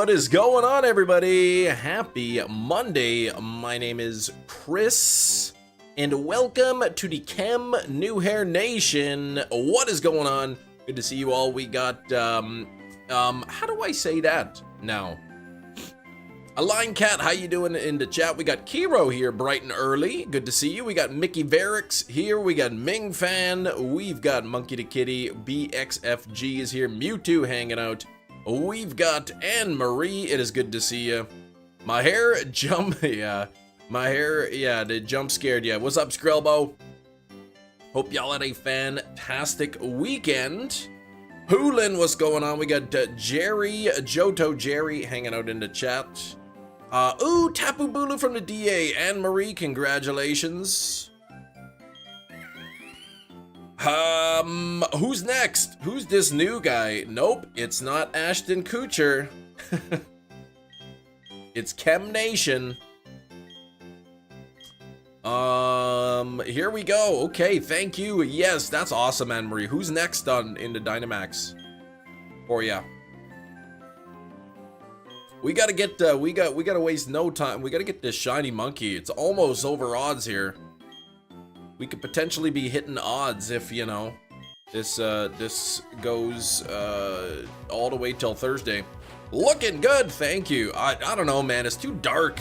What is going on, everybody? Happy Monday. My name is Chris, and welcome to the Chem New Hair Nation. What is going on? Good to see you all. We got, how do I say that now? Align Cat, how you doing in the chat? We got Kiro here bright and early. Good to see you. We got Mickey Varix here. We got Ming Fan. We've got Monkey the Kitty. BXFG is here. Mewtwo hanging out. We've got Anne Marie. It is good to see you. My hair jump, yeah. My hair, yeah, the jump scared you. What's up, Skrillbo? Hope y'all had a fantastic weekend. Poolin, what's going on? We got Jerry, Johto Jerry hanging out in the chat. Ooh, Tapu Bulu from the DA. Anne Marie, congratulations. Who's next? Who's this new guy? Nope, it's not Ashton Kutcher. It's Chem Nation. Here we go. Okay, thank you. Yes, that's awesome, Anne Marie. Who's next in the Dynamax for ya? We gotta get. We gotta waste no time. We gotta get this shiny monkey. It's almost over odds here. We could potentially be hitting odds if, you know, this goes all the way till Thursday. Looking good, thank you. I don't know, man. It's too dark.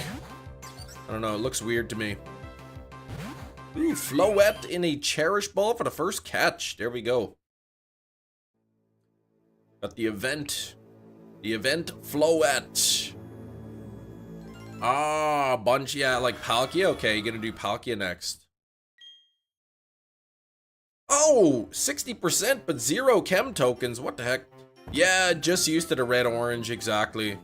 I don't know. It looks weird to me. Ooh, Floette in a Cherish Ball for the first catch. There we go. Got the event. The event Floette. Ah, bunch. Yeah, like Palkia. Okay, you're gonna do Palkia next. Oh, 60%, but 0 chem tokens. What the heck? Yeah, just used to the red orange, exactly.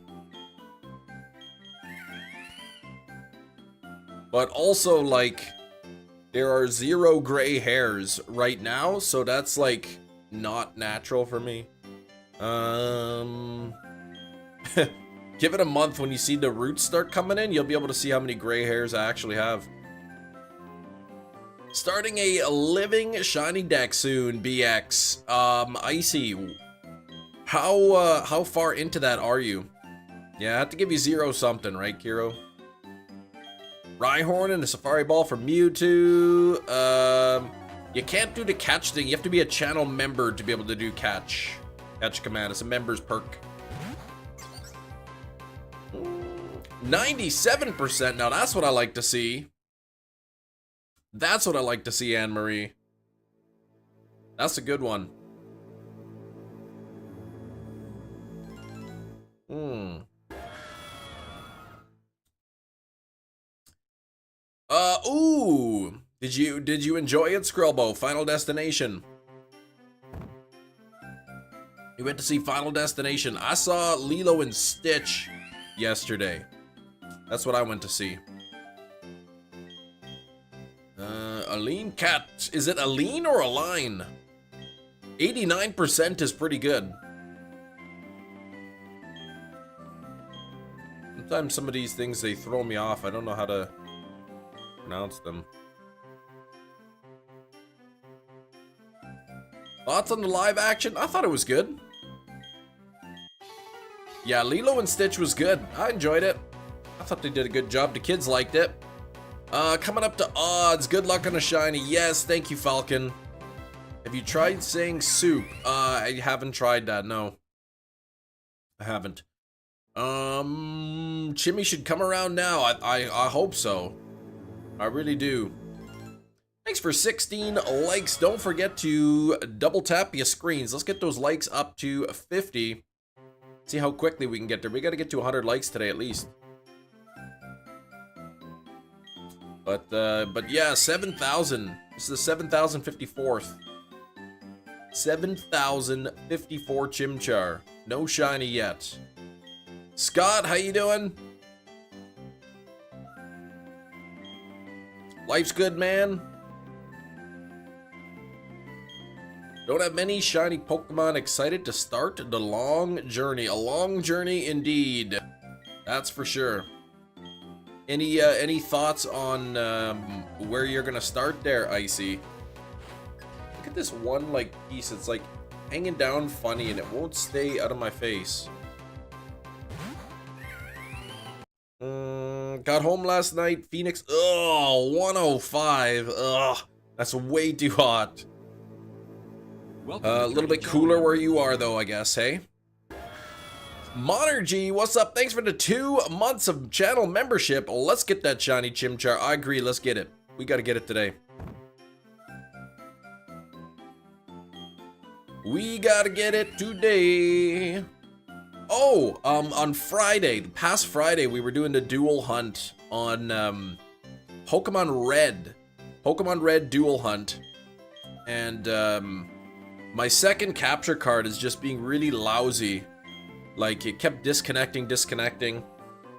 But also, like, there are 0 gray hairs right now, so that's, like, not natural for me. Give it a month. When you see the roots start coming in, you'll be able to see how many gray hairs I actually have. Starting a living shiny deck soon, BX. Icy. How far into that are you? Yeah, I have to give you 0 something, right, Kiro? Rhyhorn and a Safari Ball for Mewtwo. You can't do the catch thing. You have to be a channel member to be able to do catch command. It's a member's perk. 97%. Now that's what I like to see. That's what I like to see, Anne Marie. That's a good one. Ooh. Did you enjoy it, Skrillbo? Final Destination. You went to see Final Destination. I saw Lilo and Stitch yesterday. That's what I went to see. Aline Cat. Is it Aline or Aline? 89% is pretty good. Sometimes some of these things, they throw me off. I don't know how to pronounce them. Thoughts on the live action? I thought it was good. Yeah, Lilo and Stitch was good. I enjoyed it. I thought they did a good job. The kids liked it. Coming up to odds. Good luck on a shiny. Yes, thank you, Falcon. Have you tried saying soup? I haven't tried that, no. I haven't. Chimmy should come around now. I hope so. I really do. Thanks for 16 likes. Don't forget to double tap your screens. Let's get those likes up to 50. See how quickly we can get there. We gotta get to 100 likes today at least. But yeah, 7,000. This is the 7,054th. 7,054 Chimchar. No shiny yet. Scott, how you doing? Life's good, man. Don't have many shiny Pokemon. Excited to start the long journey. A long journey indeed. That's for sure. Any thoughts on where you're gonna start there, Icy? Look at this one like piece. It's like hanging down funny and it won't stay out of my face. Got home last night. Phoenix. Oh, 105. Ugh, that's way too hot. A little bit cooler where you are, though, I guess, hey? Monergy, what's up? Thanks for the 2 months of channel membership. Let's get that shiny Chimchar. I agree, let's get it. We gotta get it today. We gotta get it today. Oh, on Friday, the past Friday, we were doing the dual hunt on Pokémon Red. Pokemon Red dual hunt. And my second capture card is just being really lousy. Like, it kept disconnecting.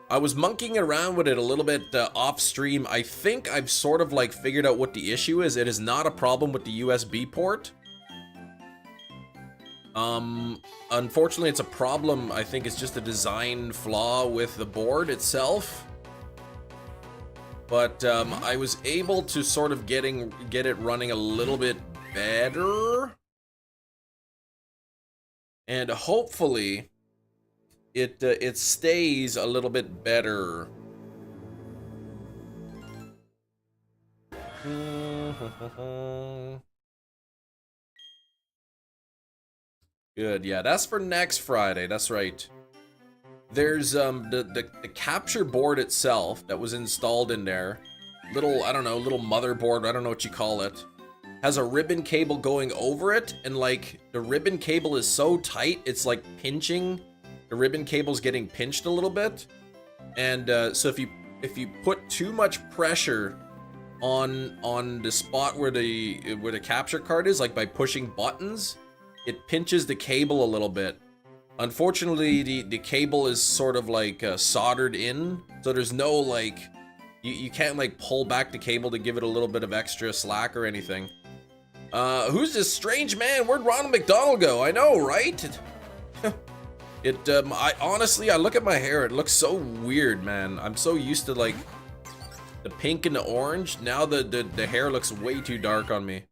I was monkeying around with it a little bit off stream. I think I've sort of like figured out what the issue is. It is not a problem with the USB port. Unfortunately, it's a problem. I think it's just a design flaw with the board itself. But I was able to sort of get it running a little bit better. And hopefully it stays a little bit better. Good, yeah, that's for next Friday, that's right. There's the capture board itself that was installed in there. Little, I don't know, little motherboard, I don't know what you call it. Has a ribbon cable going over it, and like the ribbon cable is so tight, it's like pinching. The ribbon cable's getting pinched a little bit. And so if you put too much pressure on the spot where the capture card is, like by pushing buttons, it pinches the cable a little bit. Unfortunately, the cable is sort of like soldered in, so there's no like, you can't like pull back the cable to give it a little bit of extra slack or anything. Who's this strange man? Where'd Ronald McDonald go? I know, right? I honestly, I look at my hair, it looks so weird, man. I'm so used to like the pink and the orange. Now the hair looks way too dark on me.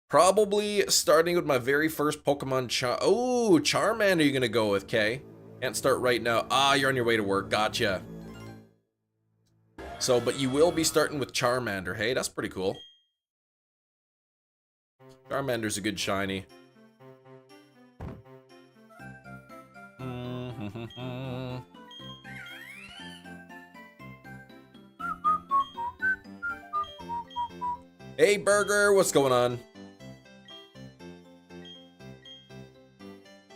Probably starting with my very first Pokemon Charmander you're gonna go with, Kay. Can't start right now. Ah, you're on your way to work. Gotcha. So, but you will be starting with Charmander. Hey, that's pretty cool. Charmander's a good shiny. Hey, Burger, what's going on?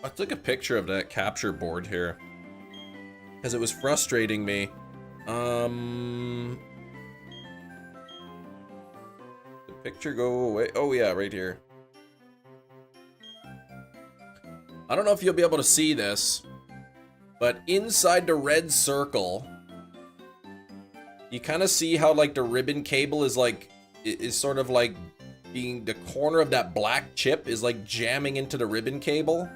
I took a picture of that capture board here because it was frustrating me. The picture go away. Oh yeah, right here. I don't know if you'll be able to see this, but inside the red circle, you kind of see how like the ribbon cable is like, is sort of like being, the corner of that black chip is like jamming into the ribbon cable.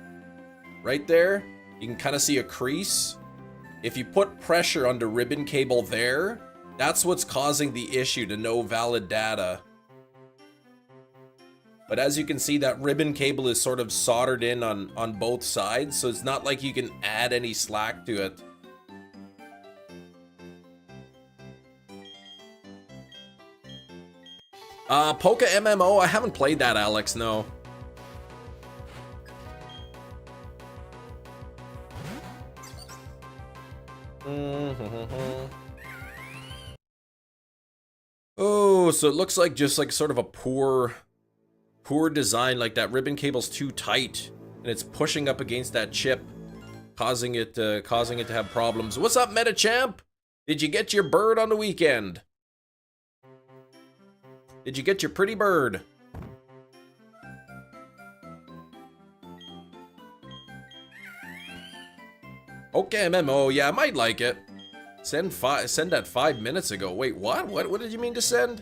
Right there, you can kind of see a crease. If you put pressure on the ribbon cable there, that's what's causing the issue, to no valid data. But as you can see, that ribbon cable is sort of soldered in on both sides, so it's not like you can add any slack to it. Poke MMO, I haven't played that, Alex, no. Oh, so it looks like just like sort of a poor design, like that ribbon cable's too tight and it's pushing up against that chip, causing it to have problems. What's up, Metachamp? Did you get your bird on the weekend? Did you get your pretty bird? Okay, MMO, yeah, I might like it. Send that 5 minutes ago. Wait, what? What did you mean to send?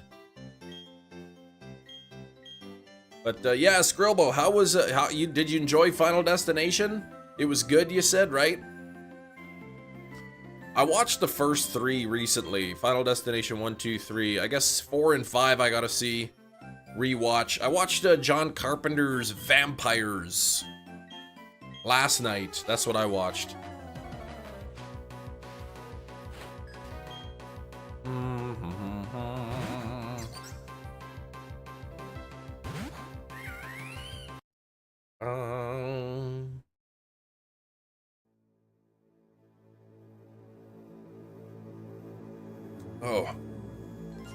But yeah, Skrillbo, how was did you enjoy Final Destination? It was good, you said, right? I watched the first 3 recently. Final Destination 1, 2, 3. I guess 4 and 5 I gotta see. Rewatch. I watched John Carpenter's Vampires last night. That's what I watched. Oh.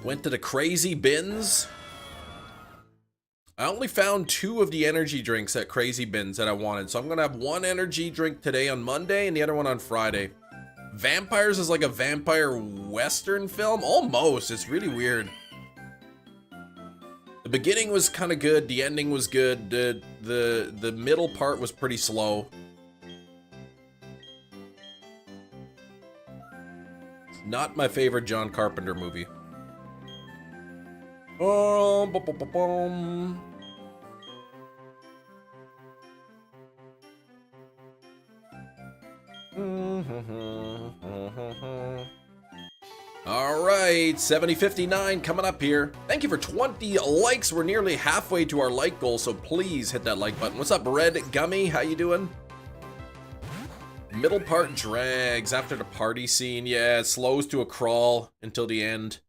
Went to the crazy bins. I only found 2 of the energy drinks at Crazy Bins that I wanted, so I'm gonna have 1 energy drink today on Monday and the other one on Friday. Vampires is like a vampire western film? Almost. It's really weird. The beginning was kind of good. The ending was good. The middle part was pretty slow. Not my favorite John Carpenter movie. All right, 7059 coming up here. Thank you for 20 likes. We're nearly halfway to our like goal, so please hit that like button. What's up, Red Gummy? How you doing? Middle part drags after the party scene. Yeah, it slows to a crawl until the end.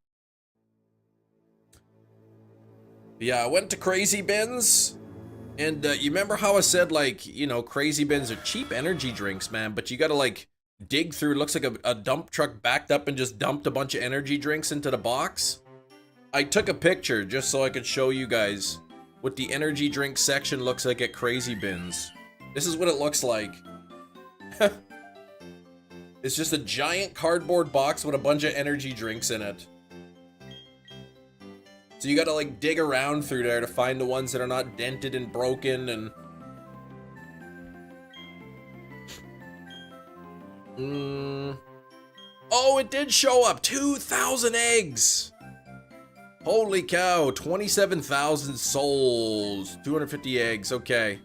Yeah, I went to Crazy Bins. And you remember how I said, like, you know, Crazy Bins are cheap energy drinks, man, but you gotta, like, dig through. It looks like a dump truck backed up and just dumped a bunch of energy drinks into the box. I took a picture just so I could show you guys what the energy drink section looks like at Crazy Bins. This is what it looks like. It's just a giant cardboard box with a bunch of energy drinks in it. So you gotta like dig around through there to find the ones that are not dented and broken and... Oh, it did show up! 2,000 eggs! Holy cow, 27,000 souls. 250 eggs, okay.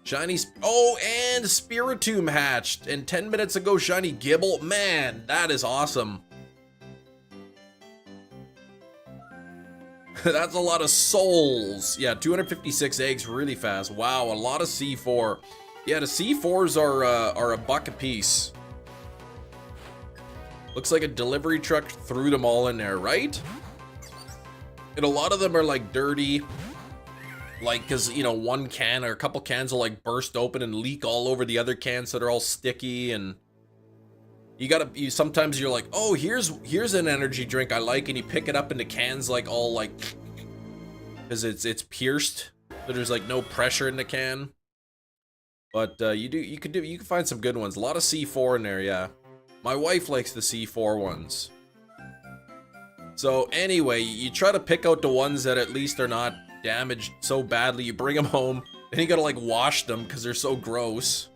Shiny... Oh, and Spiritomb hatched! And 10 minutes ago, Shiny Gibble. Man, that is awesome. That's a lot of souls. Yeah, 256 eggs really fast. Wow, a lot of C4. Yeah, the C4s are $1 a piece. Looks like a delivery truck threw them all in there, right? And a lot of them are like dirty. Like, cause you know, one can or a couple cans will like burst open and leak all over the other cans, so they're all sticky. And sometimes you're like, oh, here's an energy drink I like, and you pick it up and the can's like all like, cause it's pierced, so there's like no pressure in the can. But you can find some good ones. A lot of C4 in there, yeah. My wife likes the C4 ones. So anyway, you try to pick out the ones that at least are not damaged so badly. You bring them home, and you gotta like wash them because they're so gross.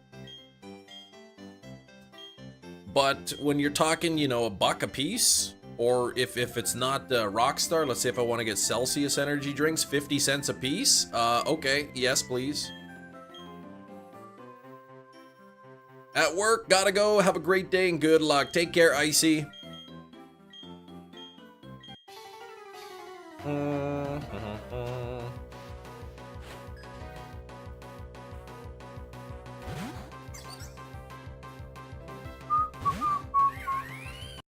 But when you're talking, you know, $1 a piece, or if it's not Rockstar, let's say if I want to get Celsius energy drinks, 50 cents a piece. Okay, yes, please. At work, gotta go. Have a great day and good luck. Take care, Icy.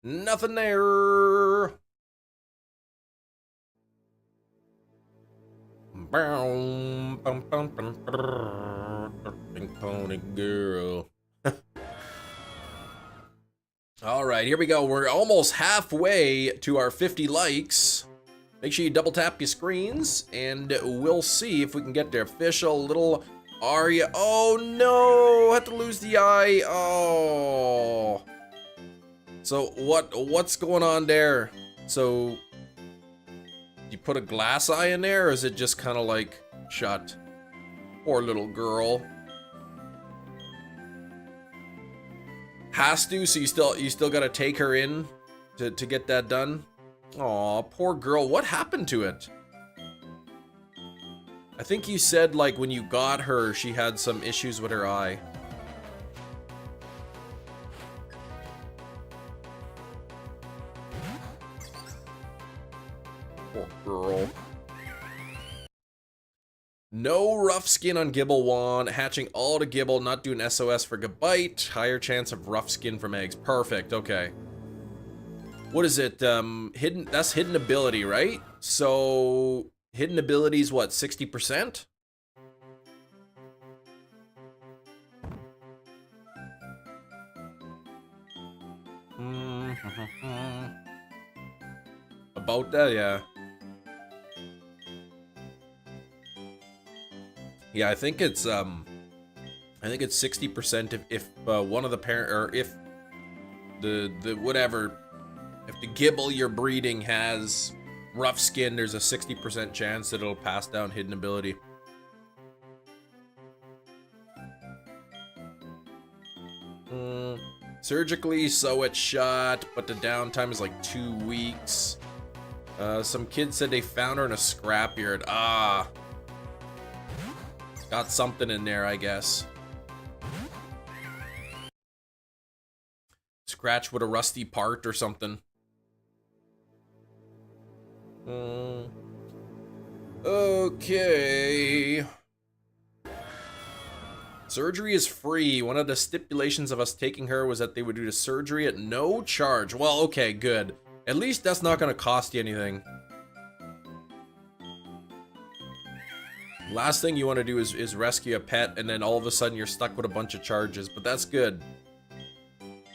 Nothing there. Pink pony girl. All right, here we go. We're almost halfway to our 50 likes. Make sure you double tap your screens, and we'll see if we can get there. Official little Arya. Oh no, I had to lose the eye. Oh. So what's going on there? So you put a glass eye in there, or is it just kind of like shut? Poor little girl. Has to, so you still gotta take her in to get that done. Aw, poor girl. What happened to it? I think you said like when you got her, she had some issues with her eye. Poor girl. No rough skin on Gibble Wand. Hatching all to Gibble, not doing SOS for Gabite. Higher chance of rough skin from eggs. Perfect, okay. what is it? Hidden, that's hidden ability, right? So hidden ability is what, 60%? About that, yeah. Yeah, I think it's 60% if one of the parent, or if the whatever, if the Gibble you're breeding has rough skin, there's a 60% chance that it'll pass down hidden ability. Surgically sew it shut, but the downtime is like 2 weeks. Some kids said they found her in a scrapyard. Ah. Got something in there, I guess. Scratch with a rusty part or something. Okay. Surgery is free. One of the stipulations of us taking her was that they would do the surgery at no charge. Well, okay, good. At least that's not going to cost you anything. Last thing you want to do is rescue a pet, and then all of a sudden you're stuck with a bunch of charges, but that's good.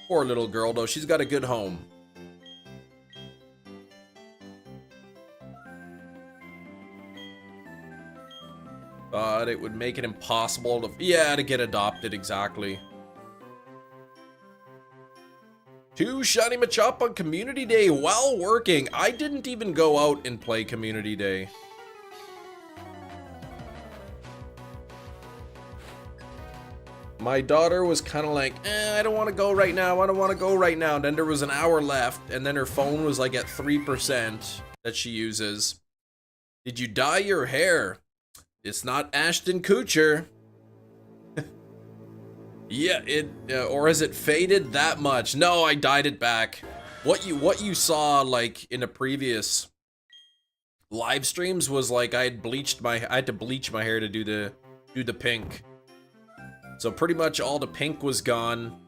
Poor little girl, though. She's got a good home. But it would make it impossible to, yeah, to get adopted, exactly. 2 Shiny Machop on Community Day while working. I didn't even go out and play Community Day. My daughter was kind of like, I don't want to go right now. I don't want to go right now. And then there was an hour left, and then her phone was like at 3% that she uses. Did you dye your hair? It's not Ashton Kutcher. Yeah, or has it faded that much? No, I dyed it back. What you saw like in the previous live streams was like I had to bleach my hair to do the pink. So pretty much all the pink was gone.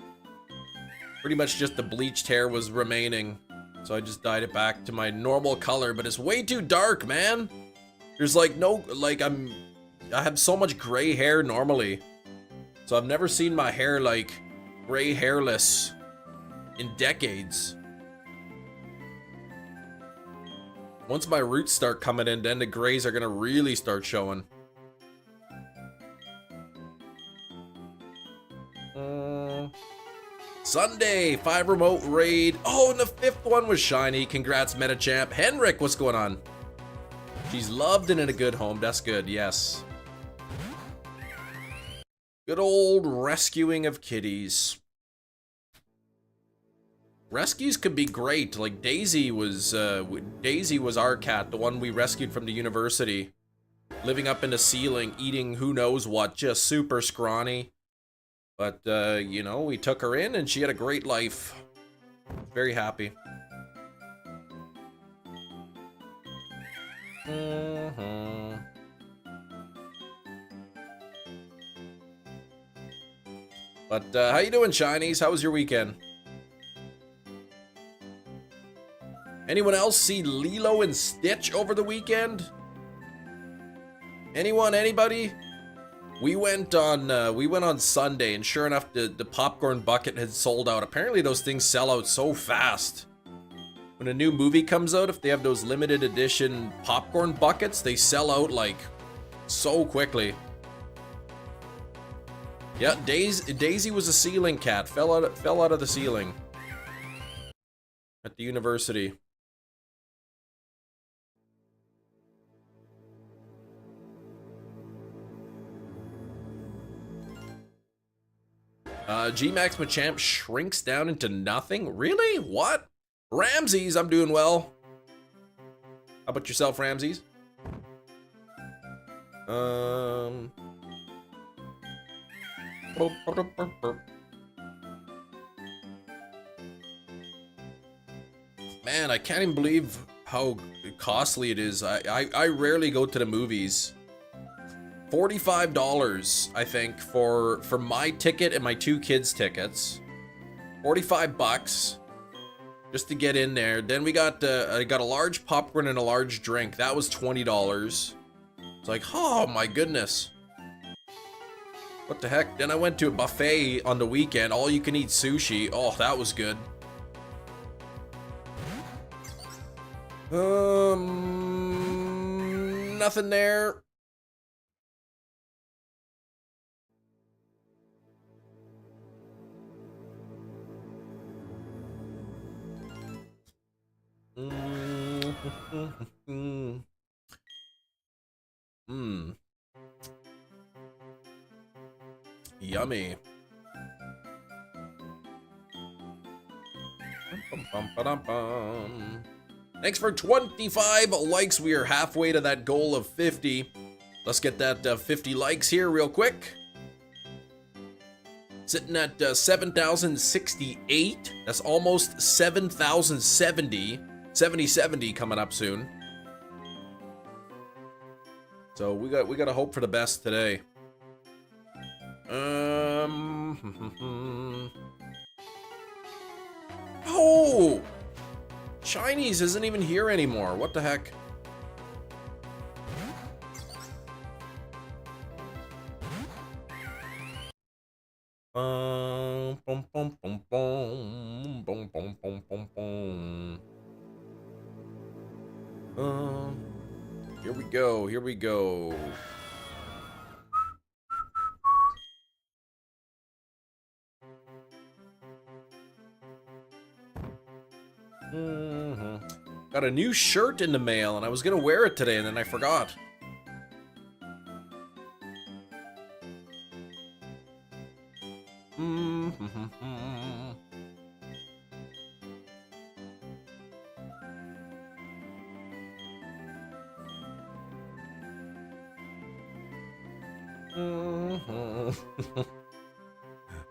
Pretty much just the bleached hair was remaining. So I just dyed it back to my normal color, but it's way too dark, man. There's like no, like I have so much gray hair normally. So I've never seen my hair like gray hairless in decades. Once my roots start coming in, then the grays are gonna really start showing. Sunday, 5 remote raid. Oh, and the 5th one was shiny. Congrats, Metachamp. Henrik, what's going on? She's loved and in a good home. That's good, yes. Good old rescuing of kitties. Rescues could be great. Like Daisy was our cat, the one we rescued from the university. Living up in the ceiling, eating who knows what, just super scrawny. But, you know, we took her in and she had a great life. Very happy. But, how you doing, Shinies? How was your weekend? Anyone else see Lilo and Stitch over the weekend? Anyone? Anybody? We went on Sunday, and sure enough, the popcorn bucket had sold out. Apparently, those things sell out so fast. When a new movie comes out, if they have those limited edition popcorn buckets, they sell out like so quickly. Yeah, Daisy was a ceiling cat. Fell out of the ceiling at the university. G-Max Machamp shrinks down into nothing? Really? What? Ramses, I'm doing well. How about yourself, Ramses? Man, I can't even believe how costly it is. I rarely go to the movies. $45, I think, for my ticket and my 2 kids' tickets. $45. just to get in there. Then we got I got a large popcorn and a large drink. That was $20. It's like, oh my goodness. What the heck? Then I went to a buffet on the weekend, all you can eat sushi. Oh, that was good. Nothing there. Yummy. Thanks for 25 likes. We are halfway to that goal of 50. Let's get that 50 likes here real quick. Sitting at 7,068. That's almost 7,070. 70 coming up soon. So we got to hope for the best today. Oh! Chinese isn't even here anymore. What the heck? Here we go. Here we go. Got a new shirt in the mail, and I was gonna wear it today, and then I forgot.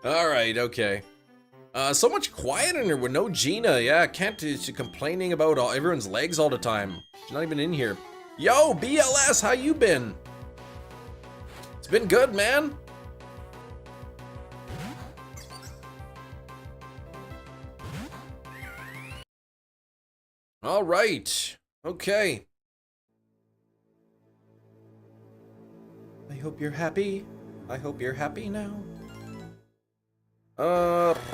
All right, okay. So much quiet in here with no Gina. Yeah, can't. She's complaining about everyone's legs all the time. She's not even in here. Yo, BLS, how you been? It's been good, man. All right. Okay. I hope you're happy. I hope you're happy now.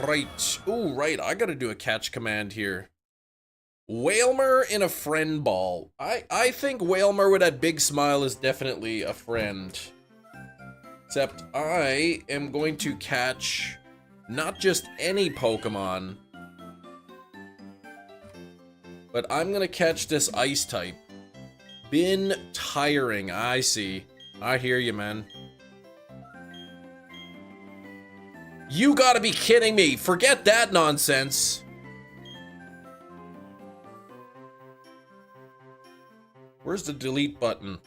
Right. Ooh, right. I gotta do a catch command here. Whalmer in a friend ball. I think Whalmer with that big smile is definitely a friend. Except I am going to catch not just any Pokemon, but I'm gonna catch this ice type. Been tiring. I see. I hear you, man. You gotta be kidding me. Forget that nonsense. Where's the delete button?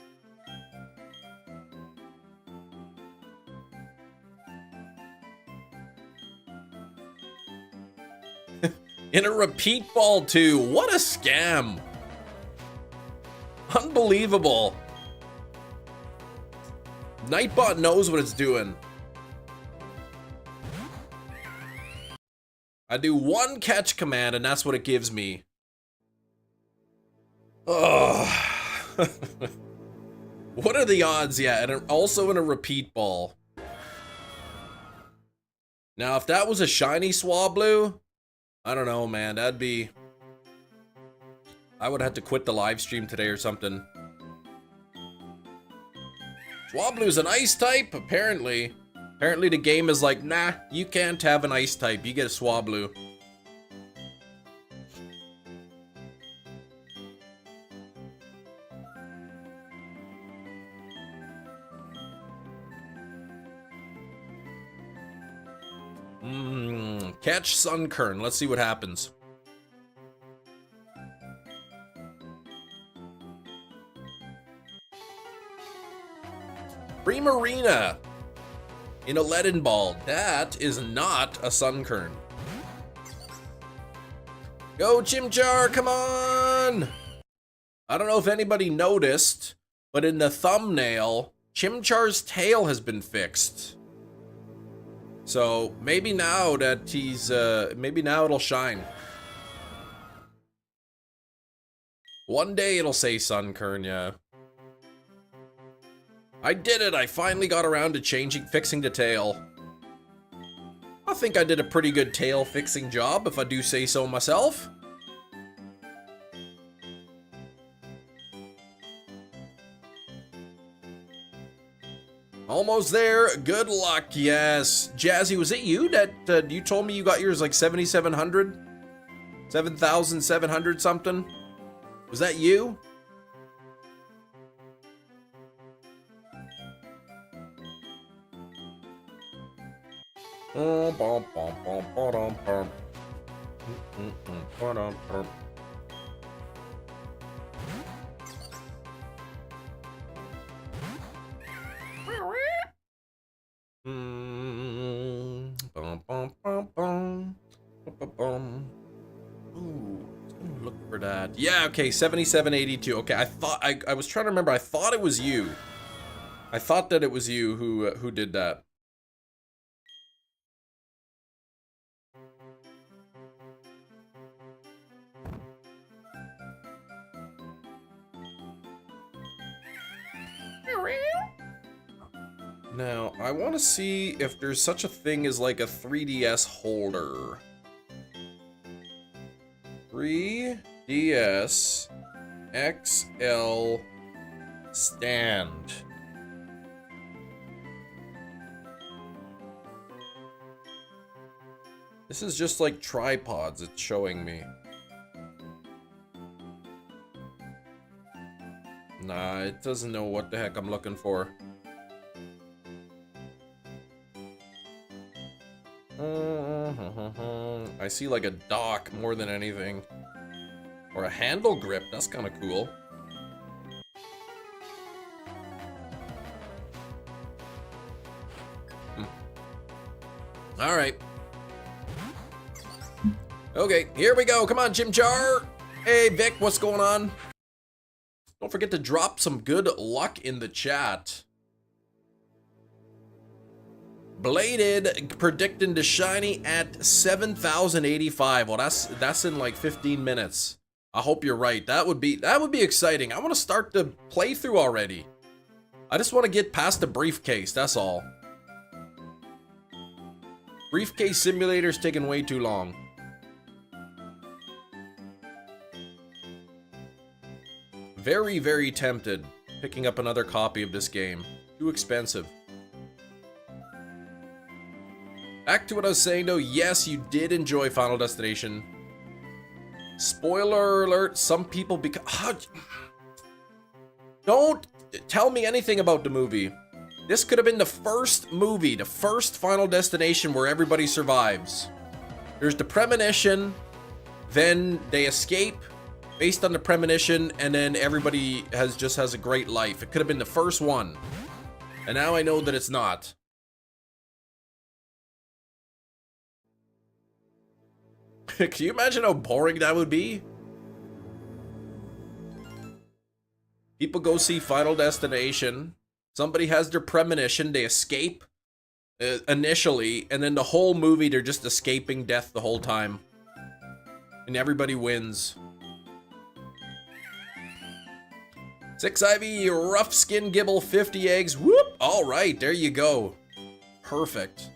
In a repeat ball too. What a scam. Unbelievable. Nightbot knows what it's doing. I do one catch command and that's what it gives me. Ugh. What are the odds? Yeah, and also in a repeat ball. Now, if that was a shiny Swablu, I don't know, man. That'd be... I would have to quit the live stream today or something. Swablu's an ice type, apparently. Apparently the game is like, nah, you can't have an ice type. You get a Swablu. Catch Sunkern. Let's see what happens. Primarina in a leaden ball. That is not a Sunkern. Go Chimchar, come on! I don't know if anybody noticed, but in the thumbnail, Chimchar's tail has been fixed. So maybe now that he's, maybe now it'll shine. One day it'll say Sunkern, yeah. I did it! I finally got around to fixing the tail. I think I did a pretty good tail fixing job, if I do say so myself. Almost there. Good luck. Yes. Jazzy, was it you that you told me you got yours like 7,700? 7,700 something? Was that you? Ooh, look for that. Yeah, okay, 7782. Okay, I was trying to remember. I thought it was you. I thought that it was you who did that. Now, I want to see if there's such a thing as like a 3DS holder. 3DS XL stand. This is just like tripods it's showing me. Nah, it doesn't know what the heck I'm looking for. I see like a dock more than anything. Or a handle grip, that's kind of cool. Alright. Okay, here we go. Come on, Chimchar. Hey, Vic, what's going on? Don't forget to drop some good luck in the chat. Bladed predicting the shiny at 7,085. Well, that's in like 15 minutes. I hope you're right. That would be exciting. I want to start the playthrough already. I just want to get past the briefcase. That's all. Briefcase simulator's taking way too long. Very, very tempted picking up another copy of this game. Too expensive. Back to what I was saying though, yes, you did enjoy Final Destination. Spoiler alert, some people don't tell me anything about the movie. This could have been the first movie, the first Final Destination where everybody survives. There's the premonition, then they escape based on the premonition, and then everybody just has a great life. It could have been the first one. And now I know that it's not. Can you imagine how boring that would be? People go see Final Destination. Somebody has their premonition. They escape initially. And then the whole movie, they're just escaping death the whole time. And everybody wins. 6 Ivy, rough skin gibble, 50 eggs. Whoop! All right, there you go. Perfect.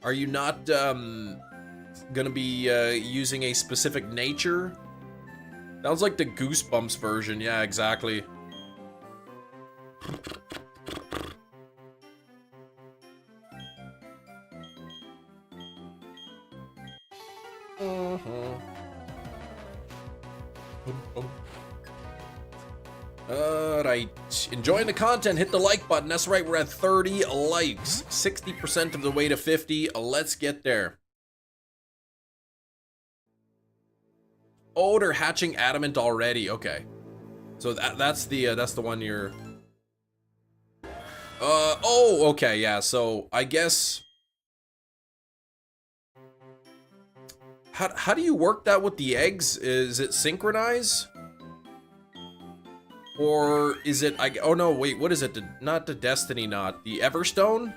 Are you not gonna be using a specific nature? Sounds like the Goosebumps version. Yeah, exactly. Alright, enjoying the content, hit the like button. That's right, we're at 30 likes. 60% of the way to 50. Let's get there. Oh, they're hatching adamant already. Okay. So that's the one you're... oh, okay, yeah, so I guess... How do you work that with the eggs? Is it synchronize? Or is it, oh no, wait, what is it? Not the Destiny Knot, the Everstone?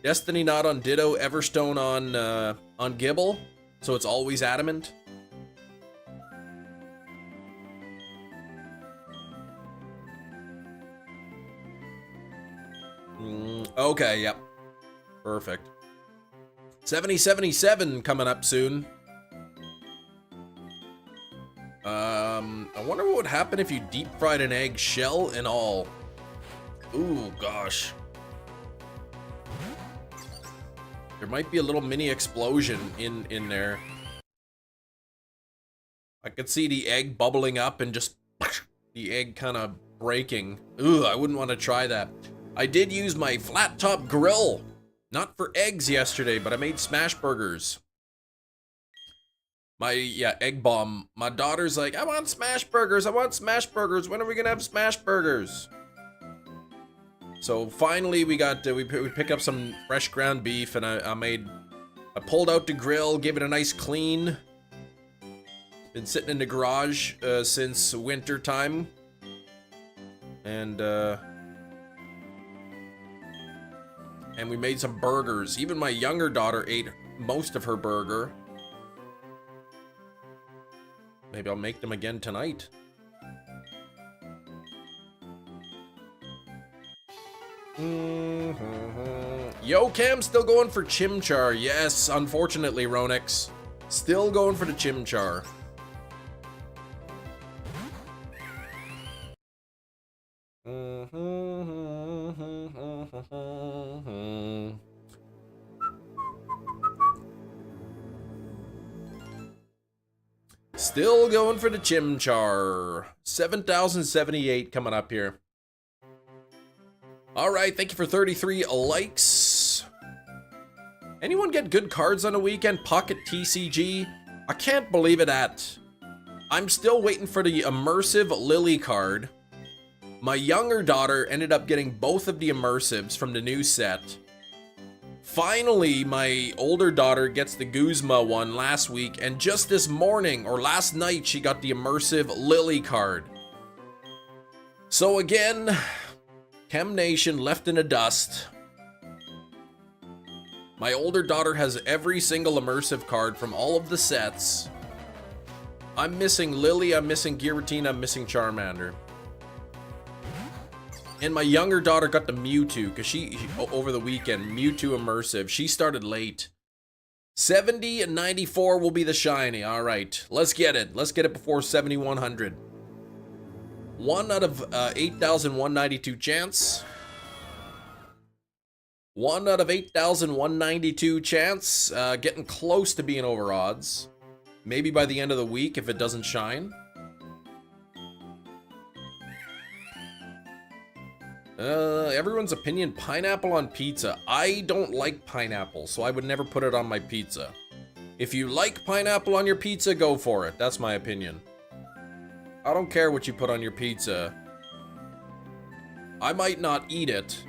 Destiny Knot on Ditto, Everstone on Gibble? So it's always adamant? Okay, yep. Perfect. 7077 coming up soon. I wonder what would happen if you deep fried an egg, shell and all. Ooh, gosh. There might be a little mini explosion in there. I could see the egg bubbling up and just the egg kind of breaking. Ooh, I wouldn't want to try that. I did use my flat top grill. Not for eggs yesterday, but I made smash burgers. Egg bomb. My daughter's like, I want smash burgers. I want smash burgers. When are we gonna have smash burgers? So finally we got, we pick up some fresh ground beef and I pulled out the grill, gave it a nice clean. Been sitting in the garage since winter time. And we made some burgers. Even my younger daughter ate most of her burger. Maybe I'll make them again tonight. Yo, Cam, still going for Chimchar. Yes, unfortunately, Ronix. Still going for the Chimchar. Still going for the Chimchar. 7,078 coming up here. Alright, thank you for 33 likes. Anyone get good cards on the weekend? Pocket TCG? I can't believe it I'm still waiting for the immersive Lily card. My younger daughter ended up getting both of the immersives from the new set. Finally, my older daughter gets the Guzma one last week, and just this morning, or last night, she got the immersive Lily card. So again, Chem Nation left in the dust. My older daughter has every single immersive card from all of the sets. I'm missing Lily, I'm missing Giratina, I'm missing Charmander. And my younger daughter got the Mewtwo, because she, over the weekend, Mewtwo immersive. She started late. 70 and 94 will be the shiny. All right, let's get it. Let's get it before 7,100. 1 out of 8,192 chance. 1 out of 8,192 chance. Getting close to being over odds. Maybe by the end of the week if it doesn't shine. Everyone's opinion, pineapple on pizza. I don't like pineapple, so I would never put it on my pizza. If you like pineapple on your pizza, go for it. That's my opinion. I don't care what you put on your pizza. I might not eat it.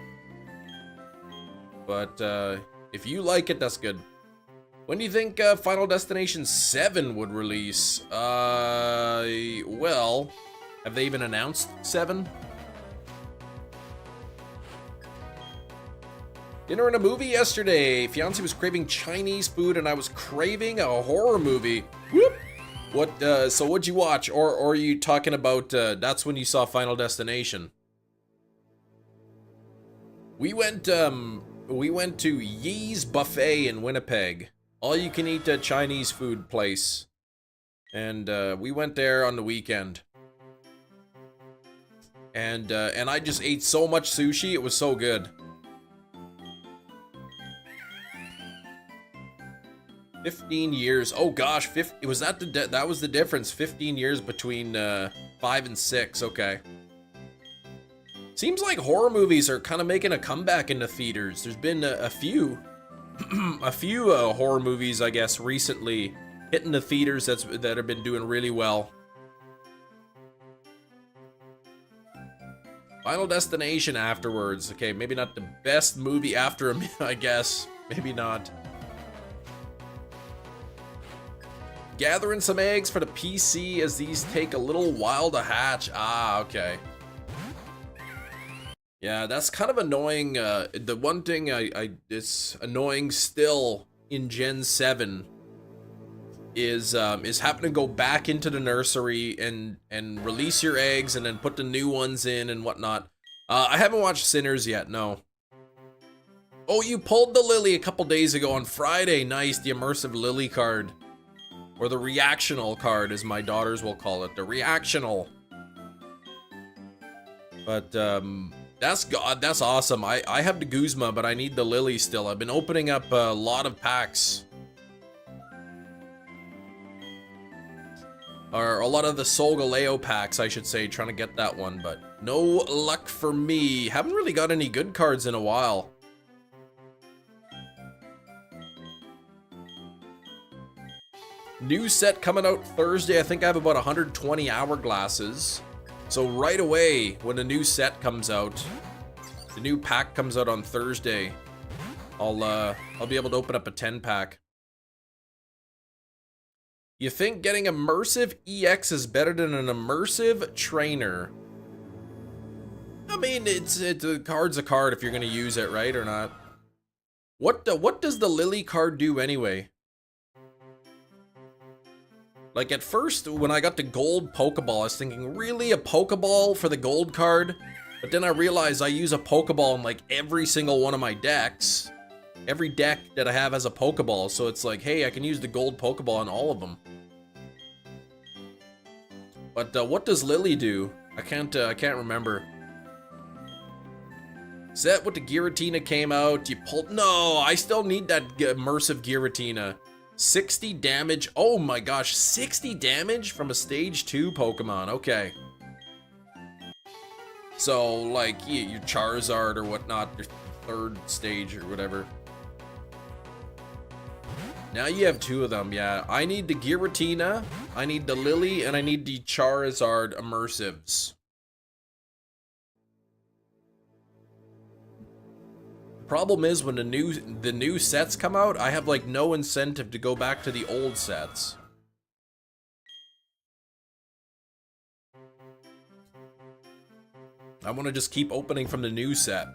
But, if you like it, that's good. When do you think, Final Destination 7 would release? Well, have they even announced 7? Dinner and a movie yesterday. Fiance was craving Chinese food and I was craving a horror movie. Whoop! What, so what'd you watch? Or are you talking about, that's when you saw Final Destination? We went to Yee's Buffet in Winnipeg. All you can eat Chinese food place. And, we went there on the weekend. And I just ate so much sushi, it was so good. 15 years. Oh gosh, was that that was the difference. 15 years between 5 and 6. Okay. Seems like horror movies are kind of making a comeback in the theaters. There's been a few a few horror movies, I guess, recently hitting the theaters that have been doing really well. Final Destination afterwards. Okay, maybe not the best movie after him, I guess. Maybe not. Gathering some eggs for the PC as these take a little while to hatch. Ah, okay. Yeah, that's kind of annoying. The one thing it's annoying still in Gen 7 is having to go back into the nursery and release your eggs and then put the new ones in and whatnot. I haven't watched Sinners yet, no. Oh, you pulled the Lily a couple days ago on Friday. Nice, the immersive Lily card. Or the reactional card, as my daughters will call it. The reactional. But, that's awesome. I have the Guzma, but I need the Lily still. I've been opening up a lot of packs. Or a lot of the Solgaleo packs, I should say, trying to get that one, but no luck for me. Haven't really got any good cards in a while. New set coming out Thursday. I think I have about 120 hourglasses. So right away, when the new set comes out, the new pack comes out on Thursday, I'll be able to open up a 10-pack. You think getting immersive EX is better than an immersive trainer? I mean, it's a card's a card if you're gonna use it, right, or not? What does the Lily card do anyway? Like, at first, when I got the gold Pokeball, I was thinking, really, a Pokeball for the gold card? But then I realized I use a Pokeball in, like, every single one of my decks. Every deck that I have has a Pokeball, so it's like, hey, I can use the gold Pokeball on all of them. But what does Lily do? I can't remember. Set with the Giratina came out, you pulled... No, I still need that immersive Giratina. 60 damage. Oh my gosh, 60 damage from a stage 2 Pokemon. Okay. So, like, your Charizard or whatnot, your 3rd stage or whatever. Now you have 2 of them, yeah. I need the Giratina, I need the Lily, and I need the Charizard immersives. Problem is, when the new sets come out, I have like no incentive to go back to the old sets. I want to just keep opening from the new set.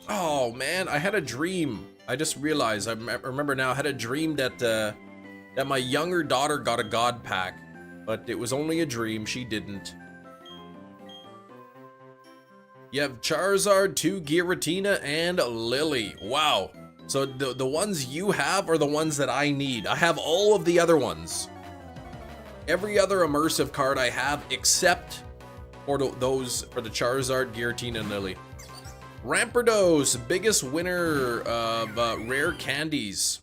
Oh man, I had a dream. I just realized, I remember now, I had a dream that that my younger daughter got a God Pack, but it was only a dream, she didn't. You have Charizard, 2 Giratina, and Lily. Wow. So the ones you have are the ones that I need. I have all of the other ones. Every other immersive card I have except for those for the Charizard, Giratina, and Lily. Rampardos, biggest winner of rare candies.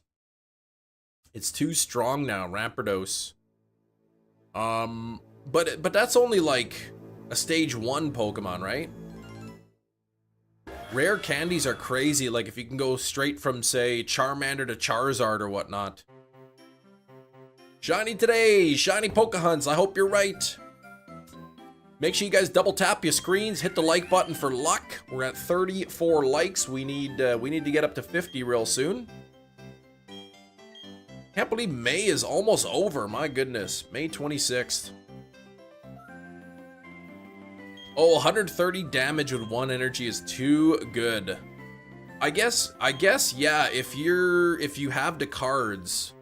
It's too strong now, Rampardos. But that's only like a stage 1 Pokemon, right? Rare candies are crazy, like if you can go straight from, say, Charmander to Charizard or whatnot. Shiny today, shiny Pokehunts, I hope you're right. Make sure you guys double tap your screens, hit the like button for luck. We're at 34 likes. We need to get up to 50 real soon. Can't believe May is almost over. My goodness, May 26th. Oh, 130 damage with 1 energy is too good. I guess, yeah. If you have the cards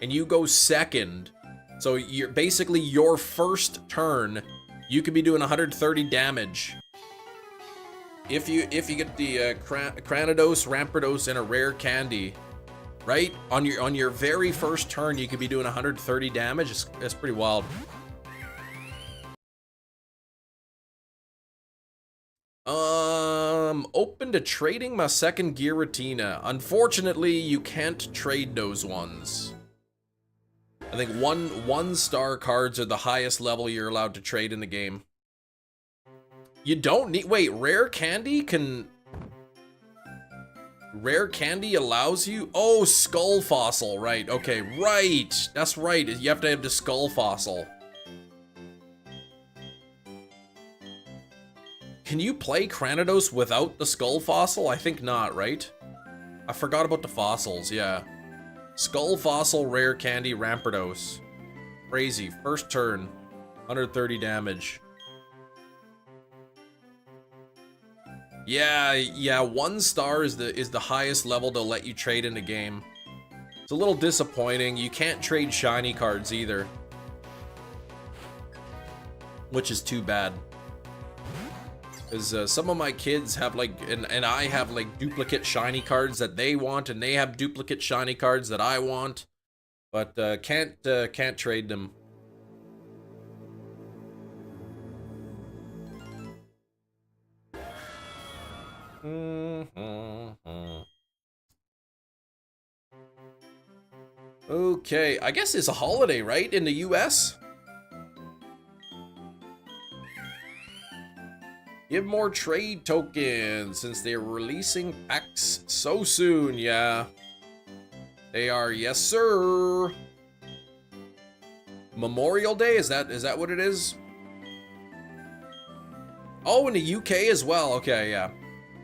and you go second, so you're basically your first turn. You could be doing 130 damage. If you get the Cranidos, Rampardos, and a rare candy, right? On your very first turn, you could be doing 130 damage. That's pretty wild. Open to trading my second Giratina. Unfortunately, you can't trade those ones. I think one star cards are the highest level you're allowed to trade in the game. You don't need... Wait, rare candy can... Rare candy allows you... Oh, skull fossil, right. Okay, right. That's right. You have to have the skull fossil. Can you play Cranidos without the skull fossil? I think not, right? I forgot about the fossils, yeah. Skull fossil, rare candy, Rampardos. Crazy. First turn, 130 damage. Yeah, 1 star is the highest level they'll let you trade in the game. It's a little disappointing. You can't trade shiny cards either, which is too bad. Because some of my kids have like, and I have like duplicate shiny cards that they want, and they have duplicate shiny cards that I want, but can't trade them. Okay, I guess it's a holiday, right, in the US? Give more trade tokens since they're releasing packs so soon. Yeah, they are. Yes, sir. Memorial Day, is that what it is? Oh, in the UK as well. Okay, yeah.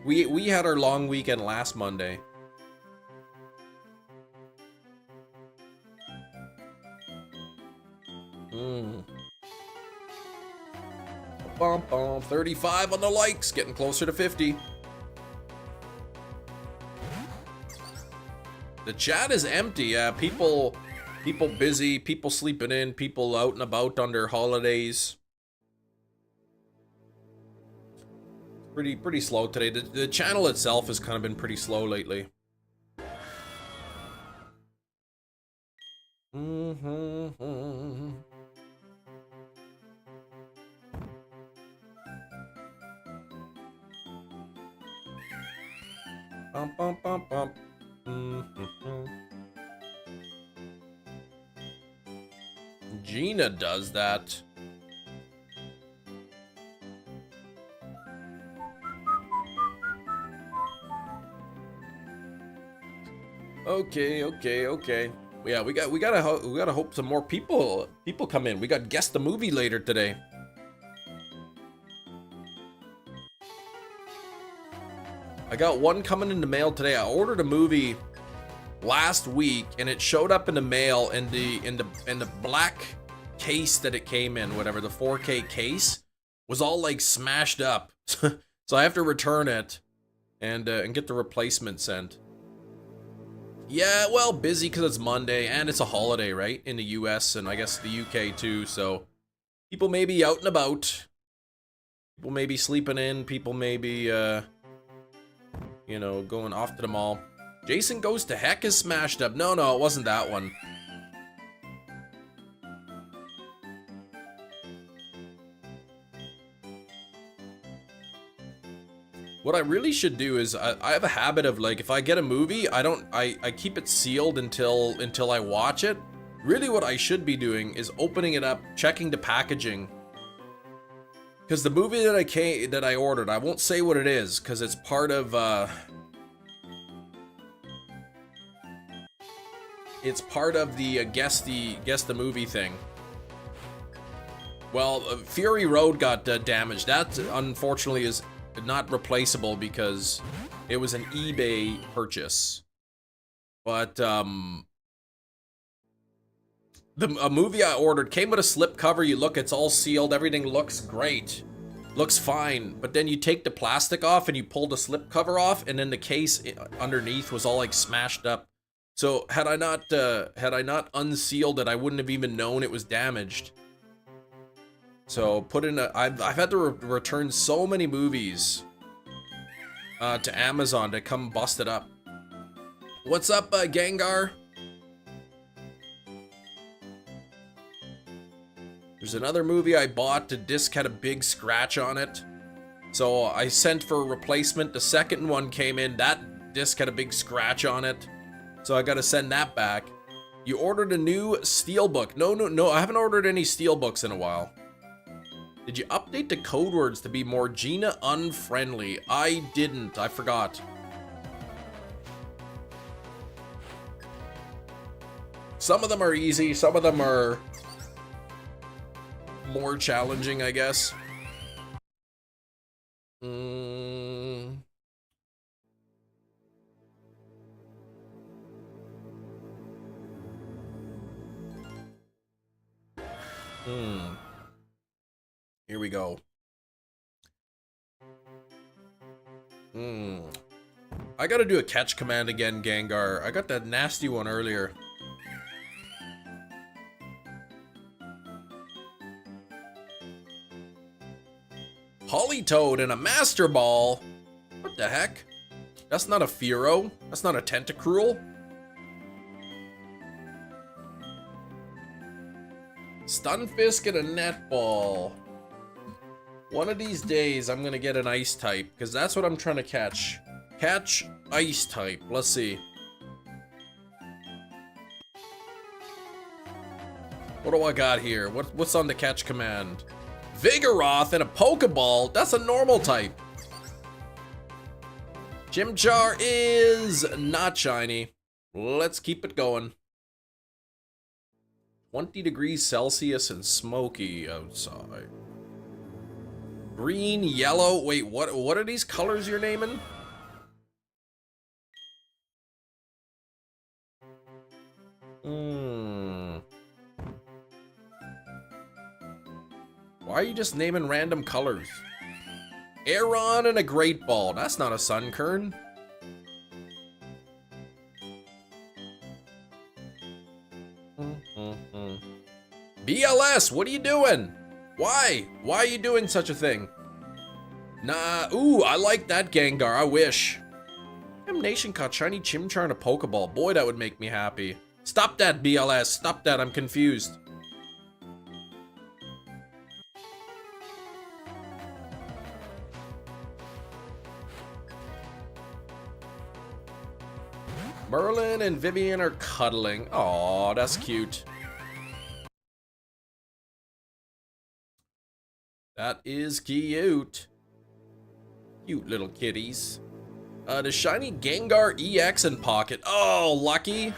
We had our long weekend last Monday. Bum, bum, 35 on the likes, getting closer to 50. The chat is empty. Yeah, people busy, people sleeping in, people out and about on their holidays. Pretty slow today. The channel itself has kind of been pretty slow lately. Bum, bum, bum, bum. Gina does that. Okay. Yeah, we gotta hope some more people come in. We got Guess the Movie later today. I got one coming in the mail today. I ordered a movie last week and it showed up in the mail, and the black case that it came in, whatever, the 4K case, was all like smashed up. So I have to return it and get the replacement sent. Yeah, well, busy because it's Monday and it's a holiday, right? In the US and I guess the UK too, so people may be out and about. People may be sleeping in, people may be you know, going off to the mall. Jason Goes to Heck is smashed up. No, it wasn't that one. What I really should do is I have a habit of, like, if I get a movie, I keep it sealed until I watch it. Really what I should be doing is opening it up, checking the packaging. Because the movie that I ordered, I won't say what it is because it's part of the guess the movie thing. Well, Fury Road got damaged. That unfortunately is not replaceable because it was an eBay purchase. But a movie I ordered came with a slip cover. You look, it's all sealed. Everything looks great. Looks fine. But then you take the plastic off and you pull the slip cover off, and then the case underneath was all like smashed up. So had I not unsealed it, I wouldn't have even known it was damaged. So I've had to return so many movies to Amazon to come busted up. What's up, Gengar? There's another movie I bought. The disc had a big scratch on it. So I sent for a replacement. The second one came in. That disc had a big scratch on it. So I gotta send that back. You ordered a new Steelbook. No, I haven't ordered any Steelbooks in a while. Did you update the code words to be more Gina unfriendly? I didn't. I forgot. Some of them are easy. Some of them are more challenging, I guess. Here we go. I gotta do a catch command again, Gengar. I got that nasty one earlier. Politoed and a Master Ball? What the heck? That's not a Fearow. That's not a Tentacruel. Stunfisk and a Netball. One of these days, I'm gonna get an Ice type, because that's what I'm trying to catch. Catch Ice type. Let's see. What do I got here? What's on the catch command? Vigoroth and a Pokeball? That's a normal type. Chimchar is not shiny. Let's keep it going. 20 degrees Celsius and smoky outside. Green, yellow. Wait, what are these colors you're naming? Why are you just naming random colors? Aeron and a Great Ball. That's not a Sunkern. BLS, what are you doing? Why? Why are you doing such a thing? Nah, ooh, I like that Gengar, I wish. Nation caught shiny Chimchar and a Pokeball. Boy, that would make me happy. Stop that, BLS, stop that, I'm confused. Merlin and Vivian are cuddling. Aw, that's cute. That is cute. Cute little kitties. The shiny Gengar EX in pocket. Oh, lucky.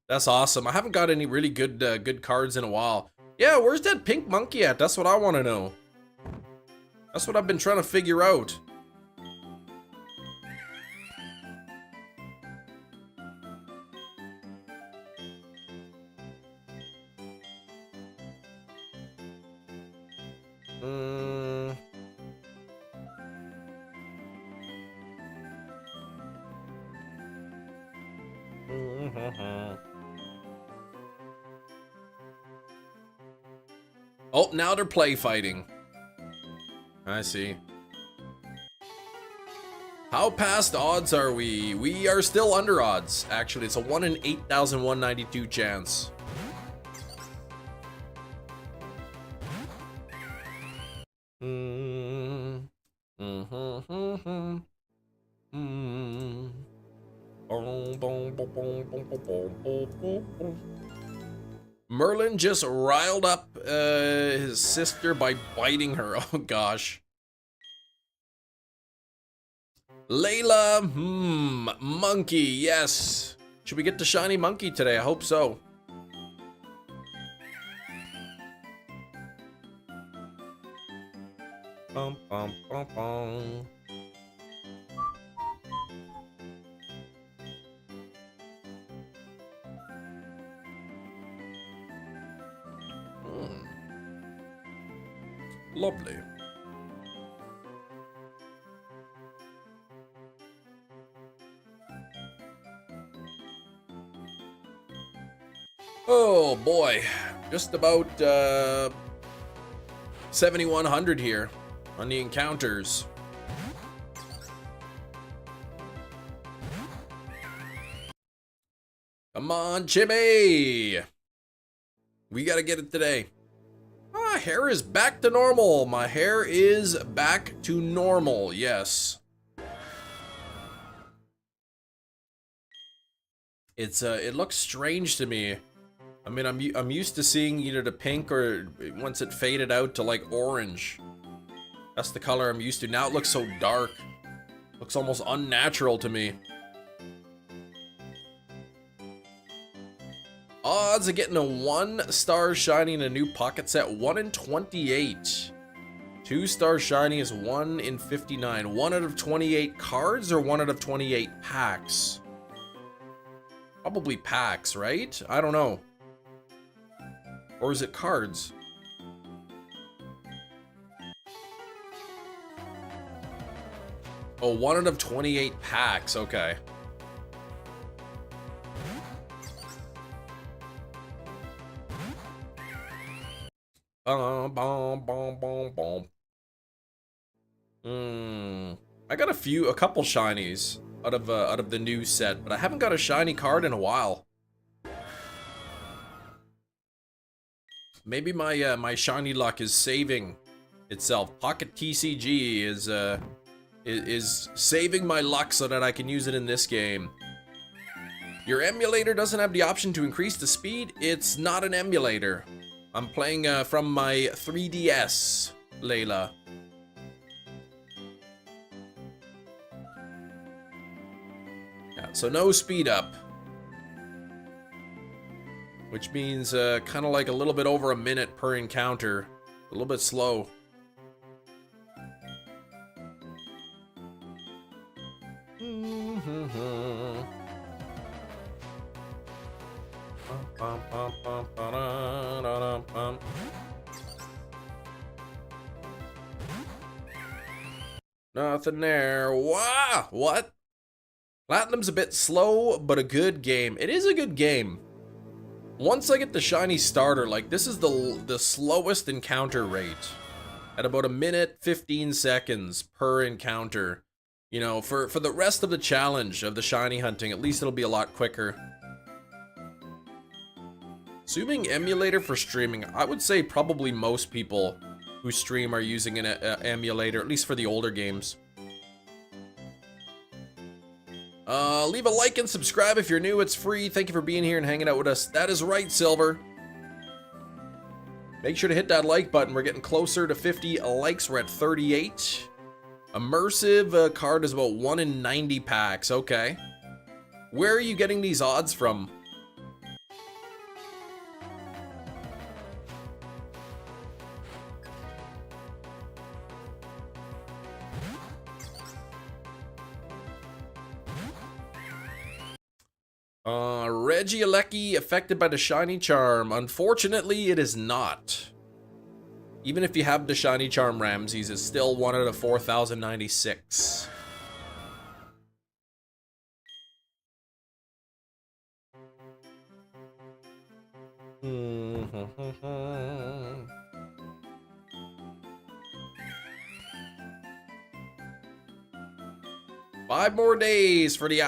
That's awesome. I haven't got any really good cards in a while. Yeah, where's that pink monkey at? That's what I want to know. That's what I've been trying to figure out. Oh, now they're play fighting. I see. How past odds are we? We are still under odds. Actually, it's a 1 in 8,192 chance. Merlin just riled up his sister by biting her. Oh gosh. Layla, monkey, yes. Should we get the shiny monkey today? I hope so. Bum, bum, bum, bum. Lovely. Oh boy, just about 7,100 here on the encounters. Come on, Chibi! We gotta get it today. My hair is back to normal. My hair is back to normal, yes. It looks strange to me. I mean, I'm used to seeing either the pink or once it faded out to like orange. That's the color I'm used to. Now it looks so dark. Looks almost unnatural to me. Odds of getting a 1-star shiny in a new pocket set, 1 in 28. 2-star shiny is 1 in 59. 1 out of 28 cards or 1 out of 28 packs? Probably packs, right? I don't know. Or is it cards? Oh, 1 out of 28 packs. Okay. Bom, bom, bom, bom, bom. I got a couple shinies out of the new set, but I haven't got a shiny card in a while. Maybe my my shiny luck is saving itself. Pocket TCG is saving my luck so that I can use it in this game. Your emulator doesn't have the option to increase the speed. It's not an emulator. I'm playing from my 3DS, Layla. Yeah, so no speed up. Which means kind of like a little bit over a minute per encounter. A little bit slow. Nothing there. Wow! What? Platinum's a bit slow, but a good game. It is a good game. Once I get the shiny starter, like, this is the slowest encounter rate. At about a minute, 15 seconds per encounter. You know, for the rest of the challenge of the shiny hunting, at least it'll be a lot quicker. Assuming emulator for streaming, I would say probably most people who stream are using an emulator, at least for the older games. Leave a like and subscribe if you're new. It's free. Thank you for being here and hanging out with us. That is right, Silver. Make sure to hit that like button. We're getting closer to 50 likes. We're at 38. Immersive card is about 1 in 90 packs. Okay. Where are you getting these odds from? Regieleki affected by the shiny charm. Unfortunately, it is not. Even if you have the shiny charm Ramses, it's still 1 out of 4,096. Five more days for the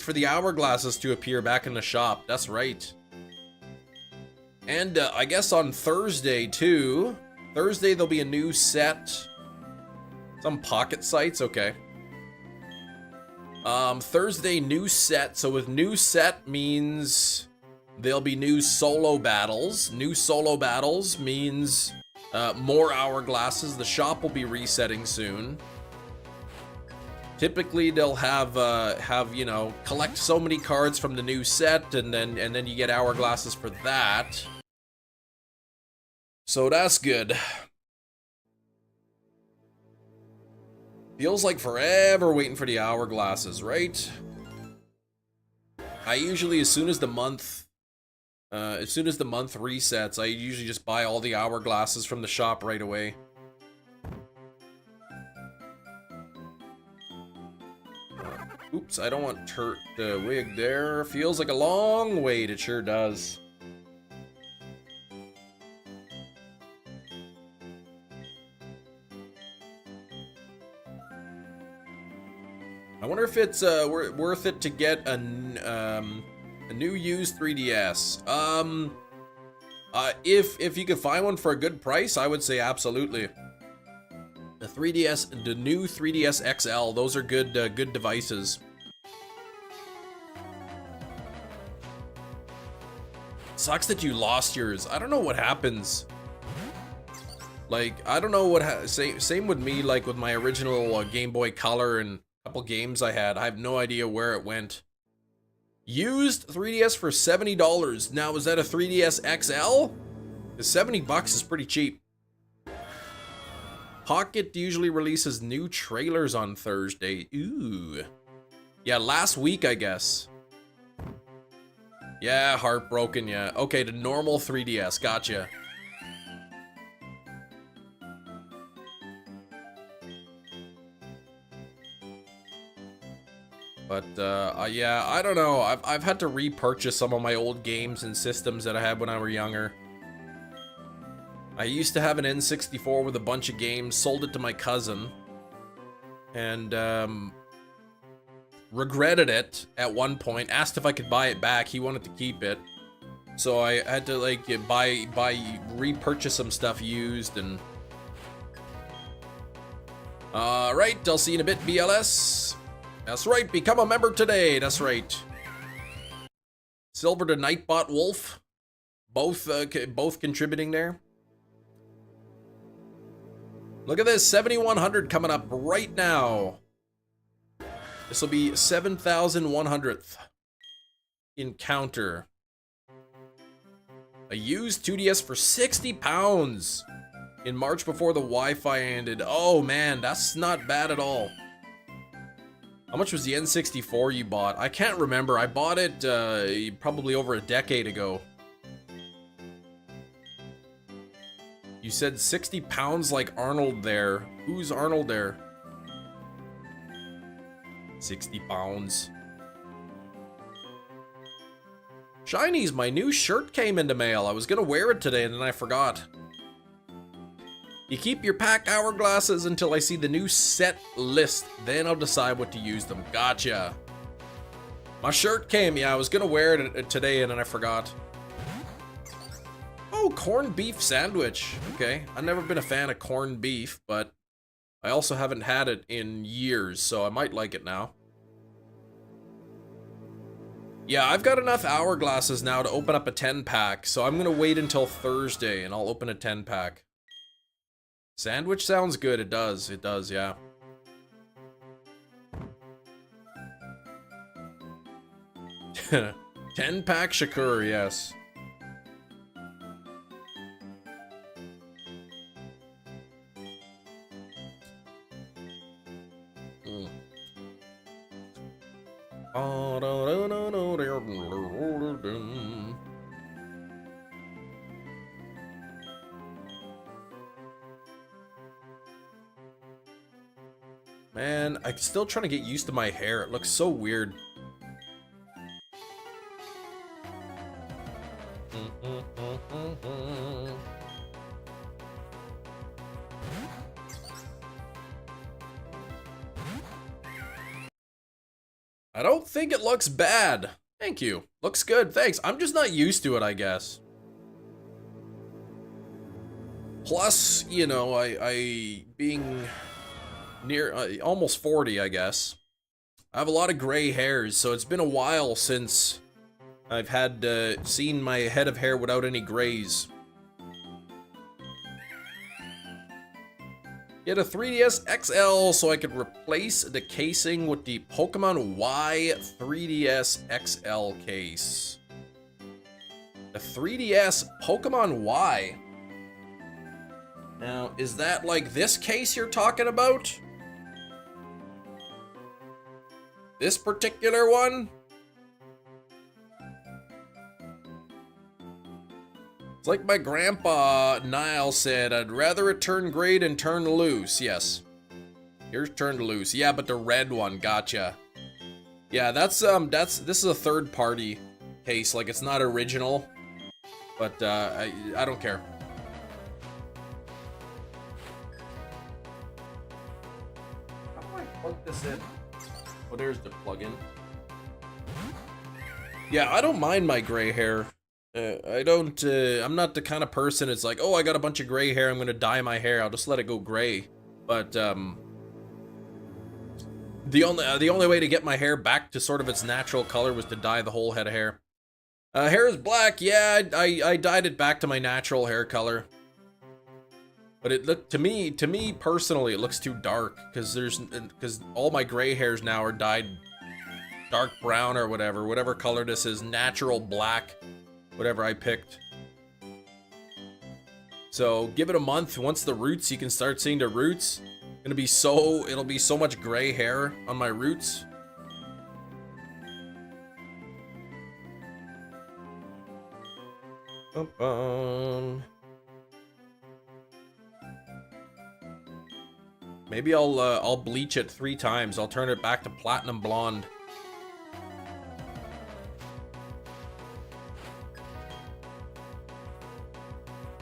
for the hourglasses to appear back in the shop. That's right. And I guess on Thursday too. Thursday there'll be a new set. Some pocket sites, okay. Thursday new set. So with new set means there'll be new solo battles. New solo battles means more hourglasses. The shop will be resetting soon. Typically, they'll have you know, collect so many cards from the new set, and then you get hourglasses for that. So that's good. Feels like forever waiting for the hourglasses, right? I usually, as soon as the month resets, I usually just buy all the hourglasses from the shop right away. Oops, I don't want the wig there. Feels like a long wait, it sure does. I wonder if it's worth it to get a new used 3DS. If you could find one for a good price, I would say absolutely. The new 3DS XL, those are good good devices. Sucks that you lost yours. I don't know what happens. Like, I don't know what same with me, like with my original Game Boy Color and a couple games I had. I have no idea where it went. Used 3DS for $70. Now, is that a 3DS XL? Because $70 is pretty cheap. Pocket usually releases new trailers on Thursday. Ooh. Yeah, last week, I guess. Yeah, heartbroken, yeah. Okay, the normal 3DS, gotcha. But, yeah, I don't know. I've had to repurchase some of my old games and systems that I had when I was younger. I used to have an N64 with a bunch of games, sold it to my cousin, and, regretted it at one point, asked if I could buy it back. He wanted to keep it. So I had to, like, repurchase some stuff used, and... Alright, I'll see you in a bit, BLS. That's right, become a member today, that's right. Silver to Nightbot Wolf. Both contributing there. Look at this, 7,100 coming up right now. This will be 7,100th encounter. A used 2DS for 60 pounds in March before the Wi-Fi ended. Oh man, that's not bad at all. How much was the N64 you bought? I can't remember. I bought it probably over a decade ago. You said 60 pounds like Arnold there. Who's Arnold there? 60 pounds. Shinies, my new shirt came into mail. I was gonna wear it today and then I forgot. You keep your pack hourglasses until I see the new set list. Then I'll decide what to use them. Gotcha. My shirt came. Yeah, I was gonna wear it today and then I forgot. Oh, corned beef sandwich. Okay, I've never been a fan of corned beef, but I also haven't had it in years, so I might like it now. Yeah, I've got enough hourglasses now to open up a 10-pack, so I'm gonna wait until Thursday and I'll open a 10-pack. Sandwich sounds good. It does, yeah. Ten-pack Shakur, yes. Man, I'm still trying to get used to my hair. It looks so weird. I don't think it looks bad. Thank you. Looks good, thanks. I'm just not used to it, I guess. Plus, you know, I being near almost 40, I guess. I have a lot of gray hairs, so it's been a while since I've had seen my head of hair without any grays. Get a 3DS XL so I could replace the casing with the Pokémon Y 3DS XL case. The 3DS Pokémon Y. Now, is that like this case you're talking about? This particular one? It's like my grandpa, Niall, said, I'd rather it turn gray than turn loose. Yes. Here's turned loose. Yeah, but the red one, gotcha. Yeah, this is a third-party case, like it's not original. But, I don't care. How do I plug this in? Oh, there's the plug-in. Yeah, I don't mind my gray hair. I'm not the kind of person it's like, oh, I got a bunch of gray hair, I'm gonna dye my hair, I'll just let it go gray. But, the only way to get my hair back to sort of its natural color was to dye the whole head of hair. Hair is black, yeah, I dyed it back to my natural hair color. But it looked, to me personally, it looks too dark, because all my gray hairs now are dyed dark brown or whatever color this is, natural black. Whatever I picked. So give it a month. Once the roots, you can start seeing the roots. It'll be so much gray hair on my roots. Maybe I'll bleach it 3 times. I'll turn it back to platinum blonde.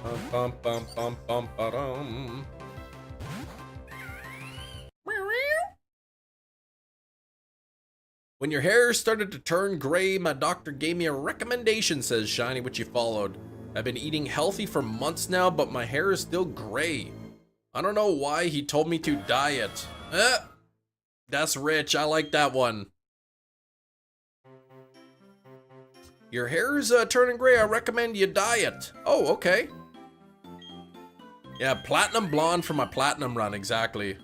Bum, bum, bum, bum, ba-dum. When your hair started to turn gray, my doctor gave me a recommendation, says Shiny, which you followed. I've been eating healthy for months now, but my hair is still gray. I don't know why he told me to diet. That's rich. I like that one. Your hair is turning gray. I recommend you diet. Oh, okay. Yeah, platinum blonde for my platinum run, exactly.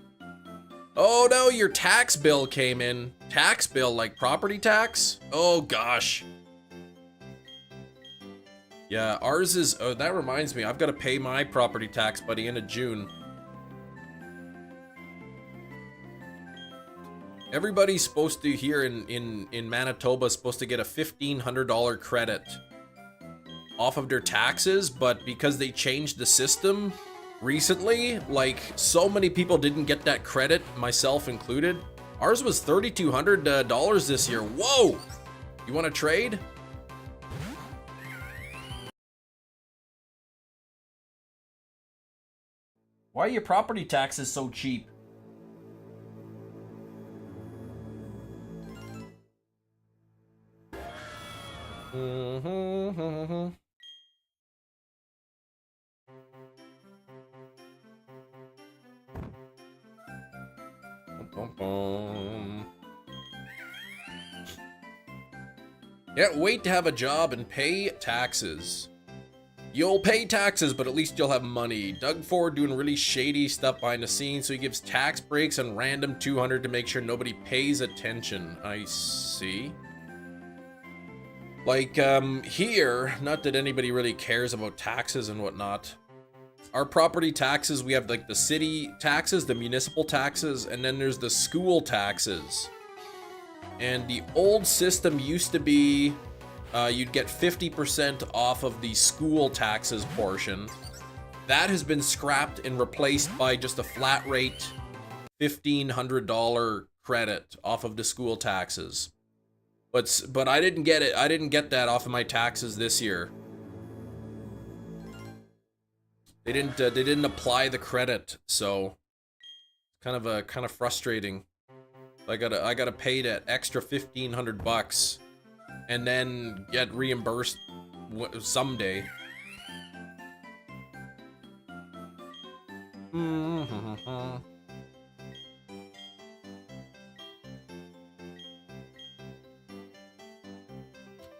Oh no, your tax bill came in. Tax bill, like property tax? Oh gosh. Yeah, ours is, oh, that reminds me, I've got to pay my property tax by the end of June. Everybody's supposed to, here in Manitoba, supposed to get a $1,500 credit off of their taxes, but because they changed the system recently, like, so many people didn't get that credit, myself included. Ours was $3,200 this year. Whoa! You want to trade? Why are your property taxes so cheap? Can't wait to have a job and pay taxes. You'll pay taxes, but at least you'll have money. Doug Ford doing really shady stuff behind the scenes, so he gives tax breaks and random 200 to make sure nobody pays attention. I see. Like, here, not that anybody really cares about taxes and whatnot. Our property taxes, we have like the city taxes, the municipal taxes, and then there's the school taxes. And the old system used to be, you'd get 50% off of the school taxes portion. That has been scrapped and replaced by just a flat rate $1,500 credit off of the school taxes. But I didn't get it. I didn't get that off of my taxes this year. They didn't apply the credit, so kind of frustrating. I gotta pay that extra $1,500 and then get reimbursed someday.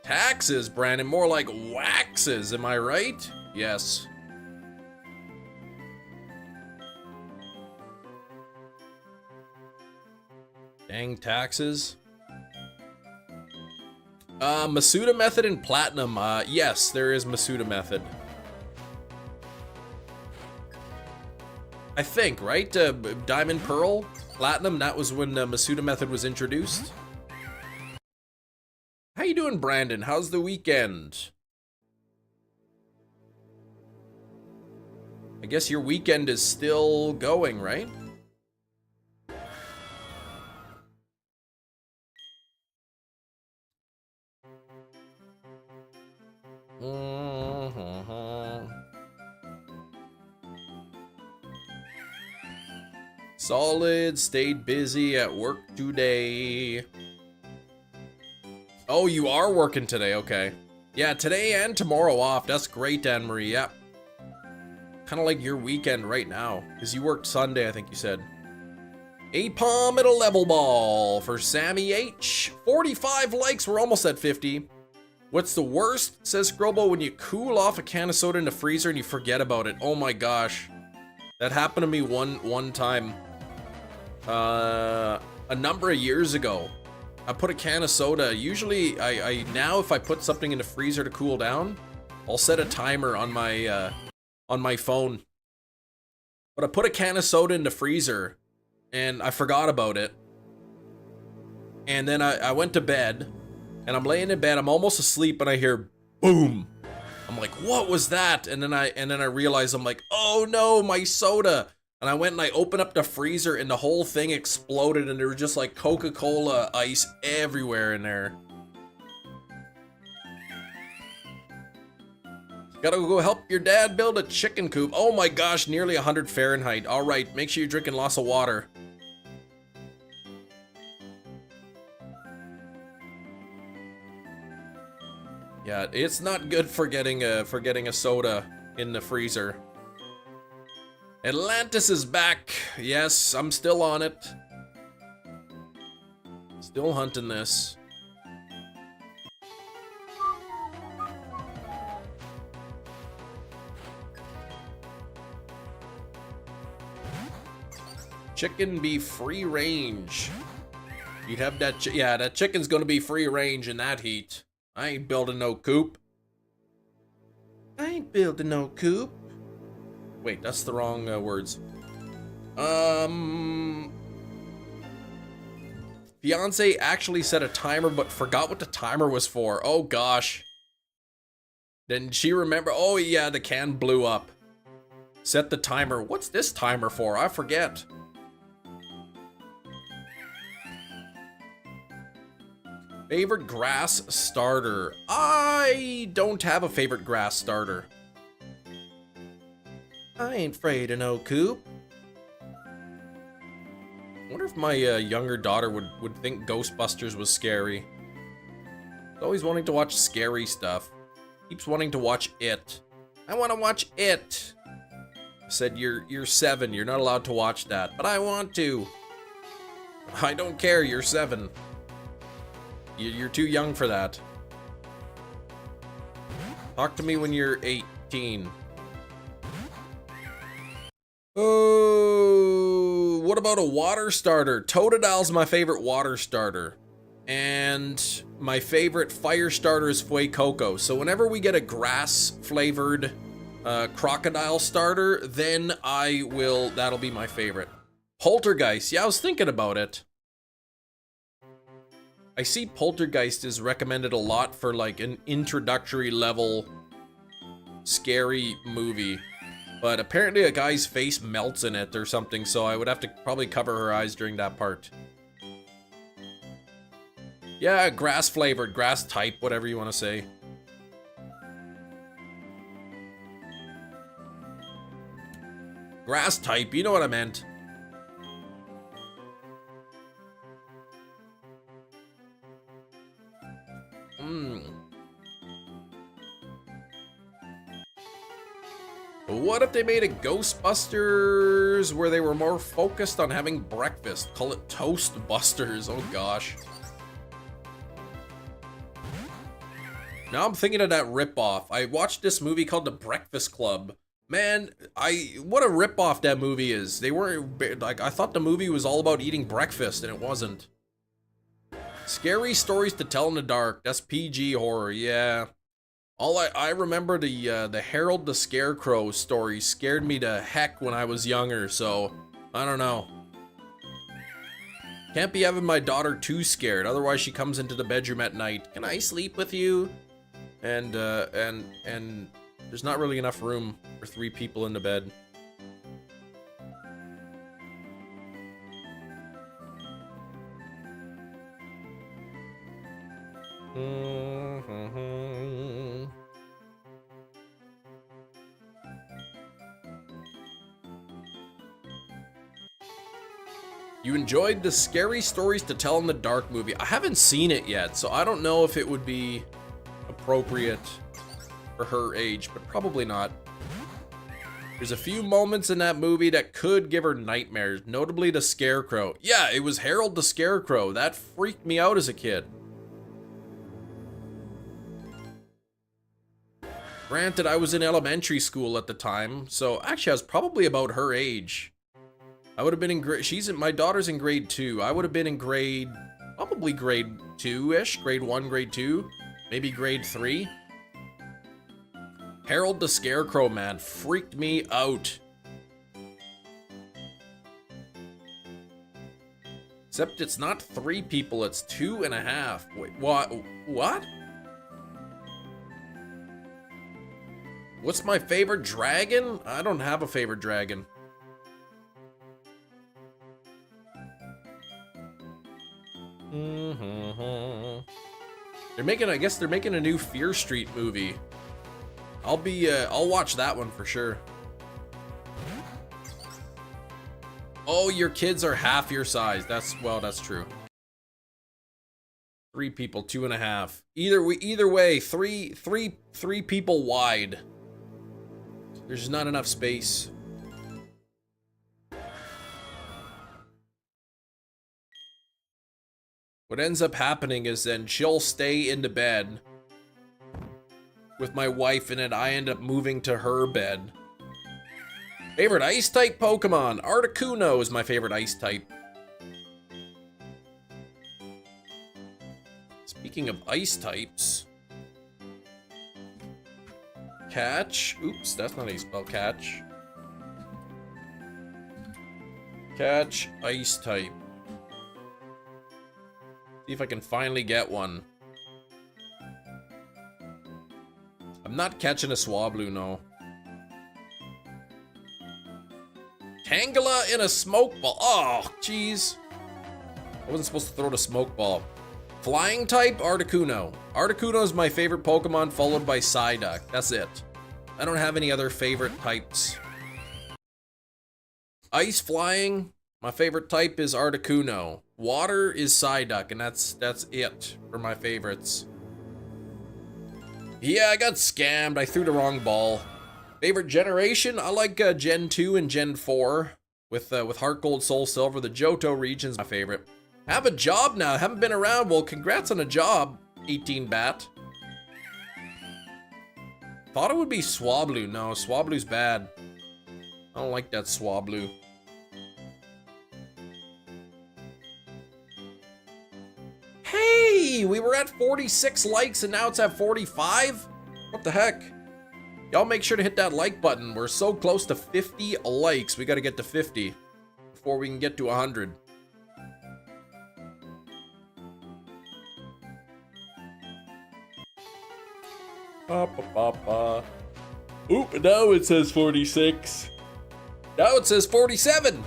Taxes, Brandon, more like waxes, am I right? Yes. Dang taxes. Masuda method and platinum. Yes, there is Masuda method. I think, right? Diamond Pearl, platinum, that was when the Masuda method was introduced. How you doing, Brandon? How's the weekend? I guess your weekend is still going, right? Solid, stayed busy at work today. Oh, you are working today, okay. Yeah, today and tomorrow off. That's great, Anne-Marie, yeah. Kind of like your weekend right now, because you worked Sunday, I think you said. A palm and a level ball for Sammy H. 45 likes, we're almost at 50. What's the worst, says Scrubbo, when you cool off a can of soda in the freezer and you forget about it? Oh my gosh. That happened to me one time. A number of years ago. I put a can of soda. Usually, I now if I put something in the freezer to cool down, I'll set a timer on my phone. But I put a can of soda in the freezer, and I forgot about it. And then I went to bed, and I'm laying in bed. I'm almost asleep, and I hear boom. I'm like, what was that? And then I realize I'm like, oh no, my soda. And I went and I opened up the freezer and the whole thing exploded and there was just like Coca-Cola ice everywhere in there. Gotta go help your dad build a chicken coop. Oh my gosh, nearly 100 Fahrenheit. All right, make sure you're drinking lots of water. Yeah, it's not good for getting a soda in the freezer. Atlantis is back. Yes, I'm still on it. Still hunting this. Chicken be free range. You'd have that, yeah, that chicken's gonna be free range in that heat. I ain't building no coop. I ain't building no coop. Wait, that's the wrong words. Fiance actually set a timer but forgot what the timer was for. Oh gosh. Then she remember, oh yeah, the can blew up. Set the timer. What's this timer for? I forget. Favorite grass starter. I don't have a favorite grass starter. I ain't afraid of no coop. I wonder if my younger daughter would think Ghostbusters was scary. She's always wanting to watch scary stuff. Keeps wanting to watch It. I want to watch It. I said, you're 7. You're not allowed to watch that. But I want to. I don't care. You're 7. You're too young for that. Talk to me when you're 18. Oh, what about a water starter? Totodil's my favorite water starter. And my favorite fire starter is Fuecoco. So whenever we get a grass-flavored crocodile starter, then that'll be my favorite. Poltergeist, yeah, I was thinking about it. I see Poltergeist is recommended a lot for like an introductory level scary movie. But apparently a guy's face melts in it or something, so I would have to probably cover her eyes during that part. Yeah, grass flavored, grass type, whatever you want to say. Grass type, you know what I meant. What if they made a Ghostbusters where they were more focused on having breakfast? Call it Toastbusters. Oh gosh. Now I'm thinking of that ripoff. I watched this movie called The Breakfast Club. Man, what a ripoff that movie is. They weren't, like, I thought the movie was all about eating breakfast, and it wasn't. Scary stories to tell in the dark. That's PG horror, yeah. I remember the Harold the Scarecrow story scared me to heck when I was younger, so I don't know. Can't be having my daughter too scared, otherwise she comes into the bedroom at night. Can I sleep with you? And there's not really enough room for 3 people in the bed. You enjoyed the Scary Stories to Tell in the Dark movie. I haven't seen it yet, so I don't know if it would be appropriate for her age, but probably not. There's a few moments in that movie that could give her nightmares, notably the Scarecrow. Yeah, it was Harold the Scarecrow. That freaked me out as a kid. Granted, I was in elementary school at the time, so actually I was probably about her age. I would have been in grade, my daughter's in grade 2. I would have been in probably grade 2-ish, grade 1, grade 2, maybe grade 3. Harold the Scarecrow, man, freaked me out. Except it's not 3 people, it's 2.5. Wait, what? What's my favorite dragon? I don't have a favorite dragon. I guess they're making a new Fear Street movie. I'll watch that one for sure. Oh, your kids are half your size. That's true. 3 people, 2.5. Either way, three people wide. There's not enough space. What ends up happening is then she'll stay in the bed with my wife, and then I end up moving to her bed. Favorite ice type Pokemon? Articuno is my favorite ice type. Speaking of ice types, catch. Oops, that's not how you spell catch. Catch ice type. See if I can finally get one. I'm not catching a Swablu, no. Tangela in a smoke ball. Oh, jeez. I wasn't supposed to throw the smoke ball. Flying type, Articuno. Articuno is my favorite Pokemon, followed by Psyduck. That's it. I don't have any other favorite types. Ice flying, my favorite type is Articuno. Water is Psyduck, and that's it for my favorites. Yeah, I got scammed. I threw the wrong ball. Favorite generation? I like Gen 2 and Gen 4 with Heart Gold, Soul Silver. The Johto region's my favorite. Have a job now. Haven't been around. Well, congrats on a job, 18-bat. Thought it would be Swablu. No, Swablu's bad. I don't like that Swablu. Hey, we were at 46 likes and now it's at 45? What the heck? Y'all make sure to hit that like button. We're so close to 50 likes. We gotta get to 50 before we can get to 100. Oop, now it says 46. Now it says 47.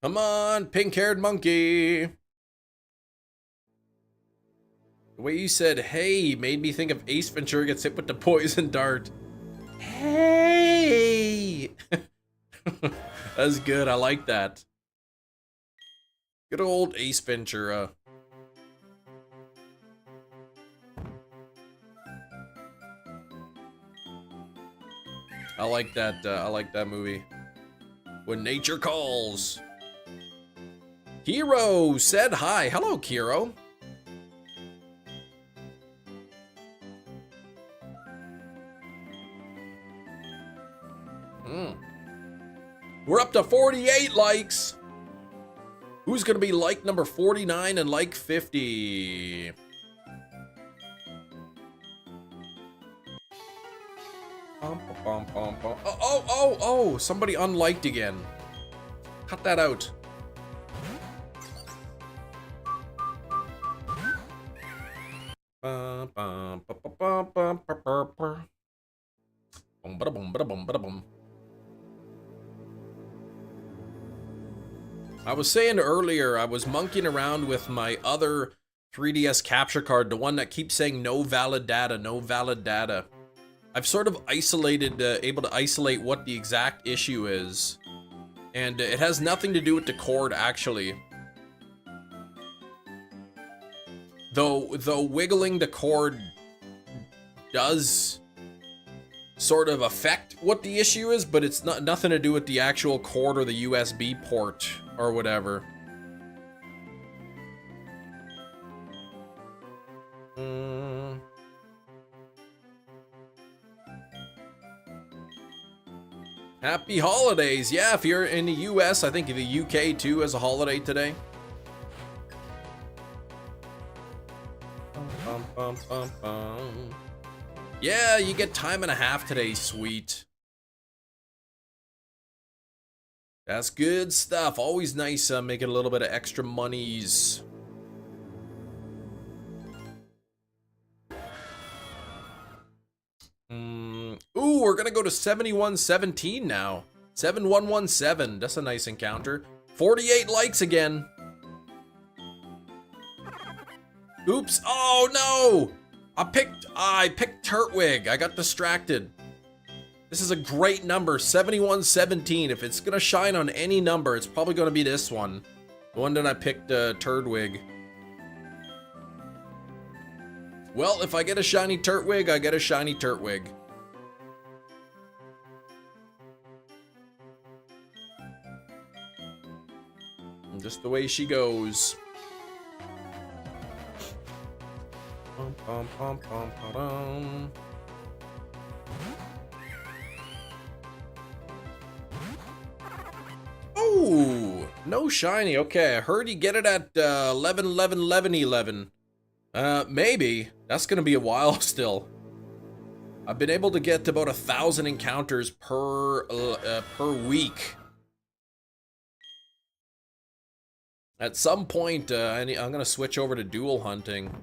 Come on, pink-haired monkey. The way you said, hey, made me think of Ace Ventura gets hit with the poison dart. Hey! That's good, I like that. Good old Ace Ventura. I like that movie. When Nature Calls. Kiro said hi. Hello, Kiro. We're up to 48 likes. Who's gonna be like number 49 and like 50? Oh, somebody unliked again. Cut that out. I was saying earlier, I was monkeying around with my other 3DS capture card, the one that keeps saying no valid data, no valid data. I've sort of isolated, able to isolate what the exact issue is. And it has nothing to do with the cord, actually. Though wiggling the cord does sort of affect what the issue is, but it's nothing to do with the actual cord or the USB port or whatever. Happy holidays. Yeah, if you're in the US, I think the UK too has a holiday today. Yeah, you get time and a half today, sweet. That's good stuff. Always nice making a little bit of extra monies. Ooh, we're gonna go to 7117 now. 7117. That's a nice encounter. 48 likes again. Oops. Oh, no. I picked Turtwig. I got distracted. This is a great number, 7117. If it's going to shine on any number, it's probably going to be this one. The one that I picked, Turtwig. Well, if I get a shiny Turtwig, I get a shiny Turtwig. And just the way she goes. Pum, pum, pum, pum, pum. Oh, no shiny. Okay, I heard you get it at 11, 11, 11, 11. Maybe. That's gonna be a while still. I've been able to get to about 1,000 encounters per week. At some point, I'm gonna switch over to dual hunting.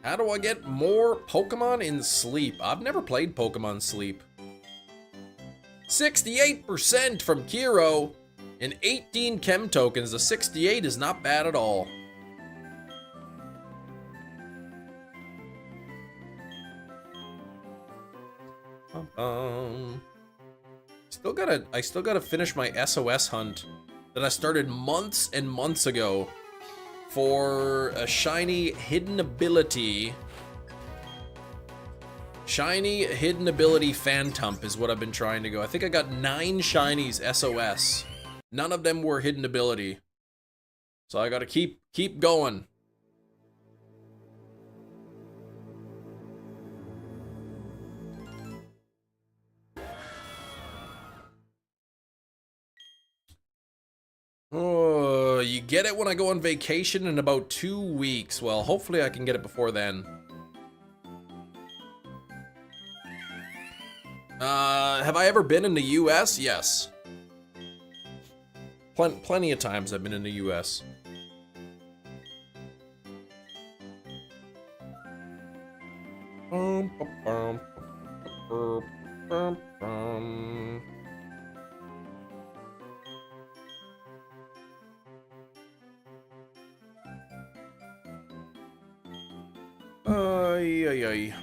How do I get more Pokemon in Sleep? I've never played Pokemon Sleep. 68% from Kiro and 18 Chem tokens. The 68 is not bad at all. I still gotta finish my SOS hunt that I started months and months ago for a shiny hidden ability. Shiny hidden ability Phantump is what I've been trying to go. I think I got 9 shinies SOS. None of them were hidden ability. So I gotta keep going. Oh, you get it when I go on vacation in about 2 weeks. Well, hopefully I can get it before then. Have I ever been in the US? Yes. Plenty of times I've been in the US. Ay, ay, ay.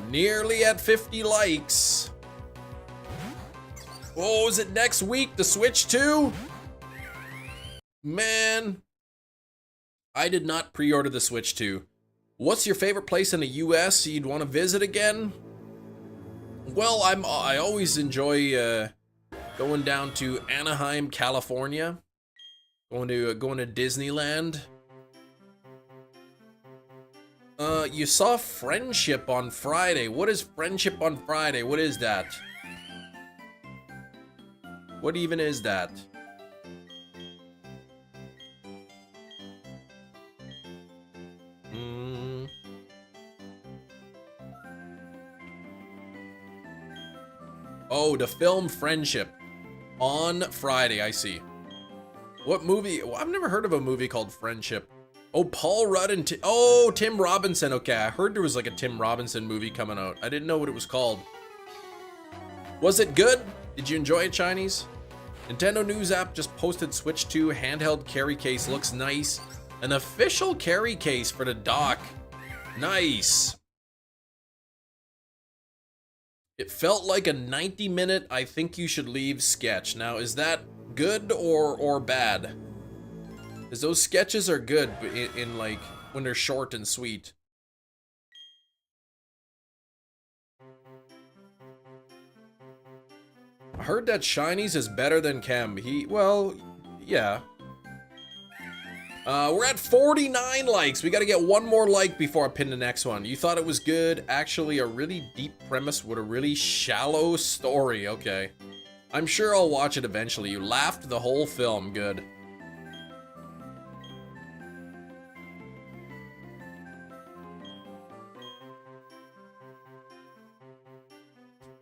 Nearly at 50 likes. Oh, is it next week the Switch 2? Man, I did not pre-order the Switch 2. What's your favorite place in the US you'd want to visit again? Well, I always enjoy going down to Anaheim, California. Going to Disneyland. You saw Friendship on Friday. What is Friendship on Friday? What is that? What even is that? Oh, the film Friendship. On Friday, I see. What movie? Well, I've never heard of a movie called Friendship. Oh, Paul Rudd and Tim Robinson. Okay, I heard there was like a Tim Robinson movie coming out. I didn't know what it was called. Was it good? Did you enjoy it, Chinese? Nintendo News app just posted Switch 2 handheld carry case. Looks nice. An official carry case for the dock. Nice. It felt like a 90-minute I think you should leave sketch. Now, is that good or bad? Because those sketches are good in like when they're short and sweet. I heard that Shinies is better than Chem. Well, yeah. We're at 49 likes. We gotta get one more like before I pin the next one. You thought it was good? Actually, a really deep premise with a really shallow story. Okay. I'm sure I'll watch it eventually. You laughed the whole film. Good.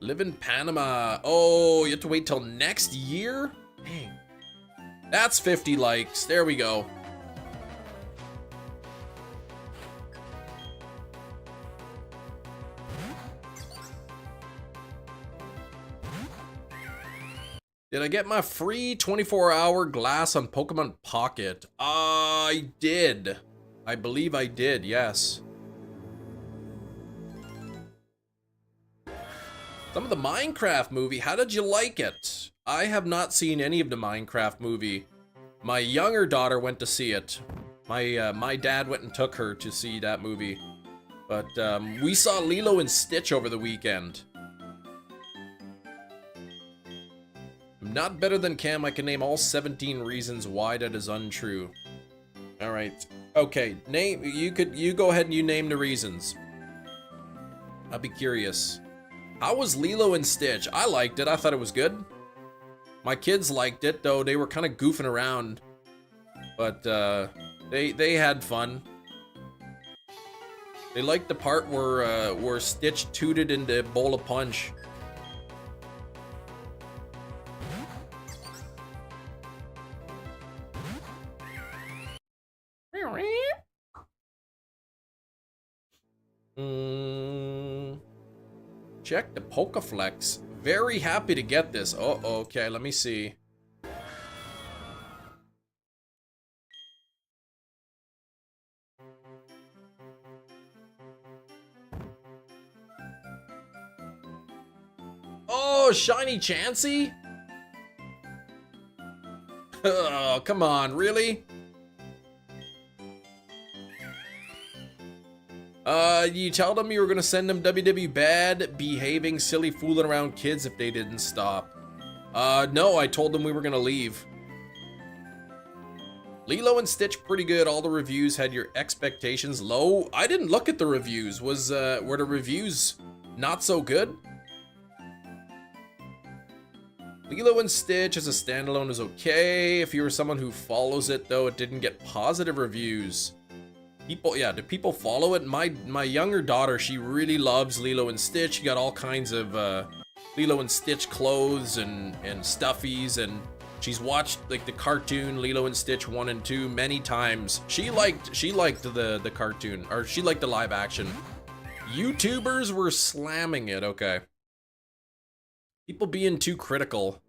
Live in Panama. Oh, you have to wait till next year? Dang. That's 50 likes. There we go. Did I get my free 24-hour glass on Pokemon Pocket? I did. I believe I did, yes. Some of the Minecraft movie, how did you like it? I have not seen any of the Minecraft movie. My younger daughter went to see it. My dad went and took her to see that movie. But we saw Lilo and Stitch over the weekend. I'm not better than Cam. I can name all 17 reasons why that is untrue. All right. Okay. You go ahead and you name the reasons. I'll be curious. How was Lilo and Stitch? I liked it. I thought it was good. My kids liked it, though they were kind of goofing around. But they had fun. They liked the part where Stitch tooted in the bowl of punch. Check the Pokeflex. Very happy to get this. Oh, okay, let me see. Oh, shiny Chansey? Oh, come on, really? You tell them you were gonna send them WW bad behaving, silly, fooling around kids if they didn't stop. No, I told them we were gonna leave. Lilo and Stitch pretty good. All the reviews had your expectations low. I didn't look at the reviews. Were the reviews not so good? Lilo and Stitch as a standalone is okay. If you were someone who follows it, though, it didn't get positive reviews. Do people follow it? My younger daughter, she really loves Lilo and Stitch. She got all kinds of Lilo and Stitch clothes and stuffies, and she's watched like the cartoon Lilo and Stitch 1 and 2 many times. She liked the cartoon, or she liked the live action. YouTubers were slamming it. Okay. People being too critical.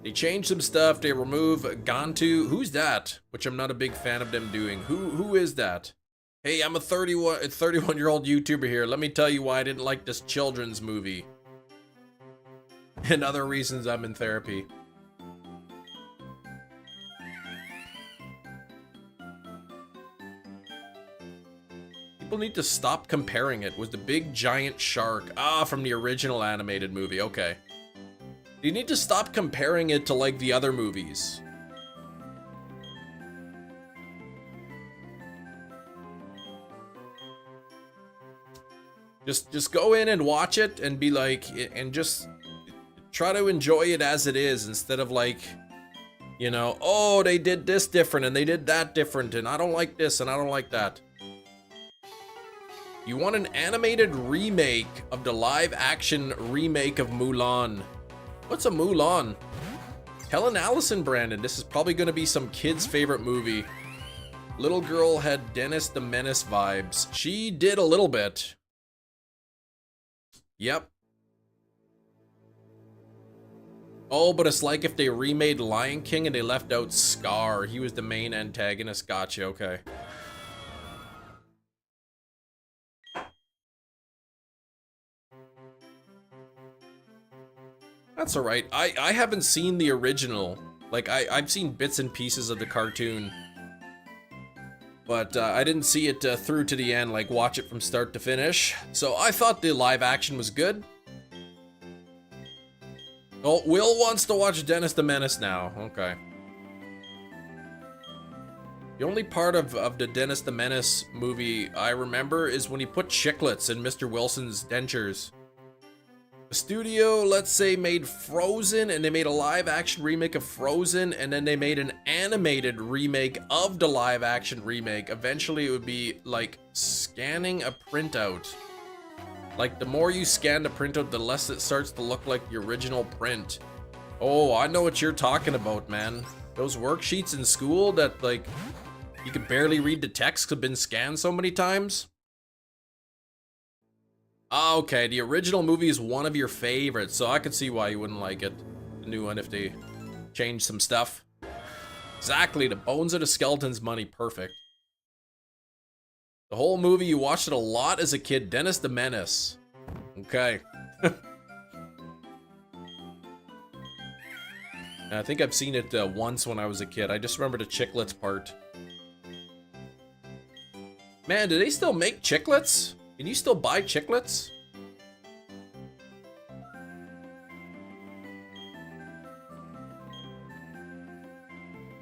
They changed some stuff. They remove Gantu. Who's that? Which I'm not a big fan of them doing. Who is that? Hey, I'm a 31-year-old YouTuber here. Let me tell you why I didn't like this children's movie. And other reasons I'm in therapy. People need to stop comparing it with the big giant shark. Ah, from the original animated movie. Okay. You need to stop comparing it to like the other movies. Just go in and watch it and be like, and just try to enjoy it as it is instead of like, you know, oh, they did this different and they did that different and I don't like this and I don't like that. You want an animated remake of the live action remake of Mulan. What's a Mulan? Helen Allison, Brandon. This is probably going to be some kid's favorite movie. Little girl had Dennis the Menace vibes. She did a little bit. Yep. Oh, but it's like if they remade Lion King and they left out Scar. He was the main antagonist. Gotcha, okay. That's alright. I haven't seen the original. Like, I've seen bits and pieces of the cartoon. But I didn't see it through to the end, like watch it from start to finish. So I thought the live action was good. Oh, Will wants to watch Dennis the Menace now. Okay. The only part of the Dennis the Menace movie I remember is when he put chiclets in Mr. Wilson's dentures. The studio, let's say, made Frozen, and they made a live-action remake of Frozen, and then they made an animated remake of the live-action remake. Eventually, it would be like scanning a printout. Like, the more you scan the printout, the less it starts to look like the original print. Oh, I know what you're talking about, man. Those worksheets in school that, like, you could barely read the text have been scanned so many times. Ah, okay, the original movie is one of your favorites, so I could see why you wouldn't like it. The new one, if they change some stuff. Exactly, the bones of the skeletons money, perfect. The whole movie, you watched it a lot as a kid. Dennis the Menace. Okay. I think I've seen it once when I was a kid. I just remember the chiclets part. Man, do they still make chiclets? Can you still buy chiclets?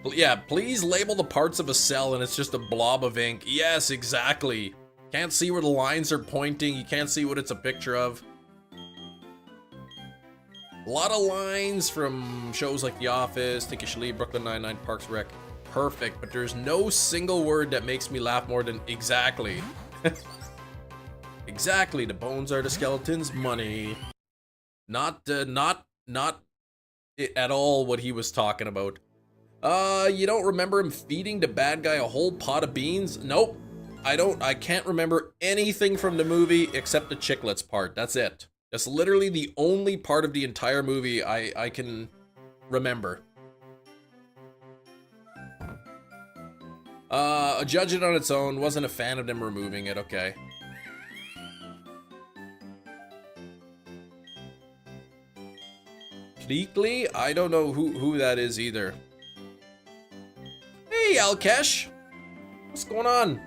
Yeah, please label the parts of a cell and it's just a blob of ink. Yes, exactly. Can't see where the lines are pointing. You can't see what it's a picture of. A lot of lines from shows like The Office, Think You Should Leave, Brooklyn Nine-Nine, Parks and Rec. Perfect, but there's no single word that makes me laugh more than exactly. Exactly, the bones are the skeletons' money. Not at all what he was talking about. You don't remember him feeding the bad guy a whole pot of beans? Nope. I can't remember anything from the movie except the chiclets part. That's it. That's literally the only part of the entire movie I can remember. Judge it on its own. Wasn't a fan of them removing it. Okay. Pleakley? I don't know who that is either. Hey, Alkesh. What's going on?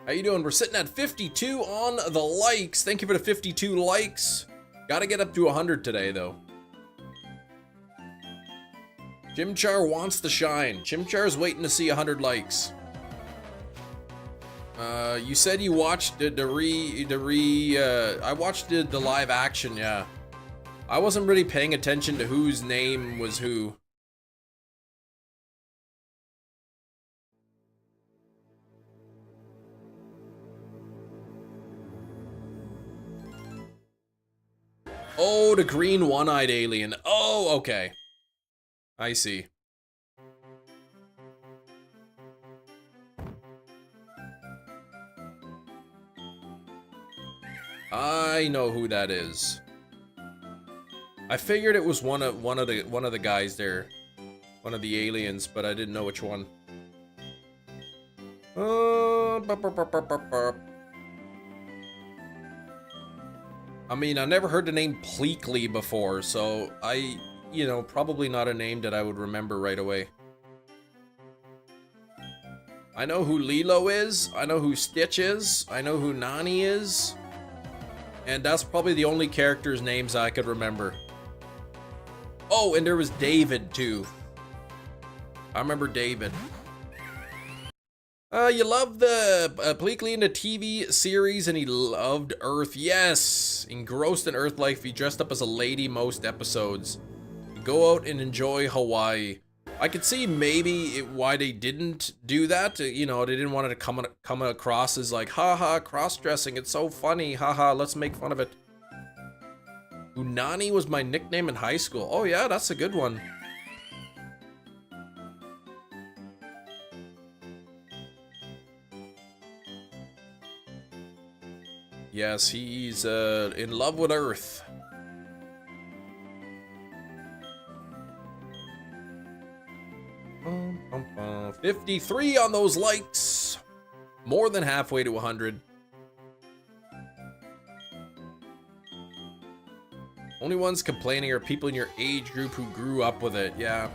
How you doing? We're sitting at 52 on the likes. Thank you for the 52 likes. Gotta get up to 100 today, though. Chimchar wants to shine. Chimchar's waiting to see 100 likes. You said you watched I watched the live action, yeah. I wasn't really paying attention to whose name was who. Oh, the green one-eyed alien. Oh, okay. I see. I know who that is. I figured it was one of the guys there, one of the aliens, but I didn't know which one. I mean, I never heard the name Pleakley before, so you know, probably not a name that I would remember right away. I know who Lilo is, I know who Stitch is, I know who Nani is, and that's probably the only characters' names I could remember. Oh, and there was David, too. I remember David. You love the Pleakley in the TV series, and he loved Earth. Yes! Engrossed in Earth life, he dressed up as a lady most episodes. Go out and enjoy Hawaii. I could see maybe why they didn't do that. You know, they didn't want it to come across as like, haha, cross-dressing, it's so funny, haha, let's make fun of it. Unani was my nickname in high school. Oh yeah, that's a good one. Yes, he's in love with Earth. Bum, bum, bum. 53 on those likes. More than halfway to 100. Only ones complaining are people in your age group who grew up with it. Yeah.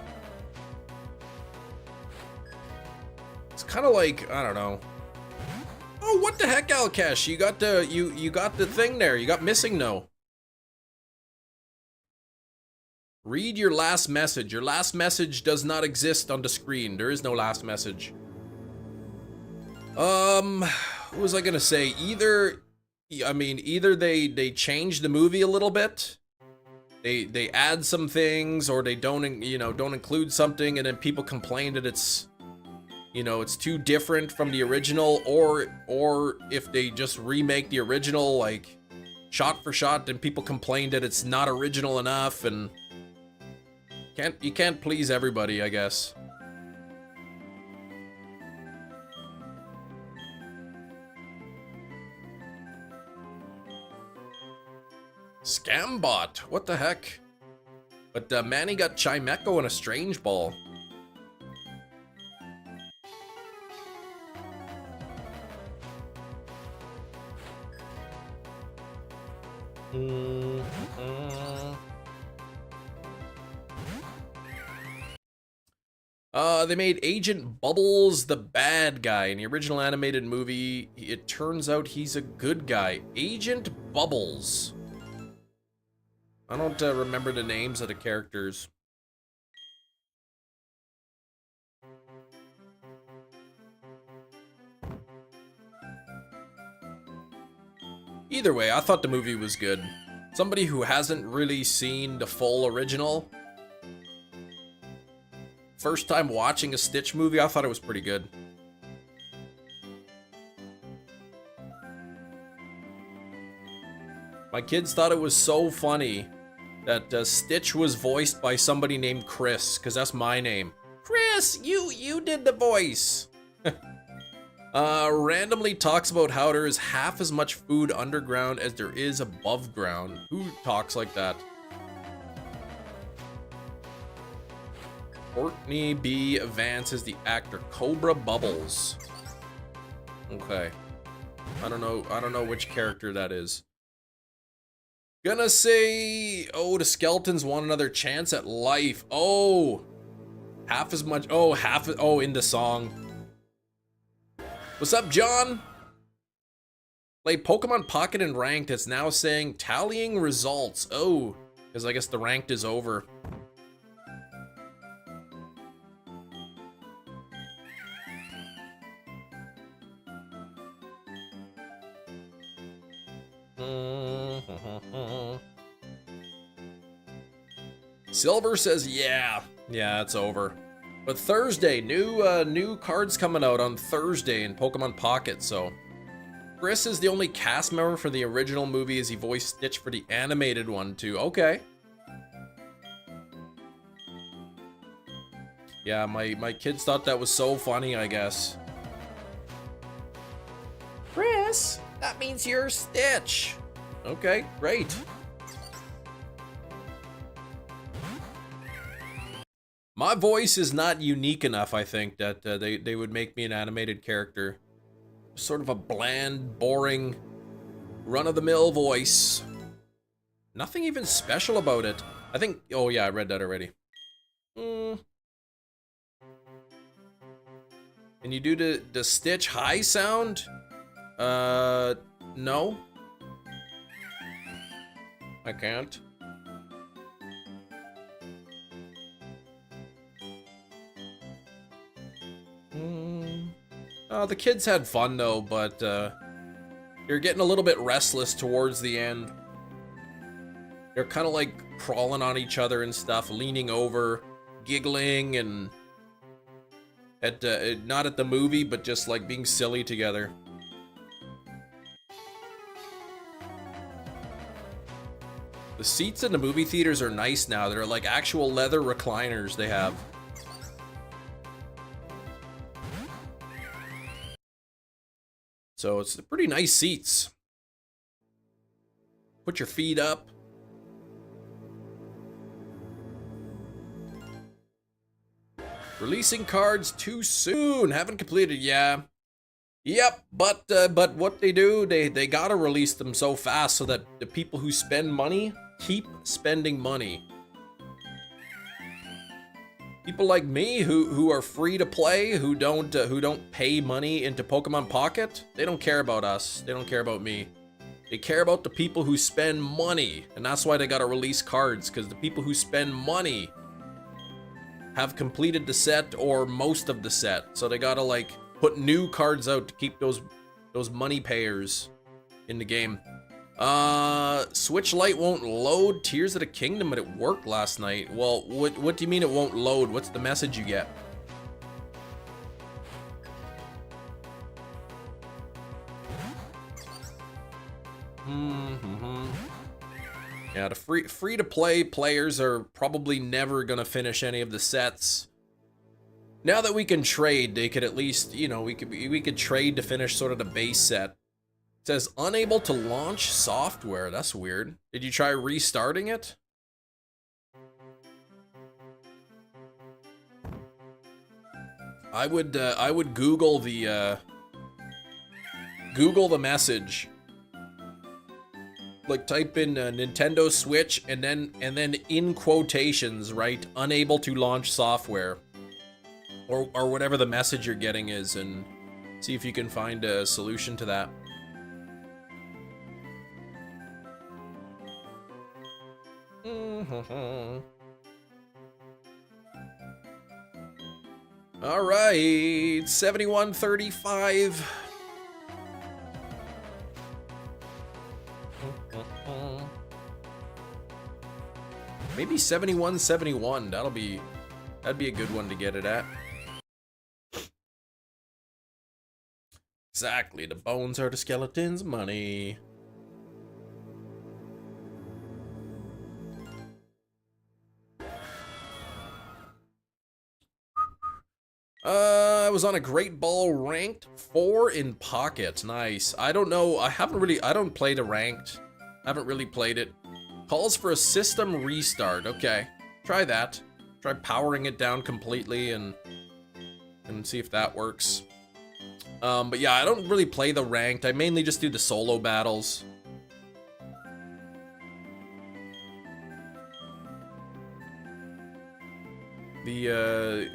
It's kind of like, I don't know. Oh, what the heck, Alkesh? You got the you got the thing there. You got missing no. Read your last message. Your last message does not exist on the screen. There is no last message. What was I gonna say? Either they change the movie a little bit. They add some things, or they don't include something, and then people complain that it's, you know, it's too different from the original, or if they just remake the original like shot for shot, then people complain that it's not original enough, and you can't please everybody, I guess. Scambot, what the heck? But Manny got Chimecho and a Strange Ball. They made Agent Bubbles the bad guy. In the original animated movie, it turns out he's a good guy. Agent Bubbles. I don't remember the names of the characters. Either way, I thought the movie was good. Somebody who hasn't really seen the full original, first time watching a Stitch movie, I thought it was pretty good. My kids thought it was so funny that Stitch was voiced by somebody named Chris, because that's my name. Chris, you did the voice. Randomly talks about how there is half as much food underground as there is above ground. Who talks like that? Courtney B. Vance is the actor. Cobra Bubbles. Okay. I don't know which character that is. Gonna say, oh, the skeletons want another chance at life. Oh, half as much. Oh, oh, in the song. What's up, John? Play Pokemon Pocket and Ranked. It's now saying tallying results. Oh, because I guess the Ranked is over. Silver says, yeah, it's over. But Thursday, new cards coming out on Thursday in Pokemon Pocket, so. Chris is the only cast member for the original movie as he voiced Stitch for the animated one too. Okay. Yeah, my kids thought that was so funny, I guess. Chris, that means you're Stitch. Okay, great. My voice is not unique enough, I think, that they would make me an animated character. Sort of a bland, boring, run-of-the-mill voice. Nothing even special about it. I think, oh yeah, I read that already. Can you do the Stitch high sound? No. I can't. The kids had fun though, but they're getting a little bit restless towards the end. They're kind of like crawling on each other and stuff, leaning over, giggling, and not at the movie, but just like being silly together. The seats in the movie theaters are nice now. They're like actual leather recliners they have. So it's pretty nice seats. Put your feet up. Releasing cards too soon. Haven't completed, yeah. Yep, but what they do, they gotta release them so fast so that the people who spend money keep spending money. People like me who are free to play, who don't pay money into Pokemon Pocket, they don't care about us. They don't care about me. They care about the people who spend money, and that's why they gotta release cards, because the people who spend money have completed the set or most of the set, so they gotta like put new cards out to keep those money payers in the game. Switch Lite won't load Tears of the Kingdom, but it worked last night. Well, what do you mean it won't load? What's the message you get? Yeah, the free to play players are probably never gonna finish any of the sets. Now that we can trade, they could at least, you know, we could trade to finish sort of the base set. It says unable to launch software. That's weird. Did you try restarting it? I would Google the message. Like type in Nintendo Switch and then in quotations write unable to launch software, or whatever the message you're getting is, and see if you can find a solution to that. All right, 7135. Maybe 7171. That'd be a good one to get it at. Exactly. The bones are the skeleton's money. I was on a Great Ball ranked 4 in pocket. Nice. I don't know. I don't play the ranked. I haven't really played it. Calls for a system restart. Okay. Try that. Try powering it down completely and see if that works. But yeah, I don't really play the ranked. I mainly just do the solo battles.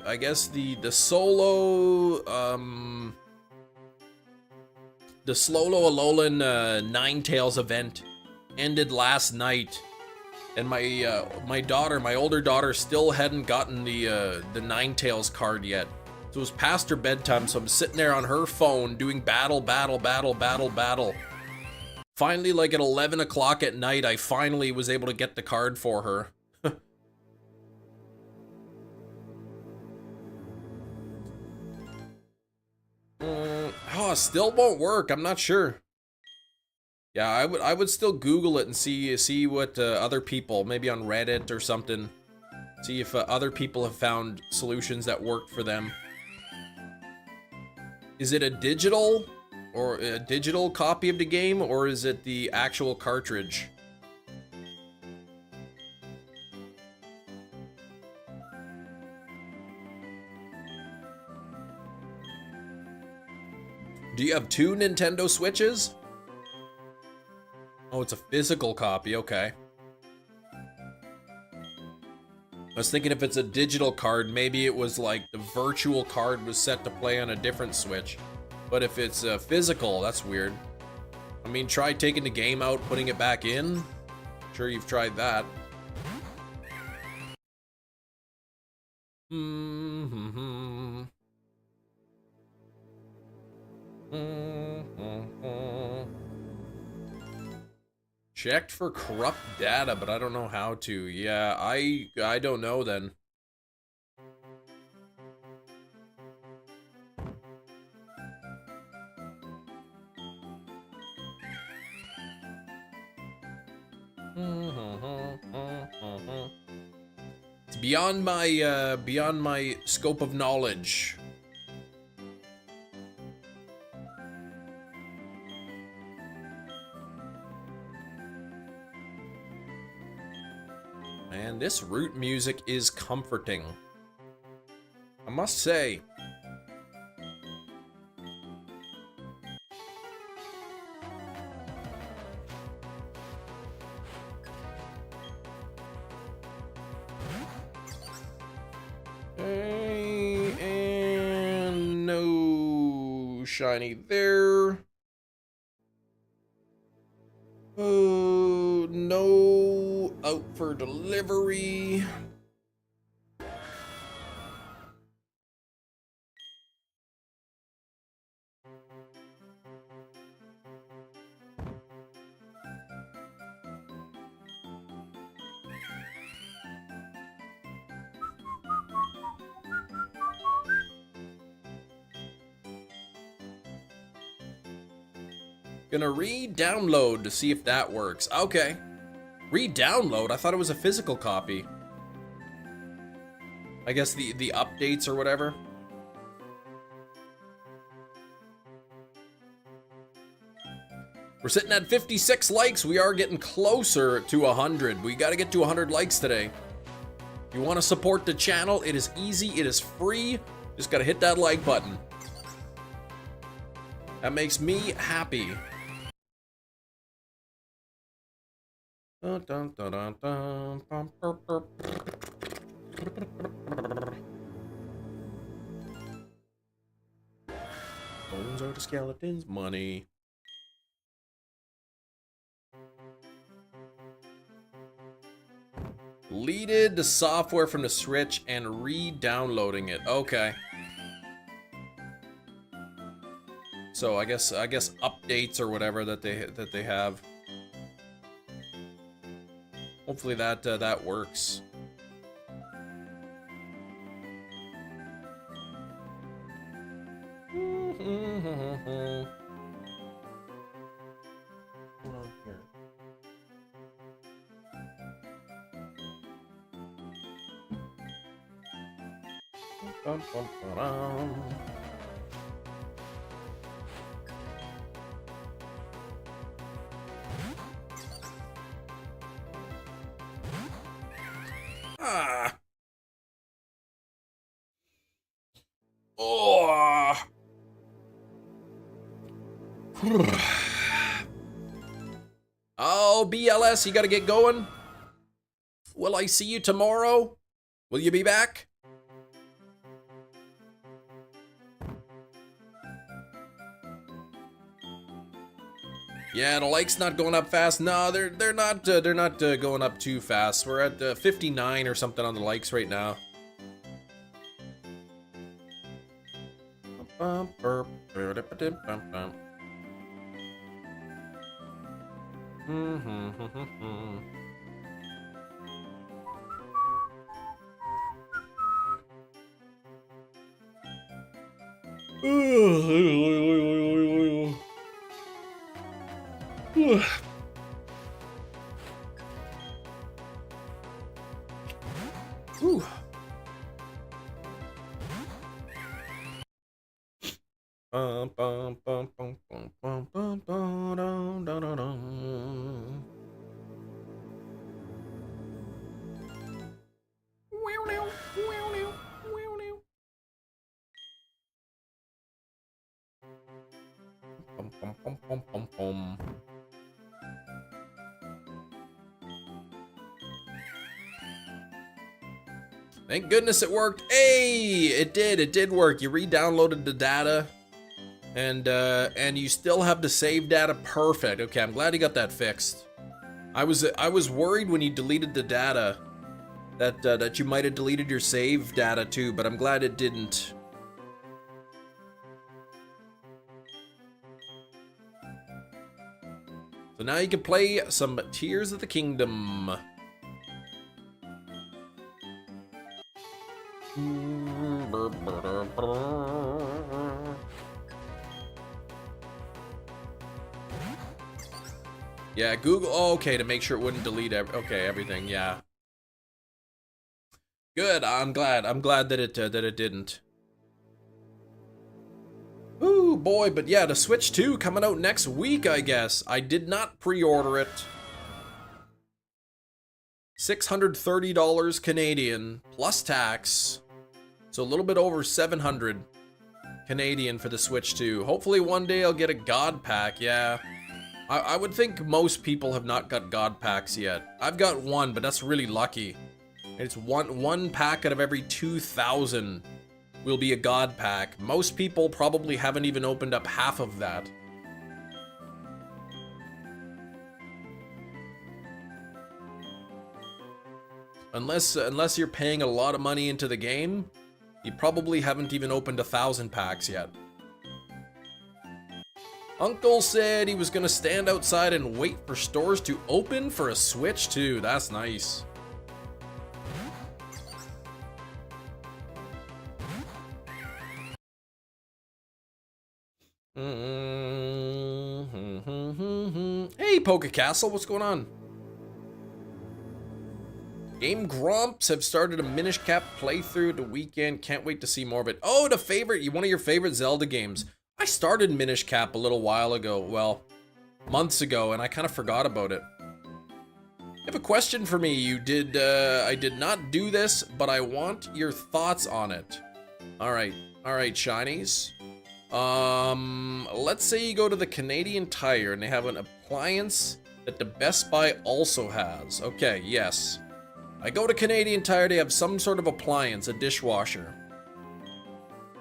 I guess the solo, the Slolo Alolan Ninetales event ended last night, and my older daughter, still hadn't gotten the Ninetales card yet. So it was past her bedtime, so I'm sitting there on her phone doing battle. Finally, like at 11 o'clock at night, I finally was able to get the card for her. Oh, still won't work. I'm not sure. Yeah, I would still Google it and see what other people, maybe on Reddit or something, see if other people have found solutions that worked for them. Is it a digital copy of the game, or is it the actual cartridge? Do you have 2 Nintendo Switches? Oh, it's a physical copy, okay. I was thinking if it's a digital card, maybe it was like the virtual card was set to play on a different Switch. But if it's physical, that's weird. I mean, try taking the game out, putting it back in. I'm sure you've tried that. Checked for corrupt data, but I don't know how to. Yeah, I don't know then. It's beyond my scope of knowledge. And this root music is comforting, I must say. And no shiny there. Oh, no, out for delivery. Gonna re-download to see if that works. Okay. Re-download? I thought it was a physical copy. I guess the updates or whatever. We're sitting at 56 likes. We are getting closer to 100. We got to get to 100 likes today. If you want to support the channel, it is easy. It is free. Just got to hit that like button. That makes me happy. Dun, dun, dun, dun, dun, bum, burp, burp. Bones are the skeletons' money. Deleted the software from the Switch and re-downloading it. Okay. So I guess updates or whatever that they have. Hopefully that works. Bum, bum, ba-dum. Ah. Oh. Oh, BLS, you gotta get going. Will I see you tomorrow? Will you be back? Yeah, the likes not going up fast. No, they're not going up too fast. We're at 59 or something on the likes right now. Ooh. Bum, bum, bum, bum, bum, bum, bum, bum, dum, dum, dum, dum. Bum, bum, bum, bum, bum, bum. Thank goodness it worked. Hey, it did work. You re-downloaded the data and you still have the save data. Perfect. Okay, I'm glad you got that fixed. I was worried when you deleted the data that you might have deleted your save data too, but I'm glad it didn't. So now you can play some Tears of the Kingdom. Yeah, Google. Oh, okay, to make sure it wouldn't delete everything. Yeah. Good. I'm glad that it didn't. Ooh, boy, but yeah, the Switch 2 coming out next week, I guess. I did not pre-order it. $630 Canadian plus tax. So a little bit over 700 Canadian for the Switch 2. Hopefully one day I'll get a God Pack, yeah. I would think most people have not got God Packs yet. I've got one, but that's really lucky. It's one pack out of every 2,000 will be a God Pack. Most people probably haven't even opened up half of that. Unless you're paying a lot of money into the game, you probably haven't even opened 1,000 packs yet. Uncle said he was gonna stand outside and wait for stores to open for a Switch 2. That's nice. Hey, Poke Castle, what's going on? Game Grumps have started a Minish Cap playthrough the weekend. Can't wait to see more of it. Oh, one of your favorite Zelda games. I started Minish Cap a little while ago. Well, months ago, and I kind of forgot about it. I have a question for me. I did not do this, but I want your thoughts on it. All right, shinies. Let's say you go to the Canadian Tire and they have an appliance that the Best Buy also has. Okay, yes. I go to Canadian Tire, they have some sort of appliance, a dishwasher.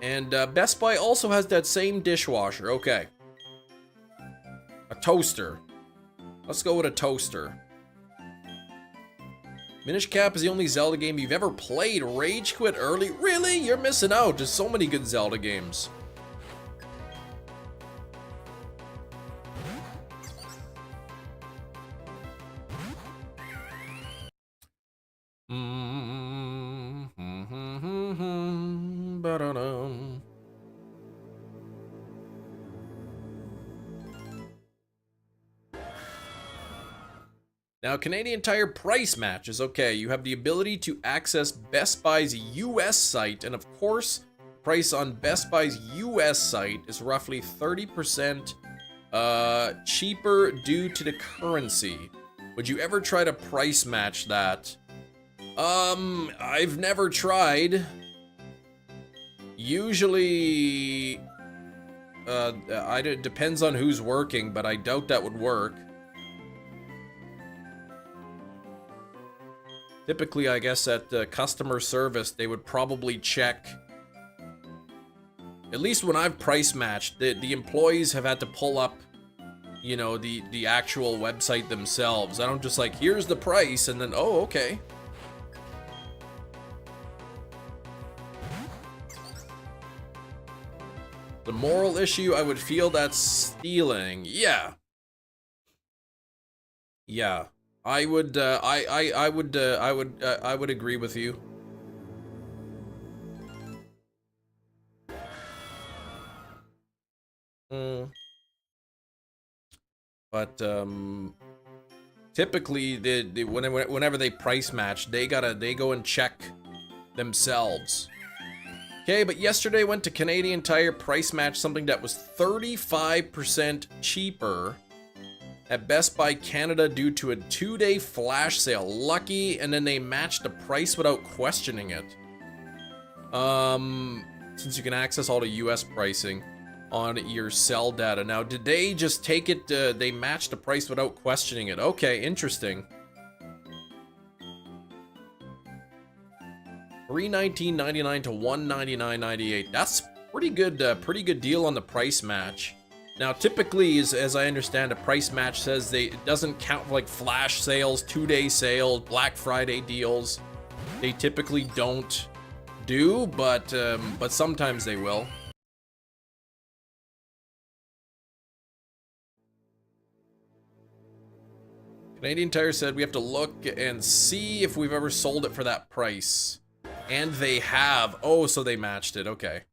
And Best Buy also has that same dishwasher. Okay. A toaster. Let's go with a toaster. Minish Cap is the only Zelda game you've ever played. Rage quit early? Really? You're missing out. There's so many good Zelda games. Now, Canadian Tire price matches. Okay, you have the ability to access Best Buy's US site, and of course, price on Best Buy's US site is roughly 30% cheaper due to the currency. Would you ever try to price match that? I've never tried. Usually, it depends on who's working, but I doubt that would work. Typically, I guess at customer service, they would probably check. At least when I've price matched, the employees have had to pull up, you know, the actual website themselves. I don't just like, here's the price, and then, oh, okay. The moral issue, I would feel that's stealing. Yeah. Yeah. I would agree with you. But typically, whenever they price match, they go and check themselves. Okay, but yesterday went to Canadian Tire price match something that was 35% cheaper at Best Buy Canada due to a 2-day flash sale. Lucky, and then they matched the price without questioning it. Since you can access all the US pricing on your cell data. Now, did they just take it, they matched the price without questioning it? Okay, interesting. $319.99 to $199.98. That's pretty good deal on the price match. Now, typically, as I understand, a price match says it doesn't count for like flash sales, 2-day sales, Black Friday deals. They typically don't do, but sometimes they will. Canadian Tire said we have to look and see if we've ever sold it for that price. And they have. Oh, so they matched it. Okay.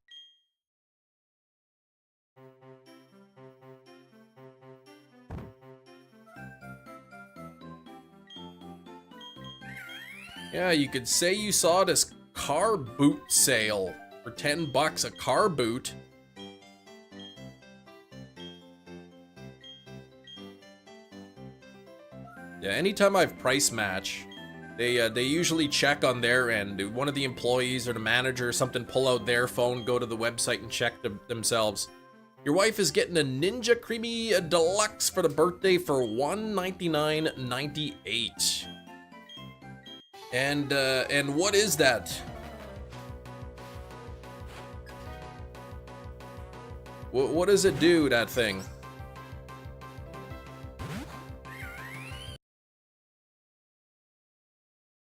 Yeah, you could say you saw this car boot sale for 10 bucks a car boot. Yeah, anytime I've price match, they usually check on their end. One of the employees or the manager or something pull out their phone, go to the website and check themselves. Your wife is getting a Ninja Creamy Deluxe for the birthday for $199.98. And what is that? What does it do, that thing?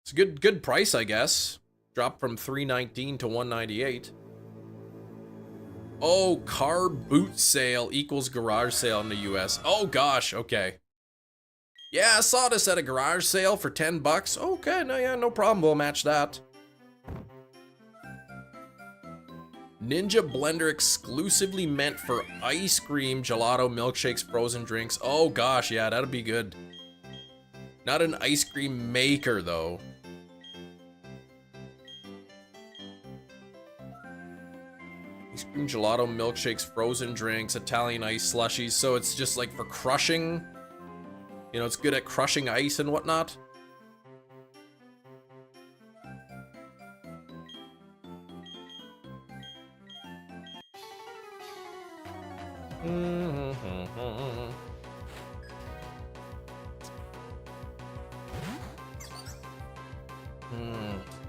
It's a good price, I guess. Dropped from $319 to $198. Oh, car boot sale equals garage sale in the US. Oh gosh, okay. Yeah, I saw this at a garage sale for 10 bucks. Okay, no problem. We'll match that. Ninja blender exclusively meant for ice cream, gelato, milkshakes, frozen drinks. Oh gosh, yeah, that'd be good. Not an ice cream maker, though. Ice Gelato, milkshakes, frozen drinks, Italian ice slushies. So it's just like for crushing. You know, it's good at crushing ice and whatnot.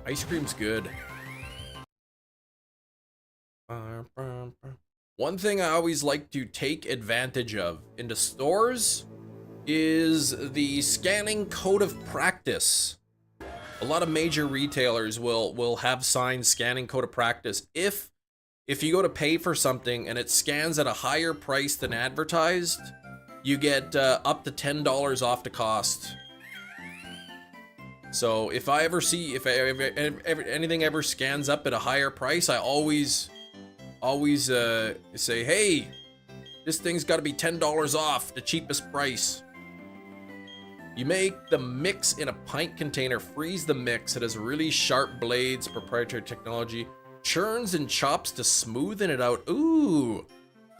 Ice cream's good. One thing I always like to take advantage of in the stores is the scanning code of practice. A lot of major retailers will have signs scanning code of practice. If you go to pay for something and it scans at a higher price than advertised, you get up to $10 off the cost. So if I ever see, if anything ever scans up at a higher price, I always say, hey, this thing's got to be $10 off, the cheapest price. You make the mix in a pint container, freeze the mix. It has really sharp blades, proprietary technology, churns and chops to smoothen it out. Ooh,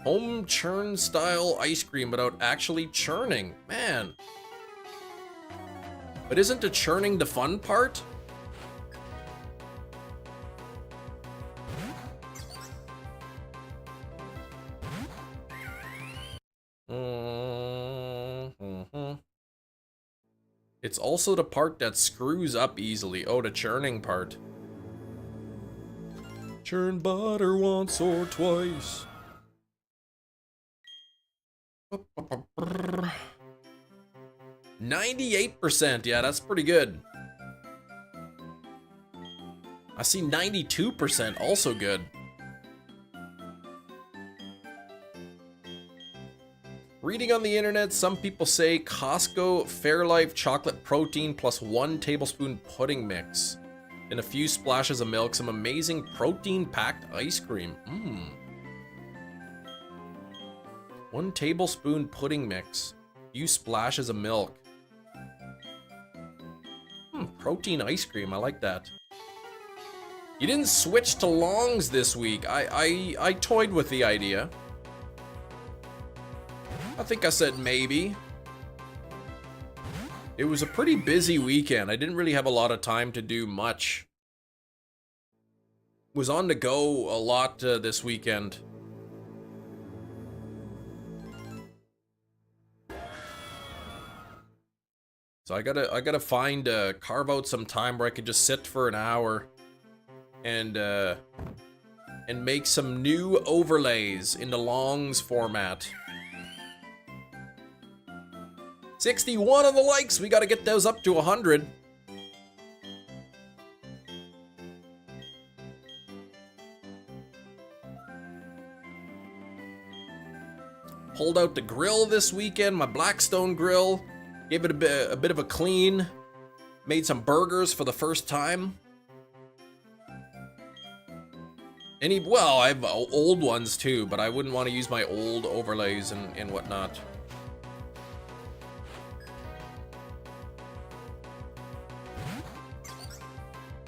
home churn style ice cream without actually churning, man. But isn't the churning the fun part? It's also the part that screws up easily. Oh, the churning part. Churn butter once or twice. 98%, yeah, that's pretty good. I see 92%, also good. Reading on the internet, some people say Costco Fairlife chocolate protein plus 1 tablespoon pudding mix and a few splashes of milk, some amazing protein-packed ice cream. 1 tablespoon pudding mix, few splashes of milk. Protein ice cream, I like that. You didn't switch to longs this week. I toyed with the idea. I think I said maybe. It was a pretty busy weekend. I didn't really have a lot of time to do much. Was on the go a lot this weekend. So I gotta find carve out some time where I could just sit for an hour and make some new overlays in the longs format. 61 on the likes. We gotta get those up to 100. Pulled out the grill this weekend, my Blackstone grill. Gave it a bit of a clean. Made some burgers for the first time. Well, I have old ones too, but I wouldn't want to use my old overlays and whatnot.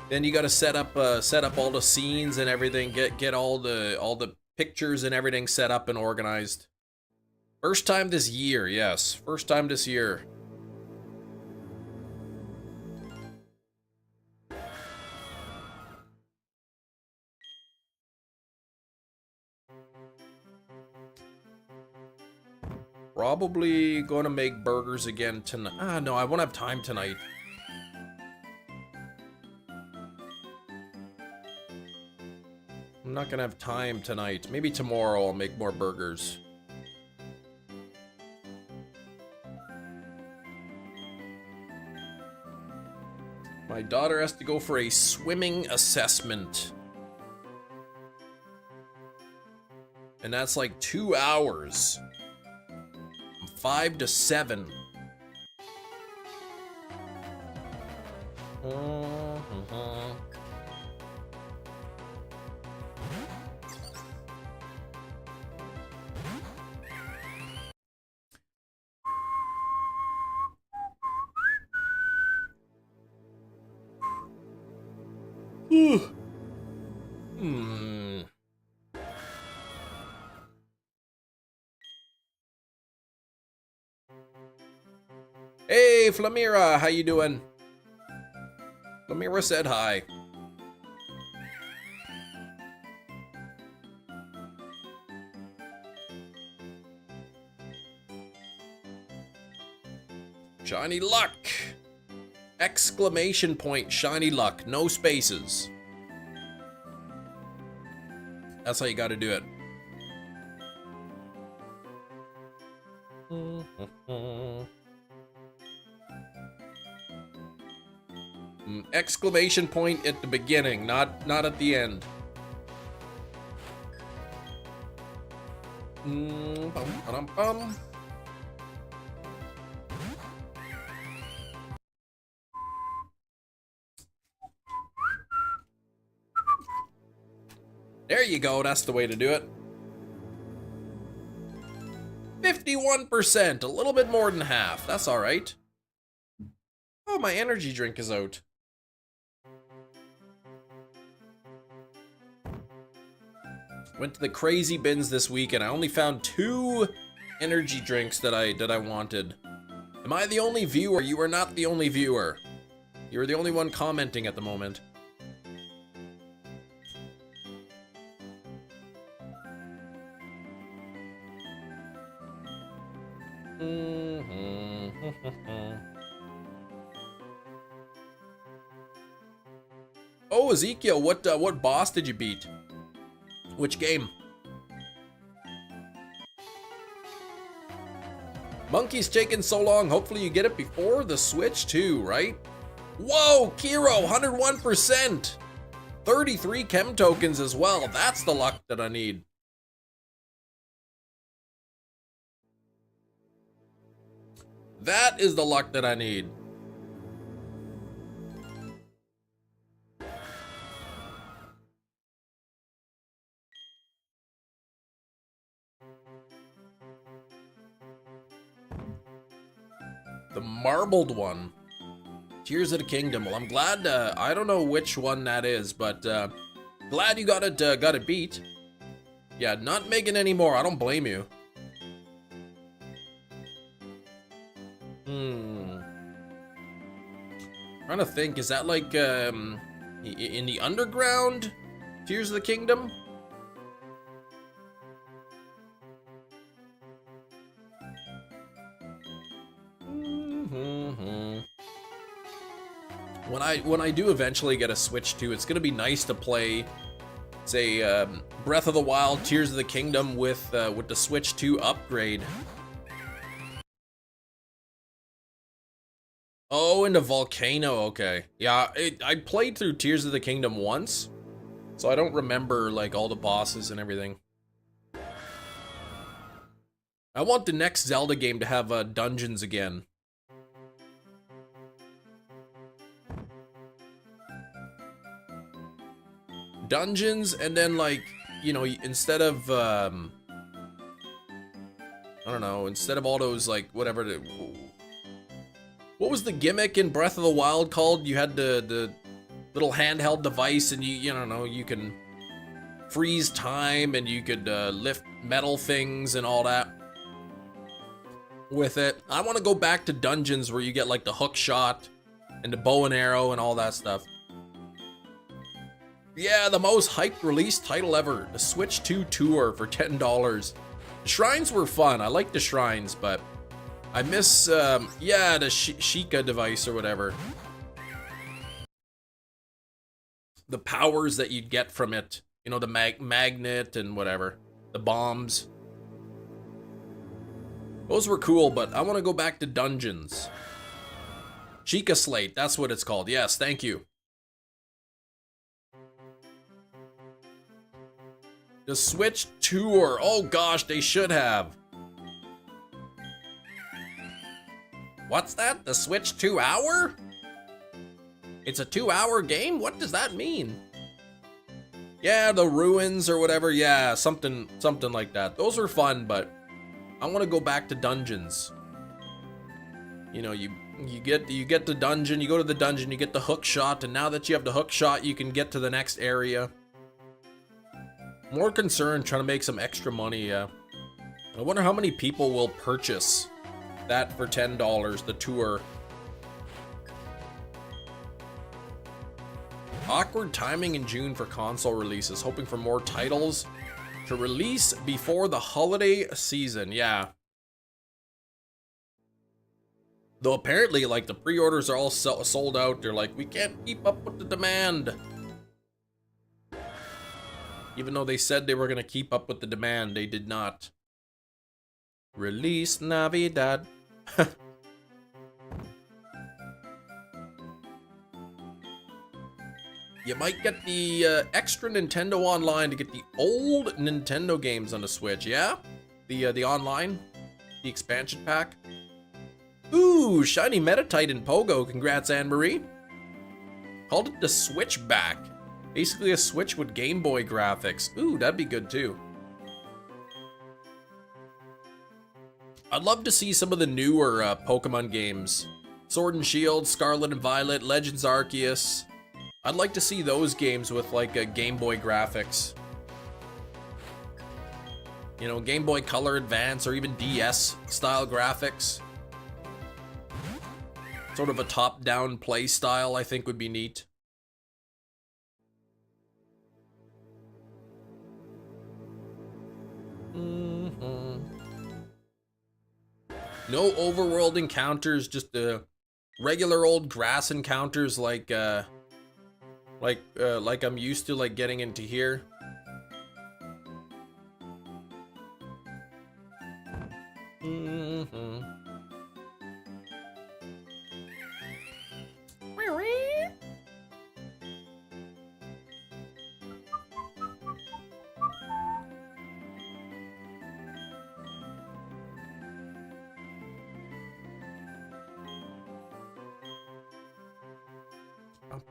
Then you got to set up all the scenes and everything. Get all the pictures and everything set up and organized. First time this year, yes. First time this year. Probably gonna make burgers again tonight. No, I won't have time tonight. I'm not gonna have time tonight. Maybe tomorrow I'll make more burgers. My daughter has to go for a swimming assessment. And that's like 2 hours. From 5 to 7. Hey, Flamira, how you doing? Flamira said hi. Shiny luck! Exclamation point, shiny luck, no spaces. That's how you gotta do it. Exclamation point at the beginning, not at the end. Bum, bum, bum. There you go, that's the way to do it. 51%, a little bit more than half, that's alright. Oh, my energy drink is out. Went to the crazy bins this week and I only found 2 energy drinks that I wanted. Am I the only viewer? You are not the only viewer. You're the only one commenting at the moment. Oh, Ezekiel, what boss did you beat? Which game? Monkey's taking so long. Hopefully you get it before the Switch too, right? Whoa, Kiro, 101%. 33 chem tokens as well. That's the luck that I need. That is the luck that I need. The marbled one. Tears of the Kingdom. Well, I'm glad, I don't know which one that is, but glad you got it beat. Yeah, not making any more. I don't blame you. Trying to think, is that like in the underground Tears of the Kingdom? When I do eventually get a Switch 2, it's gonna be nice to play, say, Breath of the Wild, Tears of the Kingdom with the Switch 2 upgrade. Oh, in the volcano, okay. Yeah, I played through Tears of the Kingdom once, so I don't remember, like, all the bosses and everything. I want the next Zelda game to have dungeons again. Dungeons, and then, like, you know, instead of, I don't know, instead of all those, like, whatever the... What was the gimmick in Breath of the Wild called? You had the little handheld device and you don't know, you can freeze time and you could lift metal things and all that with it. I want to go back to dungeons where you get like the hook shot and the bow and arrow and all that stuff. Yeah, the most hyped release title ever. The Switch 2 Tour for $10. The shrines were fun. I like the shrines, but I miss, yeah, the Sheikah device or whatever. The powers that you'd get from it. You know, the magnet and whatever. The bombs. Those were cool, but I want to go back to dungeons. Sheikah Slate, that's what it's called. Yes, thank you. The Switch Tour. Oh gosh, they should have. What's that? The Switch 2 hour? It's a 2-hour game? What does that mean? Yeah, the ruins or whatever. Yeah, something like that. Those are fun, but I want to go back to dungeons. You know, you get the dungeon, you go to the dungeon, you get the hook shot, and now that you have the hook shot, you can get to the next area. More concerned trying to make some extra money, yeah. I wonder how many people will purchase That for $10, the tour. Awkward timing in June for console releases. Hoping for more titles to release before the holiday season. Yeah. Though apparently, like, the pre-orders are all sold out. They're like, we can't keep up with the demand. Even though they said they were going to keep up with the demand, they did not. Release Navidad. You might get the extra Nintendo Online to get the old Nintendo games on the Switch, yeah? The online, the expansion pack. Ooh, shiny Metatite and Pogo. Congrats, Anne-Marie. Called it the Switchback. Basically a Switch with Game Boy graphics. Ooh, that'd be good too. I'd love to see some of the newer Pokemon games. Sword and Shield, Scarlet and Violet, Legends Arceus. I'd like to see those games with like a Game Boy graphics. You know, Game Boy Color Advance or even DS style graphics. Sort of a top-down play style I think would be neat. No overworld encounters, just the regular old grass encounters like I'm used to, like getting into here.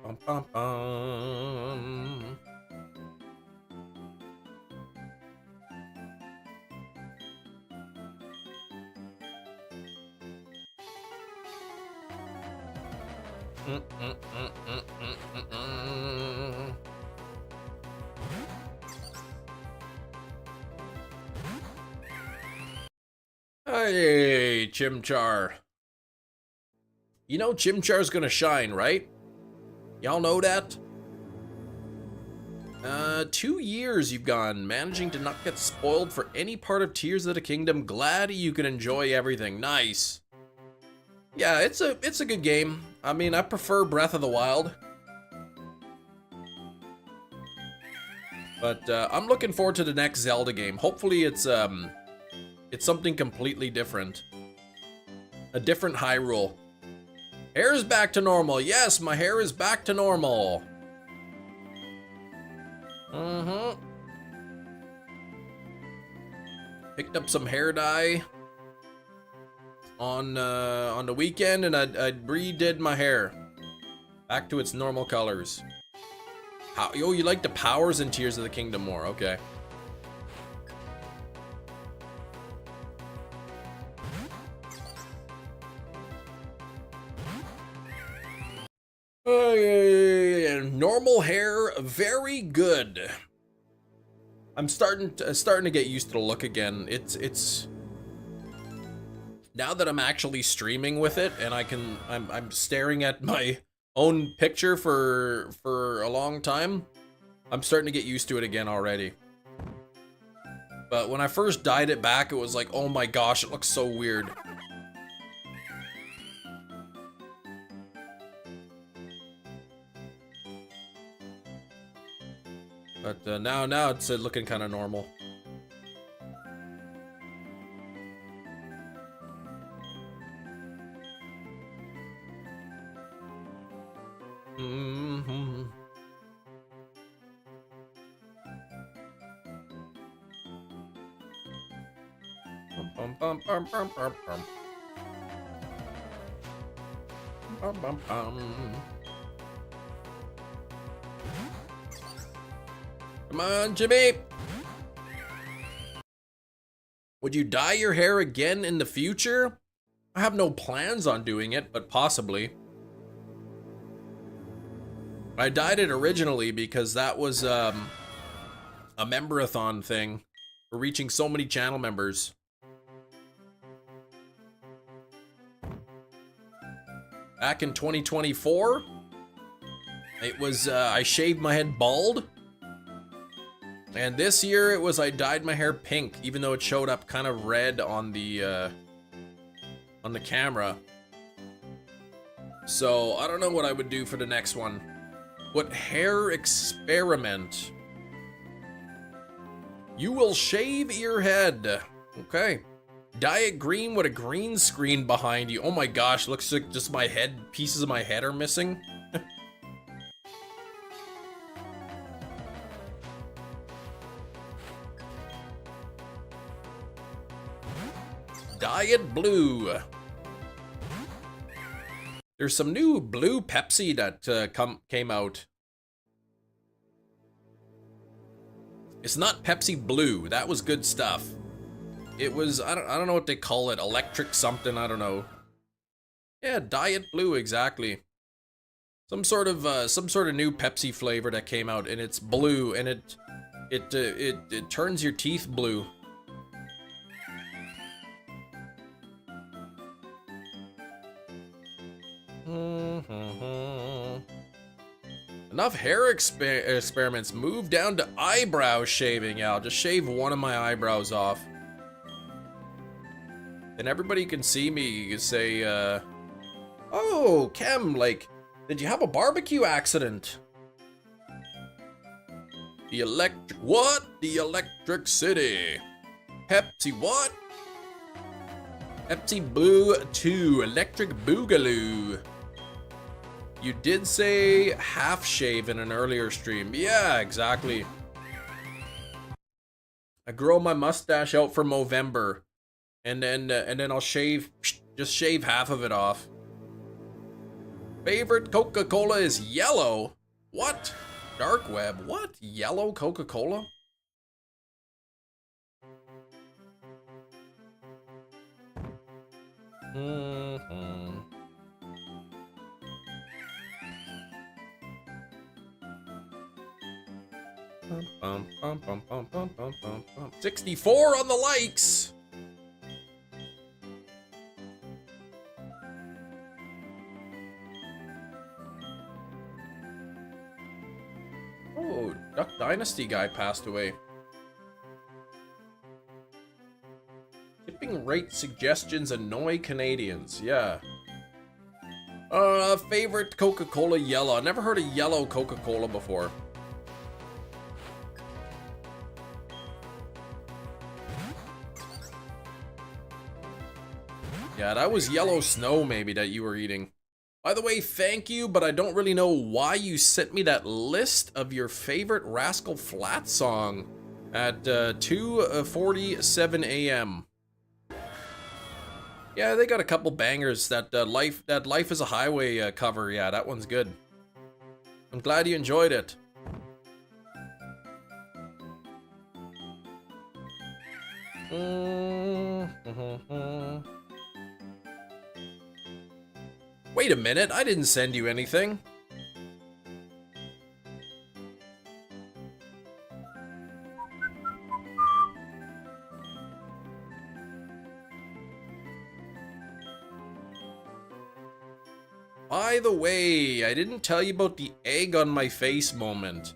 Bum, bum, bum. Hey, Chimchar. You know Chimchar's gonna shine, right? Y'all know that? 2 years you've gone, managing to not get spoiled for any part of Tears of the Kingdom. Glad you can enjoy everything. Nice. Yeah, it's a good game. I mean, I prefer Breath of the Wild. But I'm looking forward to the next Zelda game. Hopefully it's something completely different. A different Hyrule. Hair is back to normal. Yes, my hair is back to normal. Picked up some hair dye on the weekend, and I redid my hair back to its normal colors. Oh, you like the powers in Tears of the Kingdom more? Okay. Normal hair, very good. I'm starting to get used to the look again. It's now that I'm actually streaming with it, and I'm staring at my own picture for a long time. I'm starting to get used to it again already. But when I first dyed it back, it was like, oh my gosh, it looks so weird. But now it's looking kind of normal. Come on, Jimmy! Would you dye your hair again in the future? I have no plans on doing it, but possibly. I dyed it originally because that was a member-a-thon thing for reaching so many channel members. Back in 2024, it was I shaved my head bald. And this year it was I dyed my hair pink, even though it showed up kind of red on the camera. So I don't know what I would do for the next one. What hair experiment? You will shave your head. Okay. Dye it green with a green screen behind you. Oh my gosh, looks like just my head, pieces of my head are missing. Dye it blue. There's some new blue Pepsi that came out. It's not Pepsi Blue. That was good stuff. It was I don't know what they call it. Electric something. I don't know. Yeah, Diet Blue exactly. Some sort of new Pepsi flavor that came out, and it's blue, and it turns your teeth blue. Enough hair experiments. Move down to eyebrow shaving. Yeah, I'll just shave one of my eyebrows off. And everybody can see me. You can say, oh, Kem, like, did you have a barbecue accident? The electric, what? The Electric City. Pepsi what? Pepsi Blue 2, Electric Boogaloo. You did say half shave in an earlier stream. Yeah, exactly. I grow my mustache out for Movember, and then I'll shave, just shave half of it off. Favorite Coca-Cola is yellow. What? Dark web. What? Yellow Coca-Cola? Bum, bum, bum, bum, bum, bum, bum, bum. 64 on the likes. Oh, Duck Dynasty guy passed away. Tipping rate suggestions annoy Canadians. Yeah. Favorite Coca-Cola yellow. I never heard of yellow Coca-Cola before. Yeah, that was yellow snow maybe that you were eating. By the way, thank you, but I don't really know why you sent me that list of your favorite Rascal Flatts song at 2:47 a.m. Yeah, they got a couple bangers. That Life is a Highway cover. Yeah, that one's good. I'm glad you enjoyed it. Wait a minute, I didn't send you anything. By the way, I didn't tell you about the egg on my face moment.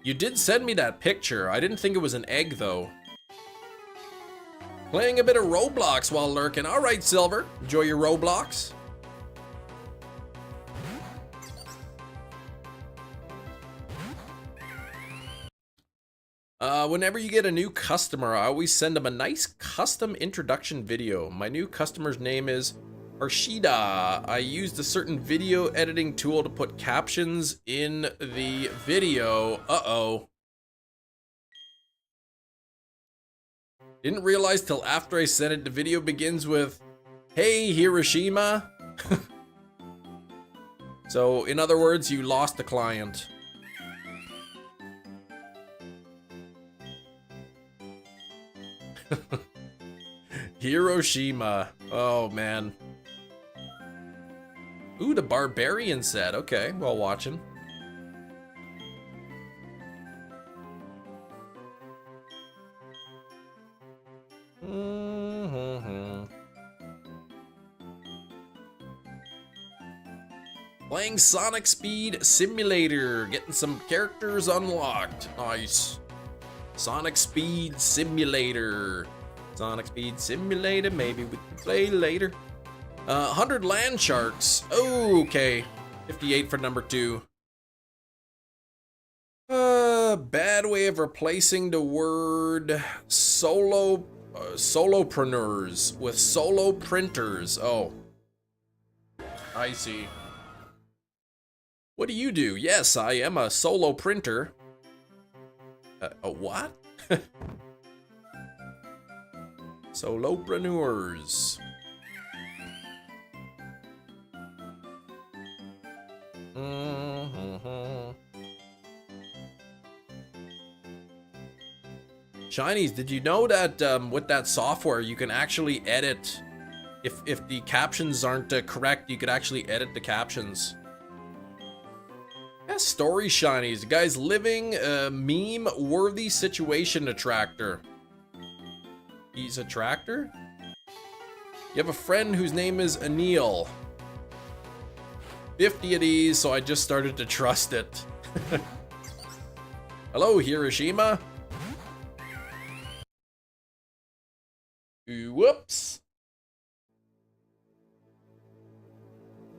You did send me that picture. I didn't think it was an egg though. Playing a bit of Roblox while lurking. All right, Silver, enjoy your Roblox. Whenever you get a new customer, I always send them a nice custom introduction video. My new customer's name is Arshida. I used a certain video editing tool to put captions in the video. Uh-oh. Didn't realize till after I sent it, the video begins with, "Hey, Hiroshima." So, in other words, you lost the client. Hiroshima. Oh, man. Ooh, the Barbarian set. Okay, well, watching. Playing Sonic Speed Simulator, getting some characters unlocked. Nice. Sonic Speed Simulator. Sonic Speed Simulator, maybe we can play later. 100 land sharks. Okay. 58 for number 2. Bad way of replacing the word solopreneurs with solo printers. Oh. I see. What do you do? Yes, I am a solo printer. A what? Solopreneurs. Shinies, did you know that with that software you can actually edit, if the captions aren't correct, you could actually edit the captions. Yeah, story shinies. The guy's living a meme-worthy situation attractor. He's a tractor? You have a friend whose name is Anil. 50 of these, so I just started to trust it. Hello, Hiroshima. Whoops.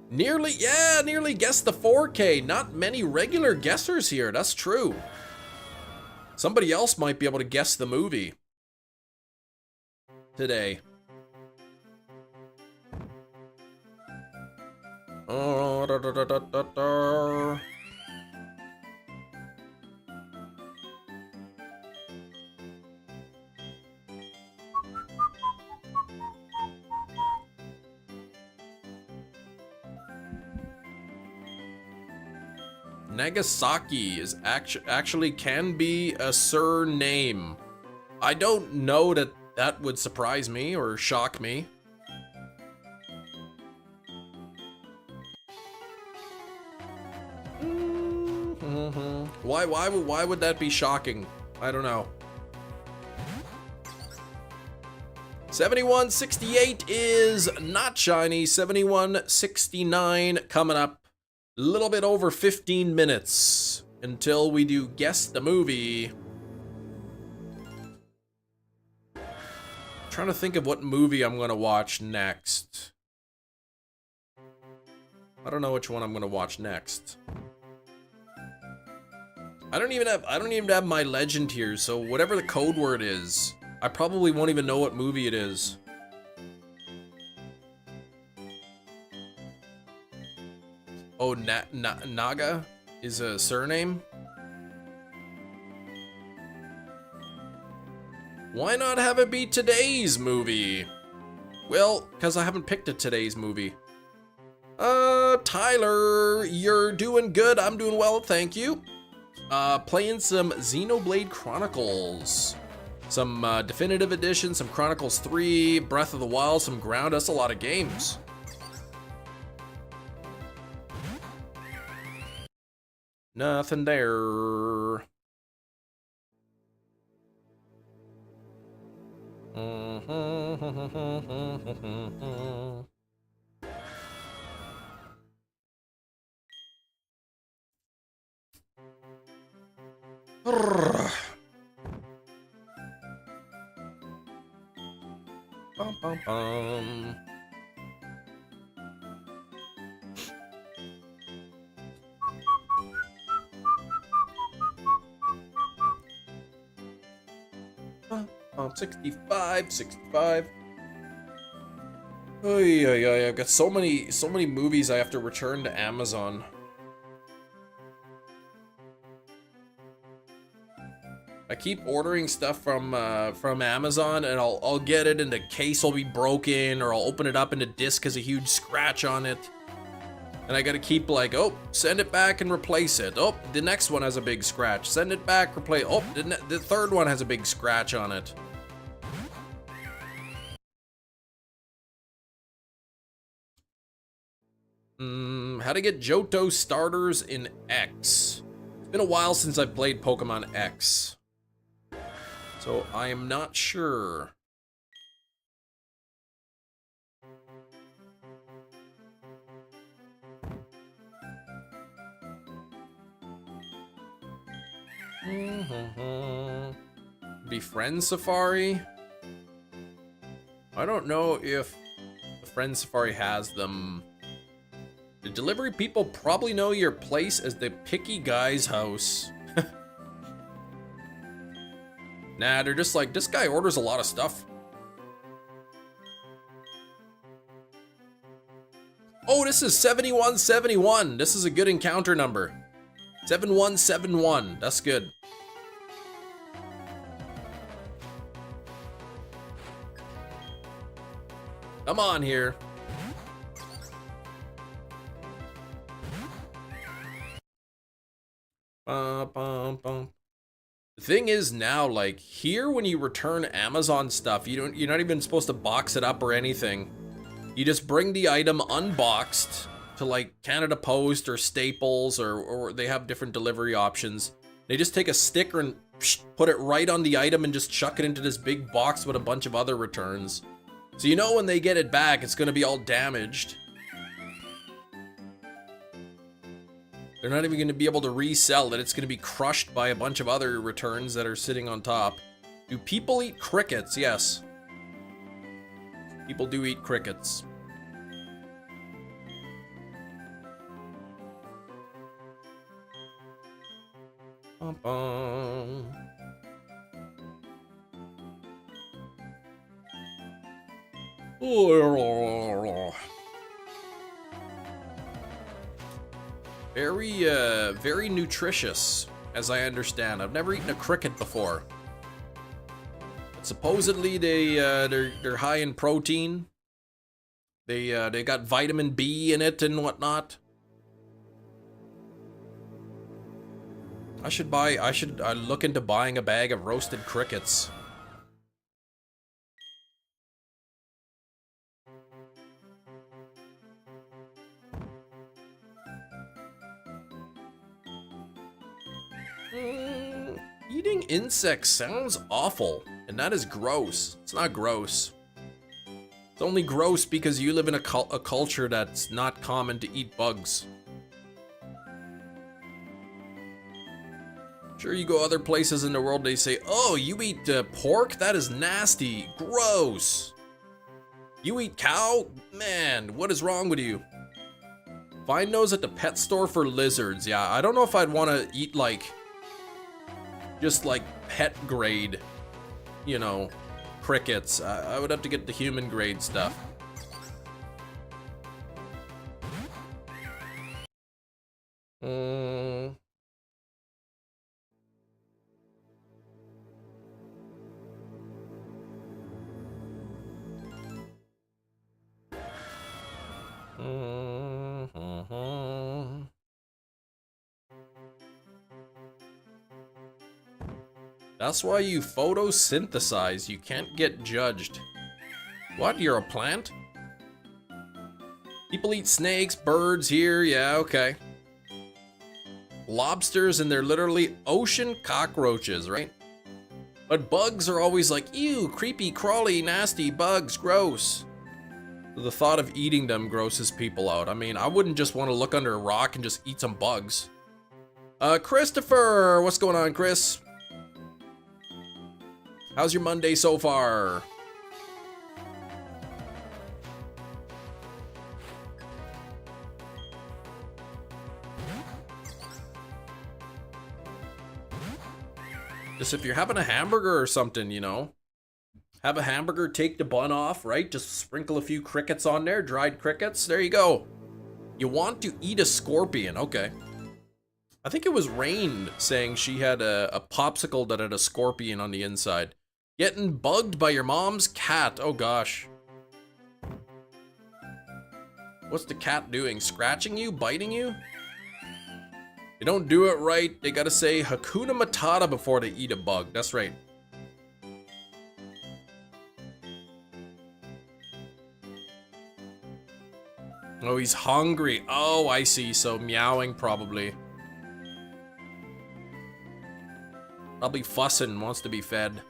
Nearly guessed the 4K. Not many regular guessers here, that's true. Somebody else might be able to guess the movie today. Nagasaki is actually can be a surname. I don't know that that would surprise me or shock me. Why would that be shocking? I don't know. 7168 is not shiny. 7169 coming up. A little bit over 15 minutes until we do guess the movie. Trying to think of what movie I'm gonna watch next. I don't know which one I'm gonna watch next. I don't even have my legend here, so whatever the code word is, I probably won't even know what movie it is. Oh, Naga is a surname? Why not have it be today's movie? Well, because I haven't picked a today's movie. Tyler, you're doing good. I'm doing well, thank you. Playing some Xenoblade Chronicles. Some Definitive Edition, some Chronicles 3, Breath of the Wild, some Ground. That's a lot of games. Nothing there. Bum, bum, bum. Oh, 65. Oh, I've got so many movies I have to return to Amazon. I keep ordering stuff from Amazon, and I'll get it, and the case will be broken, or I'll open it up and the disc has a huge scratch on it. And I gotta keep like, oh, send it back and replace it. Oh, the next one has a big scratch. Send it back, replace. Oh, the third one has a big scratch on it. How to get Johto starters in X. It's been a while since I've played Pokemon X, so I am not sure. Befriend Safari? I don't know if the Friend Safari has them. The delivery people probably know your place as the picky guy's house. Nah, they're just like, this guy orders a lot of stuff. Oh, this is 7171. This is a good encounter number. 7171. That's good. Come on here. The thing is now, like, here when you return Amazon stuff, you're not even supposed to box it up or anything. You just bring the item unboxed to like Canada Post or Staples, or they have different delivery options. They just take a sticker and put it right on the item and just chuck it into this big box with a bunch of other returns. So you know when they get it back, it's gonna be all damaged. They're not even gonna be able to resell it. It's gonna be crushed by a bunch of other returns that are sitting on top. Do people eat crickets? Yes. People do eat crickets. Bum, bum. Very nutritious, as I understand. I've never eaten a cricket before. But supposedly they're high in protein. They got vitamin B in it and whatnot. I should look into buying a bag of roasted crickets. Eating insects sounds awful, and that is gross. It's not gross. It's only gross because you live in a culture that's not common to eat bugs. Sure, you go other places in the world, they say, oh, you eat pork? That is nasty. Gross. You eat cow? Man, what is wrong with you? Find those at the pet store for lizards. Yeah, I don't know if I'd want to eat, like, just like pet grade, you know, crickets. I would have to get the human grade stuff. That's why you photosynthesize. You can't get judged. What? You're a plant? People eat snakes, birds here. Yeah, okay. Lobsters, and they're literally ocean cockroaches, right? But bugs are always like, ew, creepy, crawly, nasty bugs, gross. The thought of eating them grosses people out. I mean, I wouldn't just want to look under a rock and just eat some bugs. Christopher! What's going on, Chris? How's your Monday so far? Just if you're having a hamburger or something, you know. Have a hamburger, take the bun off, right? Just sprinkle a few crickets on there, dried crickets. There you go. You want to eat a scorpion, okay. I think it was Rain saying she had a popsicle that had a scorpion on the inside. Getting bugged by your mom's cat, oh gosh. What's the cat doing? Scratching you? Biting you? They don't do it right. They gotta say Hakuna Matata before they eat a bug. That's right. Oh, he's hungry. Oh, I see. So meowing probably. Probably fussing, wants to be fed.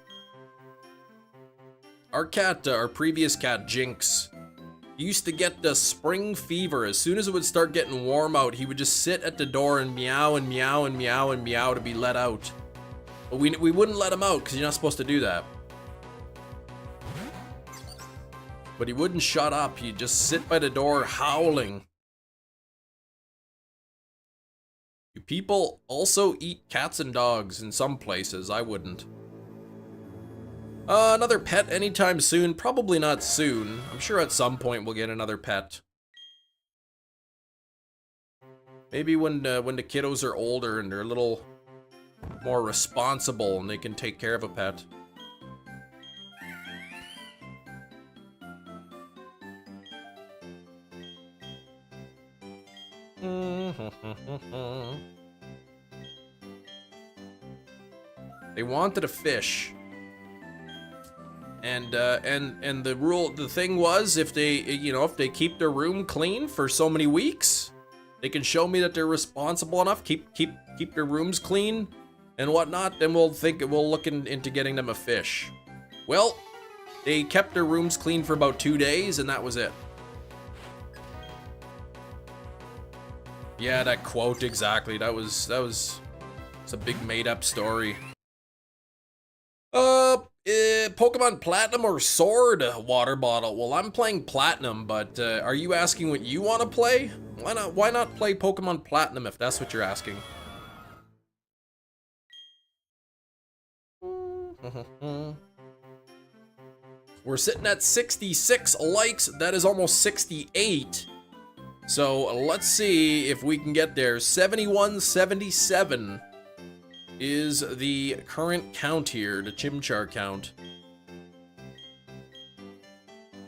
Our cat, our previous cat, Jinx, used to get the spring fever. As soon as it would start getting warm out, he would just sit at the door and meow and meow and meow and meow to be let out. But we wouldn't let him out because you're not supposed to do that. But he wouldn't shut up. He'd just sit by the door howling. Do people also eat cats and dogs in some places? I wouldn't. Another pet anytime soon? Probably not soon. I'm sure at some point we'll get another pet. Maybe when the kiddos are older and they're a little more responsible and they can take care of a pet. They wanted a fish. And the thing was, if they, if they keep their room clean for so many weeks, they can show me that they're responsible enough, keep their rooms clean and whatnot, then we'll look into getting them a fish. Well, they kept their rooms clean for about 2 days and that was it. Yeah, that quote, exactly. It's a big made up story. Pokemon Platinum or Sword water bottle? Well, I'm playing Platinum, but are you asking what you want to play? Why not play Pokemon Platinum if that's what you're asking? We're sitting at 66 likes. That is almost 68. So let's see if we can get there. 7177 is the current count here, the Chimchar count.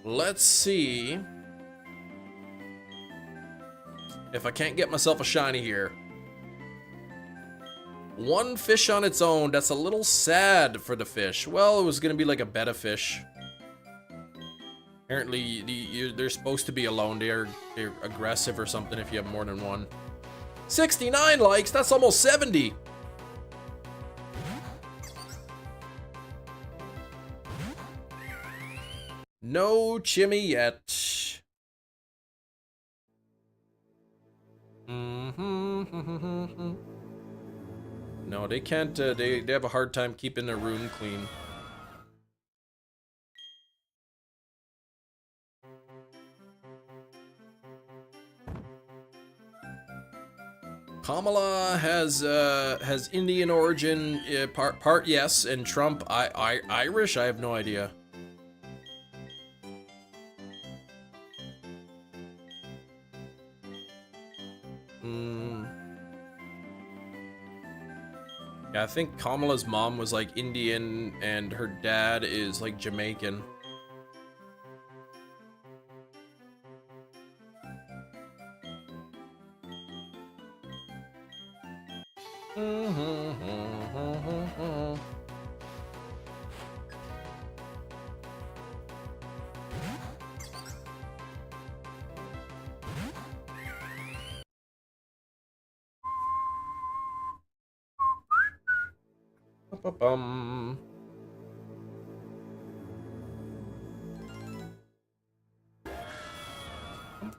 Let's see if I can't get myself a shiny here. One fish on its own, that's a little sad for the fish. Well, it was gonna be like a betta fish. Apparently, they're supposed to be alone. They're aggressive or something if you have more than one. 69 likes, that's almost 70. No Chimmy yet. No, they can't, they have a hard time keeping their room clean. Kamala has Indian origin, part yes, and Trump Irish. I have no idea. Yeah, I think Kamala's mom was like Indian and her dad is like Jamaican. Ba-bum.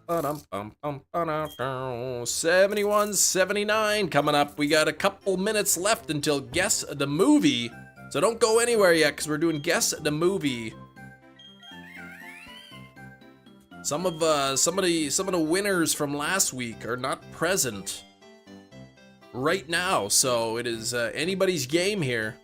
Ba-dum-bum-bum-ba-da-dow. 71-79 coming up. We got a couple minutes left until Guess the Movie. So don't go anywhere yet because we're doing Guess the Movie. Some of the winners from last week are not present right now, so it is anybody's game here.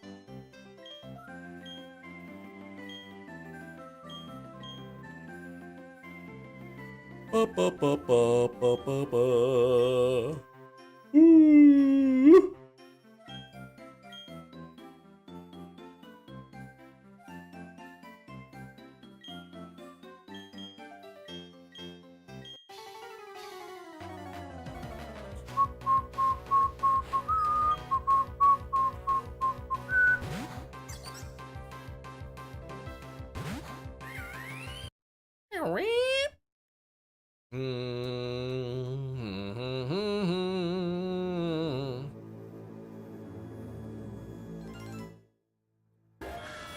Ba, ba, ba, ba, ba, ba, ba. Ooh.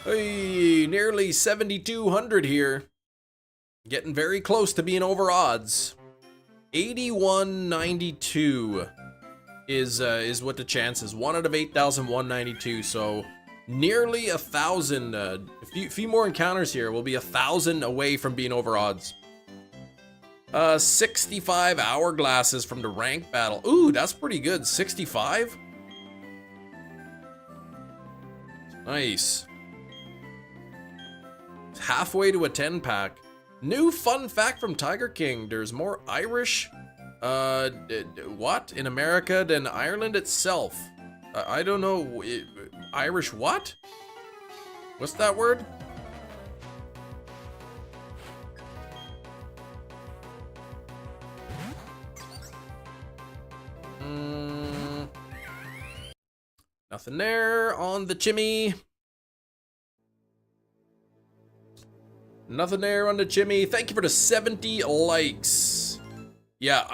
Hey, nearly 7,200 here. Getting very close to being over odds. 81.92. is what the chance is. 1 out of 8,192. So nearly 1,000. A few more encounters here. We'll be 1,000 away from being over odds. 65 hourglasses from the rank battle. Ooh, that's pretty good. 65. Nice. Halfway to a 10-pack. New fun fact from Tiger King. There's more Irish, what? In America than Ireland itself. I don't know. Irish what? What's that word? Nothing there on the chimney. Nothing there on the chimney. Thank you for the 70 likes. Yeah,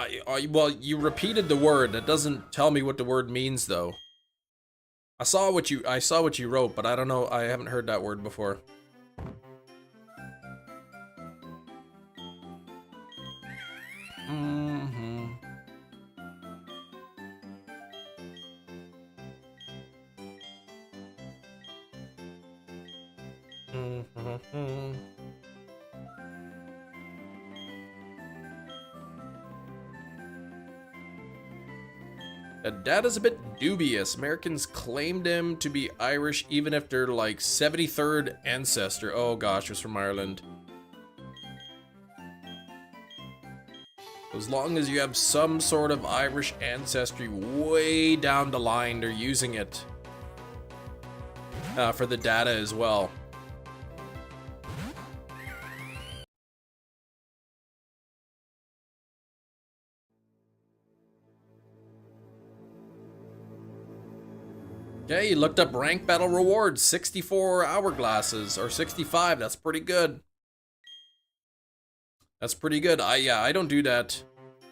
well, you repeated the word. That doesn't tell me what the word means, though. I saw what you wrote, but I don't know. I haven't heard that word before. That data's a bit dubious. Americans claimed him to be Irish even if they're like 73rd ancestor. Oh gosh, was from Ireland. As long as you have some sort of Irish ancestry way down the line, they're using it for the data as well. Okay, you looked up rank battle rewards, 64 hourglasses, or 65, that's pretty good. That's pretty good. I don't do that.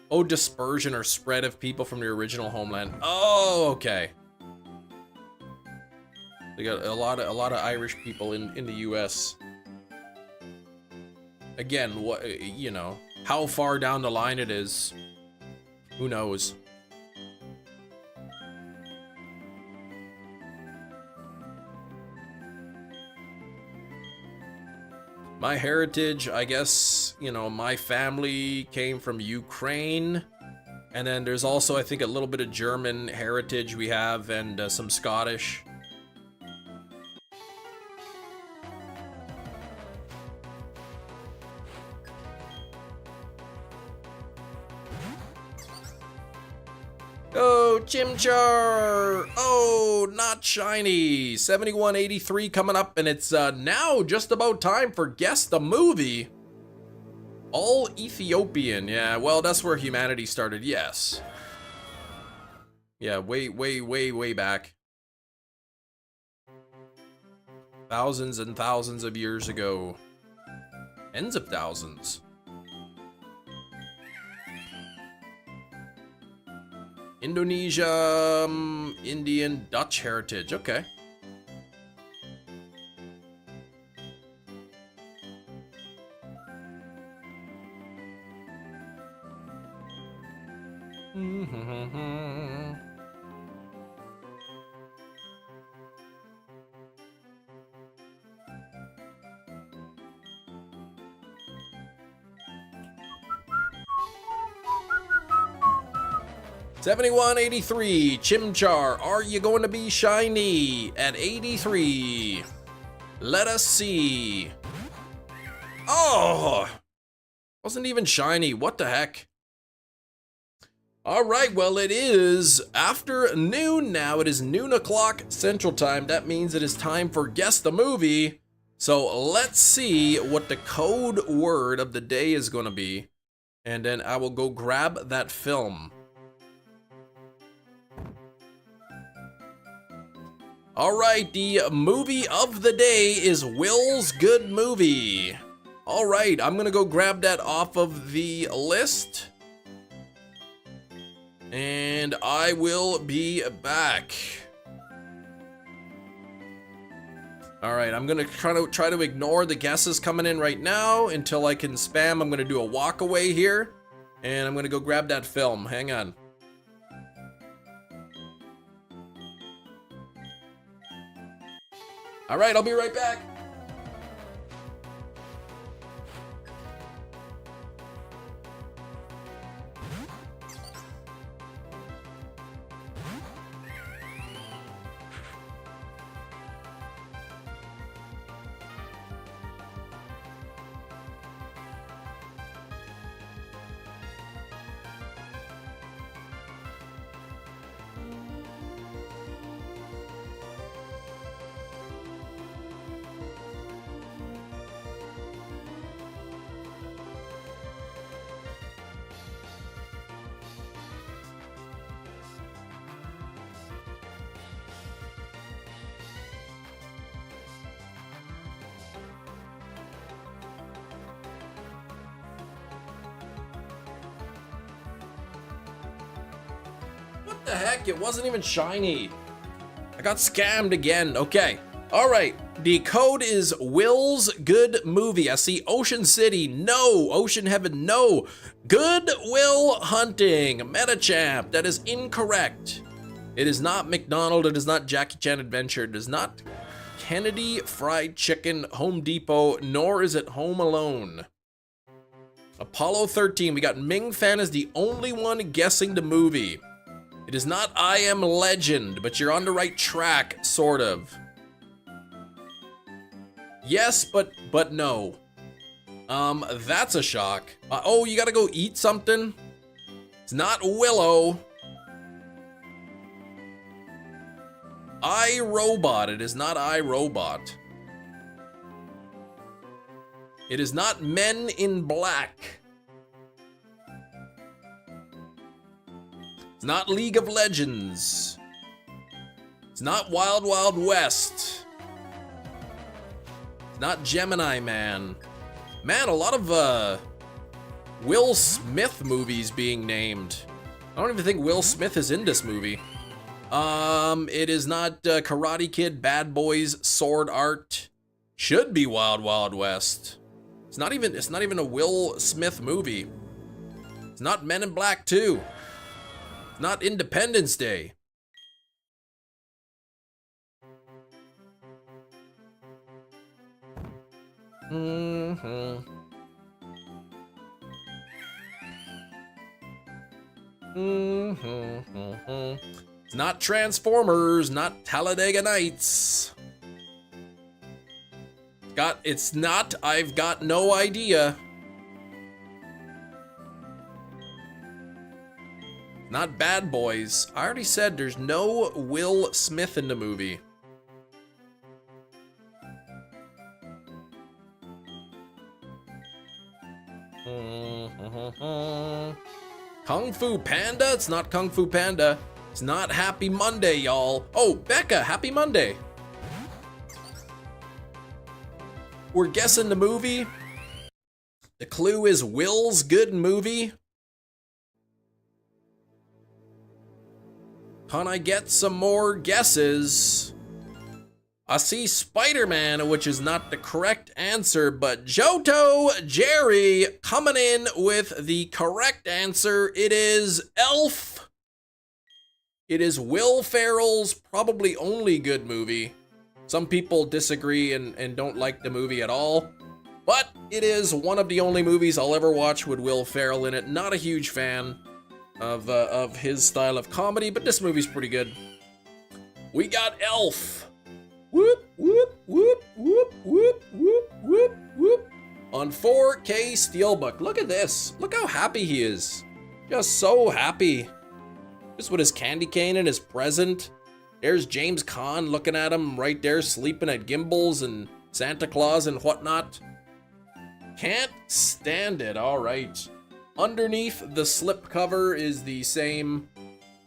Oh, dispersion or spread of people from the original homeland. Oh, okay. They got a lot of Irish people in the US. Again, what, you know, how far down the line it is, who knows? My heritage, I guess, you know, my family came from Ukraine. And then there's also, I think, a little bit of German heritage we have, and some Scottish. Oh, Chimchar! Oh, not shiny. 7183 coming up, and it's now just about time for Guess the Movie. All Ethiopian. Yeah, well, that's where humanity started, yes. Yeah, way back. Thousands and thousands of years ago. Tens of thousands. Indonesia, Indian, Dutch heritage. Okay. $71.83. Chimchar, are you going to be shiny at 83? Let us see. Oh, wasn't even shiny. What the heck? All right, well, it is after noon now. It is noon o'clock Central Time. That means it is time for Guess the Movie. So let's see what the code word of the day is going to be. And then I will go grab that film. All right, the movie of the day is Will's Good Movie. All right, I'm gonna go grab that off of the list. And I will be back. All right, I'm gonna try to ignore the guesses coming in right now until I can spam. I'm gonna do a walk away here, and I'm gonna go grab that film. Hang on. All right, I'll be right back. What the heck? It wasn't even shiny. I got scammed again. Okay. All right. The code is Will's Good Movie. I see Ocean City. No. Ocean Heaven. No. Good Will Hunting. Metachamp. That is incorrect. It is not McDonald. It is not Jackie Chan Adventure. It is not Kennedy Fried Chicken Home Depot, nor is it Home Alone. Apollo 13. We got Ming Fan as the only one guessing the movie. It is not I Am Legend, but you're on the right track, sort of. Yes, but no. That's a shock. Oh, you gotta go eat something? It's not Willow. iRobot. It is not iRobot. It is not Men in Black. It's not League of Legends. It's not Wild Wild West. It's not Gemini Man. Man, a lot of Will Smith movies being named. I don't even think Will Smith is in this movie. It is not Karate Kid, Bad Boys, Sword Art. Should be Wild Wild West. It's not even a Will Smith movie. It's not Men in Black 2. It's not Independence Day. It's not Transformers, not Talladega Nights. It's not I've Got No Idea. Not Bad Boys. I already said there's no Will Smith in the movie. Kung Fu Panda? It's not Kung Fu Panda. It's not Happy Monday, y'all. Oh, Becca, Happy Monday. We're guessing the movie. The clue is Will's Good Movie. Can I get some more guesses? I see Spider-Man, which is not the correct answer, but Johto Jerry coming in with the correct answer. It is Elf. It is Will Ferrell's probably only good movie. Some people disagree and don't like the movie at all, but it is one of the only movies I'll ever watch with Will Ferrell in it. Not a huge fan of his style of comedy, but this movie's pretty good. We got Elf. Whoop, whoop, whoop, whoop, whoop, whoop, whoop, whoop. On 4K Steelbook. Look at this. Look how happy he is. Just so happy. Just with his candy cane and his present. There's James Caan looking at him right there, sleeping at Gimbals and Santa Claus and whatnot. Can't stand it. All right. Underneath the slip cover is the same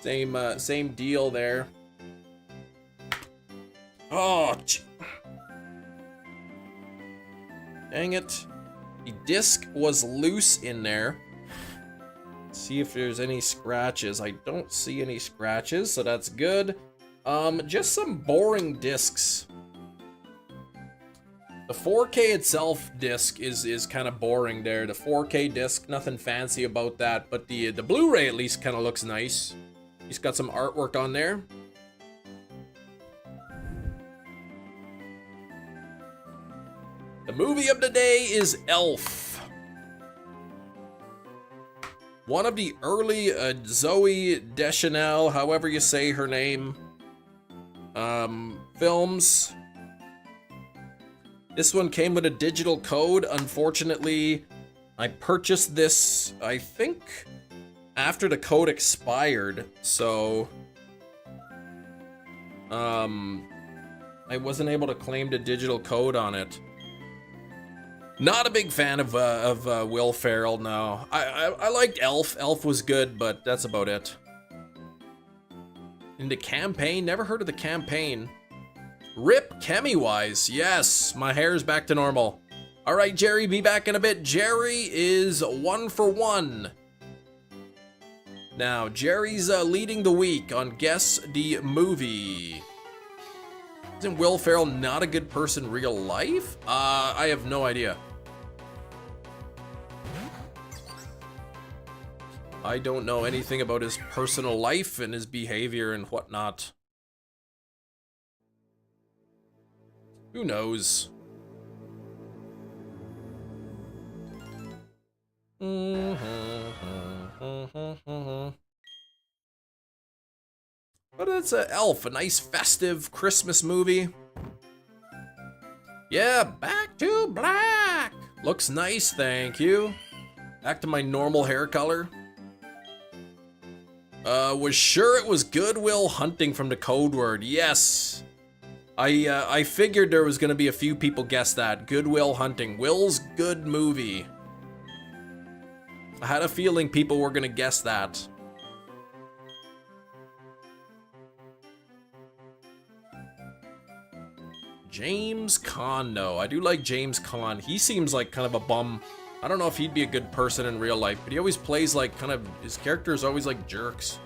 deal there. Oh, dang it. The disc was loose in there. Let's see if there's any scratches. I don't see any scratches, so that's good. Just some boring discs. The 4K itself disc is kind of boring there. The 4K disc, nothing fancy about that, but the Blu-ray at least kind of looks nice. He's got some artwork on there. movie of the day is Elf. One of the early Zoe Deschanel, however you say her name, films. This one came with a digital code. Unfortunately, I purchased this, I think, after the code expired, so I wasn't able to claim the digital code on it. Not a big fan of Will Ferrell, no. I liked Elf. Elf was good, but that's about it. In the campaign, never heard of the campaign. Rip Chemi-wise, yes, my hair's back to normal. All right, Jerry, be back in a bit. Jerry is 1 for 1. Now, Jerry's leading the week on Guess the Movie. Isn't Will Ferrell not a good person in real life? I have no idea. I don't know anything about his personal life and his behavior and whatnot. Who knows? But it's a Elf, a nice festive Christmas movie. Yeah, Back to Black. Looks nice, thank you. Back to my normal hair color. Was sure it was Good Will Hunting from the code word. Yes. I figured there was gonna be a few people guess that. Good Will Hunting. Will's good movie. I had a feeling people were gonna guess that. James Caan, no. I do like James Caan. He seems like kind of a bum. I don't know if he'd be a good person in real life, but he always plays like kind of, his character is always like jerks.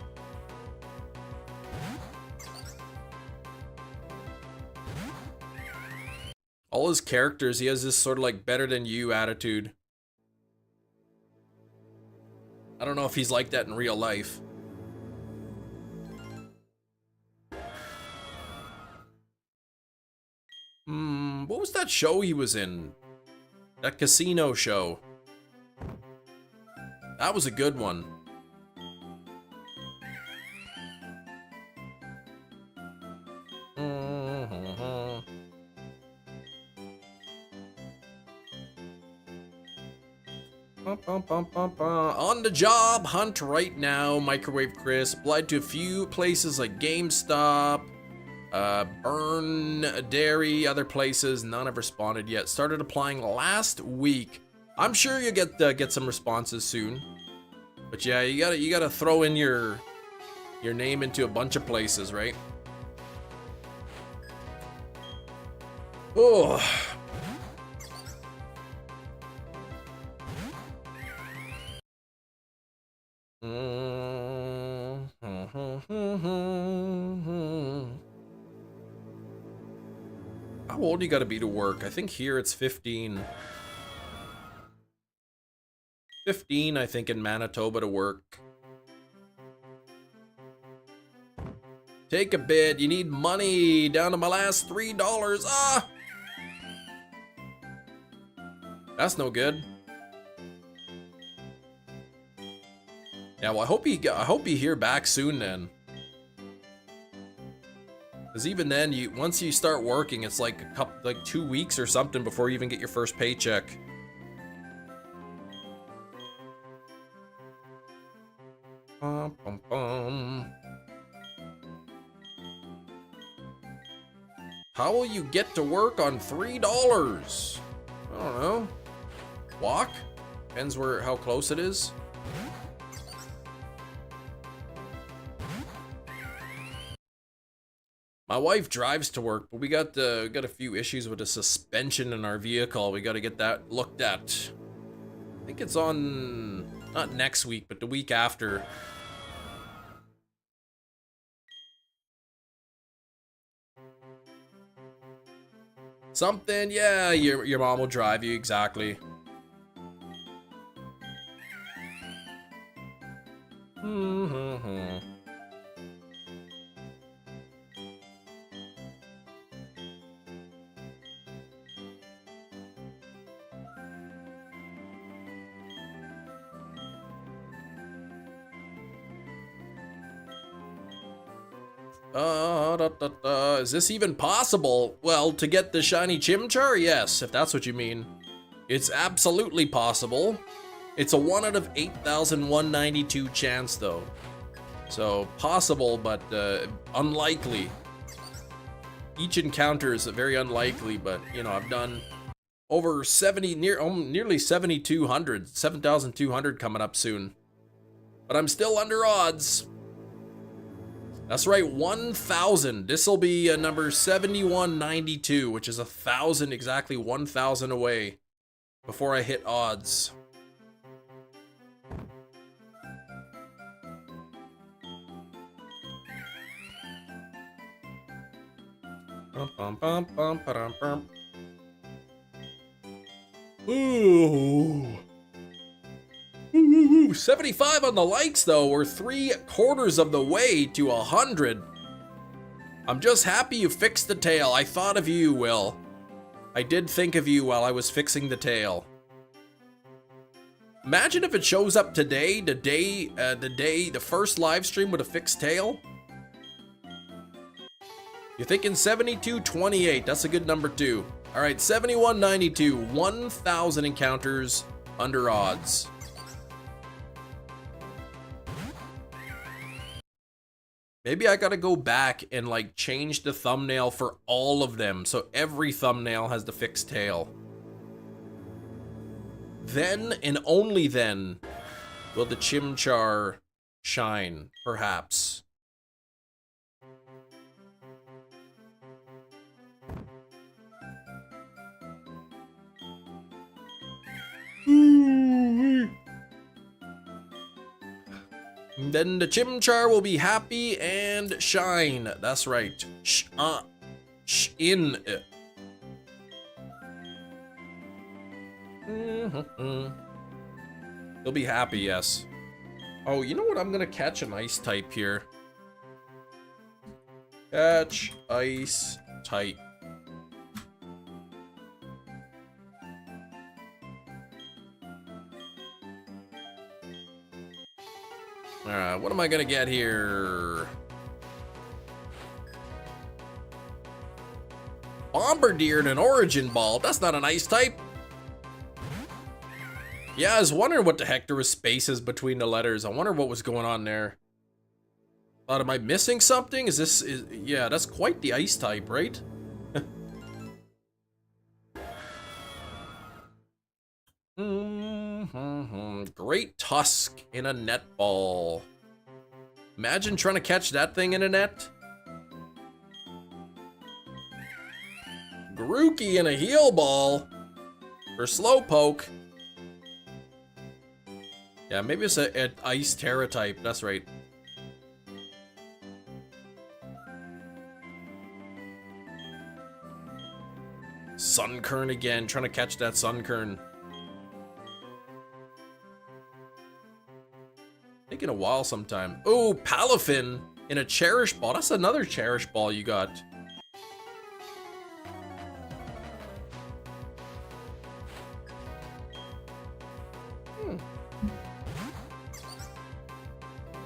All his characters, he has this sort of like better than you attitude. I don't know if he's like that in real life. What was that show he was in? That casino show. That was a good one. On the job hunt right now. Microwave Chris applied to a few places like GameStop, Burn Dairy, other places. None have responded yet. Started applying last week. I'm sure you get some responses soon. But yeah, you gotta throw in your name into a bunch of places, right? Oh. How old you gotta be to work? I think here it's 15. 15, I think, in Manitoba to work. Take a bid. You need money. Down to my last $3. Ah! That's no good. Yeah, well, I hope you hear back soon then. Because even then, once you start working, it's like 2 weeks or something before you even get your first paycheck. Bum, bum, bum. How will you get to work on $3? I don't know. Walk? Depends how close it is. My wife drives to work, but we got a few issues with the suspension in our vehicle. We got to get that looked at. I think it's on, not next week, but the week after. Something, yeah, your mom will drive you, exactly. Is this even possible? Well, to get the shiny Chimchar? Yes, if that's what you mean. It's absolutely possible. It's a 1 out of 8,192 chance, though. So, possible, but unlikely. Each encounter is very unlikely, but, you know, I've done over 70, nearly 7,200, 7,200 coming up soon. But I'm still under odds. That's right, 1,000. This will be number 7192, which is 1,000, exactly 1,000 away before I hit odds. Ooh. 75 on the likes, though. We're 3/4 of the way to 100. I'm just happy you fixed the tail. I thought of you, Will. I did think of you while I was fixing the tail. Imagine if it shows up today, the first live stream with a fixed tail. You're thinking 7228. That's a good number too. All right, 7192. 1,000 encounters under odds. Maybe I gotta go back and like change the thumbnail for all of them, so every thumbnail has the fixed tail. Then and only then will the Chimchar shine, perhaps. Then the Chimchar will be happy and shine. That's right. In. He'll be happy, yes. Oh, you know what? I'm gonna catch an ice type here. Catch ice type. Alright, what am I gonna get here? Bombardier and an Origin Ball. That's not an ice type. Yeah, I was wondering what the heck there was spaces between the letters. I wonder what was going on there. Thought, am I missing something? Yeah, that's quite the ice type, right? Great Tusk in a netball. Imagine trying to catch that thing in a net. Grookey in a heel ball. For Slowpoke. Yeah, maybe it's an ice Terra type. That's right. Sunkern again. Trying to catch that Sunkern. Taking a while sometime. Oh, Palafin in a Cherish Ball. That's another Cherish Ball you got.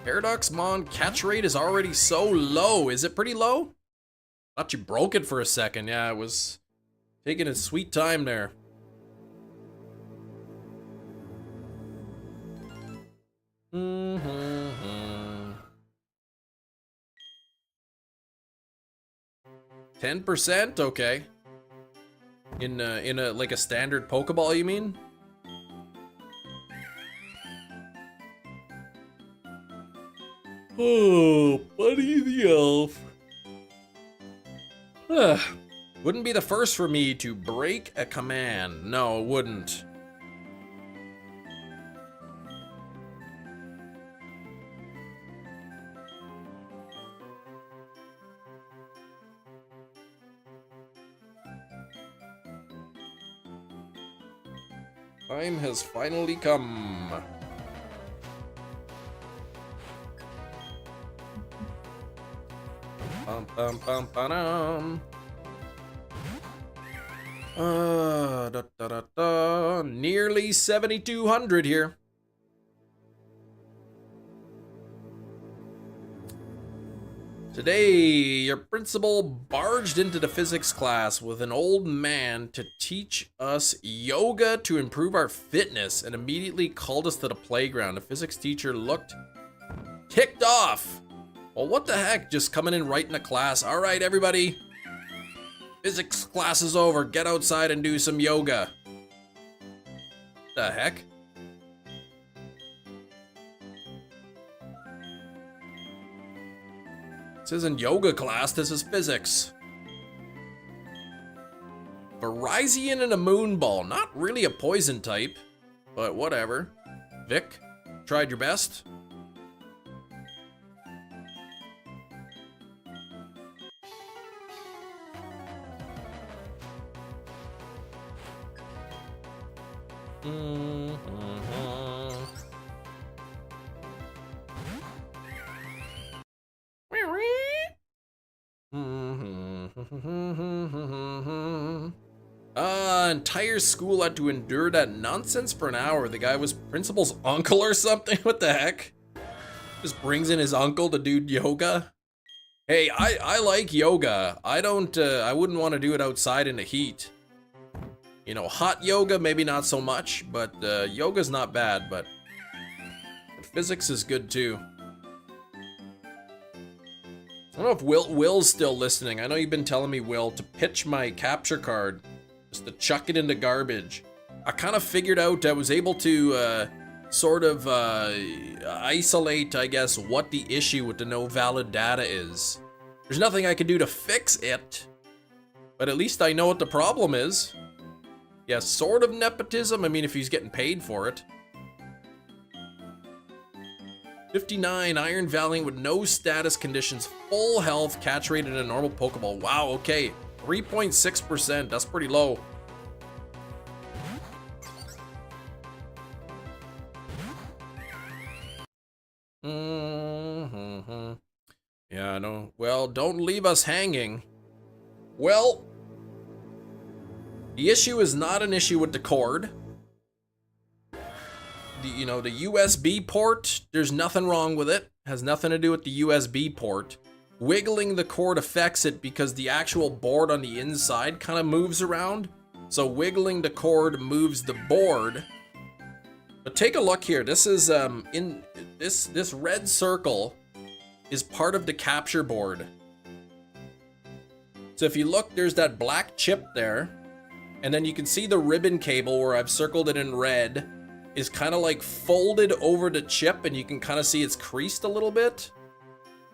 Paradoxmon catch rate is already so low. Is it pretty low? Thought you broke it for a second. Yeah, it was taking its sweet time there. Mm-hmm. 10%? Okay. In a like a standard Pokeball, you mean? Oh, Buddy the Elf. Wouldn't be the first for me to break a command. No, it wouldn't. Time has finally come. Bum, bum, bum, ba-dum. Nearly 7,200 here. Today, your principal barged into the physics class with an old man to teach us yoga to improve our fitness and immediately called us to the playground. The physics teacher looked ticked off. Well, what the heck? Just coming in right in the class. All right, everybody. Physics class is over. Get outside and do some yoga. The heck? This isn't yoga class, this is physics. Verizon and a moonball. Not really a poison type, but whatever. Vic, tried your best. Entire school had to endure that nonsense for an hour. The guy was principal's uncle or something. What the heck? Just brings in his uncle to do yoga. Hey, I like yoga. I wouldn't want to do it outside in the heat. You know, hot yoga, maybe not so much, but yoga's not bad, but physics is good too. I don't know if Will's still listening. I know you've been telling me, Will, to pitch my capture card, just to chuck it into garbage. I kind of figured out I was able to sort of isolate, I guess, what the issue with the no valid data is. There's nothing I can do to fix it, but at least I know what the problem is. Yeah, sort of nepotism. I mean, if he's getting paid for it. 59, Iron Valiant with no status conditions, full health, catch rate in a normal Pokeball. Wow, okay. 3.6%, that's pretty low. Yeah, no. Well, don't leave us hanging. Well, the issue is not an issue with the cord. The USB port, there's nothing wrong with it. Has nothing to do with the USB port. Wiggling the cord affects it because the actual board on the inside kind of moves around. So wiggling the cord moves the board. But take a look here. This is in this red circle is part of the capture board. So if you look, there's that black chip there, and then you can see the ribbon cable where I've circled it in red is kind of like folded over the chip, and you can kind of see it's creased a little bit.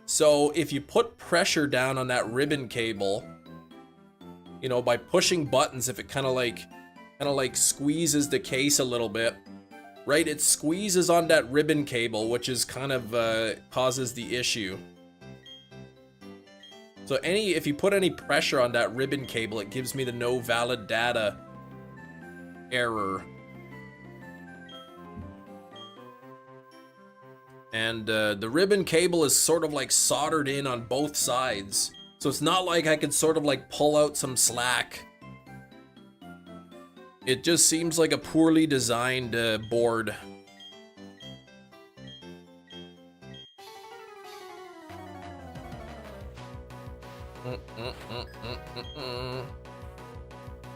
So if you put pressure down on that ribbon cable, you know, by pushing buttons, if it kind of like squeezes the case a little bit, right? It squeezes on that ribbon cable, which is kind of causes the issue. So if you put any pressure on that ribbon cable, it gives me the no valid data error. And the ribbon cable is sort of like soldered in on both sides. So it's not like I could sort of like pull out some slack. It just seems like a poorly designed board.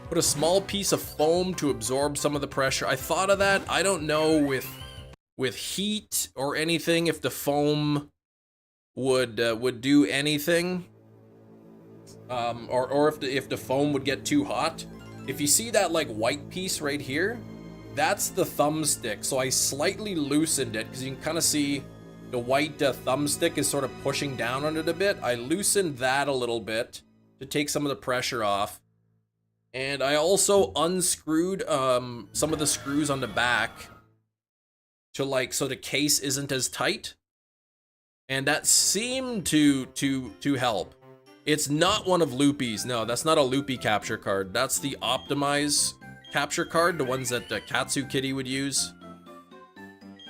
Put a small piece of foam to absorb some of the pressure. I thought of that. I don't know with heat or anything if the foam would do anything, or if the foam would get too hot. If you see that like white piece right here, that's the thumbstick. So I slightly loosened it because you can kind of see the white thumbstick is sort of pushing down on it a bit. I loosened that a little bit to take some of the pressure off. And I also unscrewed some of the screws on the back to so the case isn't as tight. And that seemed to help. It's not one of Loopy's. No, that's not a Loopy capture card. That's the Optimize capture card, the ones that Katsu Kitty would use.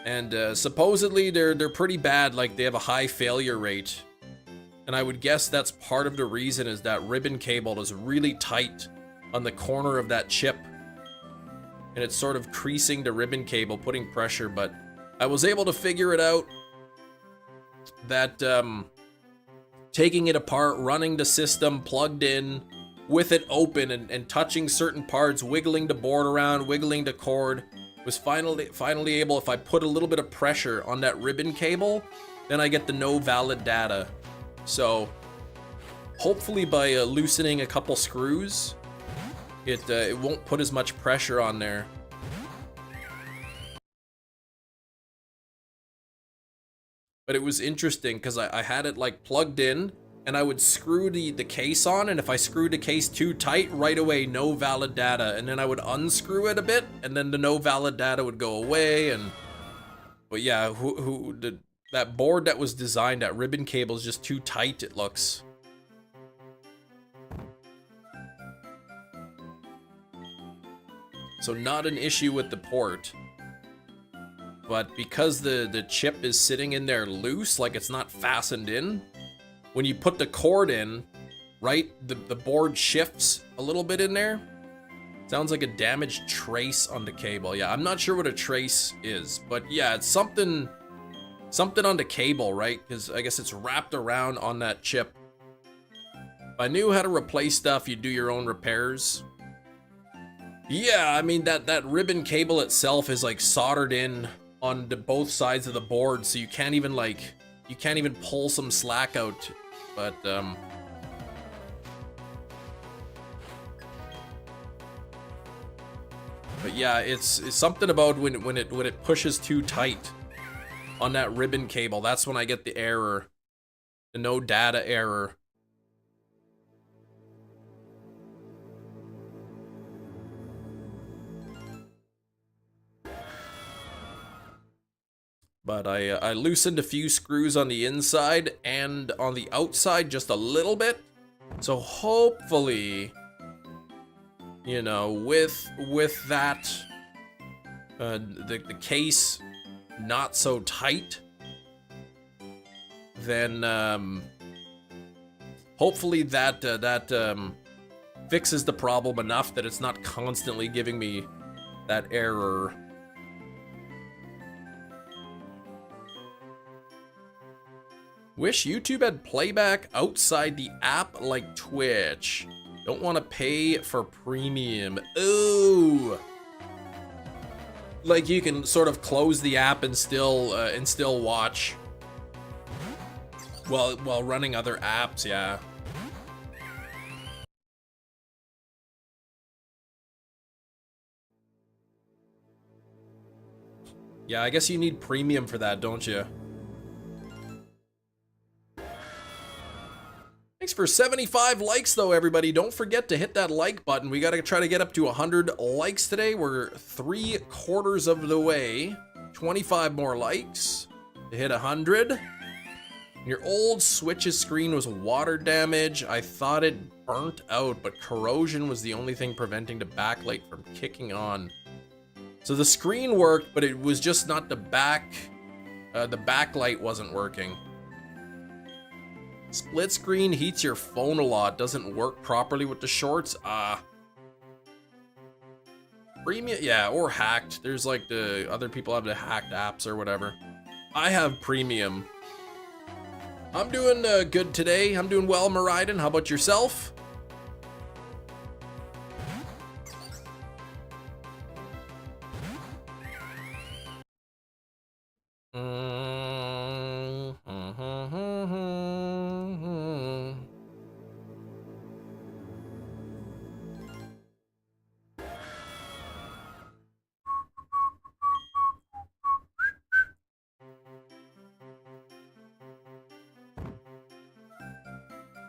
And supposedly they're pretty bad, like they have a high failure rate. And I would guess that's part of the reason is that ribbon cable is really tight on the corner of that chip. And it's sort of creasing the ribbon cable, putting pressure, but I was able to figure it out that taking it apart, running the system plugged in with it open and touching certain parts, wiggling the board around, wiggling the cord, was finally able, if I put a little bit of pressure on that ribbon cable, then I get the no valid data. So hopefully by loosening a couple screws, it won't put as much pressure on there. But it was interesting because I had it like plugged in and I would screw the case on, and if I screwed the case too tight, right away, no valid data. And then I would unscrew it a bit and then the no valid data would go away. But yeah, that board that was designed, that ribbon cable is just too tight, it looks. So not an issue with the port. But because the chip is sitting in there loose, like it's not fastened in, when you put the cord in, right, the board shifts a little bit in there. Sounds like a damaged trace on the cable. Yeah, I'm not sure what a trace is, but yeah, it's something on the cable, right? Because I guess it's wrapped around on that chip. If I knew how to replace stuff, you'd do your own repairs. Yeah, I mean, that ribbon cable itself is like soldered in on both sides of the board, so you can't even pull some slack out. But yeah, it's something about when it pushes too tight on that ribbon cable. That's when I get the error, the no data error. But I loosened a few screws on the inside and on the outside just a little bit. So hopefully, you know, with that, the case not so tight, then hopefully that fixes the problem enough that it's not constantly giving me that error. Wish YouTube had playback outside the app like Twitch. Don't want to pay for premium. Ooh. Like you can sort of close the app and still watch while running other apps, yeah. Yeah, I guess you need premium for that, don't you? Thanks for 75 likes, though, everybody. Don't forget to hit that like button. We gotta try to get up to 100 likes today. We're 3/4 of the way. 25 more likes to hit 100. Your old Switch's screen was water damage. I thought it burnt out, but corrosion was the only thing preventing the backlight from kicking on. So the screen worked, but it was just not the backlight wasn't working. Split screen heats your phone a lot, doesn't work properly with the shorts. Premium, yeah, or hacked. There's like the other people have the hacked apps or whatever. I have premium. I'm doing good today. I'm doing well, Mariden. How about yourself?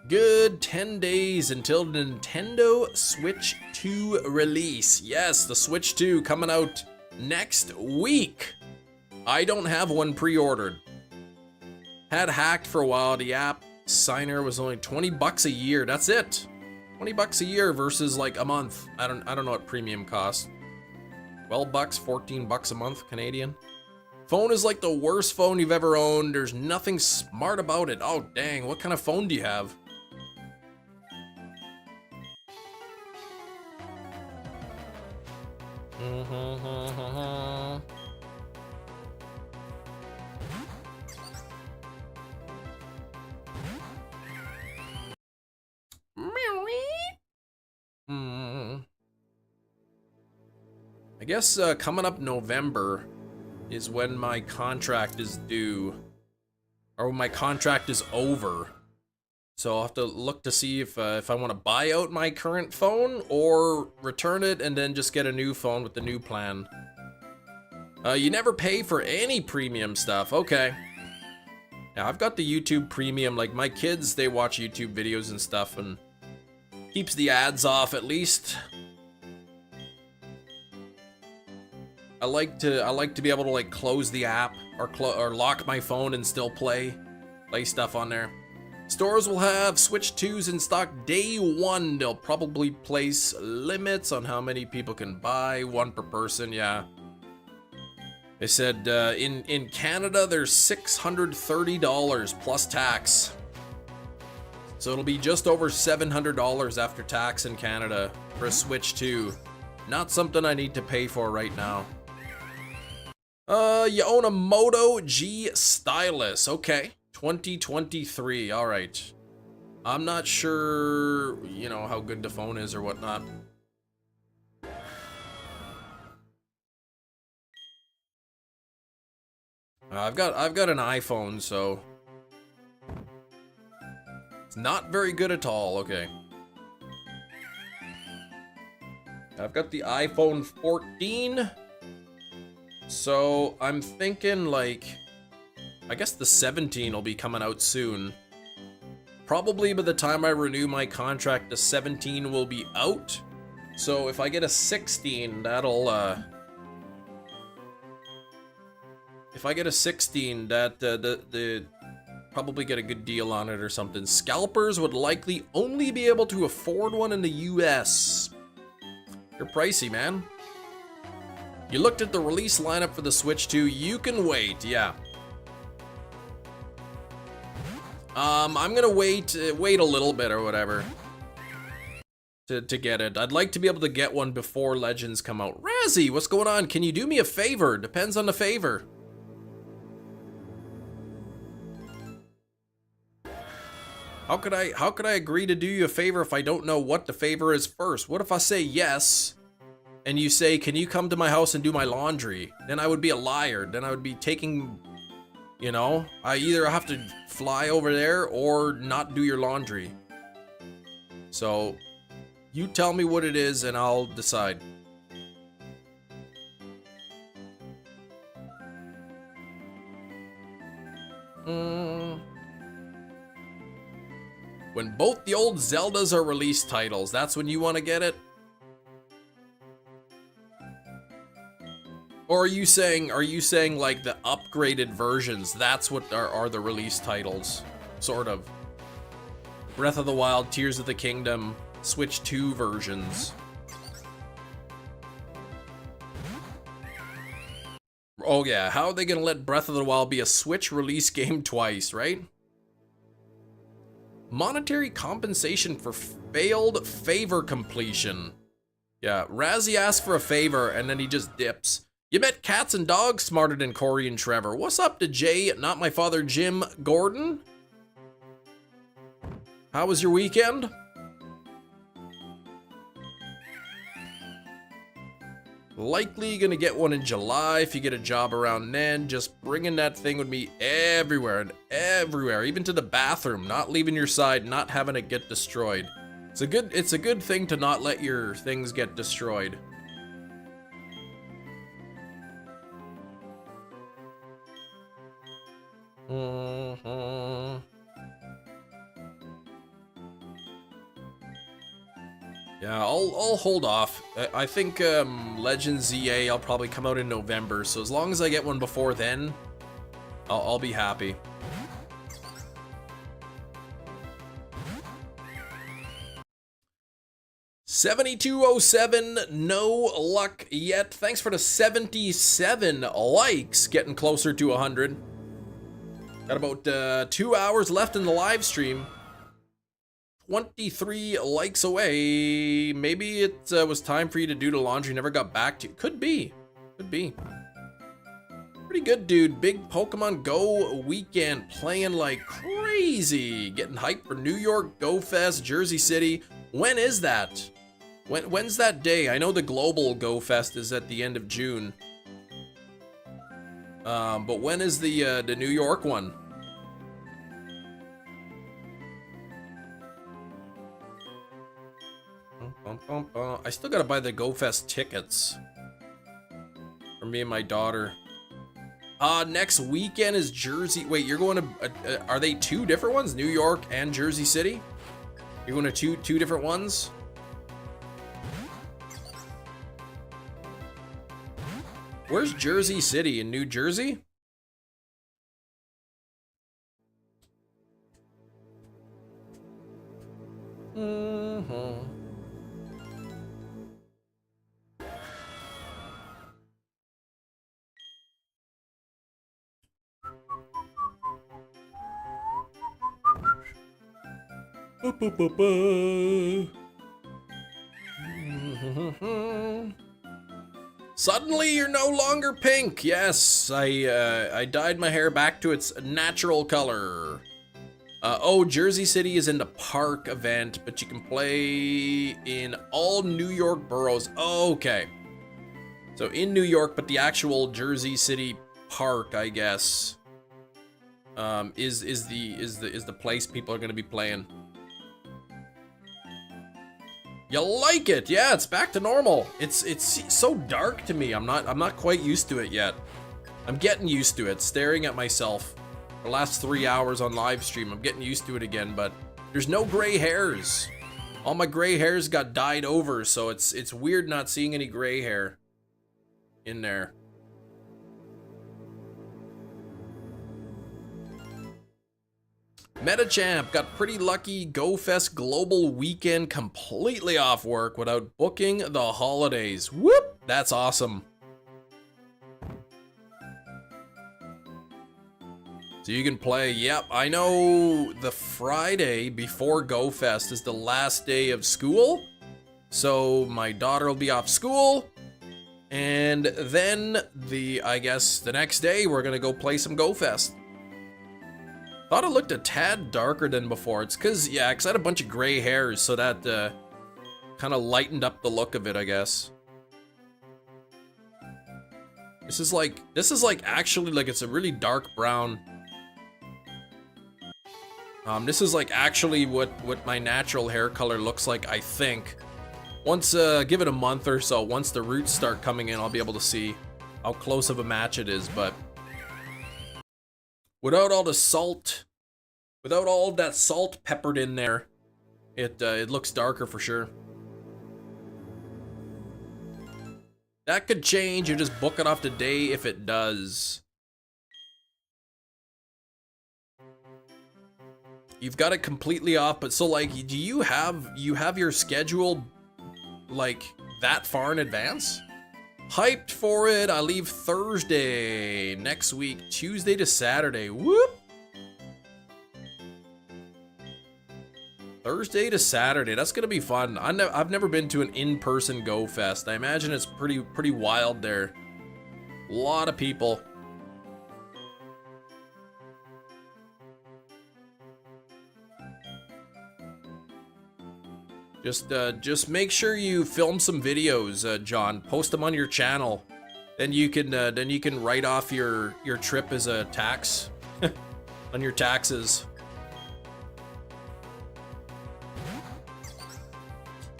Good 10 days until the Nintendo Switch 2 release. Yes, the Switch 2 coming out next week. I don't have one pre-ordered. Had hacked for a while. The app signer was only 20 bucks a year. That's it. 20 bucks a year versus like a month. I don't know what premium costs. 12 bucks, 14 bucks a month Canadian. Phone is like the worst phone you've ever owned. There's nothing smart about it. Oh, dang. What kind of phone do you have? I guess coming up November is when my contract is due. Or when my contract is over. So I'll have to look to see if I want to buy out my current phone or return it and then just get a new phone with the new plan. You never pay for any premium stuff. Okay. Yeah, I've got the YouTube premium. Like my kids, they watch YouTube videos and stuff and keeps the ads off at least. I like to be able to like close the app or lock my phone and still play stuff on there. Stores will have Switch 2s in stock day one. They'll probably place limits on how many people can buy, one per person. Yeah. They said in Canada there's $630 plus tax. So it'll be just over $700 after tax in Canada for a Switch 2. Not something I need to pay for right now. You own a Moto G stylus. Okay. 2023. All right. I'm not sure, you know, how good the phone is or whatnot. I've got an iPhone, so it's not very good at all. Okay. I've got the iPhone 14. So I'm thinking like, I guess the 17 will be coming out soon. Probably by the time I renew my contract, the 17 will be out. So if I get a 16, that'll, if I get a 16, the probably get a good deal on it or something. Scalpers would likely only be able to afford one in the US. You're pricey, man. You looked at the release lineup for the Switch 2. You can wait, yeah. I'm gonna wait a little bit or whatever to get it. I'd like to be able to get one before Legends come out. Razzie, what's going on? Can you do me a favor? Depends on the favor. How could I agree to do you a favor if I don't know what the favor is first? What if I say yes, and you say, can you come to my house and do my laundry? Then I would be a liar. Then I would be taking, you know, I either have to fly over there or not do your laundry. So, you tell me what it is and I'll decide. When both the old Zeldas are release titles, that's when you want to get it? Or are you saying like the upgraded versions, that's what are the release titles? Sort of. Breath of the Wild, Tears of the Kingdom, Switch 2 versions. Oh yeah, how are they gonna let Breath of the Wild be a Switch release game twice, right? Monetary compensation for failed favor completion. Yeah, Razzie asked for a favor and then he just dips. You met cats and dogs smarter than Corey and Trevor. What's up to Jay, not my father, Jim Gordon? How was your weekend? Likely gonna get one in July if you get a job around then. Just bringing that thing with me everywhere and everywhere, even to the bathroom, not leaving your side, not having it get destroyed. It's a good thing to not let your things get destroyed. Yeah, I'll hold off. I think Legends ZA I'll probably come out in November, so as long as I get one before then, I'll be happy. $72.07, no luck yet. Thanks for the 77 likes, getting closer to 100. Got about 2 hours left in the live stream. 23 likes away. Maybe it was time for you to do the laundry, never got back to you. Could be. Could be. Pretty good, dude. Big Pokemon Go weekend. Playing like crazy. Getting hyped for New York Go Fest, Jersey City. When is that? When's that day? I know the global Go Fest is at the end of June. But when is the New York one? I still gotta buy the Go Fest tickets for me and my daughter. Next weekend is Jersey. Wait, you're going to? Are they two different ones? New York and Jersey City? You're going to two different ones? Where's Jersey City? In New Jersey? Suddenly you're no longer pink. Yes, I dyed my hair back to its natural color. Oh, Jersey City is in the park event, but you can play in all New York boroughs. Okay. So in New York, but the actual Jersey City park, I guess, is the place people are going to be playing. You like it? Yeah, it's back to normal. It's so dark to me. I'm not quite used to it yet. I'm getting used to it. Staring at myself the last 3 hours on live stream. I'm getting used to it again, but there's no gray hairs. All my gray hairs got dyed over, so it's weird not seeing any gray hair in there. Metachamp got pretty lucky. Go Fest global weekend completely off work without booking the holidays. Whoop! That's awesome. So you can play. Yep, I know the Friday before Go Fest is the last day of school. So my daughter will be off school. And then I guess the next day we're gonna go play some Go Fest. Thought it looked a tad darker than before. It's cause I had a bunch of gray hairs, so that kind of lightened up the look of it, I guess. This is like actually like it's a really dark brown. This is like actually what my natural hair color looks like, I think. Once give it a month or so, once the roots start coming in, I'll be able to see how close of a match it is, but without all the salt, without all that salt peppered in there, it looks darker for sure. That could change. You just book it off the day if it does. You've got it completely off, but so like, do you have your schedule like that far in advance? Hyped for it. I leave Thursday next week, Tuesday to Saturday. Whoop! Thursday to Saturday. That's gonna be fun. I've never been to an in-person Go Fest. I imagine it's pretty wild there. A lot of people. Just make sure you film some videos, John. Post them on your channel. Then you can write off your trip as a tax on your taxes.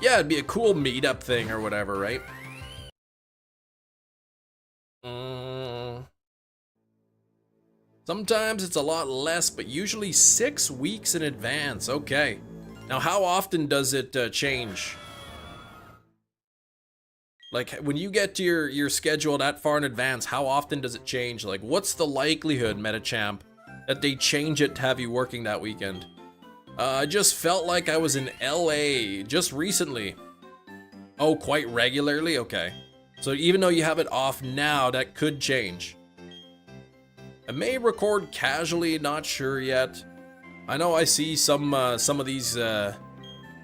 Yeah, it'd be a cool meetup thing or whatever, right? Sometimes it's a lot less, but usually 6 weeks in advance. Okay. Now, how often does it change? Like, when you get to your schedule that far in advance, how often does it change? Like, what's the likelihood, Metachamp, that they change it to have you working that weekend? I just felt like I was in LA just recently. Oh, quite regularly? Okay. So even though you have it off now, that could change. I may record casually, not sure yet. I know I see some of these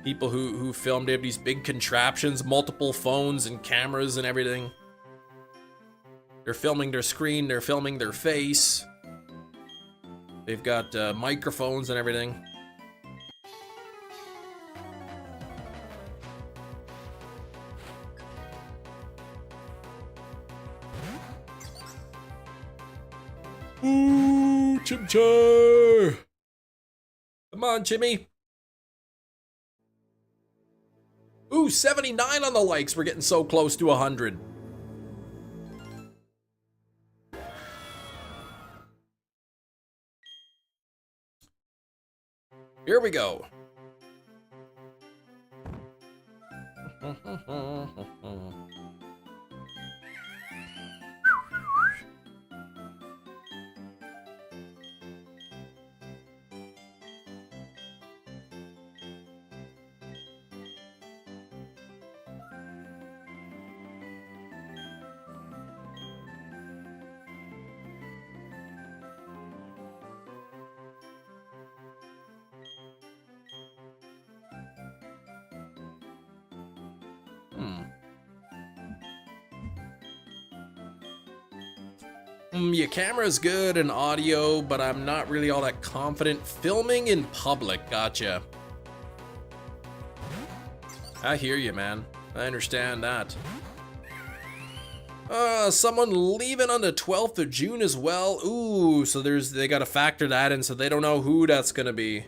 people who film. They have these big contraptions, multiple phones and cameras and everything. They're filming their screen, they're filming their face. They've got microphones and everything. Chimchar! Come on, Jimmy. Ooh, 79 on the likes. We're getting so close to 100. Here we go. Your camera's good and audio, but I'm not really all that confident filming in public. Gotcha. I hear you, man. I understand that. Someone leaving on the 12th of June as well. Ooh, so they gotta factor that in, so they don't know who that's gonna be.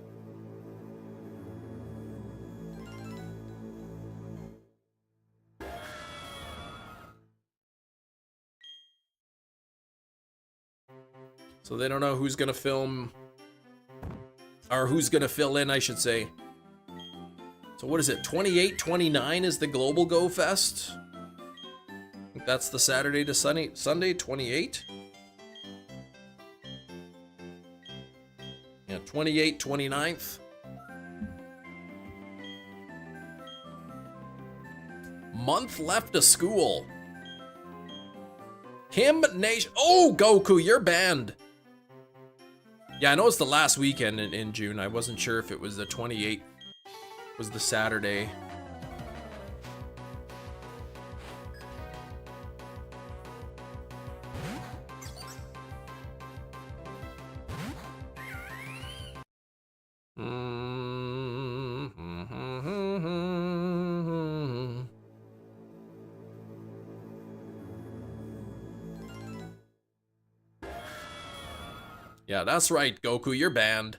So they don't know who's gonna film, or who's gonna fill in, I should say. So what is it, 28, 29 is the Global Go Fest? I think that's the Saturday to Sunday, 28? Yeah, 28, 29th. Month left of school. Kim Nation. Oh, Goku, you're banned. Yeah, I know it's the last weekend in June. I wasn't sure if it was the 28th. Was the Saturday. Yeah, that's right, Goku, you're banned.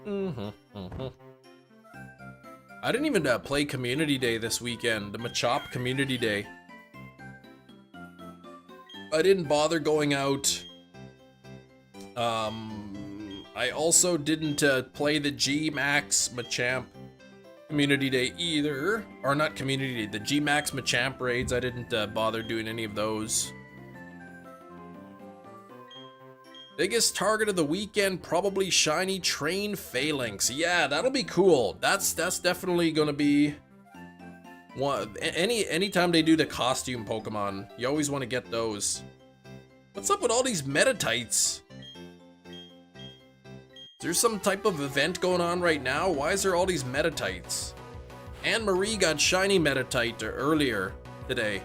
I didn't even play Community Day this weekend, the Machop Community Day. I didn't bother going out. I also didn't play the G-Max Machamp Community Day either. Or not Community Day, the G-Max Machamp raids. I didn't bother doing any of those. Biggest target of the weekend, probably shiny train phalanx. Yeah, that'll be cool. That's definitely gonna be one. Anytime they do the costume Pokemon, you always want to get those. What's up with all these Metatites? Is there some type of event going on right now? Why is there all these Metatites? Anne Marie got shiny Metatite earlier today.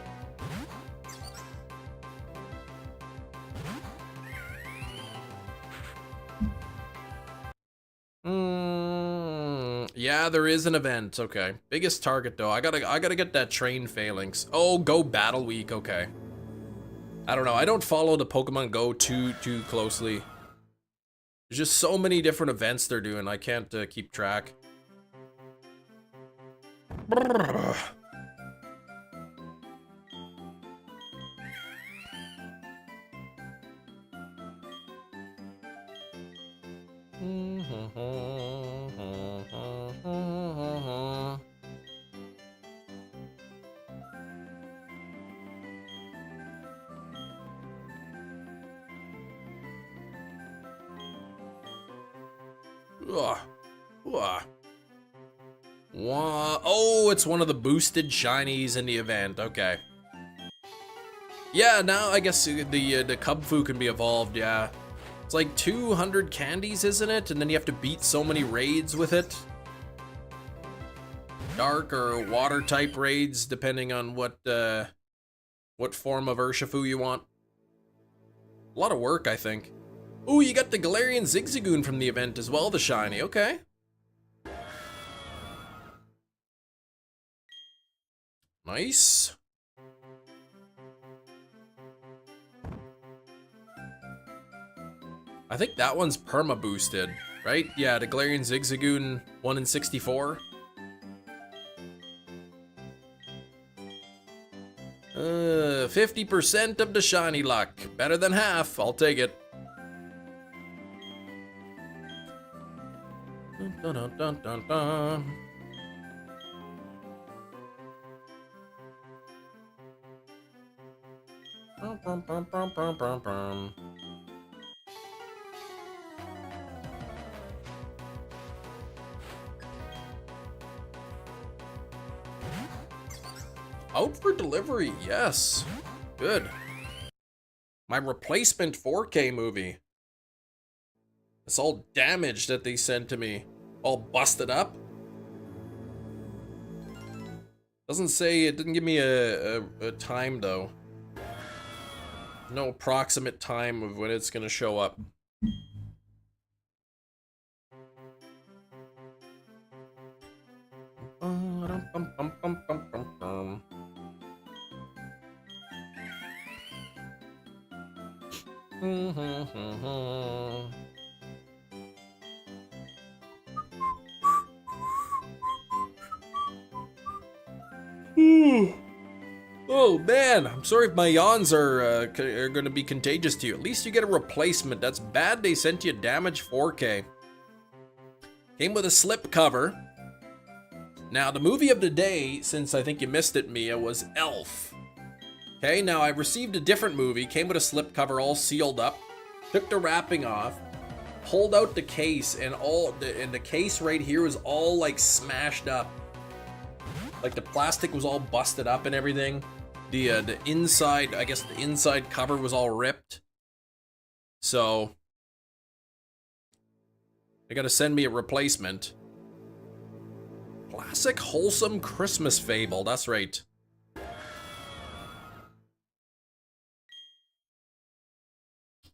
Yeah, there is an event. Okay. Biggest target though. I gotta get that train phalanx. Oh, Go Battle Week. Okay. I don't know. I don't follow the Pokemon Go too closely. There's just so many different events they're doing. I can't keep track. Oh, it's one of the boosted shinies in the event. Okay. Yeah, now I guess the Cubfu can be evolved. Yeah, it's like 200 candies, isn't it? And then you have to beat so many raids with it. Dark or water type raids, depending on what form of Urshifu you want. A lot of work, I think. Ooh, you got the Galarian Zigzagoon from the event as well, the shiny. Okay. Nice. I think that one's perma boosted, right? Yeah, the Galarian Zigzagoon 1 in 64. 50% of the shiny luck. Better than half. I'll take it. Dun, dun, dun, dun, dun. Bum, bum, bum, bum, bum, bum, bum. Out for delivery, yes. Good. My replacement 4K movie. It's all damaged that they sent to me. All busted up. Doesn't say, it didn't give me a time though. No approximate time of when it's gonna show up. Oh man, I'm sorry if my yawns are going to be contagious to you. At least you get a replacement. That's bad they sent you damaged 4K. Came with a slip cover. Now, the movie of the day, since I think you missed it, Mia, was Elf. Okay, now I received a different movie. Came with a slip cover all sealed up. Took the wrapping off. Pulled out the case, and the case right here was all like smashed up. Like the plastic was all busted up and everything. The inside, I guess the inside cover was all ripped. So they gotta send me a replacement. Classic wholesome Christmas fable, that's right.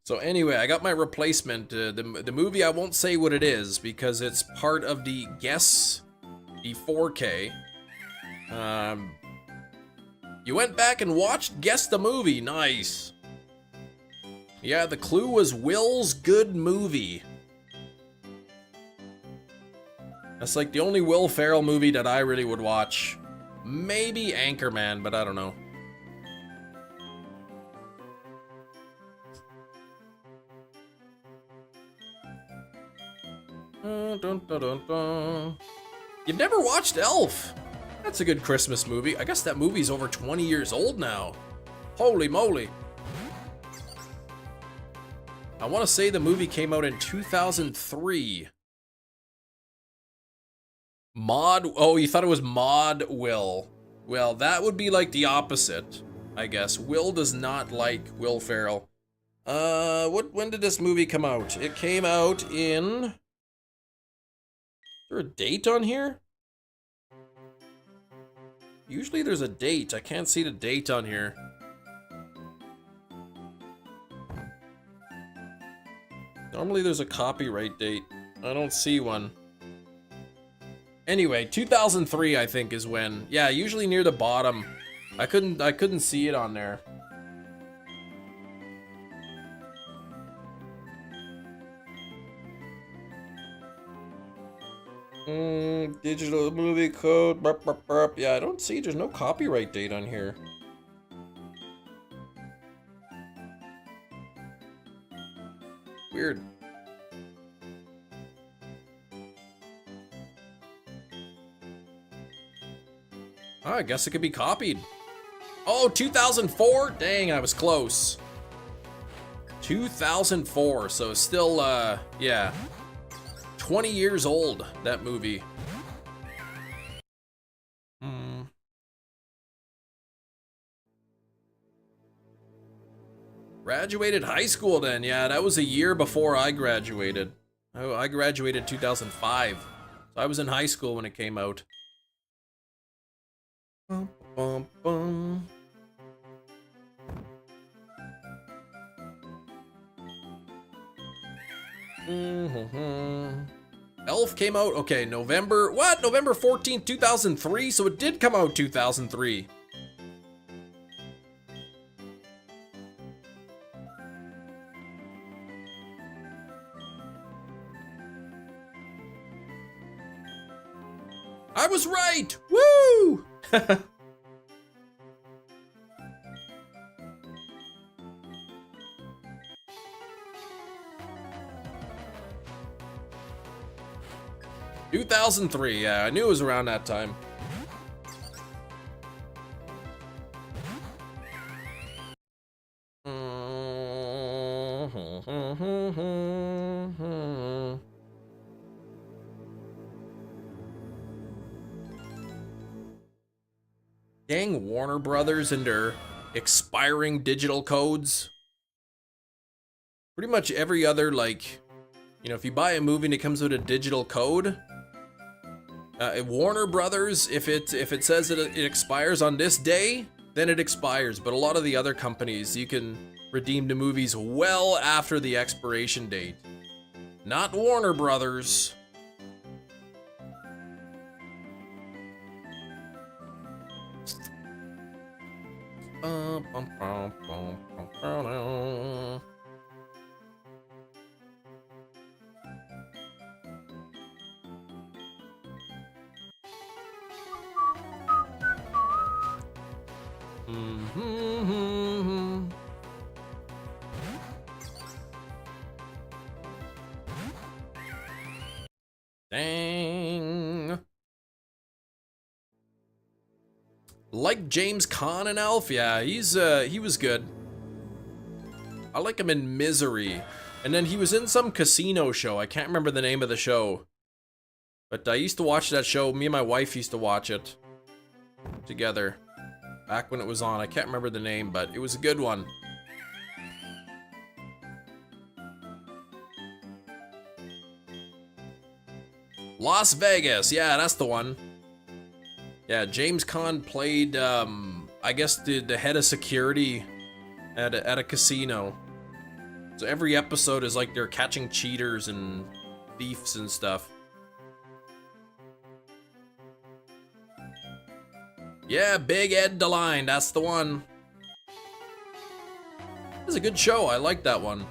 So anyway, I got my replacement. The movie, I won't say what it is because it's part of the Guess the 4K. You went back and watched Guess the Movie. Nice. Yeah, the clue was Will's Good Movie. That's like the only Will Ferrell movie that I really would watch. Maybe Anchorman, but I don't know. Dun, dun, dun, dun. You've never watched Elf? That's a good Christmas movie. I guess that movie's over 20 years old now. Holy moly. I want to say the movie came out in 2003. Oh, you thought it was Mod Will. Well, that would be like the opposite, I guess. Will does not like Will Ferrell. When did this movie come out? It came out in... Is there a date on here? Usually there's a date. I can't see the date on here. Normally there's a copyright date. I don't see one. Anyway, 2003 I think is when. Yeah, usually near the bottom. I couldn't see it on there. Digital movie code. Burp, burp, burp. Yeah, I don't see. There's no copyright date on here. Weird. Oh, I guess it could be copied. Oh, 2004? Dang, I was close. 2004, so still, yeah. 20 years old, that movie. Graduated high school then, yeah, that was a year before I graduated. Oh, I graduated 2005. So I was in high school when it came out. Bum, bum, bum. Elf came out, okay, November 14th, 2003, so it did come out 2003. I was right! Woo! 2003, yeah, I knew it was around that time. Dang Warner Brothers and their expiring digital codes. Pretty much every other, like, you know, if you buy a movie and it comes with a digital code, Warner Brothers, if it says it expires on this day, then it expires. But a lot of the other companies, you can redeem the movies well after the expiration date. Not Warner Brothers. Dang. Like James Caan and Elf, yeah, he was good. I like him in Misery. And then he was in some casino show. I can't remember the name of the show. But I used to watch that show. Me and my wife used to watch it together. Back when it was on. I can't remember the name, but it was a good one. Las Vegas, yeah, that's the one. Yeah, James Caan played, I guess the head of security at a casino. So every episode is like they're catching cheaters and thieves and stuff. Yeah, Big Ed DeLine, that's the one. It was a good show, I like that one.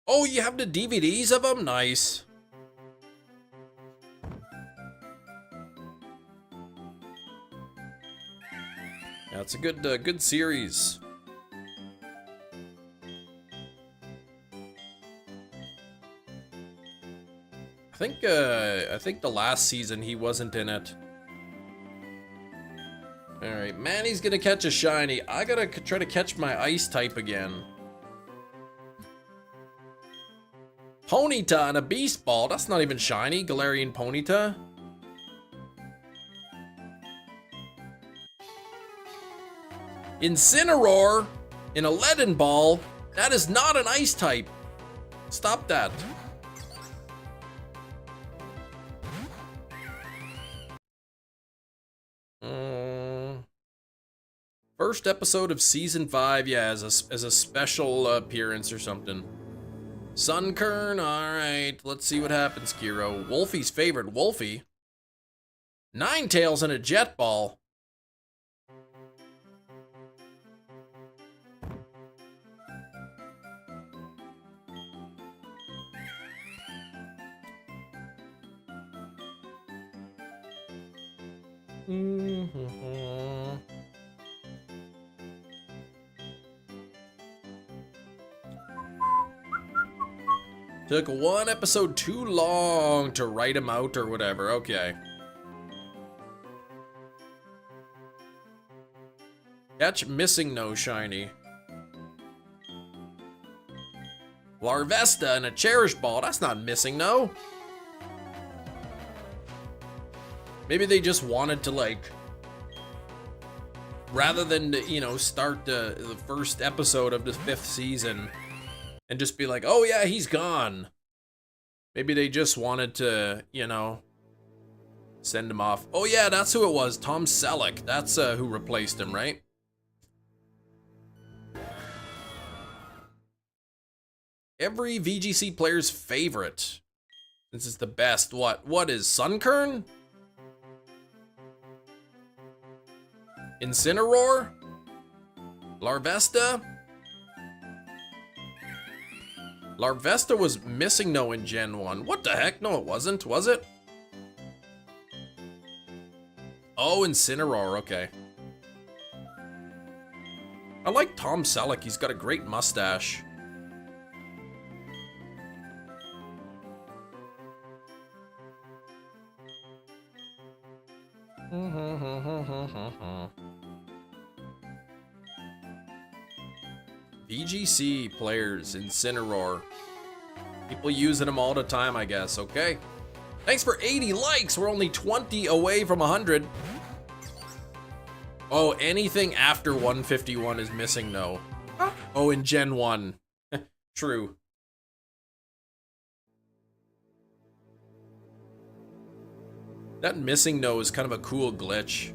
Oh, you have the DVDs of them? Nice. Yeah, it's a good series. I think the last season he wasn't in it. All right, Manny's gonna catch a shiny. I gotta try to catch my ice type again. Ponyta and a Beast Ball. That's not even shiny. Galarian Ponyta. Incineroar in a Leaden Ball. That is not an ice type. Stop that. First episode of season 5, yeah, as a special appearance or something. Sunkern, alright, let's see what happens, Kiro. Wolfie's favorite, Wolfie. Ninetales and a Jet Ball. Took one episode too long to write him out or whatever. Okay. Catch missing no shiny. Larvesta and a Cherish Ball. That's not missing no. Maybe they just wanted to, like, rather than, you know, start the first episode of the 5th season and just be like, oh yeah, he's gone. Maybe they just wanted to, you know, send him off. Oh yeah, that's who it was, Tom Selleck. That's who replaced him, right? Every VGC player's favorite. Since it's the best. What is Sunkern? Incineroar? Larvesta? Larvesta was missing no in Gen 1. What the heck? No, it wasn't. Was it? Oh, Incineroar. Okay. I like Tom Selleck. He's got a great mustache. VGC players, Incineroar. People using them all the time, I guess. Okay. Thanks for 80 likes. We're only 20 away from 100. Oh, anything after 151 is missing no. Oh, in Gen 1. True. That missing no is kind of a cool glitch.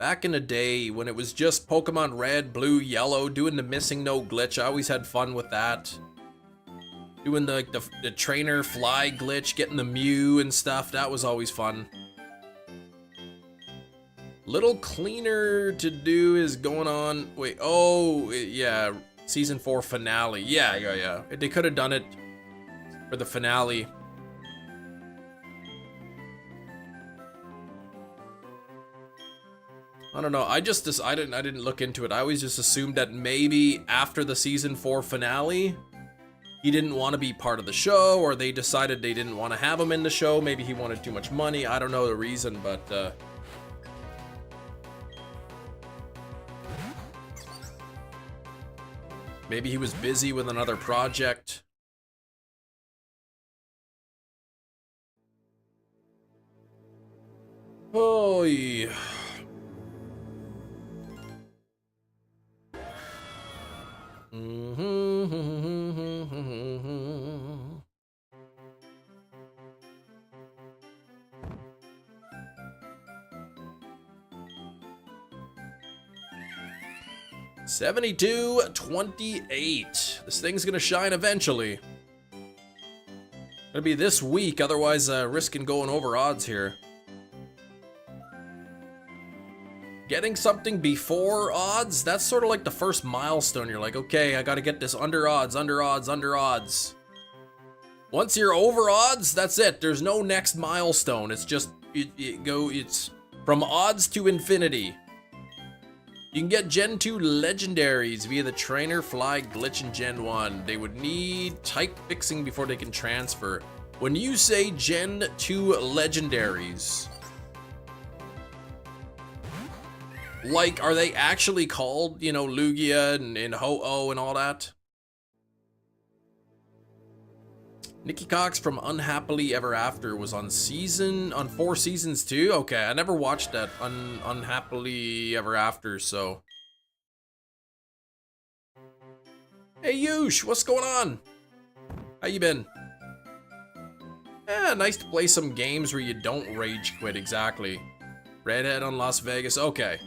Back in the day when it was just Pokemon Red, Blue, Yellow, doing the missing no glitch, I always had fun with that. Doing the trainer fly glitch, getting the Mew and stuff, that was always fun. Little cleaner to do is going on, wait, oh, yeah, Season 4 finale. Yeah. They could have done it for the finale. I don't know. I didn't look into it. I always just assumed that maybe after the Season 4 finale, he didn't want to be part of the show, or they decided they didn't want to have him in the show. Maybe he wanted too much money. I don't know the reason, but maybe he was busy with another project. Oh, yeah. $72.28. This thing's gonna shine eventually. Gonna be this week, otherwise risking going over odds here. Getting something before odds, that's sort of like the first milestone. You're like, okay, I gotta get this under odds, under odds, under odds. Once you're over odds, that's it. There's no next milestone. It's just, it's from odds to infinity. You can get Gen 2 legendaries via the trainer fly glitch in Gen 1. They would need type fixing before they can transfer. When you say Gen 2 legendaries, like, are they actually called, you know, Lugia and Ho-Oh and all that? Nikki Cox from Unhappily Ever After was on 4 seasons too? Okay, I never watched that Unhappily Ever After, so. Hey Yush, what's going on? How you been? Yeah, nice to play some games where you don't rage quit, exactly. Redhead on Las Vegas, okay.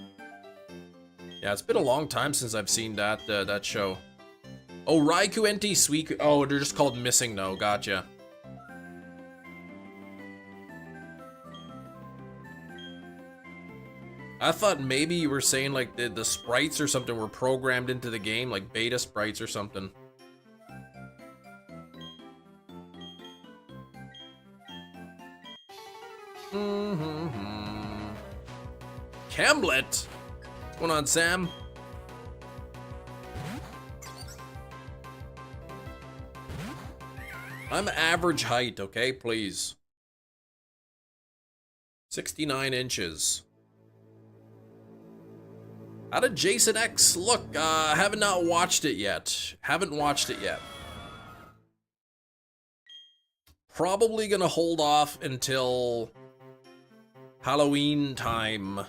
Yeah, it's been a long time since I've seen that show. Oh, Raikou NT Suicune. Oh, they're just called Missing No. Gotcha. I thought maybe you were saying like the sprites or something were programmed into the game, like beta sprites or something. Camlet? What's going on, Sam? I'm average height, okay? Please. 69 inches. How did Jason X look? Haven't not watched it yet. Haven't watched it yet. Probably gonna hold off until Halloween time.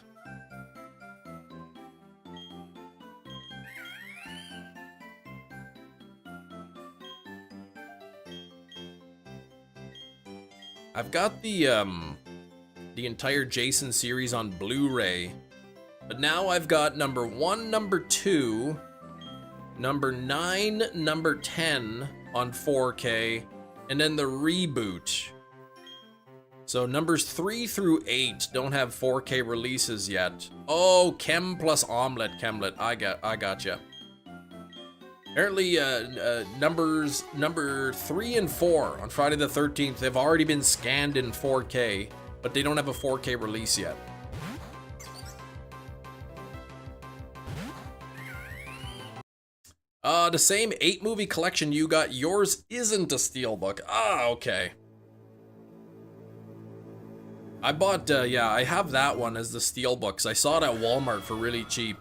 I've got the entire Jason series on Blu-ray. But now I've got number 1, number 2, number 9, number 10 on 4K, and then the reboot. So numbers 3 through 8 don't have 4K releases yet. Oh, Chem plus Omelette, Chemlet. I gotcha. Apparently, number 3 and 4 on Friday the 13th, they've already been scanned in 4K, but they don't have a 4K release yet. The same 8-movie collection you got, yours isn't a steelbook. Ah, okay. I bought, yeah, I have that one as the steelbooks. I saw it at Walmart for really cheap.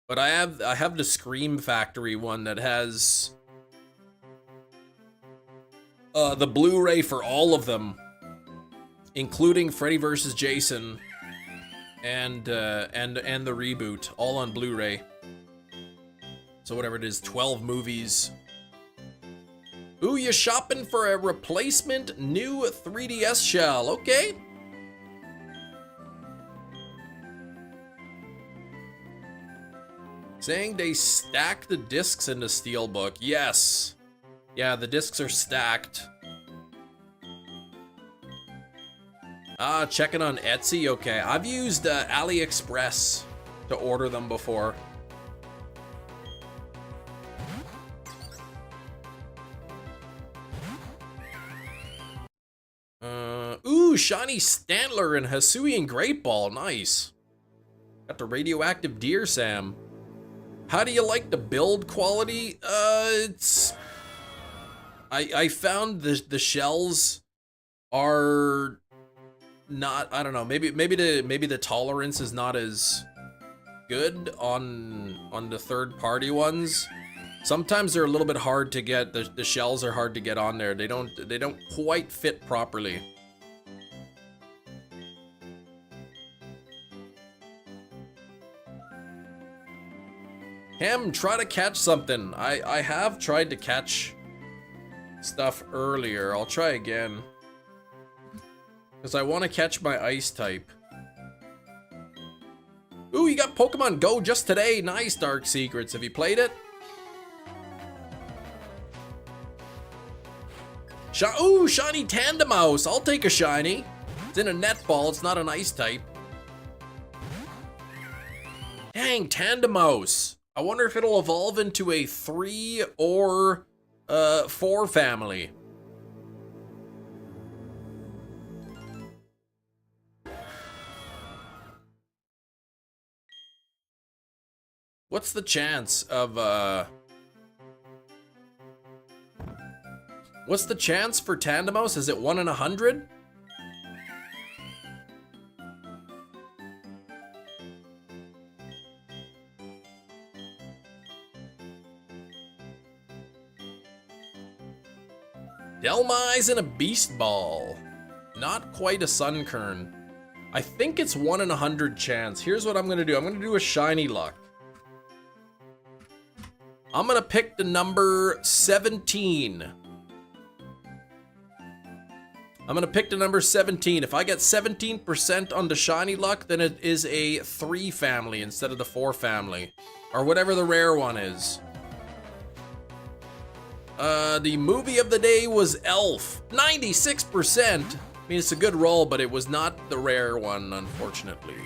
But I have the Scream Factory one that has the Blu-ray for all of them, including Freddy vs. Jason and the reboot, all on Blu-ray. So whatever it is, 12 movies. Ooh, you shopping for a replacement new 3DS shell? Okay. Saying they stack the discs in the steelbook. Yes. Yeah, the discs are stacked. Ah, checking on Etsy. Okay, I've used AliExpress to order them before. Ooh, shiny Stantler and Hisuian Great Ball. Nice. Got the radioactive deer, Sam. How do you like the build quality? It's... I found the shells are not, I don't know, maybe the tolerance is not as good on the third-party ones. Sometimes they're a little bit hard to get, the shells are hard to get on there. They don't quite fit properly. Ham, try to catch something. I have tried to catch stuff earlier. I'll try again. Because I want to catch my ice type. Ooh, you got Pokemon Go just today. Nice, Dark Secrets. Have you played it? Ooh, shiny Tandemaus. I'll take a shiny. It's in a netball. It's not an ice type. Dang, Tandemaus. I wonder if it'll evolve into a 3 or 4 family. What's the chance of what's the chance for Tandemaus? Is it 1 in 100? Delmise and a Beast Ball. Not quite a Sunkern. I think it's 1 in 100 chance. Here's what I'm gonna do. I'm gonna do a shiny luck. I'm gonna pick the number 17. I'm gonna pick the number 17. If I get 17% on the shiny luck, then it is a 3 family instead of the 4 family. Or whatever the rare one is. The movie of the day was Elf. 96%. I mean, it's a good roll, but it was not the rare one, unfortunately.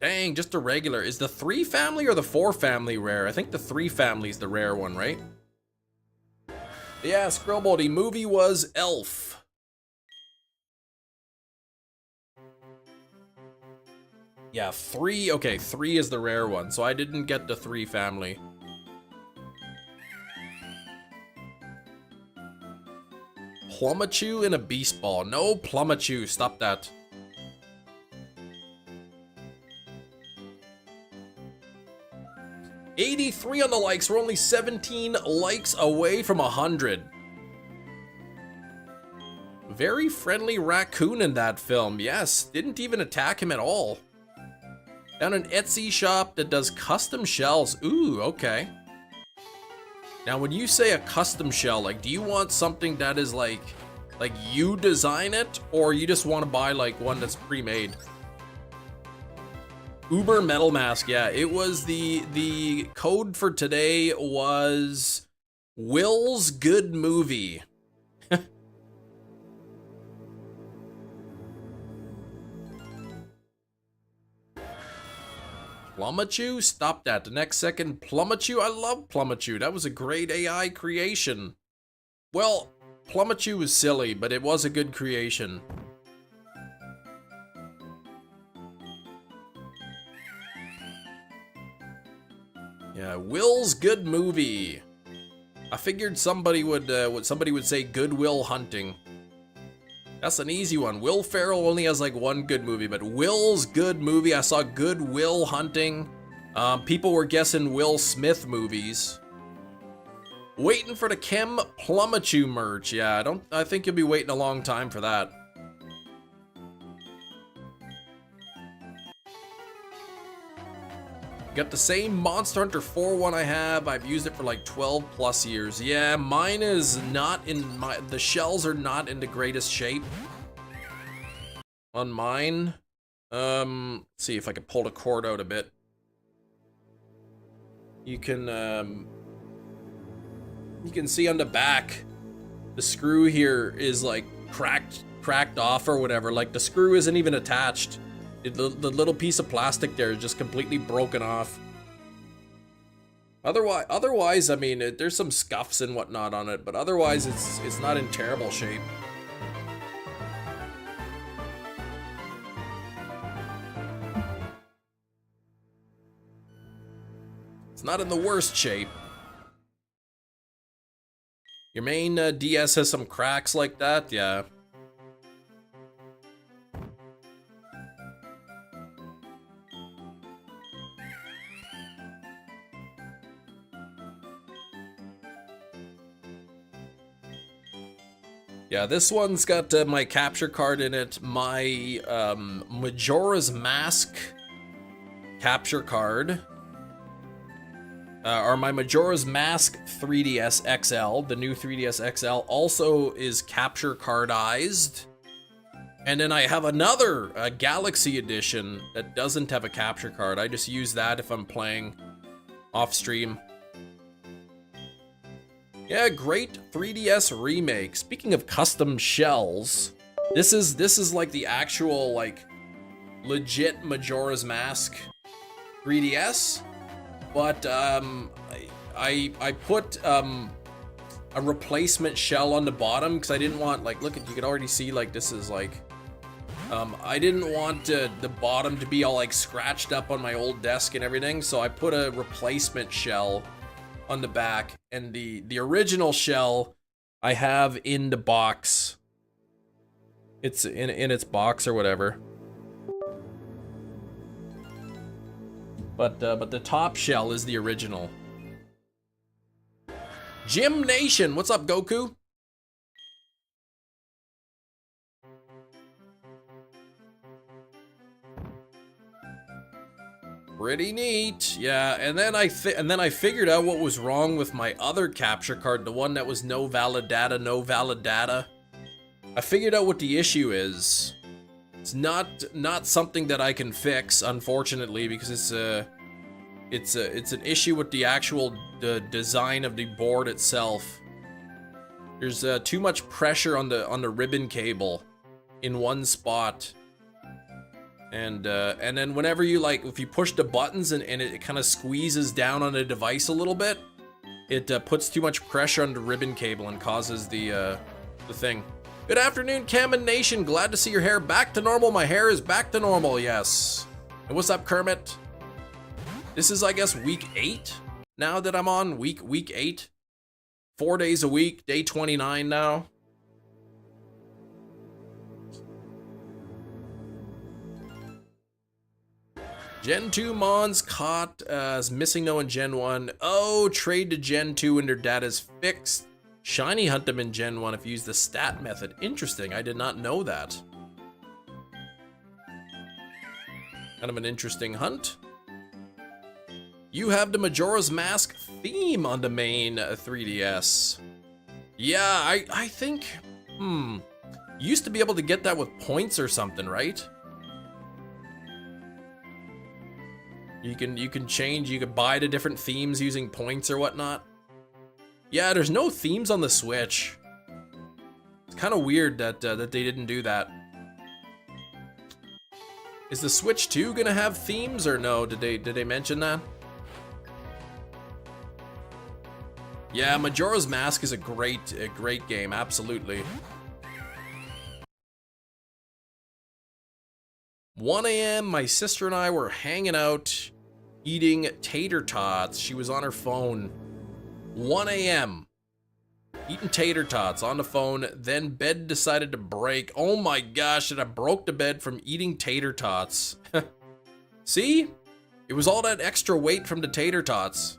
Dang, just a regular. Is the 3 family or the 4 family rare? I think the 3 family is the rare one, right? Yeah, Scribble, the movie was Elf. Yeah, 3, okay, 3 is the rare one, so I didn't get the 3 family. Plumachu and a Beast Ball. No Plumachu, stop that. $83 on the likes, we're only 17 likes away from 100. Very friendly raccoon in that film, yes, didn't even attack him at all. Found an Etsy shop that does custom shells. Ooh, okay. Now, when you say a custom shell, like, do you want something that is, like, Like, you design it, or you just want to buy, like, one that's pre-made? Uber Metal Mask, yeah. It was the code for today was Will's Good Movie. Plumachu? Stop that. The next second, Plumachu? I love Plumachu. That was a great AI creation. Well, Plumachu was silly, but it was a good creation. Yeah, Will's Good Movie. I figured somebody would say Goodwill Hunting. That's an easy one. Will Ferrell only has like one good movie, but Will's Good Movie. I saw Goodwill Hunting. People were guessing Will Smith movies. Waiting for the Chem Plumachu merch. Yeah, I think you'll be waiting a long time for that. Got the same Monster Hunter 4 one I have. I've used it for like 12 plus years. Yeah, mine is not in the shells are not in the greatest shape on mine. Let's see if I can pull the cord out a bit. You can see on the back, the screw here is like cracked off or whatever. Like the screw isn't even attached. The little piece of plastic there is just completely broken off. Otherwise, I mean, there's some scuffs and whatnot on it, but otherwise, it's not in terrible shape. It's not in the worst shape. Your main DS has some cracks like that, yeah. Yeah, this one's got my capture card in it, my Majora's Mask capture card, or my Majora's Mask 3DS XL, the new 3DS XL, also is capture cardized. And then I have another Galaxy Edition that doesn't have a capture card. I just use that if I'm playing off stream. Yeah, great 3DS remake. Speaking of custom shells, this is like the actual like legit Majora's Mask 3DS, but I put a replacement shell on the bottom because I didn't want, like, look at, you can already see like this is like I didn't want the bottom to be all like scratched up on my old desk and everything, so I put a replacement shell on the back, and the original shell I have in the box. It's in its box or whatever. But the top shell is the original. Gym Nation, what's up, Goku? Pretty neat, yeah. And then I figured out what was wrong with my other capture card, the one that was no valid data. I figured out what the issue is. It's not something that I can fix, unfortunately, because it's an issue with the actual design of the board itself. There's too much pressure on the ribbon cable in one spot. And then whenever you, like, if you push the buttons and it kind of squeezes down on the device a little bit, it puts too much pressure on the ribbon cable and causes the thing. Good afternoon, Cameron Nation. Glad to see your hair back to normal. My hair is back to normal, yes. And what's up, Kermit? This is, I guess, week 8 now that I'm on. Week 8. 4 days a week, day 29 now. Gen 2 Mons caught as missing no in Gen 1. Oh, trade to Gen 2 when their data's fixed. Shiny hunt them in Gen 1 if you use the stat method. Interesting, I did not know that. Kind of an interesting hunt. You have the Majora's Mask theme on the main 3DS. Yeah, I think You used to be able to get that with points or something, right? You can change, you could buy the different themes using points or whatnot. Yeah, there's no themes on the Switch. It's kind of weird that that they didn't do that. Is the Switch 2 gonna have themes or no? Did they mention that? Yeah, Majora's Mask is a great game, absolutely. 1 a.m. my sister and I were hanging out eating tater tots. She was on her phone. 1 a.m. eating tater tots on the phone, then bed decided to break. Oh my gosh, and I broke the bed from eating tater tots. See? It was all that extra weight from the tater tots.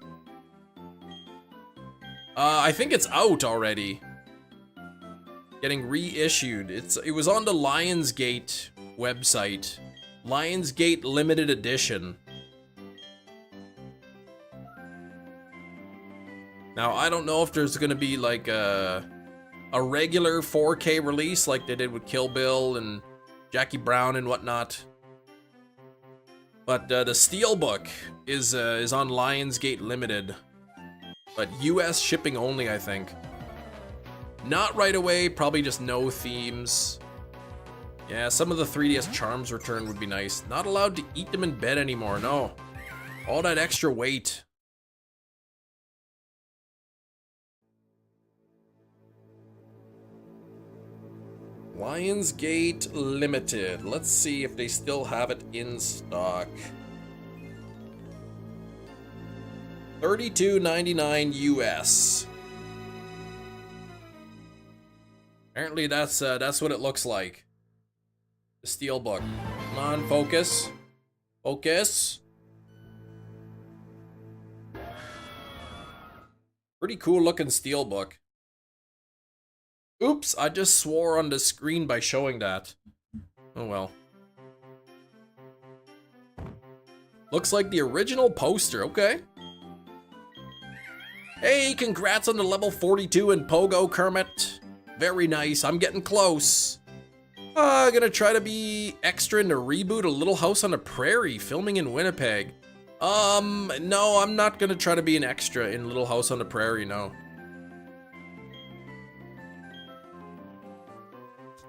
I think it's out already. Getting reissued. It was on the Lionsgate website. Lionsgate limited edition. Now, I don't know if there's gonna be like a regular 4K release like they did with Kill Bill and Jackie Brown and whatnot. But the Steelbook is on Lionsgate Limited. But US shipping only, I think. Not right away, probably just no themes. Yeah, some of the 3DS charms return would be nice. Not allowed to eat them in bed anymore, no. All that extra weight. Lionsgate Limited. Let's see if they still have it in stock. $32.99 US. Apparently that's what it looks like. The Steelbook. Come on, focus. Focus. Pretty cool looking Steelbook. Oops, I just swore on the screen by showing that. Oh well. Looks like the original poster, okay. Hey, congrats on the level 42 in Pogo, Kermit. Very nice, I'm getting close. Gonna try to be extra in the reboot of Little House on the Prairie, filming in Winnipeg. No, I'm not gonna try to be an extra in Little House on the Prairie, no.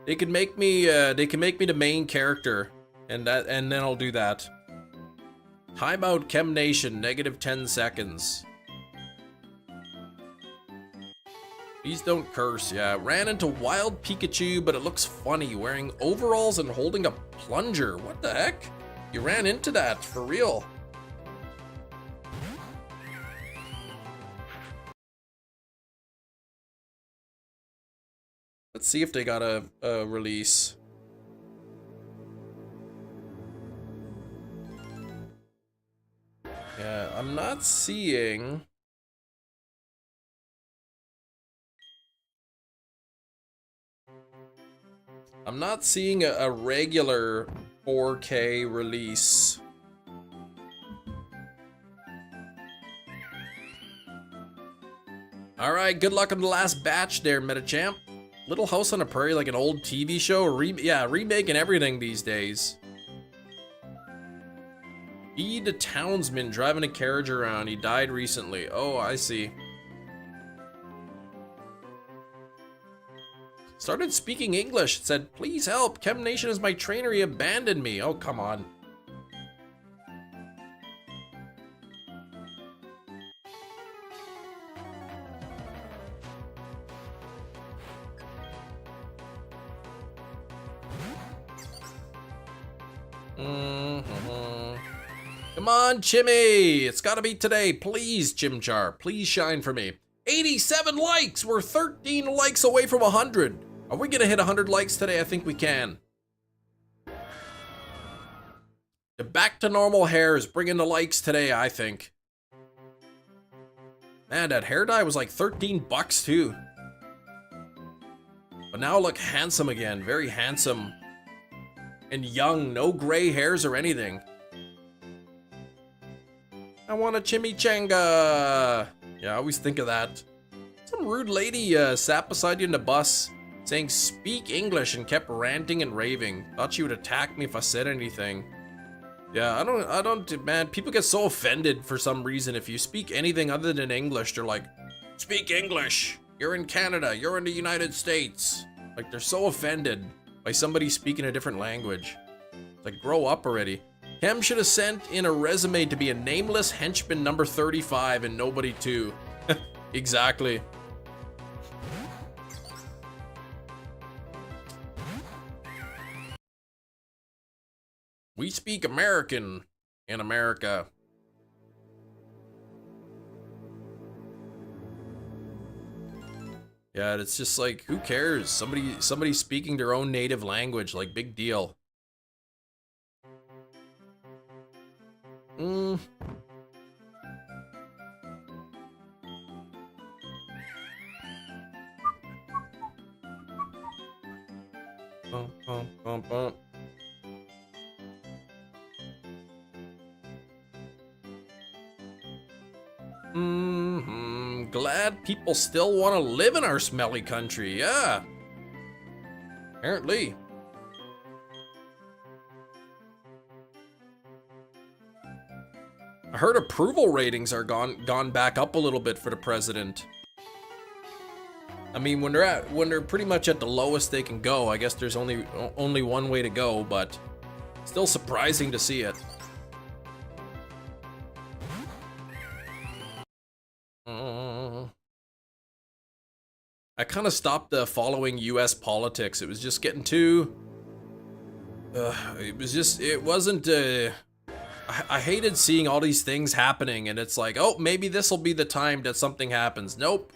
They can make me the main character, and then I'll do that. Timeout Chem Nation, -10 seconds. Please don't curse, yeah. Ran into Wild Pikachu, but it looks funny, wearing overalls and holding a plunger. What the heck? You ran into that, for real. Let's see if they got a release. Yeah, I'm not seeing... I'm not seeing a regular 4K release. Alright, good luck on the last batch there, Metachamp. Little House on the Prairie, like an old TV show? Yeah, remaking everything these days. Be the townsman driving a carriage around. He died recently. Oh, I see. Started speaking English. It said, please help. Chem Nation is my trainer. He abandoned me. Oh, come on. Come on, Chimmy! It's gotta be today. Please, Chimchar. Please shine for me. 87 likes! We're 13 likes away from 100. Are we gonna hit 100 likes today? I think we can. The back to normal hair is bringing the likes today, I think. Man, that hair dye was like 13 bucks too. But now I look handsome again. Very handsome. And young. No gray hairs or anything. I want a chimichanga. Yeah, I always think of that. Some rude lady sat beside you in the bus. saying speak English and kept ranting and raving. Thought she would attack me if I said anything. Yeah, I don't, man, people get so offended for some reason. If you speak anything other than English, they're like, speak English. You're in Canada, you're in the United States. Like, they're so offended by somebody speaking a different language. It's like, grow up already. Cam should have sent in a resume to be a nameless henchman number 35 and nobody too. Exactly. We speak American in America. Yeah, it's just like, who cares? Somebody speaking their own native language, like, big deal. Bum, bum, bum, bum. Glad people still want to live in our smelly country, yeah. Apparently. I heard approval ratings are gone back up a little bit for the president. I mean, when they're pretty much at the lowest they can go, I guess there's only one way to go, but still surprising to see it. I kind of stopped following US politics. It was just getting too... it wasn't... I hated seeing all these things happening, and it's like, oh, maybe this will be the time that something happens. Nope.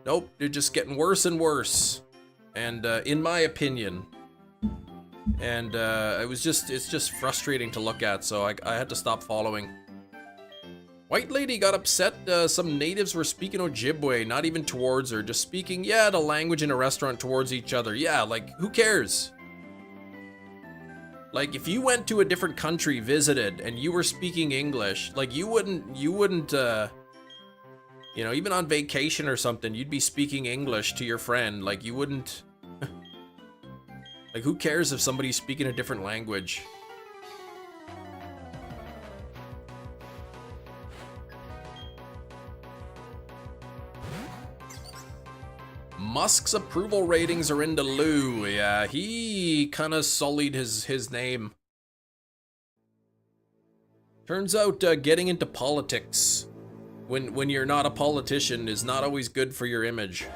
Nope, they're just getting worse and worse. And, in my opinion. And, it's just frustrating to look at, so I had to stop following. White lady got upset some natives were speaking Ojibwe, not even towards her, just speaking, yeah, the language in a restaurant towards each other. Yeah, like, who cares? Like, if you went to a different country, visited, and you were speaking English, like, you wouldn't, you know, even on vacation or something, you'd be speaking English to your friend. Like, you wouldn't, like, who cares if somebody's speaking a different language? Musk's approval ratings are in the loo. Yeah, he kind of sullied his name. Turns out getting into politics when you're not a politician is not always good for your image.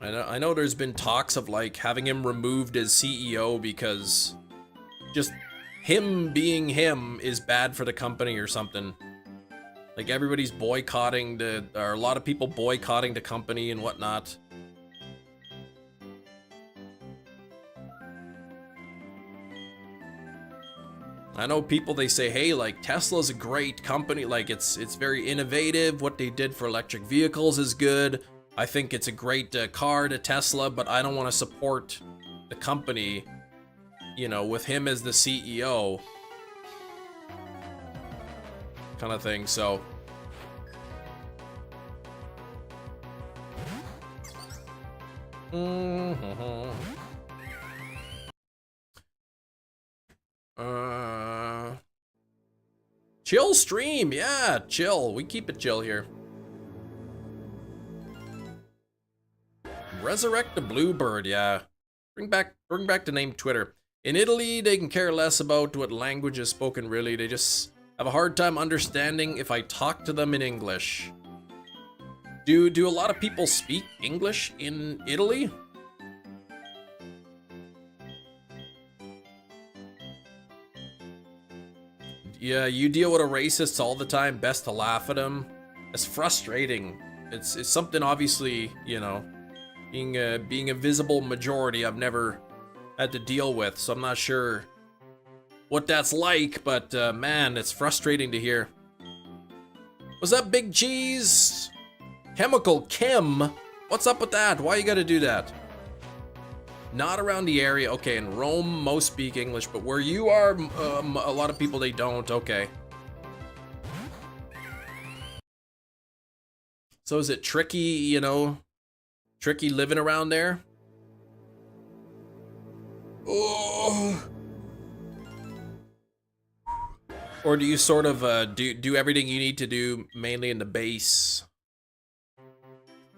I know there's been talks of like having him removed as CEO because just him being him is bad for the company or something. Like everybody's boycotting or a lot of people boycotting the company and whatnot. I know people, they say, hey, like Tesla's a great company, like it's very innovative, what they did for electric vehicles is good. I think it's a great car to Tesla, but I don't want to support the company, you know, with him as the CEO kind of thing, so. Chill stream, yeah, chill. We keep it chill here. Resurrect the Bluebird, yeah. Bring back the name Twitter. In Italy, they can care less about what language is spoken, really. They just have a hard time understanding if I talk to them in English. Do a lot of people speak English in Italy? Yeah, you deal with a racist all the time, best to laugh at them. It's frustrating. It's something, obviously, you know, being a visible majority I've never had to deal with, so I'm not sure what that's like, but man, it's frustrating to hear. Was that Big Cheese? Chemical Kim? What's up with that? Why you gotta do that? Not around the area. Okay, in Rome, most speak English, but where you are, a lot of people, they don't. Okay. So is it tricky, you know, tricky living around there? Oh. Or do you sort of do everything you need to do mainly in the base?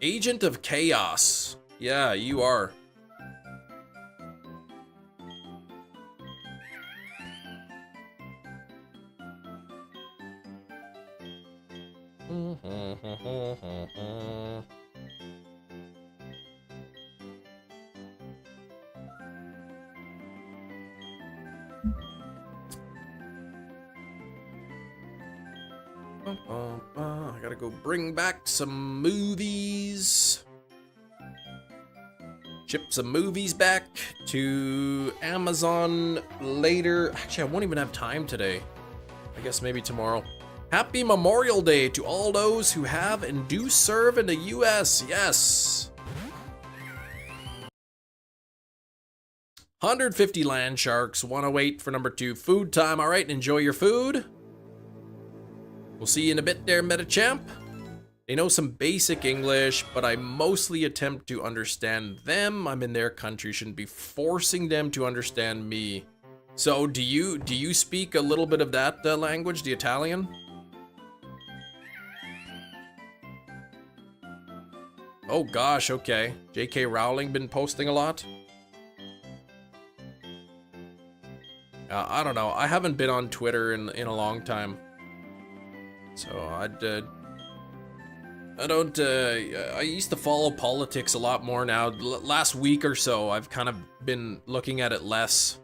Agent of Chaos. Yeah, you are. I gotta go bring back some movies. Ship some movies back to Amazon later. Actually, I won't even have time today. I guess maybe tomorrow. Happy Memorial Day to all those who have and do serve in the US. Yes. 150 land sharks, 108 for number 2. Food time. All right, enjoy your food. We'll see you in a bit there, Metachamp. They know some basic English, but I mostly attempt to understand them. I'm in their country, shouldn't be forcing them to understand me. So, do you speak a little bit of that language, the Italian? Oh gosh, okay. J.K. Rowling been posting a lot? I don't know. I haven't been on Twitter in a long time. So I used to follow politics a lot more now. Last week or so, I've kind of been looking at it less.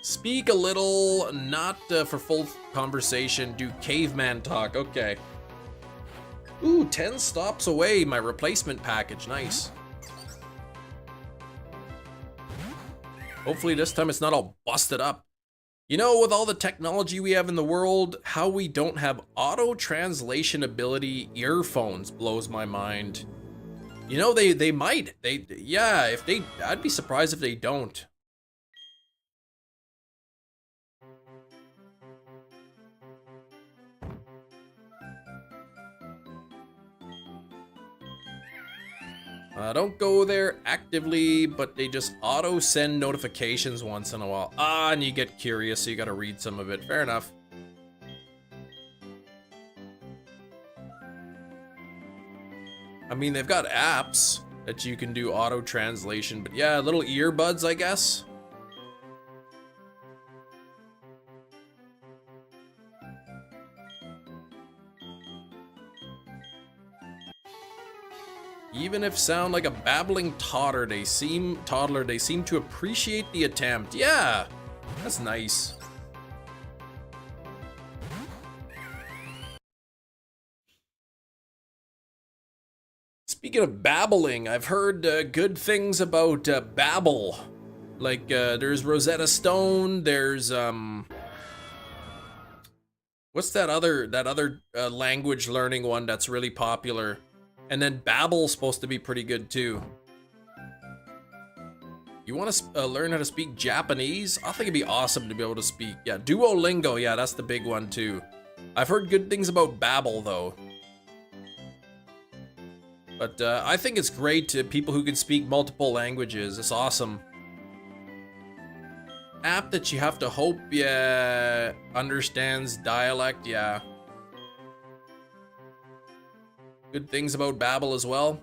Speak a little, not for full conversation. Do caveman talk. Okay. Ooh, 10 stops away. My replacement package. Nice. Hopefully this time it's not all busted up. You know, with all the technology we have in the world, how we don't have auto-translation ability earphones blows my mind. You know, they might. Yeah, if they, I'd be surprised if they don't. Don't go there actively, but they just auto-send notifications once in a while. Ah, and you get curious, so you gotta read some of it. Fair enough. I mean, they've got apps that you can do auto-translation, but yeah, little earbuds, I guess. Even if sound like a babbling toddler, they seem to appreciate the attempt. Yeah, that's nice. Speaking of babbling, I've heard good things about Babbel. Like there's Rosetta Stone. There's what's that other language learning one that's really popular? And then Babbel's supposed to be pretty good too. You want to learn how to speak Japanese? I think it'd be awesome to be able to speak. Yeah, Duolingo. Yeah, that's the big one too. I've heard good things about Babbel though. But I think it's great to people who can speak multiple languages. It's awesome. App that you have to hope understands dialect. Yeah. Good things about Babbel as well.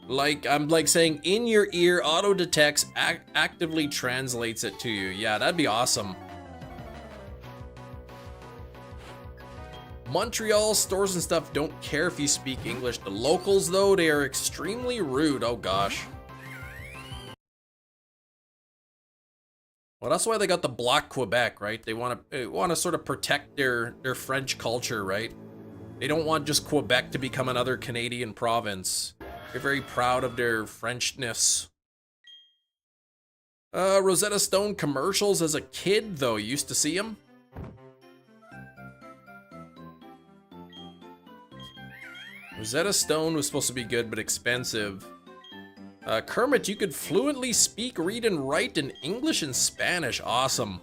Like, I'm like saying in your ear, auto detects, actively translates it to you. Yeah, that'd be awesome. Montreal stores and stuff don't care if you speak English. The locals, though, they are extremely rude. Oh gosh. Well, that's why they got the Bloc Quebec, right? They want to sort of protect their French culture, right? They don't want just Quebec to become another Canadian province. They're very proud of their Frenchness. Rosetta Stone commercials as a kid, though. You used to see them? Rosetta Stone was supposed to be good, but expensive. Kermit, you could fluently speak, read, and write in English and Spanish. Awesome.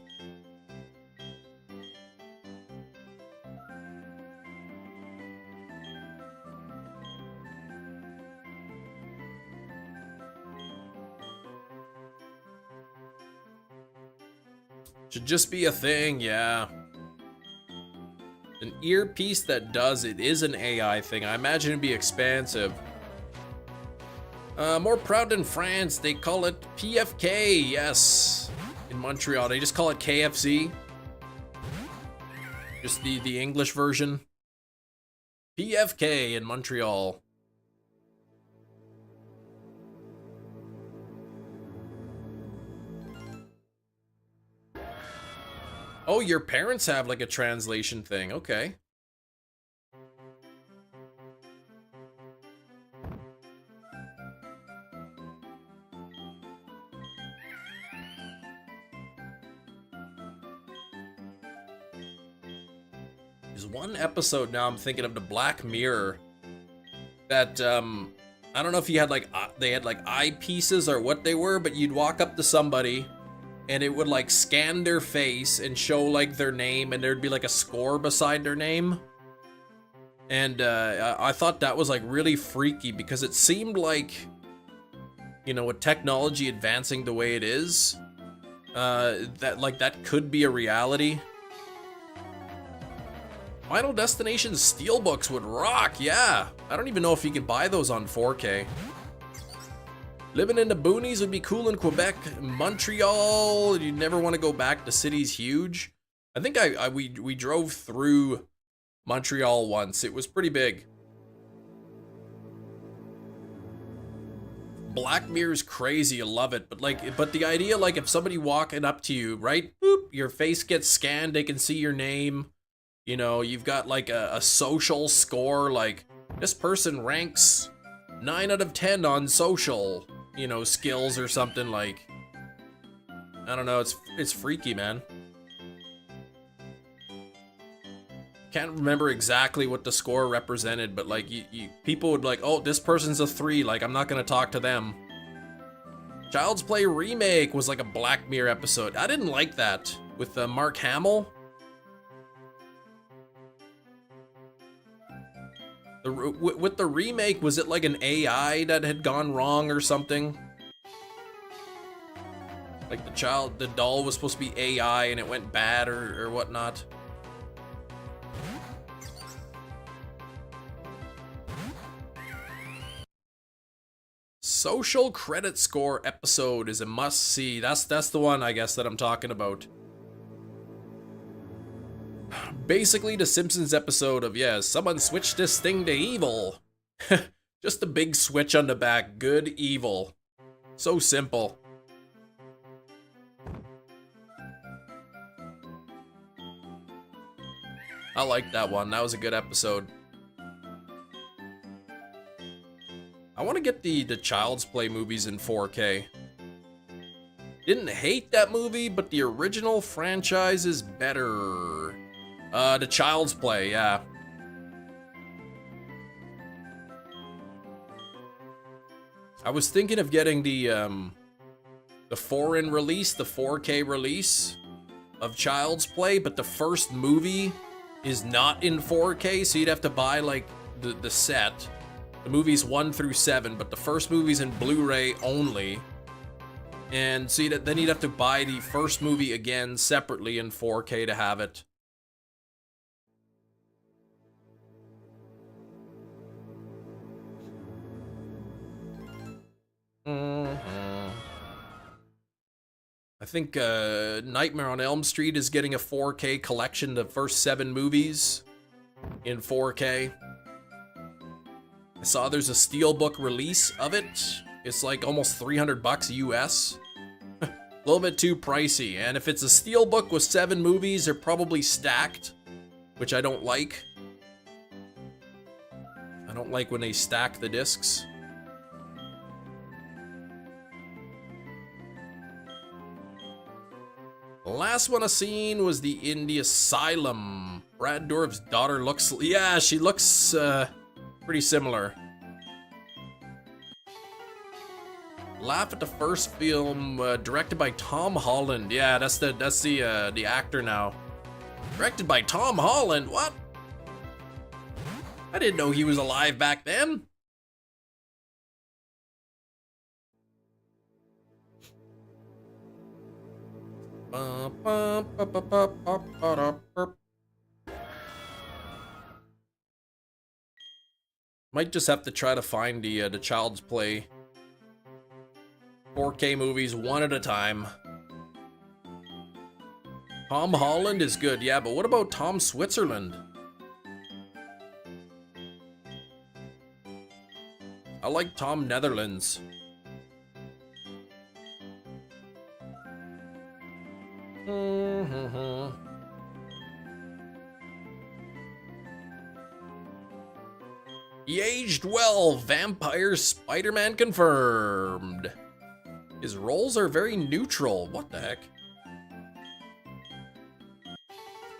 Should just be a thing, yeah. An earpiece that does it is an AI thing. I imagine it'd be expansive. More proud in France, they call it PFK, yes. In Montreal, they just call it KFC. Just the English version. PFK in Montreal. Oh, your parents have like a translation thing. Okay. There's one episode now I'm thinking of, the Black Mirror, that I don't know if you had like they had like eyepieces or what they were, but you'd walk up to somebody and it would like scan their face and show like their name, and there'd be like a score beside their name. And I thought that was like really freaky, because it seemed like, you know, with technology advancing the way it is, that could be a reality. Final Destination Steelbooks would rock, yeah. I don't even know if you can buy those on 4K. Living in the boonies would be cool in Quebec. Montreal, you'd never want to go back. The city's huge. I think we drove through Montreal once. It was pretty big. Black Mirror's crazy, I love it. But the idea, like, if somebody walking up to you, right? Boop, your face gets scanned, they can see your name. You know, you've got like a social score, like this person ranks 9 out of 10 on social, you know, skills or something. Like, I don't know, it's freaky, man. Can't remember exactly what the score represented, but like people would like, oh, this person's a 3, like I'm not gonna talk to them. Child's Play Remake was like a Black Mirror episode. I didn't like that with Mark Hamill. With the remake, was it like an AI that had gone wrong or something? Like the doll was supposed to be AI and it went bad or whatnot. Social Credit Score episode is a must-see. That's the one, I guess, that I'm talking about. Basically, the Simpsons episode of, yeah, someone switched this thing to evil. Just a big switch on the back. Good, evil. So simple. I like that one. That was a good episode. I want to get the Child's Play movies in 4K. Didn't hate that movie, but the original franchise is better. The Child's Play, yeah. I was thinking of getting the foreign release, the 4K release of Child's Play, but the first movie is not in 4K, so you'd have to buy like the set. The movies 1 through 7, but the first movie's in Blu-ray only. And so then you'd have to buy the first movie again separately in 4K to have it. I think Nightmare on Elm Street is getting a 4K collection, the first 7 movies in 4K. I saw there's a steelbook release of it. It's like almost $300 US. A little bit too pricey. And if it's a steelbook with 7 movies, they're probably stacked, which I don't like. I don't like when they stack the discs. The last one I seen was the Indie Asylum. Brad Dourif's daughter looks, yeah, she looks pretty similar. Laugh at the first film, directed by Tom Holland. Yeah, that's the actor now. Directed by Tom Holland. What? I didn't know he was alive back then. Might just have to try to find the Child's Play 4K movies one at a time. Tom Holland is good, yeah, but what about Tom Switzerland? I like Tom Netherlands. He aged well. Vampire Spider-Man confirmed. His roles are very neutral. What the heck?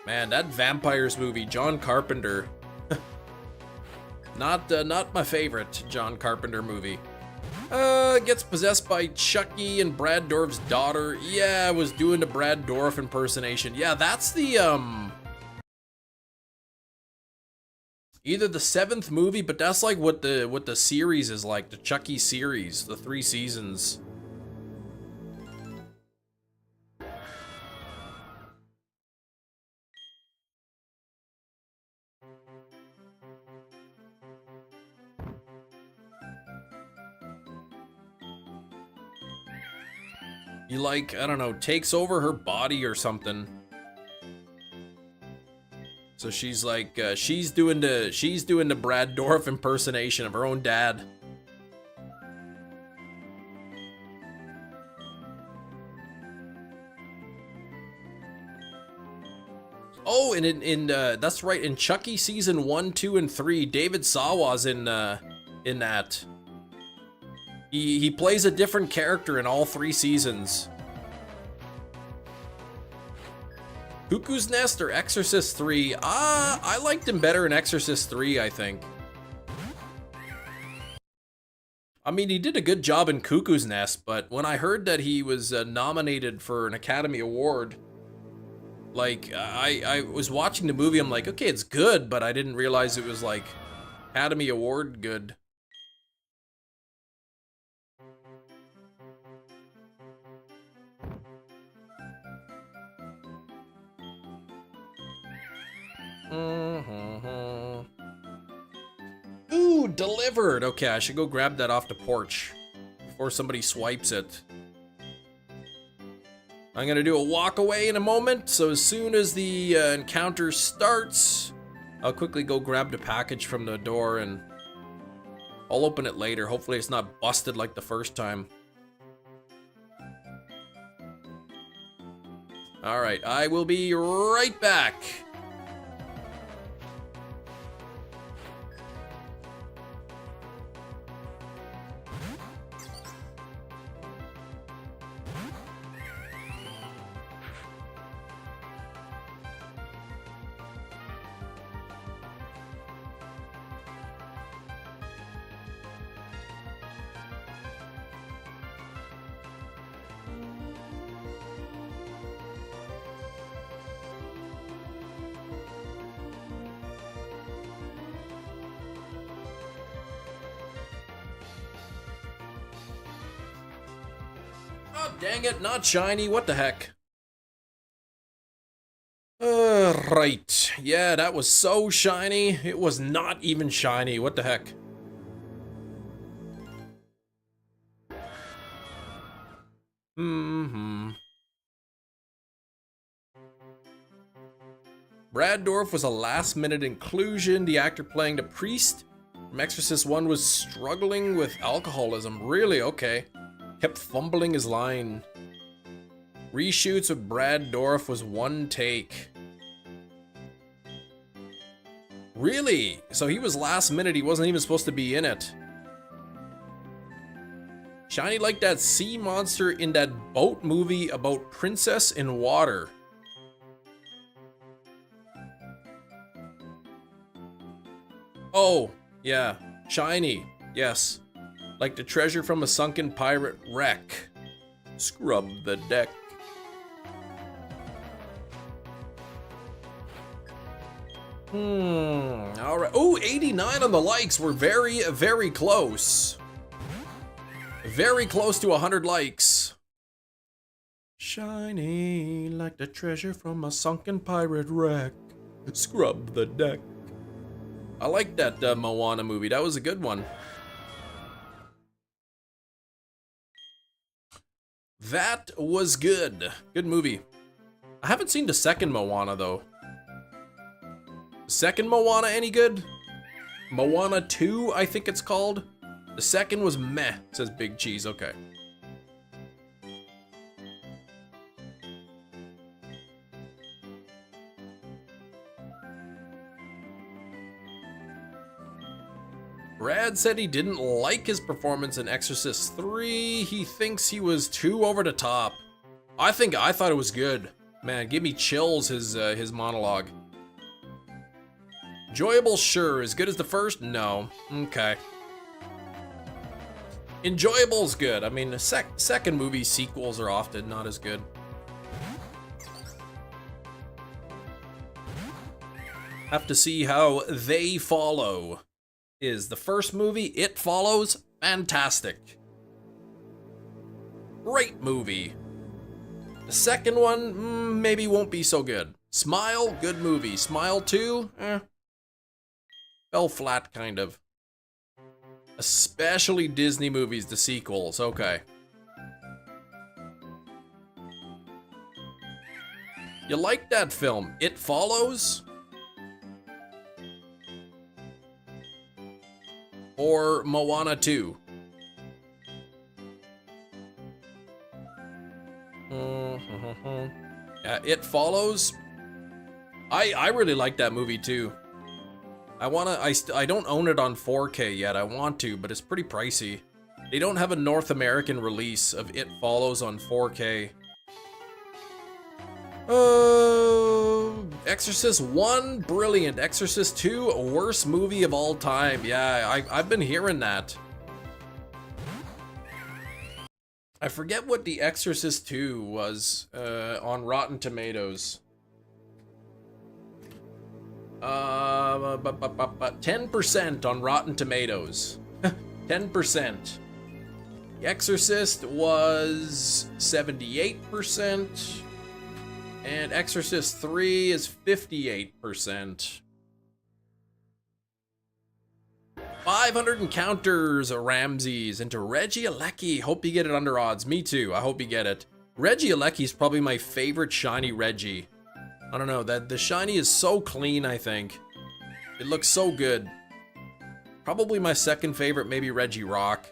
Man, that Vampires movie, John Carpenter. Not my favorite John Carpenter movie. Gets possessed by Chucky and Brad Dourif's daughter. Yeah, I was doing the Brad Dourif impersonation. Yeah, that's the, either the 7th movie, but that's like what the series is like, the Chucky series, the 3 seasons. He like, I don't know, takes over her body or something. So she's like, she's doing the Brad Dourif impersonation of her own dad. Oh, and in that's right, in Chucky season 1, 2, and 3, David Sawa's in that. He plays a different character in all 3 seasons. Cuckoo's Nest or Exorcist 3? I liked him better in Exorcist 3, I think. I mean, he did a good job in Cuckoo's Nest, but when I heard that he was nominated for an Academy Award, like, I was watching the movie, I'm like, okay, it's good, but I didn't realize it was, like, Academy Award good. Ooh, delivered! Okay, I should go grab that off the porch before somebody swipes it. I'm gonna do a walk away in a moment, so as soon as the encounter starts, I'll quickly go grab the package from the door and I'll open it later. Hopefully it's not busted like the first time. Alright, I will be right back. Oh, dang it, not shiny, what the heck? Right. Yeah, that was so shiny. It was not even shiny, what the heck? Brad Dourif was a last-minute inclusion. The actor playing the priest from Exorcist 1 was struggling with alcoholism. Really? Okay. Kept fumbling his line. Reshoots with Brad Dourif was 1 take. Really? So he was last minute, he wasn't even supposed to be in it. Shiny like that sea monster in that boat movie about Princess in Water. Oh, yeah. Shiny. Yes. Like the treasure from a sunken pirate wreck. Scrub the deck. Alright. Oh, 89 on the likes. We're very, very close. Very close to 100 likes. shiny like the treasure from a sunken pirate wreck. Scrub the deck. I like that Moana movie. That was a good one. That was good. Good movie. I haven't seen the second Moana, though. Second Moana any good? Moana 2, I think it's called. The second was meh, says Big Cheese. Okay. Brad said he didn't like his performance in Exorcist 3. He thinks he was too over the top. I thought it was good. Man, give me chills, his monologue. Enjoyable, sure. As good as the first? No. Okay. Enjoyable's good. I mean, the second movie sequels are often not as good. Have to see how They Follow is. The first movie, It Follows, fantastic. Great movie. The second one, maybe won't be so good. Smile, good movie. Smile 2, fell flat, kind of. Especially Disney movies, the sequels, okay. You like that film, It Follows? Or Moana 2? It Follows? I really like that movie too. I don't own it on 4K yet. I want to, but it's pretty pricey. They don't have a North American release of It Follows on 4K. Exorcist 1, brilliant. Exorcist 2, worst movie of all time. Yeah, I've been hearing that. I forget what The Exorcist 2 was on Rotten Tomatoes. 10% on Rotten Tomatoes. 10%. The Exorcist was 78%. And Exorcist 3 is 58%. 500 encounters, Ramses, into Reggie Alecki. Hope you get it under odds. Me too. I hope you get it. Reggie Alecki's probably my favorite shiny Reggie. I don't know, the shiny is so clean, I think. It looks so good. Probably my second favorite, maybe Reggie Rock.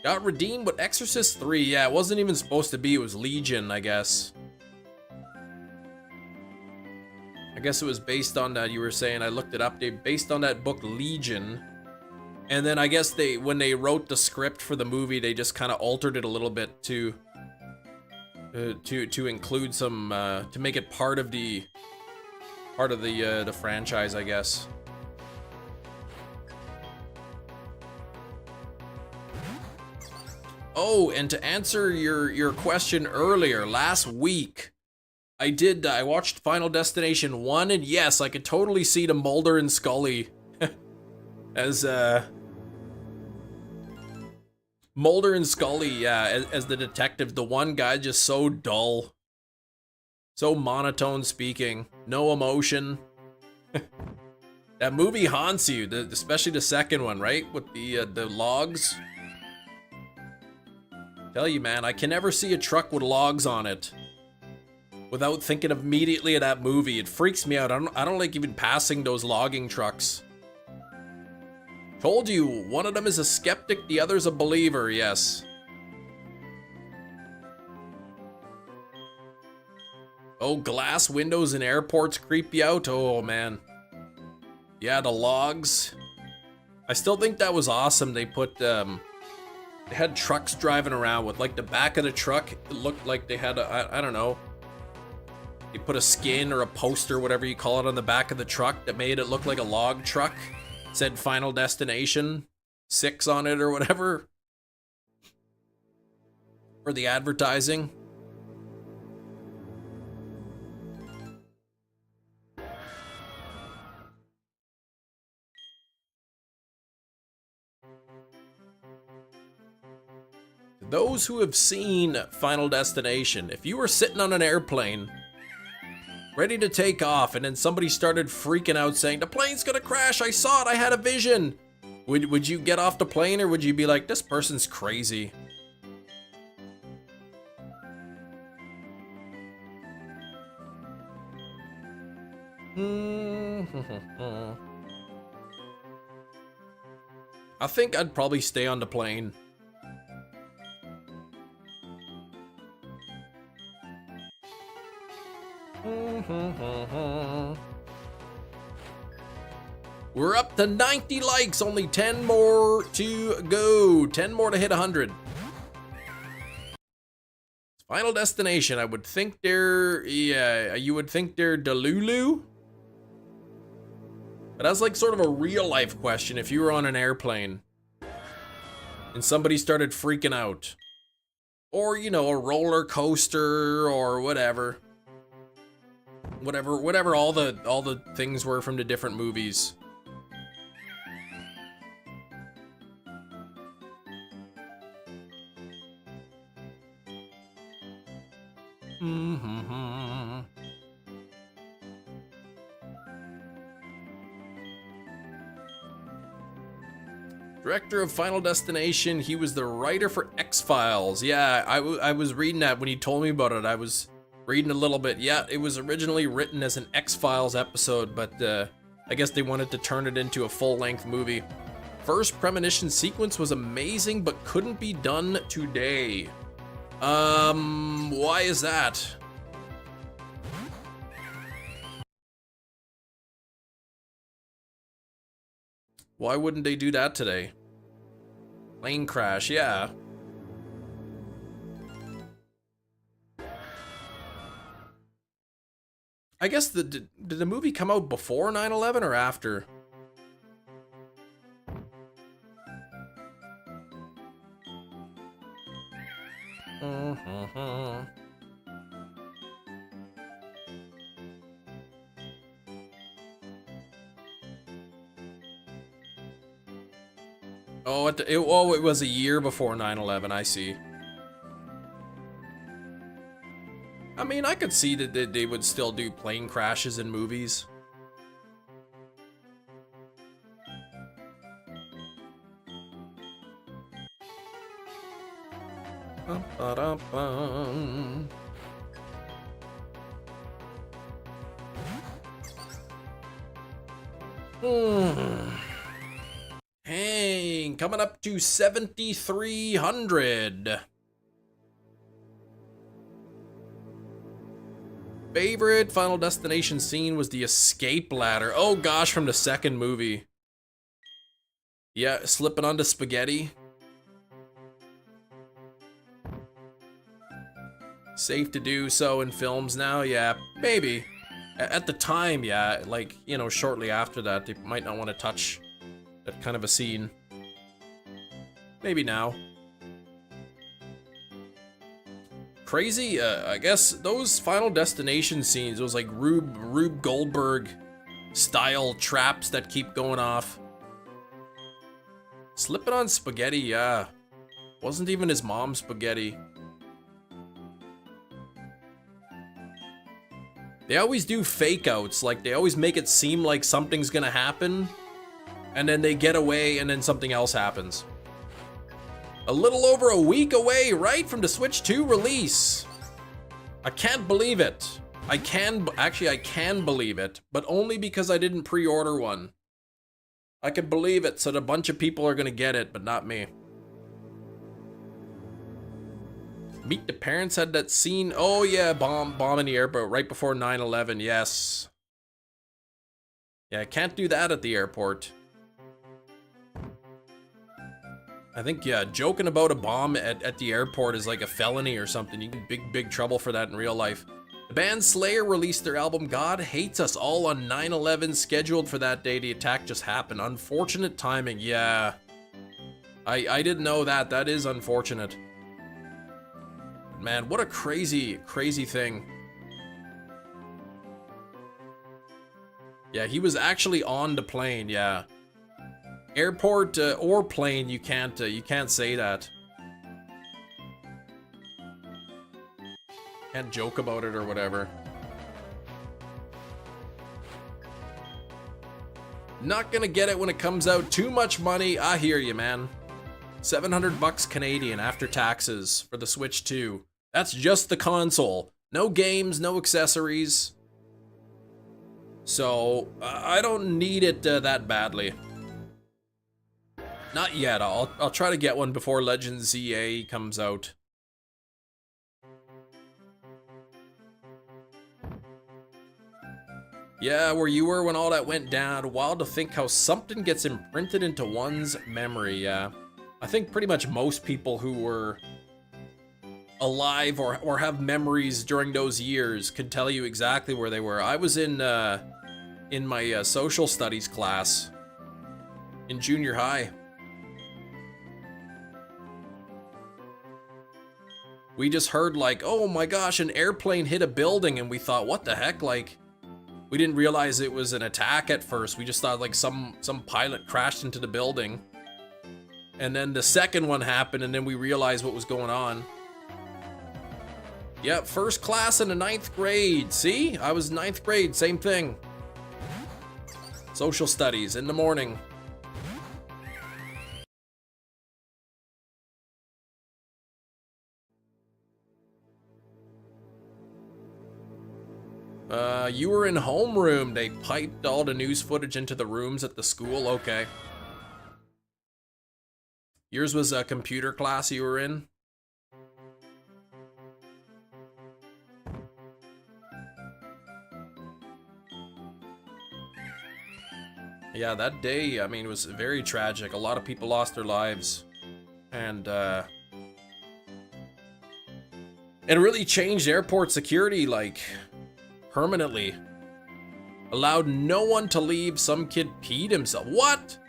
Got redeemed with Exorcist 3. Yeah, it wasn't even supposed to be. It was Legion, I guess. I guess it was based on that. You were saying, I looked it up. They based on that book Legion. And then I guess when they wrote the script for the movie, they just kind of altered it a little bit to include some to make it part of the franchise, I guess. Oh, and to answer your question earlier, last week I watched Final Destination 1, and yes, I could totally see the Mulder and Scully as Mulder and Scully, yeah, as the detective. The one guy just so dull, so monotone speaking, no emotion. That movie haunts you, especially the second one, right? With the logs. Tell you, man, I can never see a truck with logs on it without thinking immediately of that movie. It freaks me out. I don't like even passing those logging trucks. Told you, one of them is a skeptic, the other's a believer, yes. Oh, glass windows in airports creep you out? Oh, man. Yeah, the logs. I still think that was awesome. They put, they had trucks driving around with, like, the back of the truck, it looked like they had I don't know. They put a skin or a poster, whatever you call it, on the back of the truck that made it look like a log truck. Said Final Destination 6 on it or whatever. For the advertising. those who have seen Final Destination, if you were sitting on an airplane ready to take off and then somebody started freaking out saying, the plane's gonna crash, I saw it, I had a vision, would you get off the plane, or would you be like, this person's crazy? I think I'd probably stay on the plane. We're up to 90 likes, only 10 more to go. 10 more to hit 100. Final Destination, I would think they're, yeah, you would think they're Delulu? But that's like sort of a real life question if you were on an airplane and somebody started freaking out. Or, you know, a roller coaster or whatever. Whatever all the things were from the different movies. Director of Final Destination, he was the writer for X-Files. Yeah, I was reading that when he told me about it. I was reading a little bit. Yeah, it was originally written as an X-Files episode, but I guess they wanted to turn it into a full-length movie. First premonition sequence was amazing, but couldn't be done today. Why is that? Why wouldn't they do that today? Plane crash, yeah. I guess did the movie come out before 9/11 or after? Oh, it was a year before 9/11, I see. I mean, I could see that they would still do plane crashes in movies. Hey, coming up to 7,300. Favorite Final Destination scene was the escape ladder. Oh gosh, from the second movie. Yeah, slipping onto spaghetti. Safe to do so in films now? Yeah, maybe. At the time, yeah, like, you know, shortly after that, they might not want to touch that kind of a scene. Maybe now. Crazy, I guess those Final Destination scenes, those like Rube Goldberg style traps that keep going off. Slipping on spaghetti, yeah. Wasn't even his mom's spaghetti. They always do fake outs, like they always make it seem like something's gonna happen, and then they get away and then something else happens. A little over a week away, right, from the Switch 2 release. I can't believe it. I can believe it, but only because I didn't pre-order one. I can believe it, so that a bunch of people are gonna get it, but not me. Meet the Parents had that scene. Oh yeah, bomb in the airport right before 9/11. Yes. Yeah, I can't do that at the airport. I think, yeah, joking about a bomb at the airport is like a felony or something. You get big trouble for that in real life. The band Slayer released their album God Hates Us All on 9/11, scheduled for that day. The attack just happened. Unfortunate timing, yeah. I didn't know that. That is unfortunate. Man, what a crazy thing. Yeah, he was actually on the plane, yeah. Airport or plane, you can't say that. Can't joke about it or whatever. Not gonna get it when it comes out. Too much money. I hear you, man. 700 bucks Canadian after taxes for the Switch 2. That's just the console. No games, no accessories. So, I don't need it that badly. Not yet. I'll try to get one before Legends ZA comes out. Yeah, where you were when all that went down. Wild to think how something gets imprinted into one's memory, yeah. I think pretty much most people who were alive or have memories during those years could tell you exactly where they were. I was in my social studies class in junior high. We just heard like, oh my gosh, an airplane hit a building, and we thought, what the heck? Like, we didn't realize it was an attack at first. We just thought like some pilot crashed into the building. And then the second one happened, and then we realized what was going on. Yep, first class in the 9th grade. See? I was 9th grade, same thing. Social studies in the morning. You were in homeroom. They piped all the news footage into the rooms at the school. Okay. Yours was a computer class you were in? Yeah, that day, I mean, it was very tragic. A lot of people lost their lives. And, it really changed airport security, like, permanently. Allowed no one to leave. Some kid peed himself. What?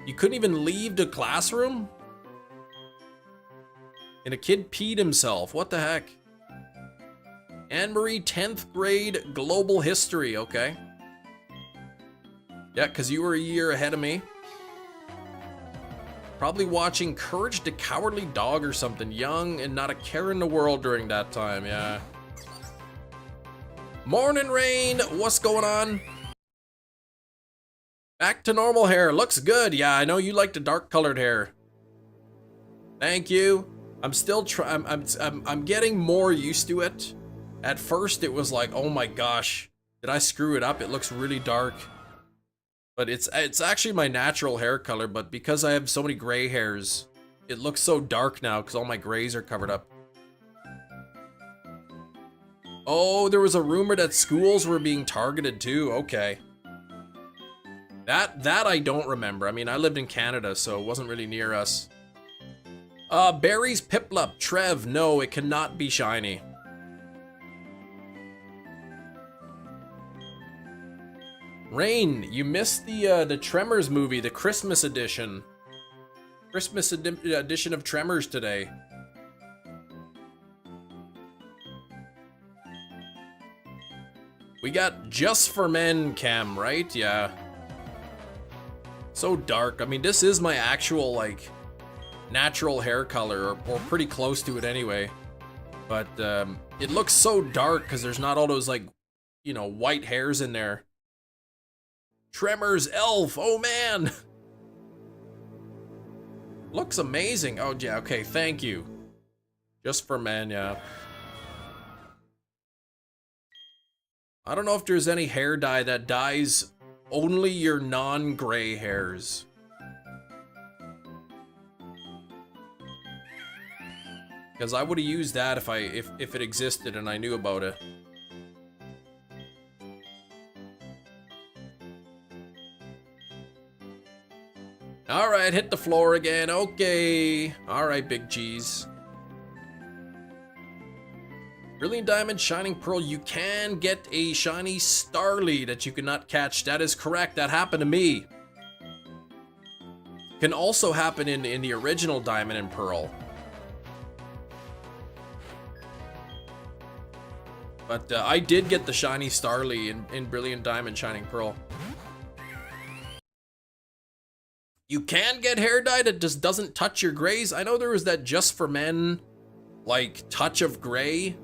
You couldn't even leave the classroom? And a kid peed himself. What the heck? Anne-Marie, 10th grade global history. Okay. Yeah, because you were a year ahead of me. Probably watching Courage the Cowardly Dog or something. Young and not a care in the world during that time. Yeah. Morning, Rain. What's going on? Back to normal hair. Looks good. Yeah, I know you like the dark colored hair. Thank you. I'm still trying. I'm getting more used to it. At first, it was like, oh my gosh, did I screw it up? It looks really dark. But it's actually my natural hair color. But because I have so many gray hairs, it looks so dark now because all my grays are covered up. Oh, there was a rumor that schools were being targeted too. Okay. That I don't remember. I mean, I lived in Canada, so it wasn't really near us. Barry's Piplup. Trev, no, it cannot be shiny. Rain, you missed the Tremors movie, the Christmas edition. Christmas edition of Tremors today. We got Just for Men cam, right? Yeah. So dark. I mean, this is my actual, like, natural hair color, or pretty close to it anyway. But it looks so dark because there's not all those, like, you know, white hairs in there. Tremors Elf, oh man! Looks amazing. Oh yeah, okay, thank you. Just for Men, yeah. I don't know if there's any hair dye that dyes only your non-gray hairs. Because I would have used that if it existed and I knew about it. Alright, hit the floor again. Okay. Alright, Big G's. Brilliant Diamond, Shining Pearl. You can get a shiny Starly that you cannot catch. That is correct. That happened to me. Can also happen in the original Diamond and Pearl. But I did get the shiny Starly in Brilliant Diamond, Shining Pearl. You can get hair dye that just doesn't touch your grays. I know there was that Just for Men, like, touch of gray.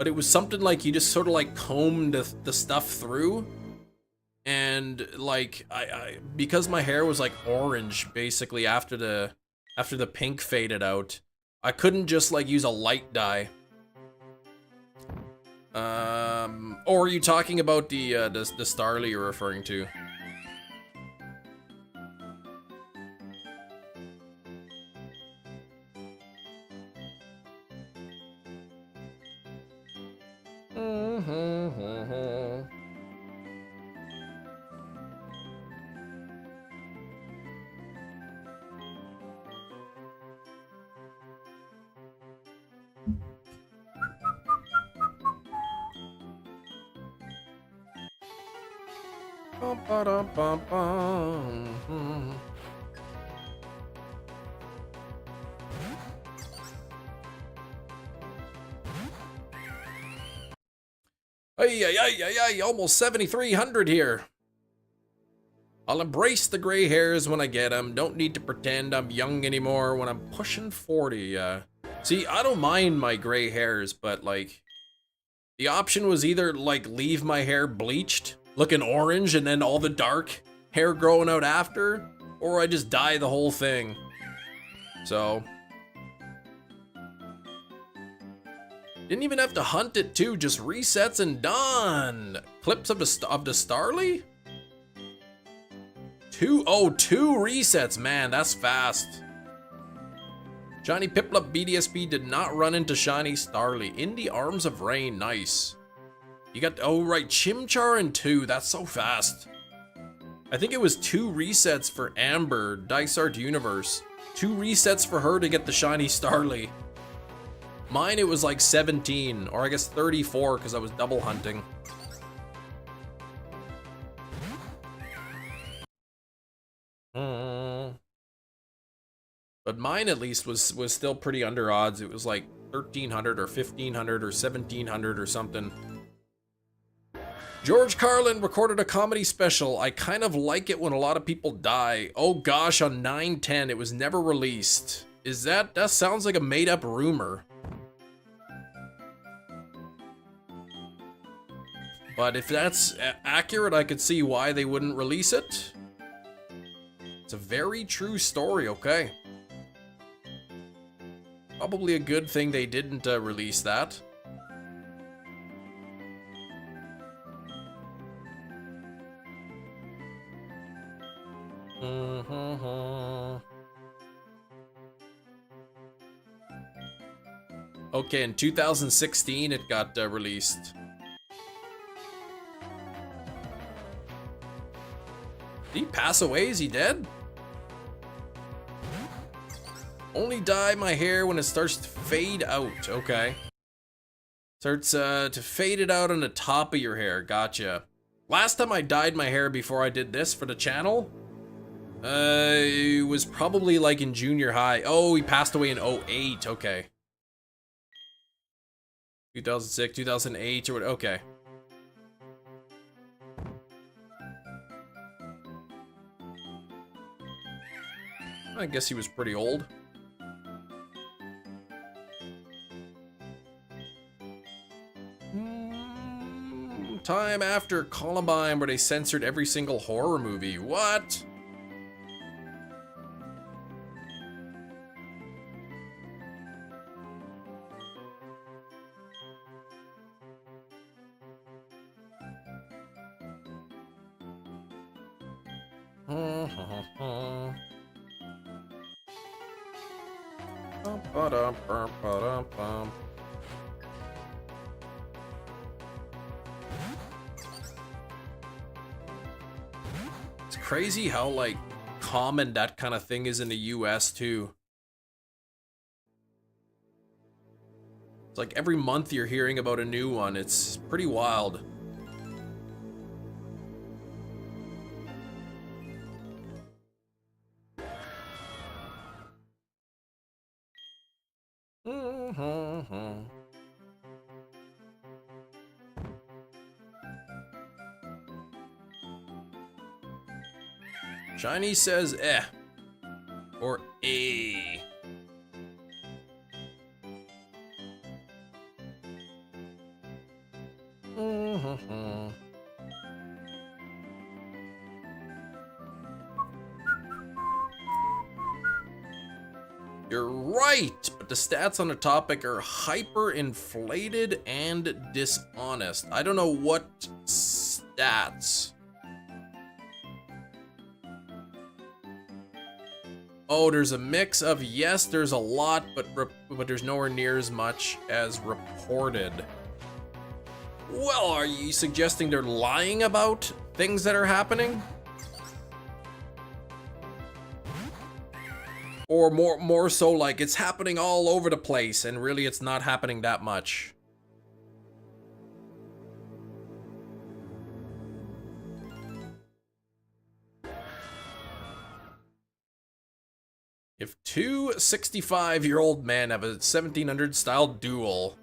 but it was something like you just sort of like combed the stuff through. And like I because my hair was like orange basically after the pink faded out, I couldn't just like use a light dye. Or are you talking about the Starly you're referring to? Hey, almost 7,300 here. I'll embrace the gray hairs when I get them. Don't need to pretend I'm young anymore when I'm pushing 40. See, I don't mind my gray hairs, but like, the option was either like leave my hair bleached, looking orange, and then all the dark hair growing out after, or I just dye the whole thing. So, didn't even have to hunt it too, just resets and done. Clips of the Starly? Two resets, man, that's fast. Shiny Piplup BDSP did not run into Shiny Starly. In the Arms of Rain, nice. You got, oh right, Chimchar and 2, that's so fast. I think it was 2 resets for Amber, Dysart Universe. 2 resets for her to get the Shiny Starly. Mine, it was like 17, or I guess 34, because I was double hunting. But mine, at least, was still pretty under odds. It was like 1,300 or 1,500 or 1,700 or something. George Carlin recorded a comedy special. I kind of like it when a lot of people die. Oh gosh, on 9/10, it was never released. Is that sounds like a made-up rumor. But if that's accurate, I could see why they wouldn't release it. It's a very true story, okay. Probably a good thing they didn't release that. Okay, in 2016 it got released. Did he pass away? Is he dead? Only dye my hair when it starts to fade out. Okay. Starts to fade it out on the top of your hair. Gotcha. Last time I dyed my hair before I did this for the channel, it was probably like in junior high. Oh, he passed away in 08. Okay. 2006, 2008, or what? Okay. I guess he was pretty old. Time after Columbine where they censored every single horror movie. What? It's crazy how like common that kind of thing is in the US too. It's like every month you're hearing about a new one. It's pretty wild. Shiny says eh. Or eh. You're right, but the stats on the topic are hyper-inflated and dishonest. I don't know what stats. Oh, there's a mix of, yes, there's a lot, but there's nowhere near as much as reported. Well, are you suggesting they're lying about things that are happening? Or more so like it's happening all over the place and really it's not happening that much. If two 65-year-old men have a 1700 style duel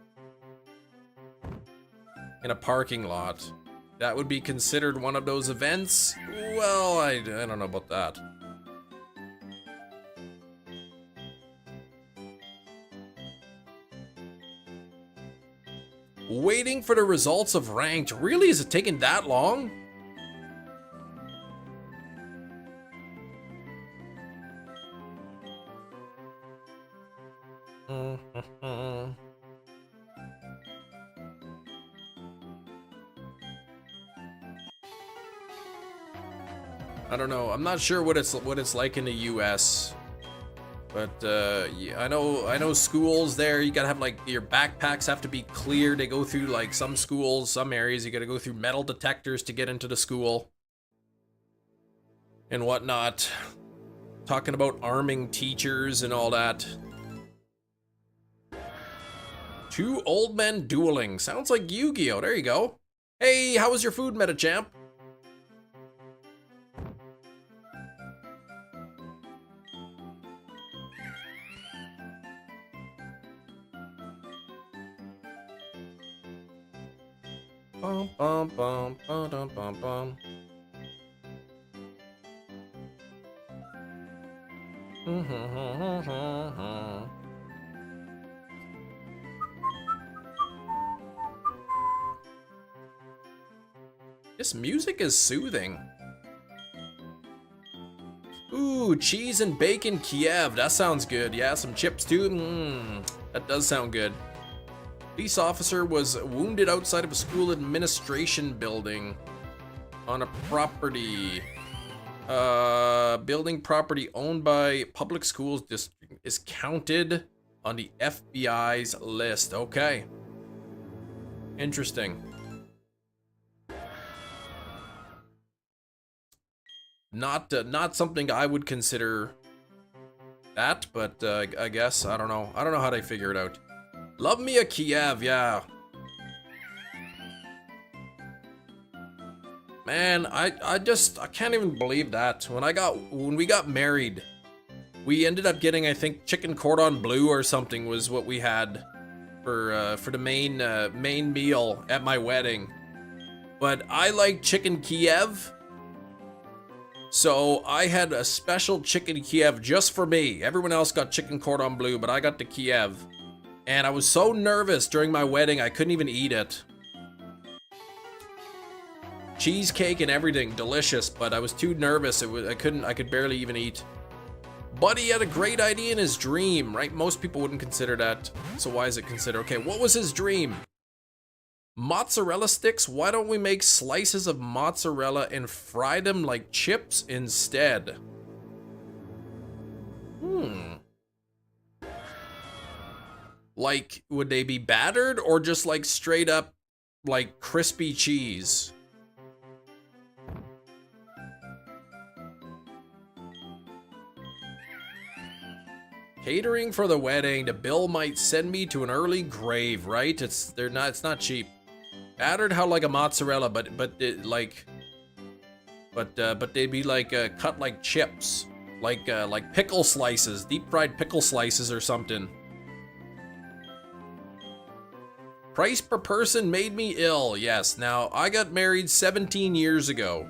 in a parking lot, that would be considered one of those events? Well, I don't know about that. Waiting for the results of ranked. Really? Is it taking that long? I don't know. I'm not sure what it's like in the US. But yeah, I know schools there, you gotta have like your backpacks have to be clear. They go through like some schools, some areas, you gotta go through metal detectors to get into the school and whatnot. Talking about arming teachers and all that. Two old men dueling. Sounds like Yu-Gi-Oh! There you go. Hey, how was your food, Metachamp? Bum, bum, bum, bum, bum, bum, bum. This music is soothing. Ooh, cheese and bacon Kiev. That sounds good. Yeah, some chips too. That does sound good. Police officer was wounded outside of a school administration building on a property. Building property owned by public schools district is counted on the FBI's list. Okay. Interesting. Not something I would consider that, but I guess I don't know. I don't know how they figure it out. Love me a Kiev, yeah. Man, I can't even believe that. When we got married, we ended up getting, I think, chicken cordon bleu or something was what we had for the main meal at my wedding. But I like chicken Kiev, so I had a special chicken Kiev just for me. Everyone else got chicken cordon bleu, but I got the Kiev. And I was so nervous during my wedding, I couldn't even eat it. Cheesecake and everything, delicious, but I was too nervous. I could barely even eat. But he had a great idea in his dream, right? Most people wouldn't consider that. So why is it considered? Okay, what was his dream? Mozzarella sticks? Why don't we make slices of mozzarella and fry them like chips instead? Like, would they be battered or just like straight up like crispy cheese? Catering for the wedding, the bill might send me to an early grave, right? It's not cheap. Battered how like a mozzarella, but they'd be like cut like chips, like pickle slices, deep fried pickle slices or something. Price per person made me ill. Yes, now I got married 17 years ago.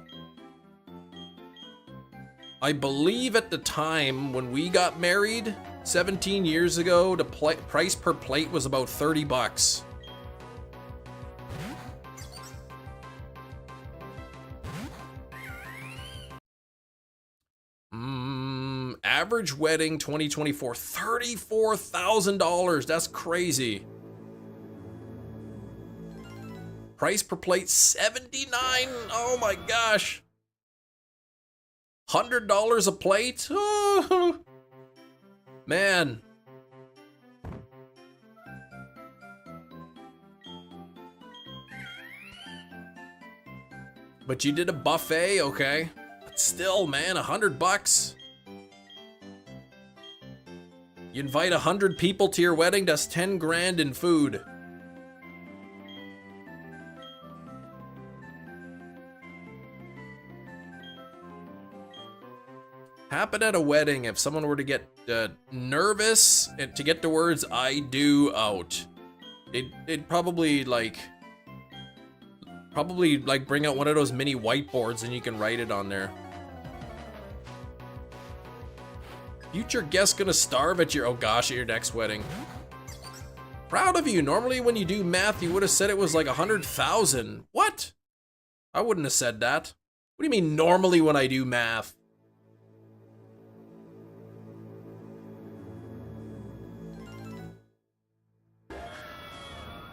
I believe at the time when we got married 17 years ago, the price per plate was about 30 bucks. average wedding 2024, $34,000. That's crazy. Price per plate, $79. Oh my gosh. $100 a plate? Oh, man. But you did a buffet, okay. But still, man, $100. You invite 100 people to your wedding, that's 10 grand in food. Happen at a wedding if someone were to get nervous and to get the words "I do" out. They'd probably like bring out one of those mini whiteboards and you can write it on there. Future guest gonna starve at your, oh gosh, at your next wedding. Proud of you. Normally when you do math, you would have said it was like 100,000. What? I wouldn't have said that. What do you mean normally when I do math?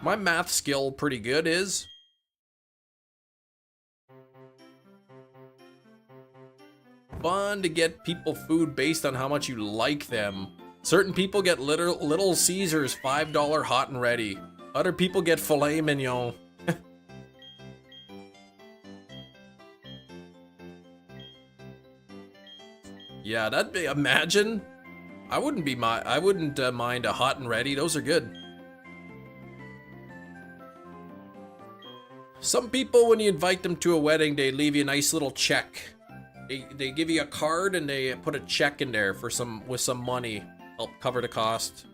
My math skill pretty good is. Fun to get people food based on how much you like them. Certain people get Little Caesars $5 hot and ready. Other people get filet mignon. Yeah, that'd be, imagine. I wouldn't mind a hot and ready. Those are good. Some people, when you invite them to a wedding, they leave you a nice little check. They give you a card and they put a check in there for with some money. Help cover the cost.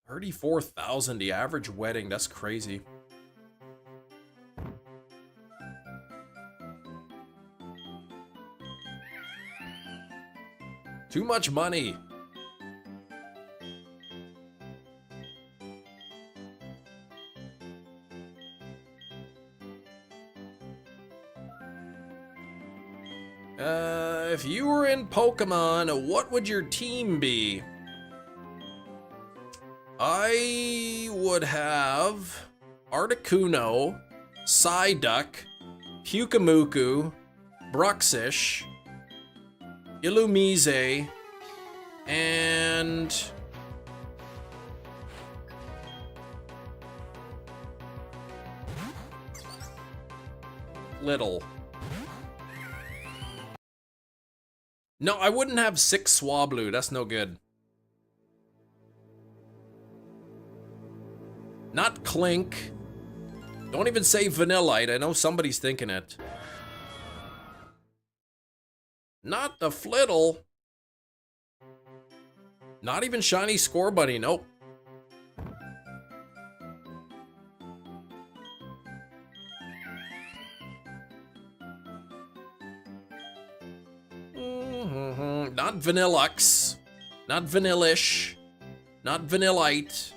$34,000 the average wedding. That's crazy. Too much money. If you were in Pokémon, what would your team be? I would have Articuno, Psyduck, Pyukumuku, Bruxish, Illumise, and Little. No, I wouldn't have 6 Swablu. That's no good. Not Clink. Don't even say Vanillite. I know somebody's thinking it. Not the Flittle. Not even Shiny Scorbunny. Nope. Not Vanillux. Not Vanillish. Not Vanillite.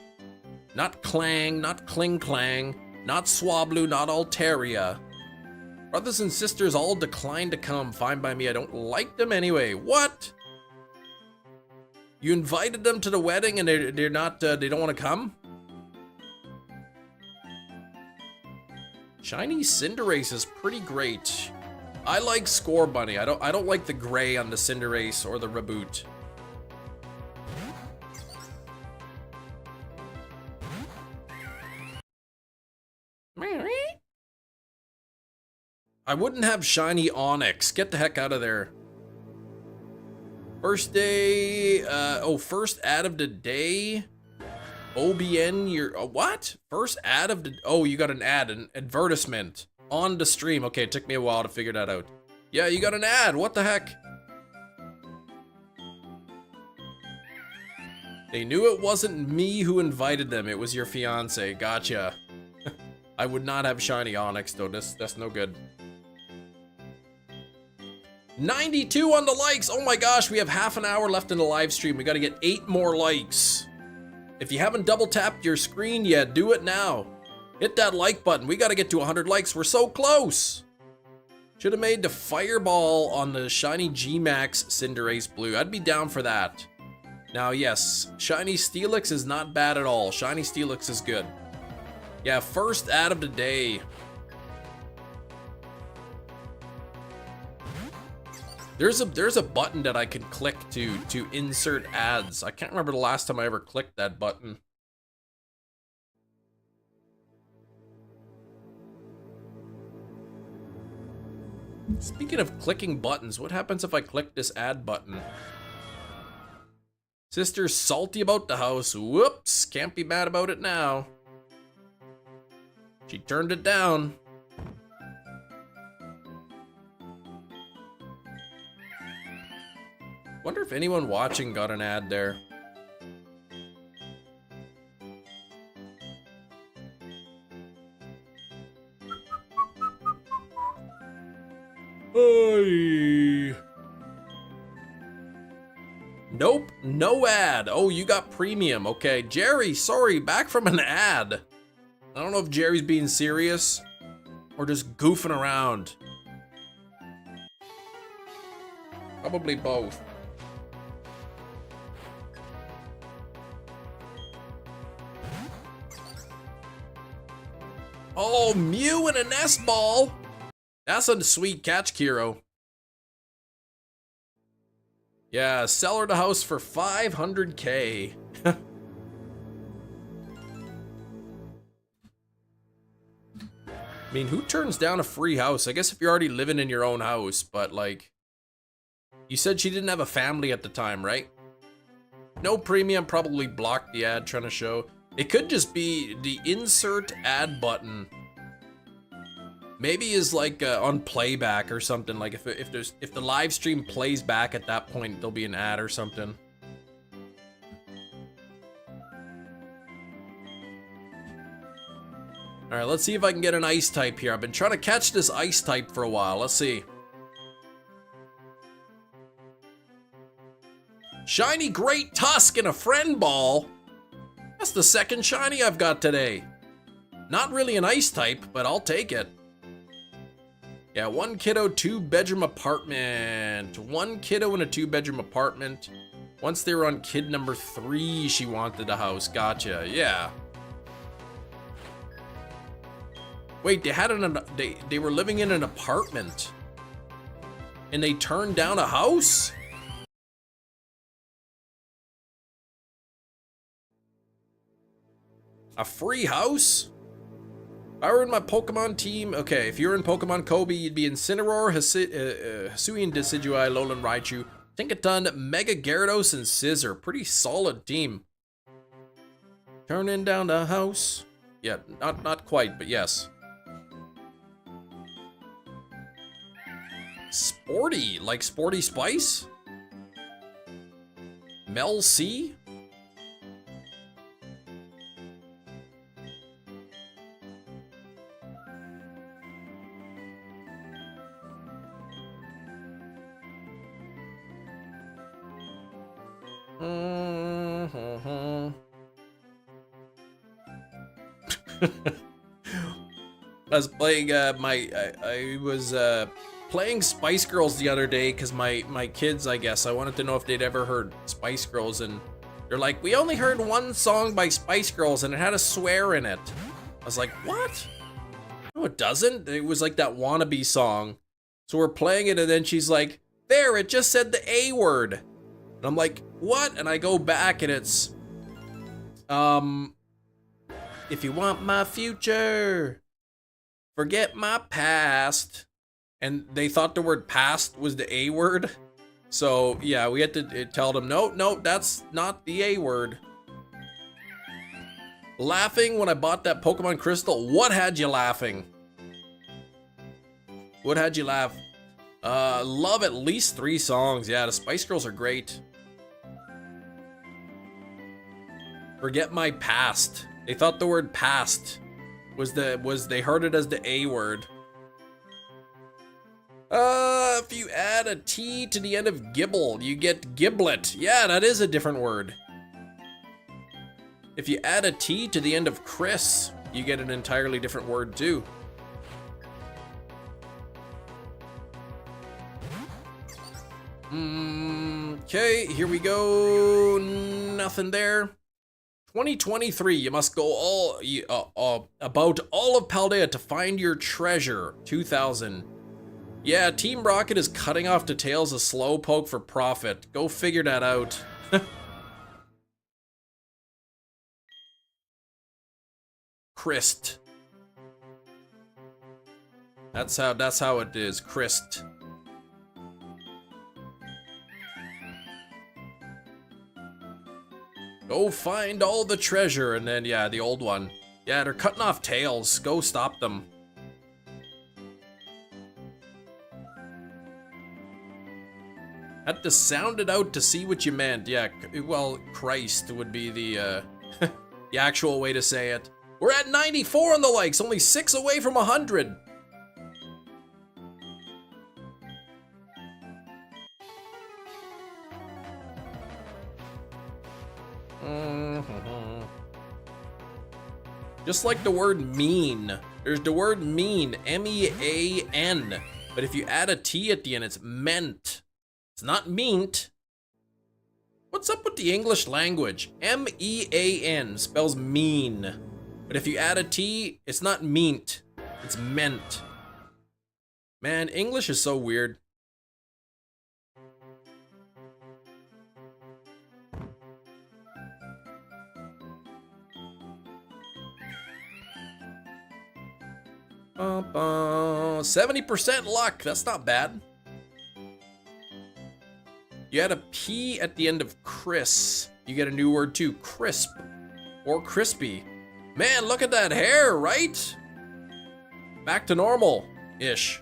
Not Clang. Not Kling Clang. Not Swablu. Not Altaria. Brothers and sisters all declined to come. Fine by me. I don't like them anyway. What? You invited them to the wedding and they're not. They don't want to come. Shiny Cinderace is pretty great. I like Scorbunny. I don't like the gray on the Cinderace or the Reboot. I wouldn't have Shiny Onix. Get the heck out of there. First day, first ad of the day. OBN, what? First ad of the, oh, you got an ad, an advertisement on the stream. Okay, it took me a while to figure that out. Yeah, you got an ad, what the heck? They knew it wasn't me who invited them. It was your fiance. Gotcha. I would not have shiny Onyx though. That's no good. 92 on the likes. Oh my gosh, we have half an hour left in the live stream. We got to get 8 more likes. If you haven't double tapped your screen yet, do it now. Hit that like button. We got to get to 100 likes. We're so close. Should have made the fireball on the shiny G-Max Cinderace Blue. I'd be down for that. Now, yes, shiny Steelix is not bad at all. Shiny Steelix is good. Yeah, first ad of the day. There's a button that I can click to insert ads. I can't remember the last time I ever clicked that button. Speaking of clicking buttons, what happens if I click this ad button? Sister's salty about the house. Whoops, can't be mad about it now. She turned it down. Wonder if anyone watching got an ad there. Hey. Nope, no ad. Oh, you got premium. Okay, Jerry, sorry, back from an ad. I don't know if Jerry's being serious or just goofing around. Probably both. Oh, Mew and a nest ball. That's a sweet catch, Kiro. Yeah, sell her the house for 500K. I mean, who turns down a free house? I guess if you're already living in your own house, but like, you said she didn't have a family at the time, right? No premium, probably blocked the ad trying to show. It could just be the insert ad button. Maybe is like on playback or something. Like if the live stream plays back at that point, there'll be an ad or something. All right, let's see if I can get an ice type here. I've been trying to catch this ice type for a while. Let's see. Shiny Great Tusk and a friend ball. That's the second shiny I've got today. Not really an ice type, but I'll take it. Yeah, 1 kiddo, 2-bedroom apartment. 1 kiddo in a 2-bedroom apartment. Once they were on kid number 3, she wanted a house. Gotcha, yeah. Wait, they were living in an apartment. And they turned down a house? A free house? If I were in my Pokemon team, okay, if you're in Pokemon Kobe, you'd be Incineroar, Hisuian Decidueye, Alolan Raichu, Tinkaton, Mega Gyarados, and Scizor. Pretty solid team. Turning down the house. Yeah, not quite, but yes. Sporty, like Sporty Spice? Mel C? I was playing I was playing Spice Girls the other day because my kids, I guess, I wanted to know if they'd ever heard Spice Girls, and they're like, we only heard one song by Spice Girls and it had a swear in it. I was like, what? No, it doesn't. It was like that wannabe song. So we're playing it and then she's like, there, it just said the A word. And I'm like, what? And I go back and it's, if you want my future, forget my past. And they thought the word past was the A word. So yeah, we had to tell them, no, that's not the A word. Laughing when I bought that Pokemon Crystal. What had you laughing? What had you laugh? Love at least 3 songs. Yeah, the Spice Girls are great. Forget my past. They thought the word past they heard it as the A word. If you add a T to the end of gibble, you get giblet. Yeah, that is a different word. If you add a T to the end of Chris, you get an entirely different word too. Okay, here we go. Nothing there. 2023, you must go about all of Paldea to find your treasure. 2000. Yeah, Team Rocket is cutting off details of Slowpoke for profit. Go figure that out. Christ. That's how it is. Christ. Go find all the treasure, and then yeah, the old one. Yeah, they're cutting off tails. Go stop them. Had to sound it out to see what you meant. Yeah, well, Christ would be the the actual way to say it. We're at 94 on the likes, only 6 away from 100. Just like the word mean. There's the word mean, M-E-A-N. But if you add a T at the end, it's meant. It's not meant. What's up with the English language? M-E-A-N spells mean. But if you add a T, it's not meant. It's meant. Man, English is so weird. Bum, bum. 70% luck. That's not bad. You add a P at the end of Chris. You get a new word too. Crisp. Or crispy. Man, look at that hair, right? Back to normal-ish.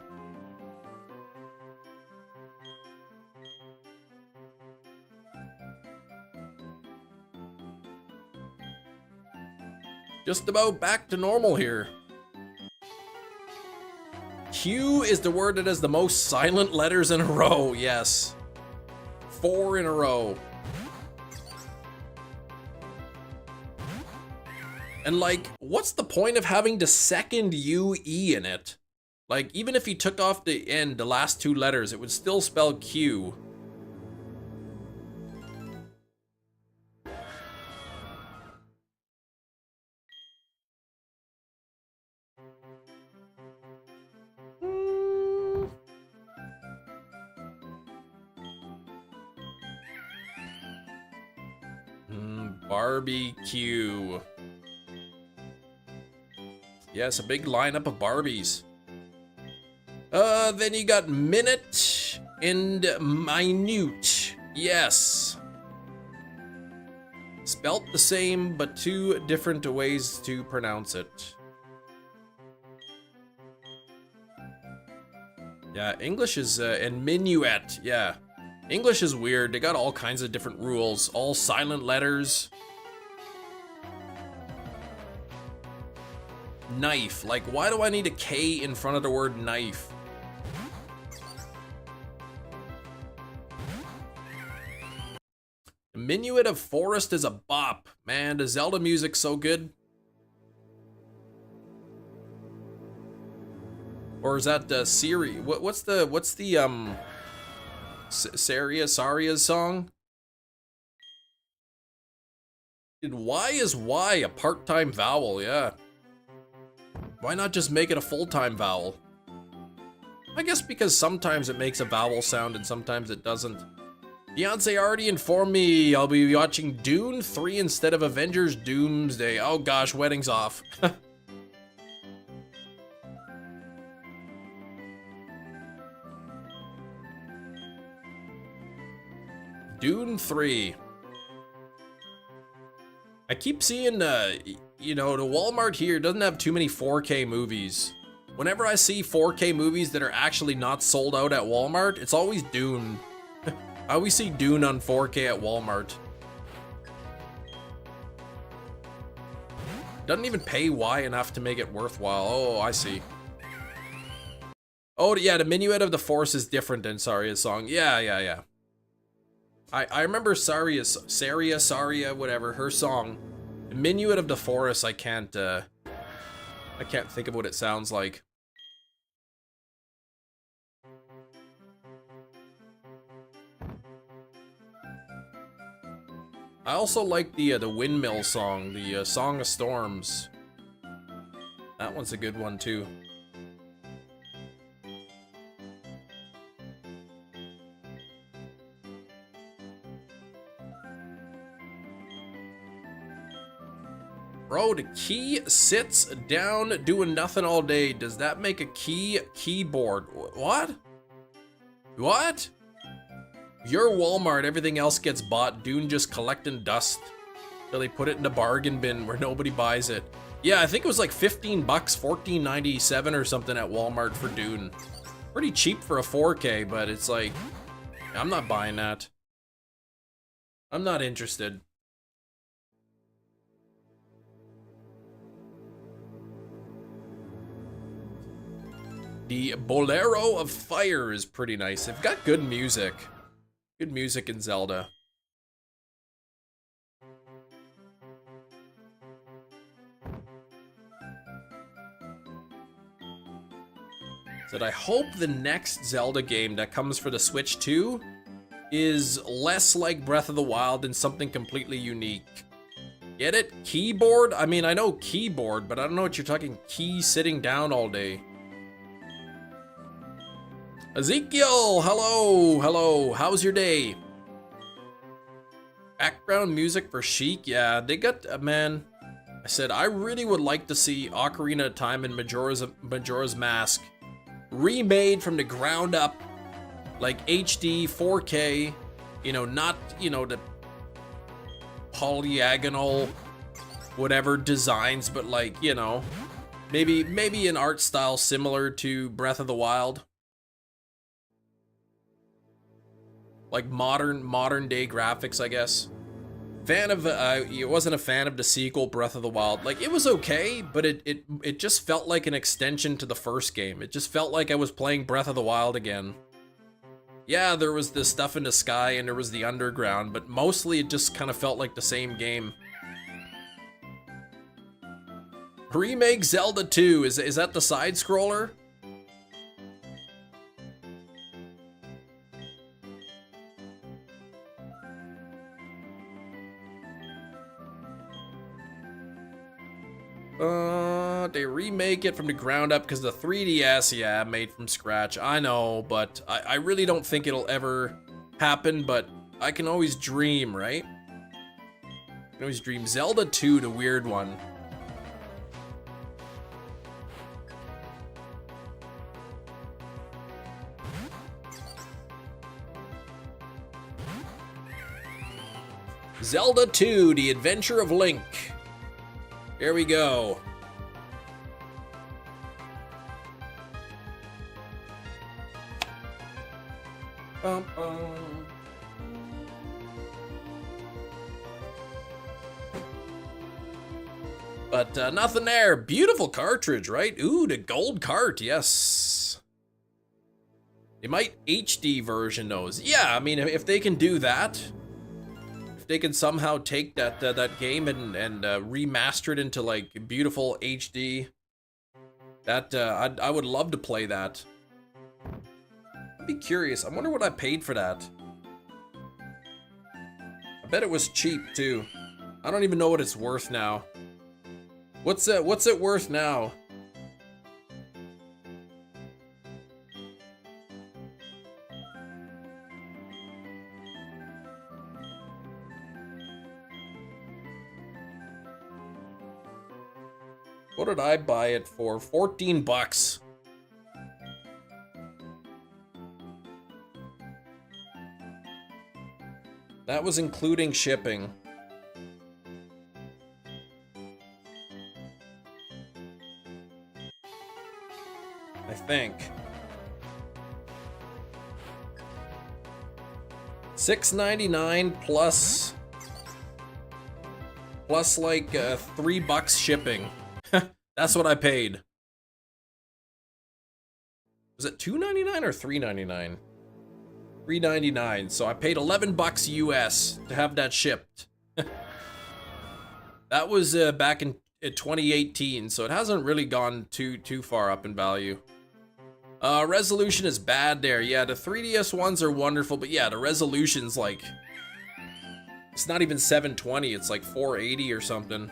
Just about back to normal here. Q is the word that has the most silent letters in a row, yes. 4 in a row. And like, what's the point of having the second U-E in it? Like, even if you took off the end, the last 2 letters, it would still spell Q. Barbecue. Yes, a big lineup of Barbies. Then you got minute and minute. Yes. Spelt the same, but 2 different ways to pronounce it. Yeah, English is, and minuet, yeah. English is weird. They got all kinds of different rules, all silent letters. Knife. Like, why do I need a K in front of the word knife? The minuet of forest is a bop. Man, the Zelda music's so good. Or is that Siri? What's the Saria's song? Why is Y a part-time vowel? Yeah. Why not just make it a full-time vowel? I guess because sometimes it makes a vowel sound and sometimes it doesn't. Beyonce already informed me I'll be watching Dune 3 instead of Avengers Doomsday. Oh gosh, wedding's off. Dune 3. I keep seeing, you know, the Walmart here doesn't have too many 4K movies. Whenever I see 4K movies that are actually not sold out at Walmart, it's always Dune. I always see Dune on 4K at Walmart. Doesn't even pay Y enough to make it worthwhile. Oh, I see. Oh, yeah, the Minuet of the Forest is different than Saria's song. Yeah. I remember Saria, whatever, her song. The Minuet of the Forest, I can't think of what it sounds like. I also like the Windmill song, the Song of Storms. That one's a good one too. Bro, the key sits down doing nothing all day. Does that make a keyboard? What? What? You're Walmart, everything else gets bought. Dune just collecting dust till they put it in the bargain bin where nobody buys it. Yeah, I think it was like 15 bucks, $14.97 or something at Walmart for Dune. Pretty cheap for a 4K, but it's like, I'm not buying that. I'm not interested. The Bolero of Fire is pretty nice. They've got good music. Good music in Zelda. Said I hope the next Zelda game that comes for the Switch 2 is less like Breath of the Wild and something completely unique. Get it? Keyboard? I mean, I know keyboard, but I don't know what you're talking key sitting down all day. Ezekiel, hello, how's your day? Background music for Sheik, yeah, they got, man, I said, I really would like to see Ocarina of Time and Majora's Mask remade from the ground up, like HD, 4K, you know, not, you know, the polyagonal, whatever designs, but like, you know, maybe an art style similar to Breath of the Wild. Like modern day graphics, I guess. Fan of wasn't a fan of the sequel Breath of the Wild. Like, it was okay, but it just felt like an extension to the first game. It just felt like I was playing Breath of the Wild again. Yeah, there was the stuff in the sky and there was the underground, but mostly it just kind of felt like the same game. Remake Zelda 2, is that the side scroller? They remake it from the ground up because the 3DS, yeah, made from scratch. I know, but I really don't think it'll ever happen, but I can always dream, right? I can always dream. Zelda 2, the weird one. Zelda 2, The Adventure of Link. Here we go. But nothing there. Beautiful cartridge, right? Ooh, the gold cart, yes. They might HD version those. Yeah, I mean, if they can do that, if they can somehow take that that game and remaster it into like beautiful HD, that I would love to play that. I'd be curious. I wonder what I paid for that. I bet it was cheap too. I don't even know what it's worth now. What's it worth now? What did I buy it for? 14 bucks. That was including shipping. I think. $6.99 plus plus like $3 shipping. That's what I paid. Was it $2.99 or $3.99? $3.99. So I paid $11 US to have that shipped. That was back in 2018, so it hasn't really gone too far up in value. Resolution is bad there. Yeah, the 3DS ones are wonderful, but yeah, the resolution's like, it's not even 720, it's like 480 or something.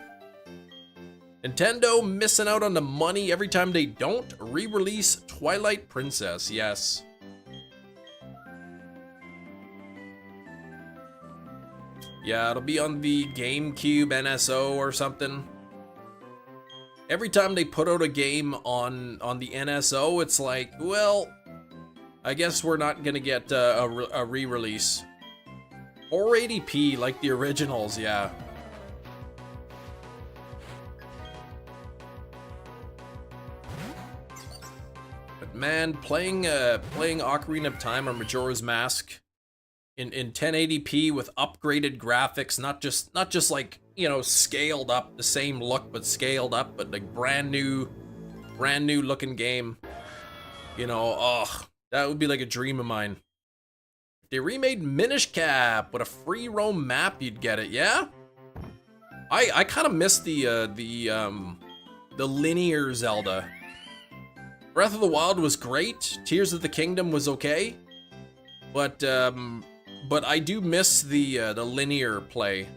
Nintendo missing out on the money every time they don't re-release Twilight Princess, yes. Yeah, it'll be on the GameCube NSO or something. Every time they put out a game on the NSO, it's like, well, I guess we're not gonna get a re-release. 480p like the originals, yeah. But man, playing Ocarina of Time or Majora's Mask in 1080p with upgraded graphics, not just like, you know, scaled up, the same look but scaled up, but like brand new looking game. You know, ugh, that would be like a dream of mine. If they remade Minish Cap with a free roam map, you'd get it, yeah? I kind of miss the linear Zelda. Breath of the Wild was great. Tears of the Kingdom was okay, but I do miss the linear play.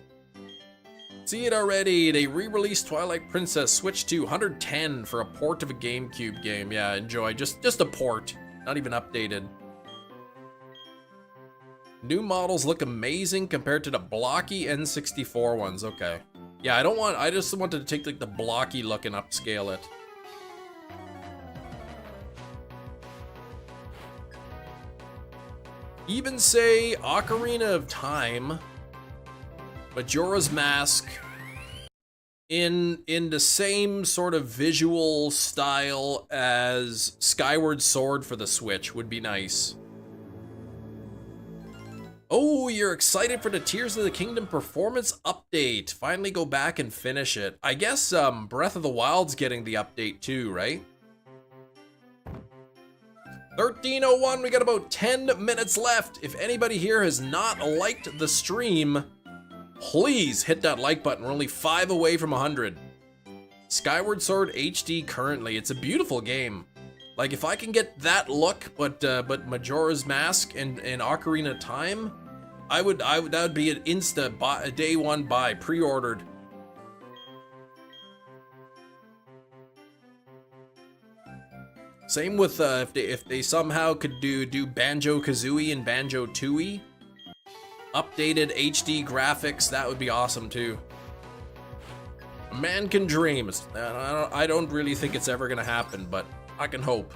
See it already. They re-released Twilight Princess Switch to 110 for a port of a GameCube game. Yeah, enjoy. Just a port, not even updated. New models look amazing compared to the blocky N64 ones. Okay. Yeah, I just wanted to take like the blocky look and upscale it. Even say Ocarina of Time, Majora's Mask, in the same sort of visual style as Skyward Sword for the Switch would be nice. Oh, you're excited for the Tears of the Kingdom performance update. Finally go back and finish it. I guess Breath of the Wild's getting the update too, right? 13:01, we got about 10 minutes left. If anybody here has not liked the stream, please hit that like button. We're only 5 away from 100. Skyward Sword HD currently, it's a beautiful game. Like if I can get that look, but Majora's Mask and Ocarina of Time, that would be an insta buy, a day one buy, pre-ordered. Same with if they somehow could do Banjo-Kazooie and Banjo-Tooie, updated HD graphics, that would be awesome too. A man can dream. I don't really think it's ever gonna happen, but I can hope.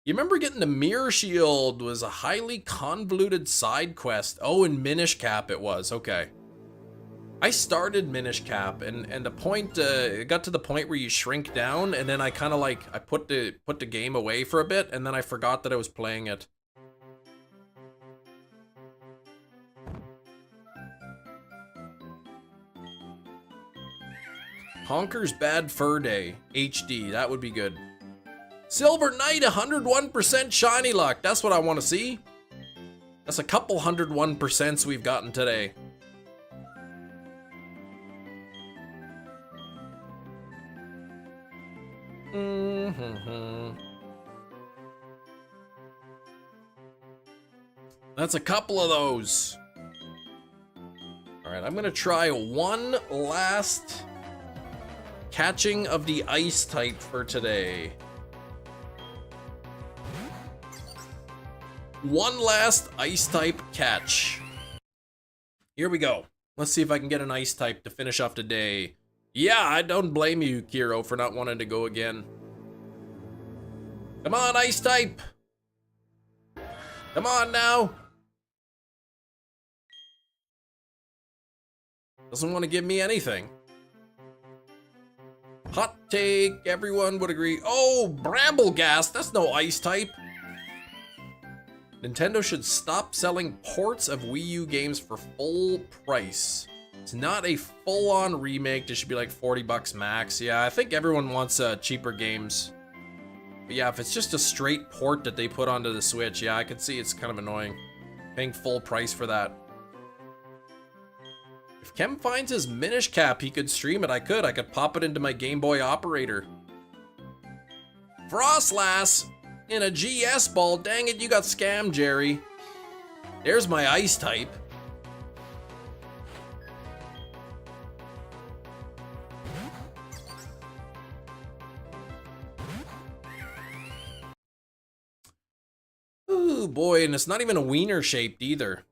You remember getting the Mirror Shield was a highly convoluted side quest. Oh, in Minish Cap it was, okay. I started Minish Cap and the point, it got to the point where you shrink down, and then I kind of like, I put the game away for a bit, and then I forgot that I was playing it. Honker's Bad Fur Day, HD, that would be good. Silver Knight, 101% shiny luck, that's what I want to see. That's a couple 101%s we've gotten today. That's a couple of those. All right, I'm gonna try one last catching of the ice type for today. One last ice type catch. Here we go. Let's see if I can get an ice type to finish off the day. Yeah, I don't blame you, Kiro, for not wanting to go again. Come on, ice type. Come on now. Doesn't want to give me anything. Hot take, everyone would agree. Oh, Brambleghast, that's no ice type. Nintendo should stop selling ports of Wii U games for full price. It's not a full-on remake. This should be like 40 bucks max. Yeah, I think everyone wants cheaper games. But yeah, if it's just a straight port that they put onto the Switch, yeah, I can see it's kind of annoying. Paying full price for that. If Kem finds his Minish Cap, he could stream it. I could pop it into my Game Boy operator. Frostlass in a GS ball. Dang it, you got scammed, Jerry. There's my ice type. Ooh, boy, and it's not even a wiener shaped either.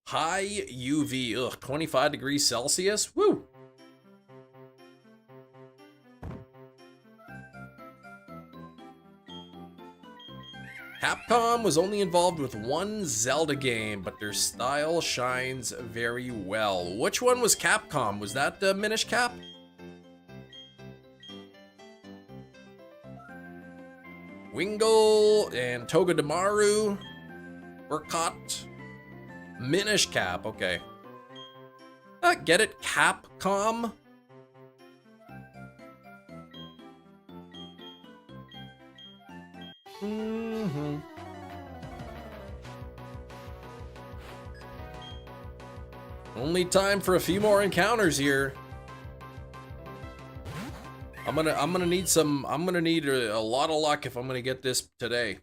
High UV, ugh, 25 degrees Celsius, woo! Capcom was only involved with one Zelda game, but their style shines very well. Which one was Capcom? Was that Minish Cap? Wingle and Togedemaru, Burkott, Minish Cap, okay. Get it? Capcom? Only time for a few more encounters here. I'm gonna need a lot of luck if I'm gonna get this today.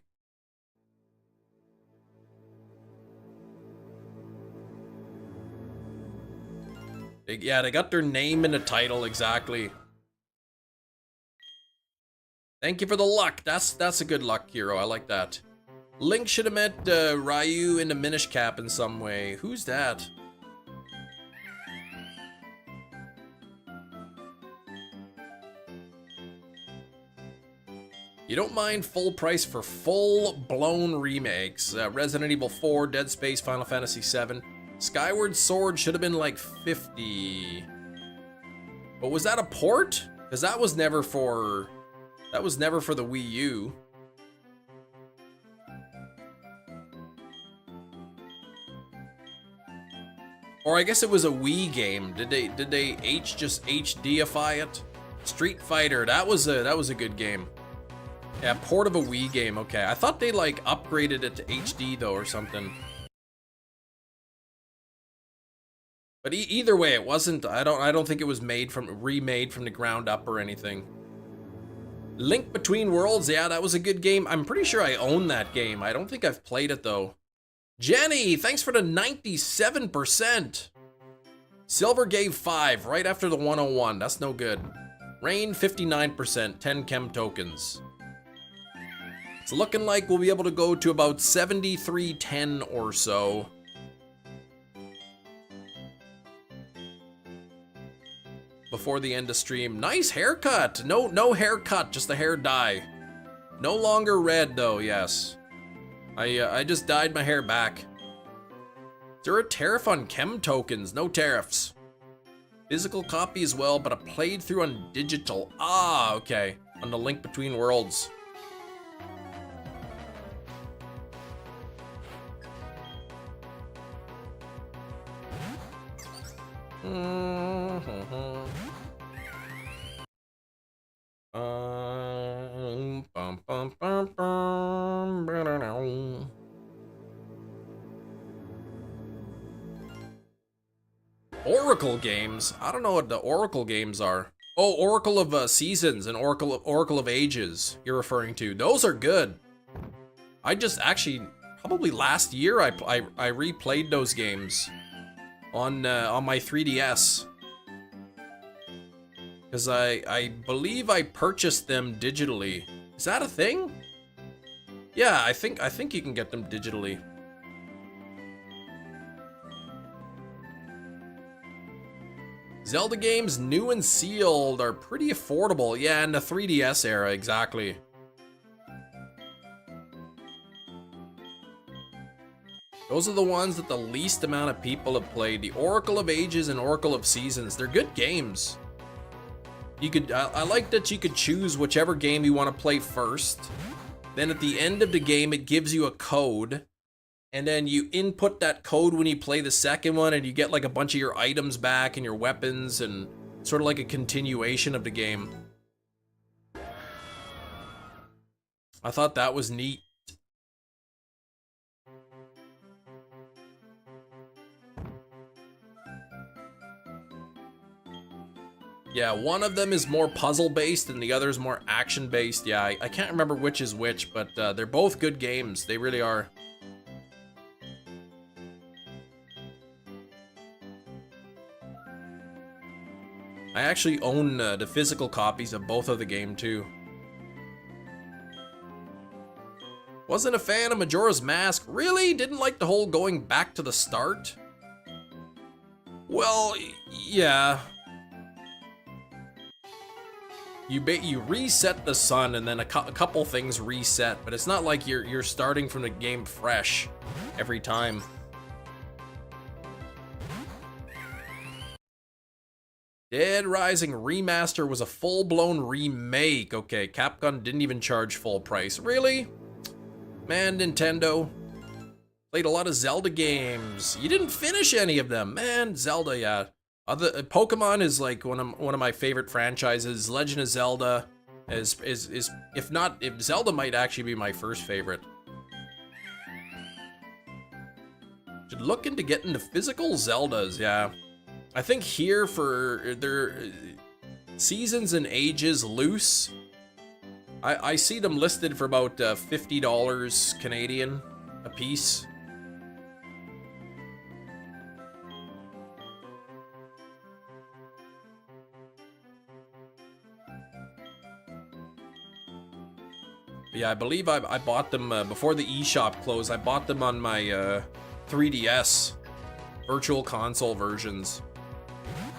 Yeah, they got their name in the title exactly. Thank you for the luck. That's a good luck hero. I like that. Link should have met Ryu in the Minish Cap in some way. Who's that? You don't mind full price for full-blown remakes. Resident Evil 4, Dead Space, Final Fantasy 7. Skyward Sword should have been like 50. But was that a port? Because that was never for the Wii U. Or I guess it was a Wii game. Did they just HDify it? Street Fighter, that was a good game. Yeah, port of a Wii game, okay. I thought they like upgraded it to HD though or something. But either way, it wasn't, I don't think it was remade from the ground up or anything. Link Between Worlds, yeah, that was a good game. I'm pretty sure I own that game. I don't think I've played it though. Jenny, thanks for the 97%. Silver gave 5 right after the 101. That's no good. Rain 59%, 10 chem tokens. It's looking like we'll be able to go to about 7310 or so. Before the end of stream. Nice haircut. No haircut, just the hair dye. No longer red though, yes. I just dyed my hair back. Is there a tariff on chem tokens? No tariffs. Physical copy as well, but I played through on digital. Ah, okay. On the Link Between Worlds. Oracle games? I don't know what the Oracle games are. Oh, Oracle of Seasons and Oracle of Ages you're referring to. Those are good. I just actually, probably last year, I replayed those games on my 3DS. Because I believe I purchased them digitally. Is that a thing? Yeah, I think you can get them digitally. Zelda games, new and sealed, are pretty affordable. Yeah, in the 3DS era, exactly. Those are the ones that the least amount of people have played. The Oracle of Ages and Oracle of Seasons. They're good games. You could, I like that you could choose whichever game you want to play first. Then at the end of the game, it gives you a code. And then you input that code when you play the second one, and you get like a bunch of your items back and your weapons, and sort of like a continuation of the game. I thought that was neat. Yeah, one of them is more puzzle-based and the other is more action-based. Yeah, I can't remember which is which, but they're both good games. They really are. I actually own the physical copies of both of the game, too. Wasn't a fan of Majora's Mask. Really? Didn't like the whole going back to the start? Well, yeah. You reset the sun and then a couple things reset, but it's not like you're starting from the game fresh every time. Dead Rising Remaster was a full-blown remake. Okay, Capcom didn't even charge full price. Really? Man, Nintendo. Played a lot of Zelda games. You didn't finish any of them. Man, Zelda, yeah. Pokemon is like one of my favorite franchises. Legend of Zelda is if Zelda might actually be my first favorite. Should look into getting the physical Zeldas, yeah. I think here for their seasons and ages loose, I see them listed for about $50 Canadian a piece. Yeah, I believe I bought them before the eShop closed. I bought them on my 3DS Virtual Console versions.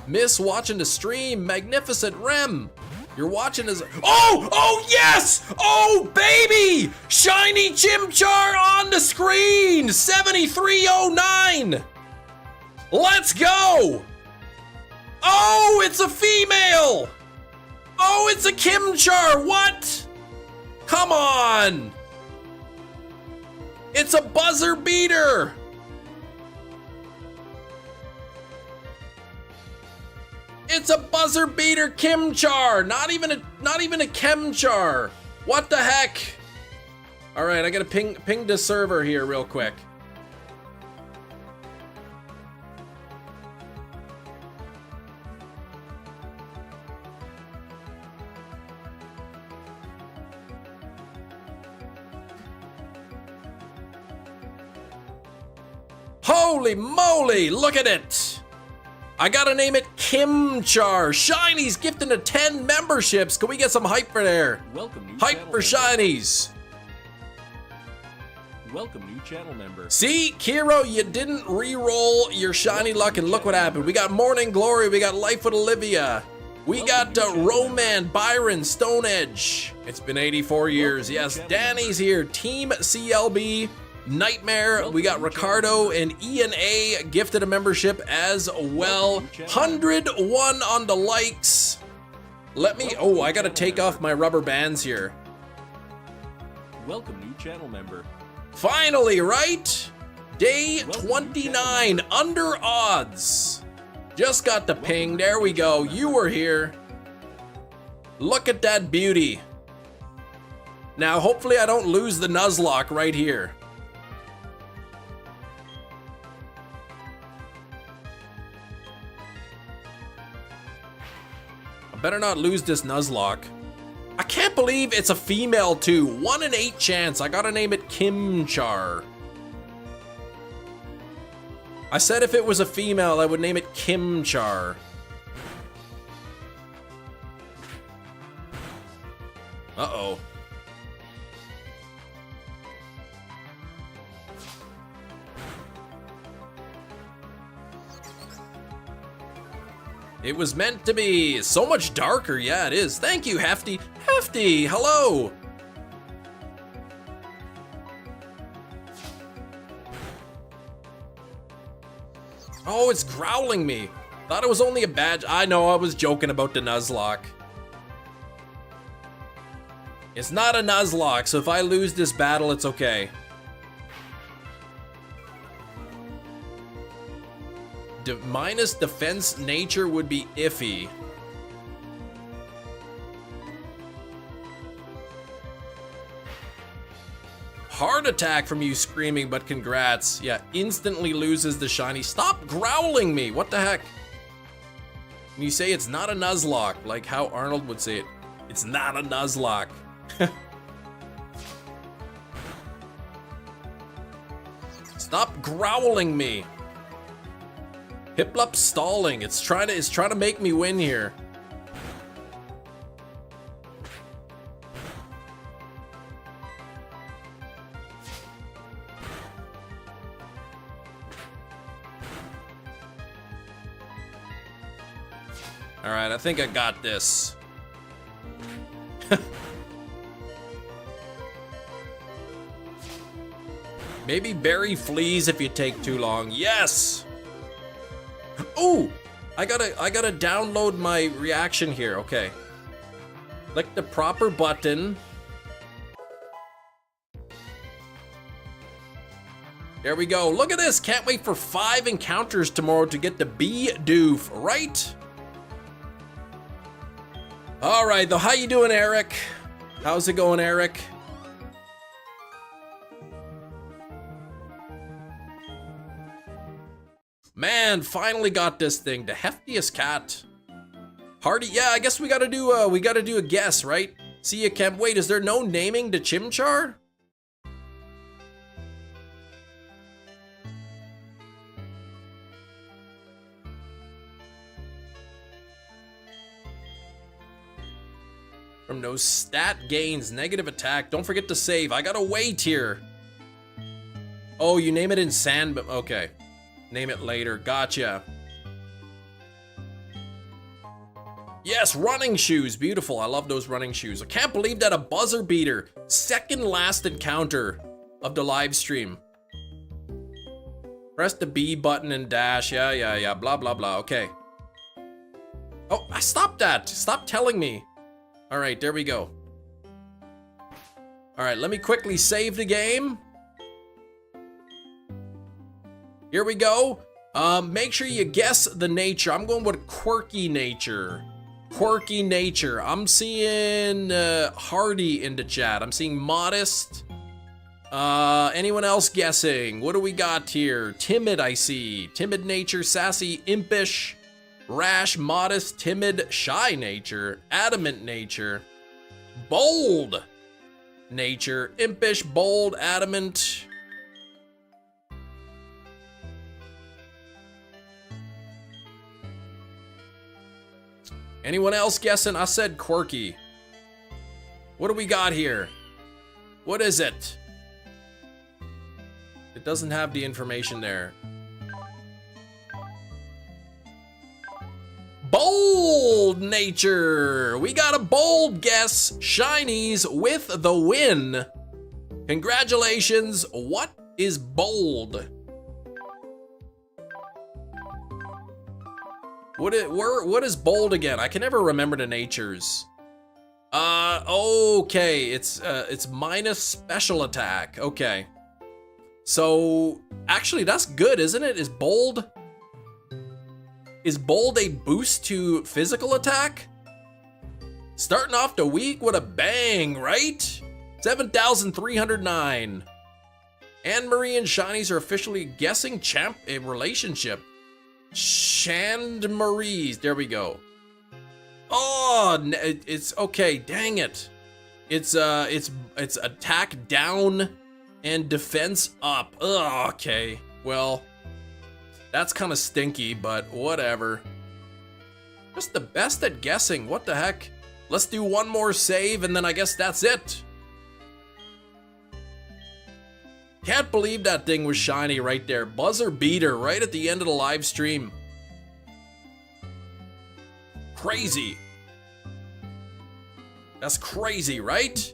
Miss watching the stream, magnificent Rem. You're watching as oh yes, oh baby, shiny Chimchar on the screen, 7309. Let's go. Oh, it's a female. Oh, it's a Chimchar. What? Come on. It's a buzzer beater. It's a buzzer beater Chimchar, not even a Chemchar. What the heck? All right, I gotta ping the server here real quick. Holy moly, look at it. I gotta name it Chimchar. Shinies gifting to 10 memberships. Can we get some hype for there? Welcome, new hype for Shinies. Welcome, new channel member. See, Kiro, you didn't re-roll your shiny luck, and look what happened. We got Morning Glory. We got Life with Olivia. We got Roman, Byron, Stone Edge. It's been 84 years. Yes, Danny's here. Team CLB. Nightmare, we got Ricardo and Ian A gifted a membership as well. 101 on the likes. Let me, oh, I gotta take off my rubber bands here. Welcome, new channel member. Finally, right? Day 29, under odds. Just got the ping, there we go, you were here. Look at that beauty. Now, hopefully I don't lose the Nuzlocke right here. Better not lose this Nuzlocke. I can't believe it's a female too. 1 in 8 chance. I gotta name it Chimchar. I said if it was a female, I would name it Chimchar. Uh-oh. It was meant to be. So much darker. Yeah, it is. Thank you, Hefty. Hefty, hello. Oh, it's growling me. Thought it was only a badge. I know, I was joking about the Nuzlocke. It's not a Nuzlocke, so if I lose this battle, it's okay. Minus defense nature would be iffy. Heart attack from you screaming, but congrats. Yeah, instantly loses the shiny. Stop growling me. What the heck? When you say it's not a Nuzlocke, like how Arnold would say it, it's not a Nuzlocke. Stop growling me. Hiplup's stalling. It's trying to make me win here. All right, I think I got this. Maybe bury fleas if you take too long. Yes. Ooh, I gotta download my reaction here. Okay. Click the proper button. There we go. Look at this. Can't wait for 5 encounters tomorrow to get the Bidoof, right? All right, though. How you doing, Eric? How's it going, Eric? Man, finally got this thing. The heftiest cat. Hardy, yeah, I guess we gotta do a guess, right? See ya, Kemp. Wait, is there no naming the Chimchar? From no stat gains, negative attack. Don't forget to save. I gotta wait here. Oh, you name it in sand, but okay. Name it later. Gotcha. Yes, running shoes. Beautiful. I love those running shoes. I can't believe that a buzzer beater. Second last encounter of the live stream. Press the B button and dash. Yeah. Blah, blah, blah. Okay. Oh, I stopped that. Stop telling me. All right, there we go. All right, let me quickly save the game. Here we go. Make sure you guess the nature. I'm going with quirky nature. Quirky nature. I'm seeing hardy in the chat. I'm seeing modest. Anyone else guessing? What do we got here? Timid, I see. Timid nature, sassy, impish, rash, modest, timid, shy nature, adamant nature, bold nature, impish, bold, adamant. Anyone else guessing? I said quirky. What do we got here? What is it? It doesn't have the information there. Bold nature. We got a bold guess. Shinies with the win. Congratulations. What is bold? What is bold again? I can never remember the natures. Okay, it's minus special attack. Okay. So, actually that's good, isn't it? Is bold a boost to physical attack? Starting off the week with a bang, right? 7,309. Anne-Marie and Shinies are officially guessing champ a relationship. Chandmarie's, there we go. Oh, it's okay. Dang it! It's attack down and defense up. Ugh, okay, well, that's kind of stinky, but whatever. Just the best at guessing. What the heck? Let's do one more save, and then I guess that's it. Can't believe that thing was shiny right there. Buzzer beater right at the end of the live stream. Crazy. That's crazy, right?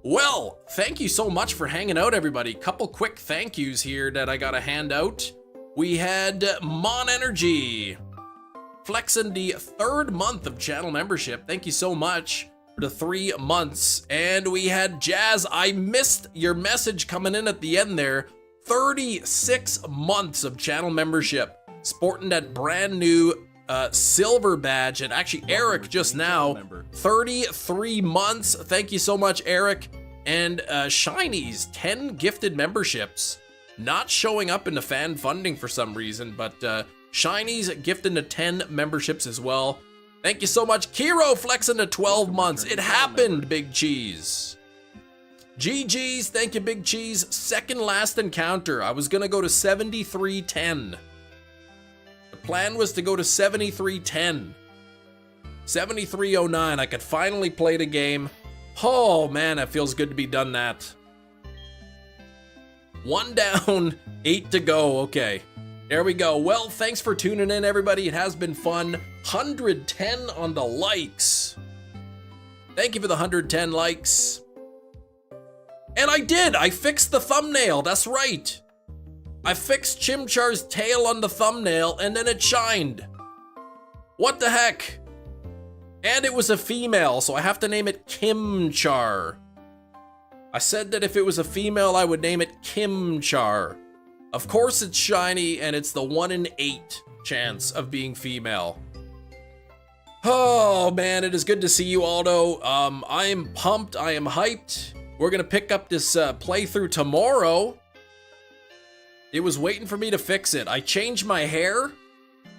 Well, thank you so much for hanging out, everybody. Couple quick thank yous here that I gotta hand out. We had Mon Energy flexing the 3rd month of channel membership. Thank you so much. for the 3 months. And we had Jazz. I missed your message coming in at the end there. 36 months of channel membership, sporting that brand new silver badge. And actually Eric just now, 33 months. Thank you so much, Eric. And Shinies, 10 gifted memberships. Not showing up in the fan funding for some reason, but Shinies gifting the 10 memberships as well. Thank you so much. Kiro flexing the 12 months. It happened, Big Cheese. GG's, thank you, Big Cheese. Second last encounter. I was gonna go to 7310. The plan was to go to 7310. 7309. I could finally play the game. Oh man, that feels good to be done that. 1 down, 8 to go. Okay, there we go. Well, thanks for tuning in, everybody. It has been fun. 110 on the likes. Thank you for the 110 likes. And I did. I fixed the thumbnail. That's right. I fixed Chimchar's tail on the thumbnail, and then it shined. What the heck? And it was a female, so I have to name it Chimchar. I said that if it was a female, I would name it Chimchar. Of course it's shiny, and it's the 1 in 8 chance of being female. Oh man, it is good to see you, Aldo. I am pumped, I am hyped. We're gonna pick up this playthrough tomorrow. It was waiting for me to fix it. I changed my hair.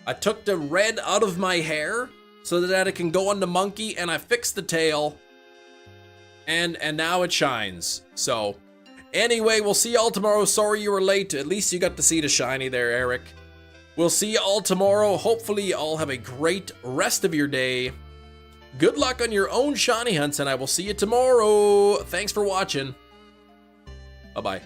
I took the red out of my hair so that it can go on the monkey, and I fixed the tail. And now it shines. So, anyway, we'll see y'all tomorrow. Sorry you were late. At least you got to see the shiny there, Eric. We'll see y'all tomorrow. Hopefully you all have a great rest of your day. Good luck on your own shiny hunts, and I will see you tomorrow. Thanks for watching. Bye-bye.